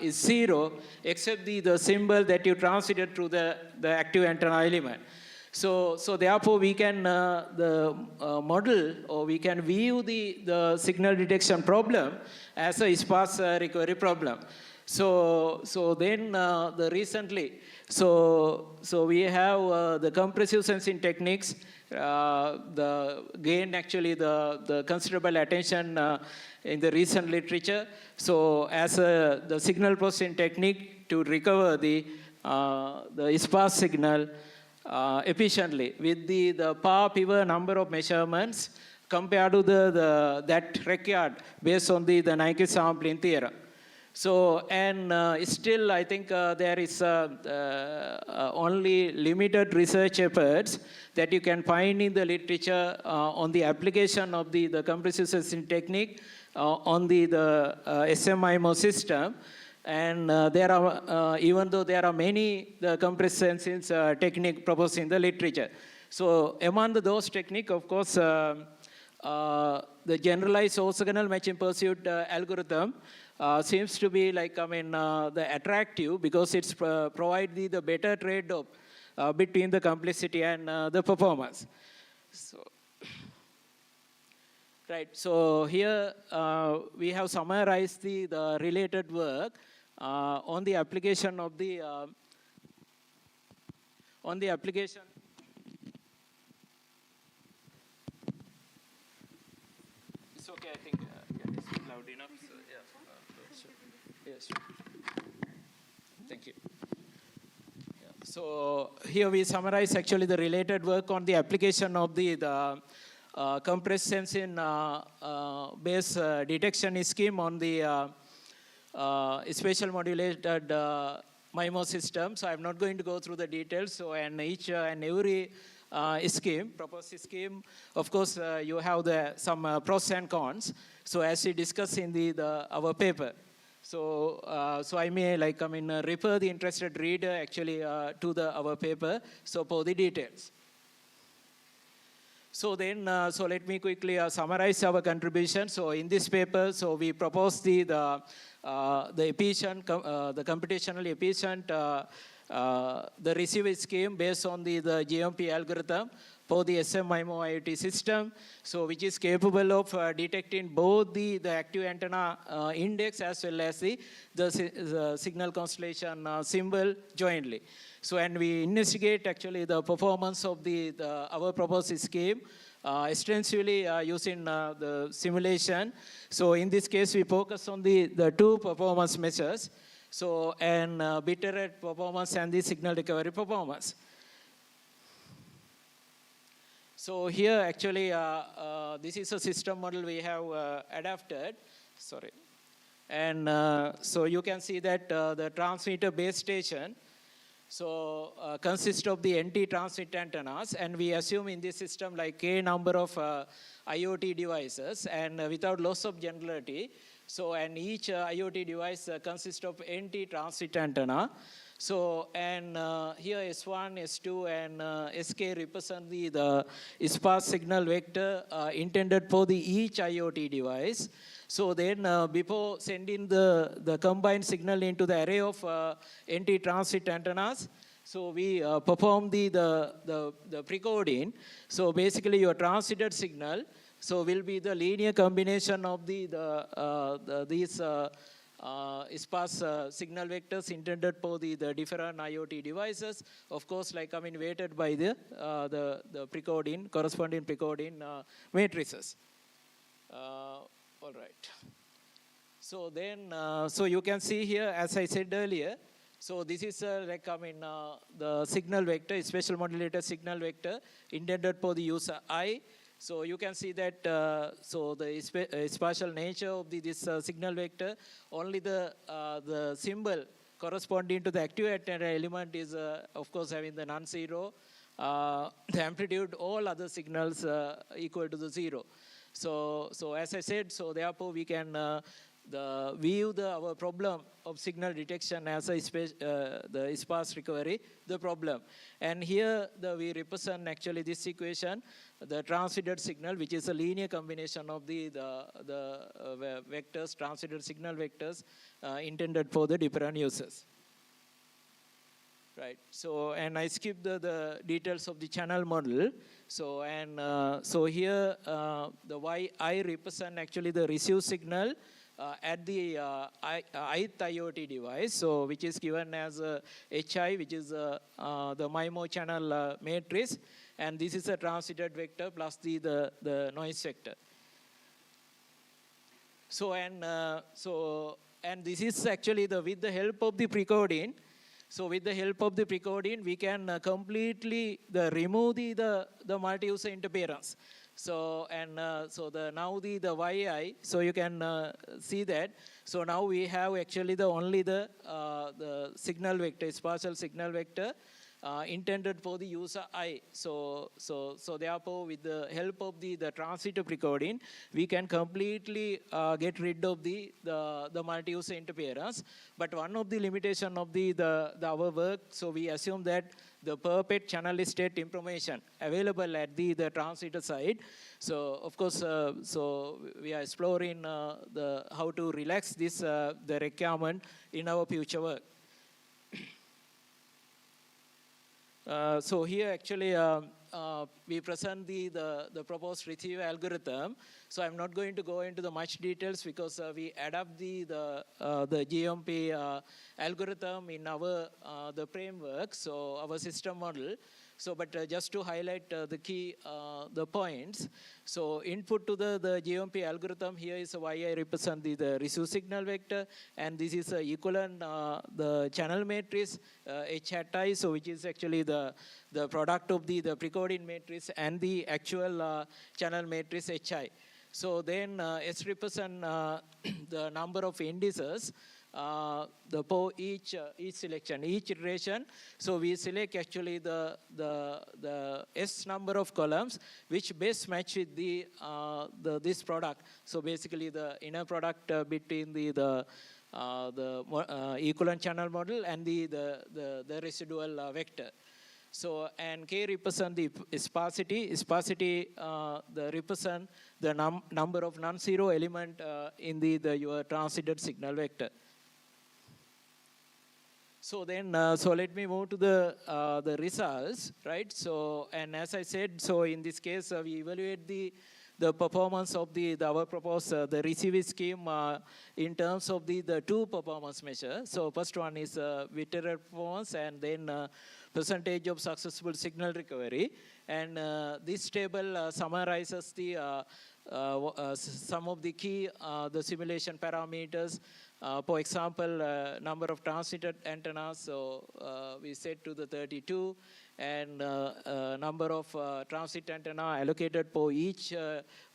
is 0, except the symbol that you transmitted through the active antenna element. So therefore we can model, or we can view the signal detection problem as a sparse recovery problem. So then recently, we have the compressive sensing techniques gained actually the considerable attention in the recent literature. So as the signal processing technique to recover the sparse signal efficiently with the power pivot number of measurements compared to that required based on the Nyquist sampling theorem. So, and still I think there is only limited research efforts that you can find in the literature on the application of the compressive sensing technique on the SMIMO system. And there are, even though there are many compressive sensing technique proposed in the literature. So among those techniques, of course, the generalized orthogonal matching pursuit algorithm seems to be the attractive, because it's provide the better trade-off between the complexity and the performance. Right, so here we have summarized the related work on the application of It's okay, I think it's loud enough. So, yeah, yes. Thank you. Yeah. So here we summarize actually the related work on the application of the compressed sensing based detection scheme on the spatial modulated MIMO system. So I'm not going to go through the details. So and each and every proposed scheme, of course, you have some pros and cons. So as we discussed in our paper. So I may refer the interested reader actually to our paper. So for the details. So then, so let me quickly summarize our contribution. So in this paper, so we propose the efficient, the computationally efficient, the receiver scheme based on the GMP algorithm for the SMIMO IoT system, so which is capable of detecting both the active antenna index as well as the signal constellation symbol jointly. So, and we investigate actually the performance of our proposed scheme extensively using the simulation. So in this case, we focus on the two performance measures. So, and bit rate performance and the signal recovery performance. So here actually, this is a system model we have adapted. Sorry. And so you can see that the transmitter base station consists of the NT transmit antennas, and we assume in this system k number of IoT devices, and without loss of generality. So, and each IoT device consists of NT transmit antenna. So, and here S1, S2, and SK represent the sparse signal vector intended for each IoT device. So then before sending the combined signal into the array of NT transmit antennas, So we perform the precoding. So basically your transited signal will be the linear combination of these sparse signal vectors intended for the different IoT devices. Of course, weighted by the precoding, corresponding precoding matrices. All right. So then, so you can see here, as I said earlier, so this is the signal vector, special modulator signal vector intended for the user I. So you can see that, so the spatial nature of this signal vector, only the symbol corresponding to the active antenna element is, of course, having the non-zero. The amplitude, all other signals equal to the 0. So as I said, so therefore we can view our problem of signal detection as the sparse recovery, the problem. And here we represent actually this equation, the transited signal, which is a linear combination of the vectors, transited signal vectors intended for the different users. Right. So, and I skipped the details of the channel model. So, and so here the YI represent actually the receive signal at the ith IoT device, so which is given as HI, which is the MIMO channel matrix, and this is a transited vector plus the noise vector. So and this is actually with the help of the precoding. So with the help of the precoding, we can completely remove the multi-user interference. So and now the YI. So you can see that. So now we have actually only the signal vector, spatial signal vector intended for the user I. So therefore, with the help of the transitive precoding, we can completely get rid of the multi-user interference. But one of the limitation of our work, so we assume that the perfect channel state information available at the transmitter side. So of course, so we are exploring how to relax this the requirement in our future work. So here actually we present the proposed retrieve algorithm. So I'm not going to go into the much details because we adapt the GMP algorithm in our the framework, so our system model. So, but just to highlight the key the points. So, input to the GMP algorithm here is why I represent the receive signal vector, and this is equivalent the channel matrix H hat I, so which is actually the product of the precoding matrix and the actual channel matrix HI. So then S represent the number of indices. For each selection, each iteration. So we select actually the S number of columns which best match with this product. So basically the inner product between the equivalent channel model and the residual vector. So and K represent the sparsity. Sparsity represent the number of non-zero element in your transited signal vector. So then, so let me move to the results, right? So, and as I said, so in this case, we evaluate the performance of our proposed the receive scheme in terms of the two performance measures. So first one is bit error performance, and then percentage of successful signal recovery. And this table summarizes some of the key the simulation parameters. For example, number of transited antennas, so we set to the 32, and number of transit antenna allocated for each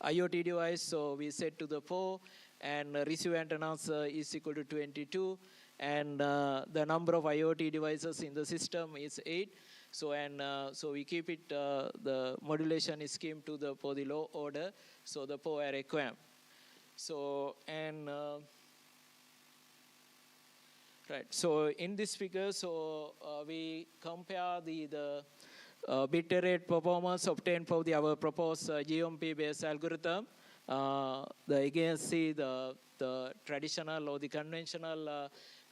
IoT device, so we set to the 4, and receive antennas is equal to 22, and the number of IoT devices in the system is 8. So and so we keep it the modulation scheme to for the low order, so the 4 array QAM. So and right. So in this figure, so we compare the bit rate performance obtained for our proposed GMP-based algorithm. Again, see the traditional or the conventional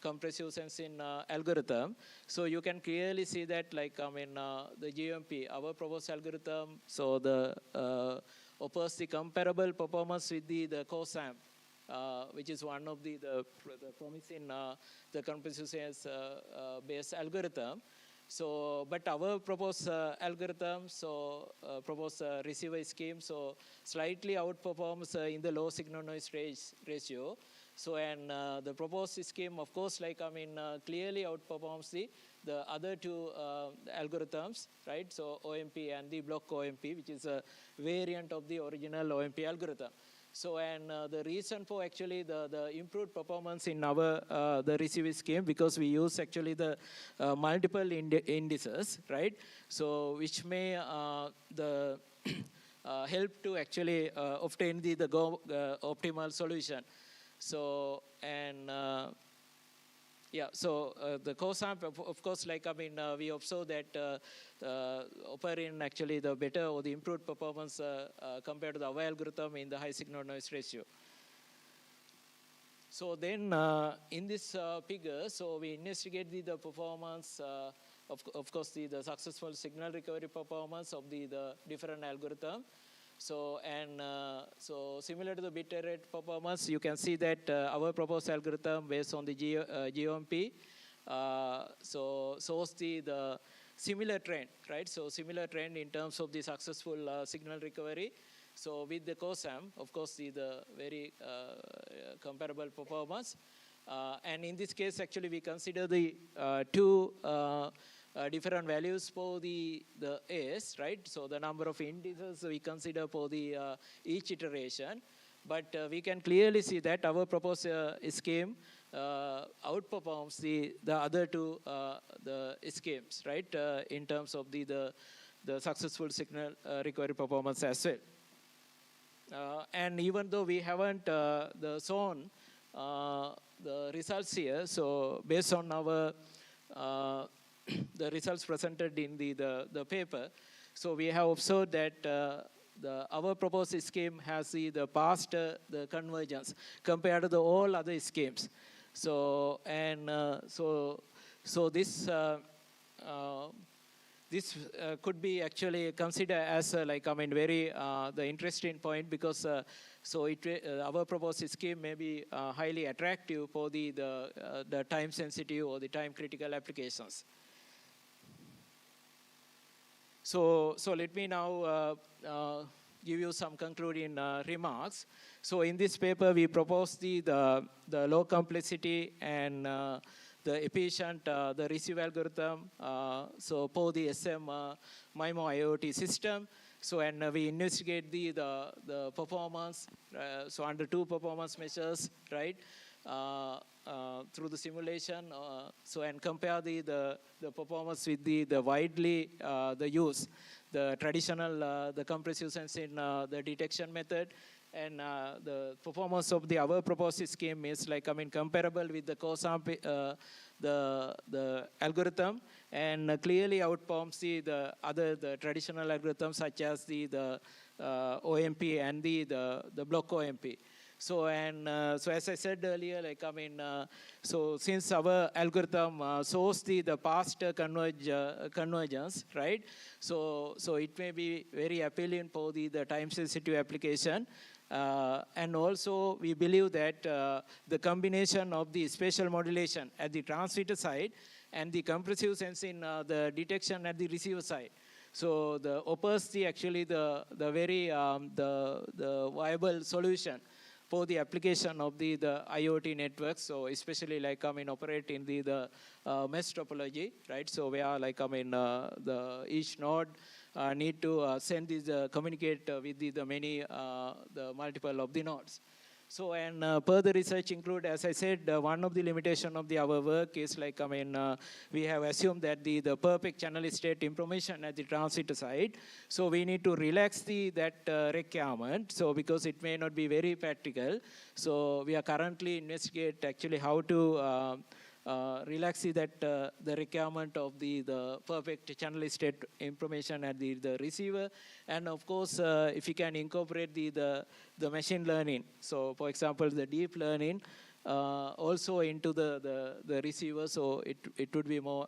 compressive sensing algorithm. So you can clearly see that, like, the GMP, our proposed algorithm, so the offers the comparable performance with the COSAM, which is one of the promising the compressive sense based algorithm. So, but our proposed algorithm, so proposed receiver scheme, so slightly outperforms in the low signal noise ratio. So, and the proposed scheme, of course, like, clearly outperforms the other two algorithms, right? So, OMP and the block OMP, which is a variant of the original OMP algorithm. So, and the reason for actually the improved performance in our the receiver scheme, because we use actually the multiple indices, right? So, which may the help to actually obtain the optimal solution. So, and yeah, so the COSAMP, of course, like, we observe that offering actually the better or the improved performance compared to the our algorithm in the high signal noise ratio. So then in this figure, so we investigate the performance, of course, the successful signal recovery performance of the different algorithm. So, and so similar to the bit rate performance, you can see that our proposed algorithm based on the GOMP, so shows the similar trend, right? So similar trend in terms of the successful signal recovery. So with the COSAM, of course, the very comparable performance. And in this case, actually, we consider the two different values for the S, right? So the number of indices we consider for the each iteration. But we can clearly see that our proposed scheme outperforms the other two the schemes, right? In terms of the successful signal recovery performance as well. And even though we haven't shown the results here, so based on our the results presented in the paper, so we have observed that our proposed scheme has the past the convergence compared to the all other schemes. So, and so this this could be actually considered as very the interesting point, because so our proposed scheme may be highly attractive for the time sensitive or the time critical applications. So let me now give you some concluding remarks. So in this paper, we propose the low complexity and the efficient the receive algorithm. So for the SM MIMO IoT system. So, and we investigate the performance. So under two performance measures, right? Through the simulation, so and compare the performance with the widely the use, the traditional the compressive sensing the detection method, and the performance of our proposed scheme is comparable with the COSAMP the algorithm, and clearly outperforms the other the traditional algorithms such as the OMP and the block OMP. So, and so as I said earlier, so since our algorithm shows the past convergence, right? So it may be very appealing for the time sensitive application. And also we believe that the combination of the spatial modulation at the transmitter side and the compressive sensing the detection at the receiver side, so the offers actually the very the viable solution for the application of the IoT networks. So especially operate in the mesh topology, right? So where the each node need to send this communicate with the many the multiple of the nodes. So, and further research include, as I said, one of the limitation of our work is we have assumed that the perfect channel state information at the transmitter side. So we need to relax that requirement. So because it may not be very practical. So we are currently investigate actually how to relax that the requirement of the perfect channel state information at the receiver, and of course if you can incorporate the machine learning. So for example, the deep learning also into the receiver, so it would be more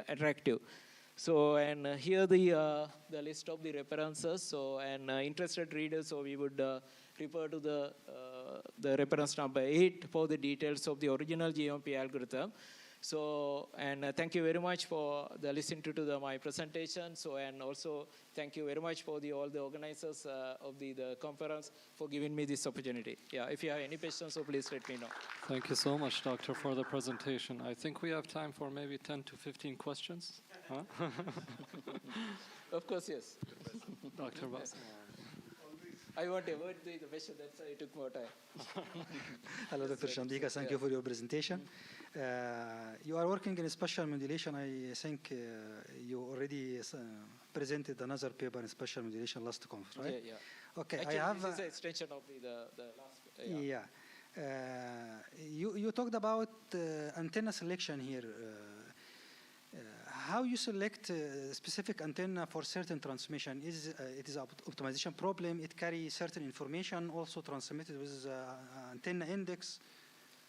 attractive. So, and here the list of the references. So, and interested readers, so we would refer to the reference number 8 for the details of the original GMP algorithm. So, and thank you very much for the listening to my presentation. So, and also thank you very much for all the organizers of the conference for giving me this opportunity. Yeah, if you have any questions, so please let me know. Thank you so much, Doctor, for the presentation. I think we have time for maybe 10 to 15 questions. Huh? Of course, yes. Dr. Bas. I want to avoid the question, that's why I took more time. Hello, Dr. Shandika. Thank you for your presentation. You are working in spatial modulation. I think you already presented another paper in spatial modulation last conference, right? Yeah, yeah. Okay, actually, I have. This is an extension of the last. Yeah. You talked about antenna selection here. How you select specific antenna for certain transmission? It is an optimization problem? It carries certain information also transmitted with antenna index?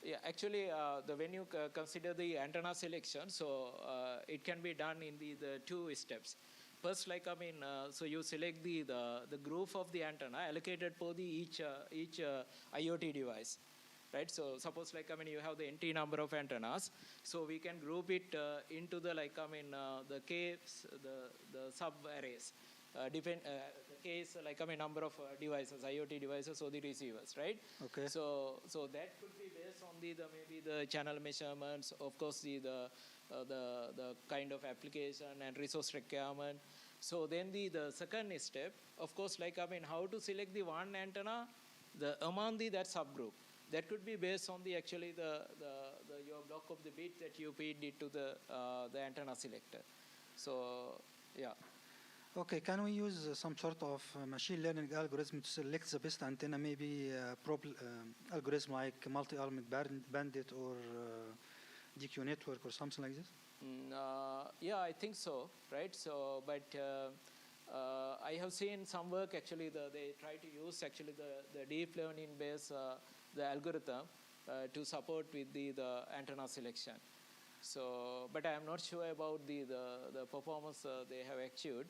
Yeah, actually, when you consider the antenna selection, so it can be done in the 2 steps. First, like so you select the group of the antenna allocated for each IoT device. Right, so suppose you have the NT number of antennas, so we can group it into the the K's, the sub arrays. The K is number of devices, IoT devices, or the receivers, right? Okay. So that could be based on maybe the channel measurements, of course the kind of application and resource requirement. So then the second step, of course, how to select the one antenna among that subgroup. That could be based on actually your block of the bit that you feed it to the antenna selector. So, yeah. Okay, can we use some sort of machine learning algorithm to select the best antenna, maybe algorithm like multi-element bandit or DQ network or something like this? Yeah, I think so, right? So, but I have seen some work actually, they try to use actually the deep learning based the algorithm to support with the antenna selection. So, but I am not sure about the performance they have achieved.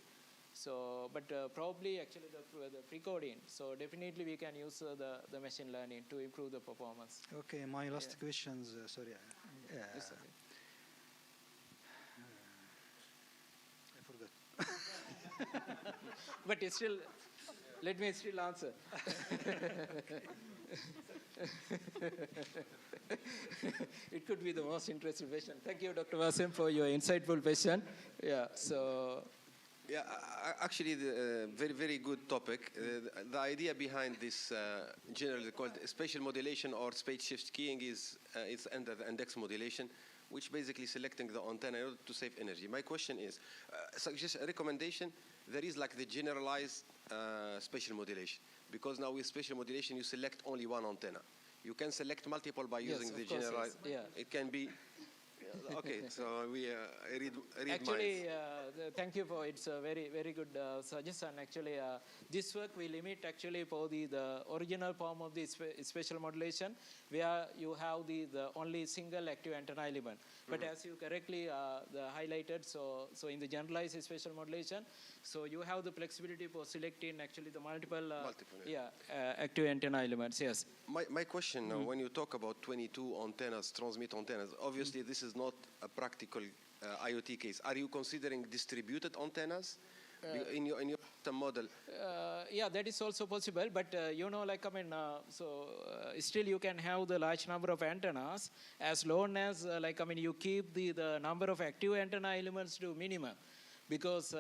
So, but probably actually the pre-coding. So definitely we can use the machine learning to improve the performance. Okay, my last questions. Sorry. Yes, okay. I forgot. But it's still, let me still answer. It could be the most interesting question. Thank you, Dr. Wasim, for your insightful question. Yeah, so. Yeah, actually, very, very good topic. The idea behind this generally called spatial modulation or space shift keying is under the index modulation, which basically selecting the antenna in order to save energy. My question is, suggest a recommendation. There is like the generalized spatial modulation, because now with spatial modulation you select only one antenna. You can select multiple by using the generalized. Yes. It can be. Okay, so we read actually, thank you for it's a very, very good suggestion. Actually, this work we limit actually for the original form of the spatial modulation, where you have the only single active antenna element. But as you correctly highlighted, so in the generalized spatial modulation, so you have the flexibility for selecting actually the multiple active antenna elements. Yes. My question now, when you talk about 22 antennas, transmit antennas, obviously this is not a practical IoT case. Are you considering distributed antennas in your model? Yeah, that is also possible. But still you can have the large number of antennas as long as you keep the number of active antenna elements to minimum. Because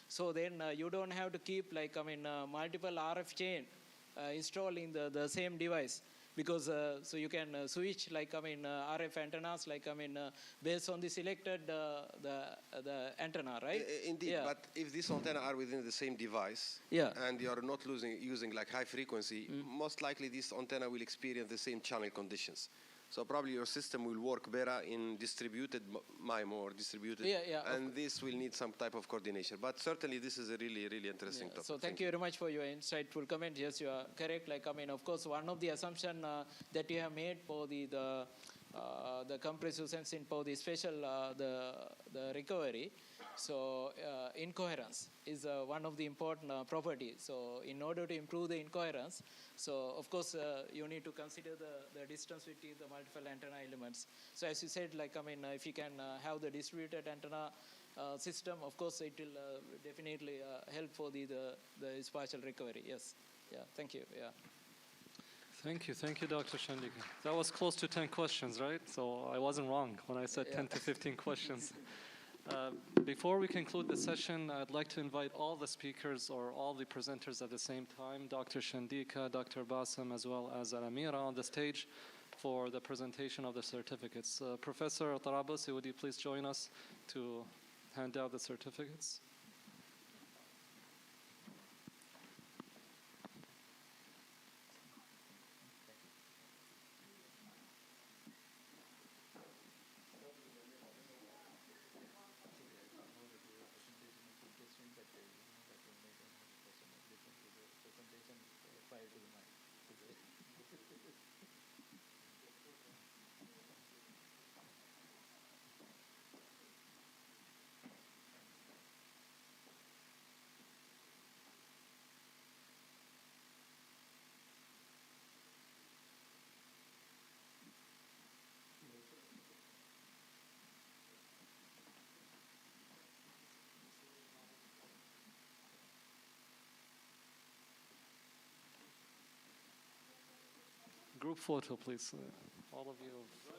so then you don't have to keep multiple RF chain installed in the same device. Because so you can switch RF antennas based on the selected the antenna, right? Indeed, yeah. But if these antenna are within the same device, and you are not using like high frequency, most likely this antenna will experience the same channel conditions. So probably your system will work better in distributed MIMO or distributed, and this will need some type of coordination. But certainly this is a really, really interesting topic. So thank you very much for your insightful comment. Yes, you are correct. Like, I mean, of course, one of the assumption that you have made for the compressive sensing for the special the recovery. So incoherence is one of the important properties. So in order to improve the incoherence, so of course you need to consider the distance between the multiple antenna elements. So as you said, like, I mean, if you can have the distributed antenna system, of course it will definitely help for the spatial recovery. Yes. Yeah. Thank you. Yeah. Thank you, Dr. Shandika. That was close to 10 questions, right? So I wasn't wrong when I said 10 to 15 questions. Before we conclude the session, I'd like to invite all the speakers or all the presenters at the same time, Dr. Shandika, Dr. Bassem, as well as Amira on the stage for the presentation of the certificates. Professor Tarabusi, would you please join us to hand out the certificates? Group photo, please. All of you.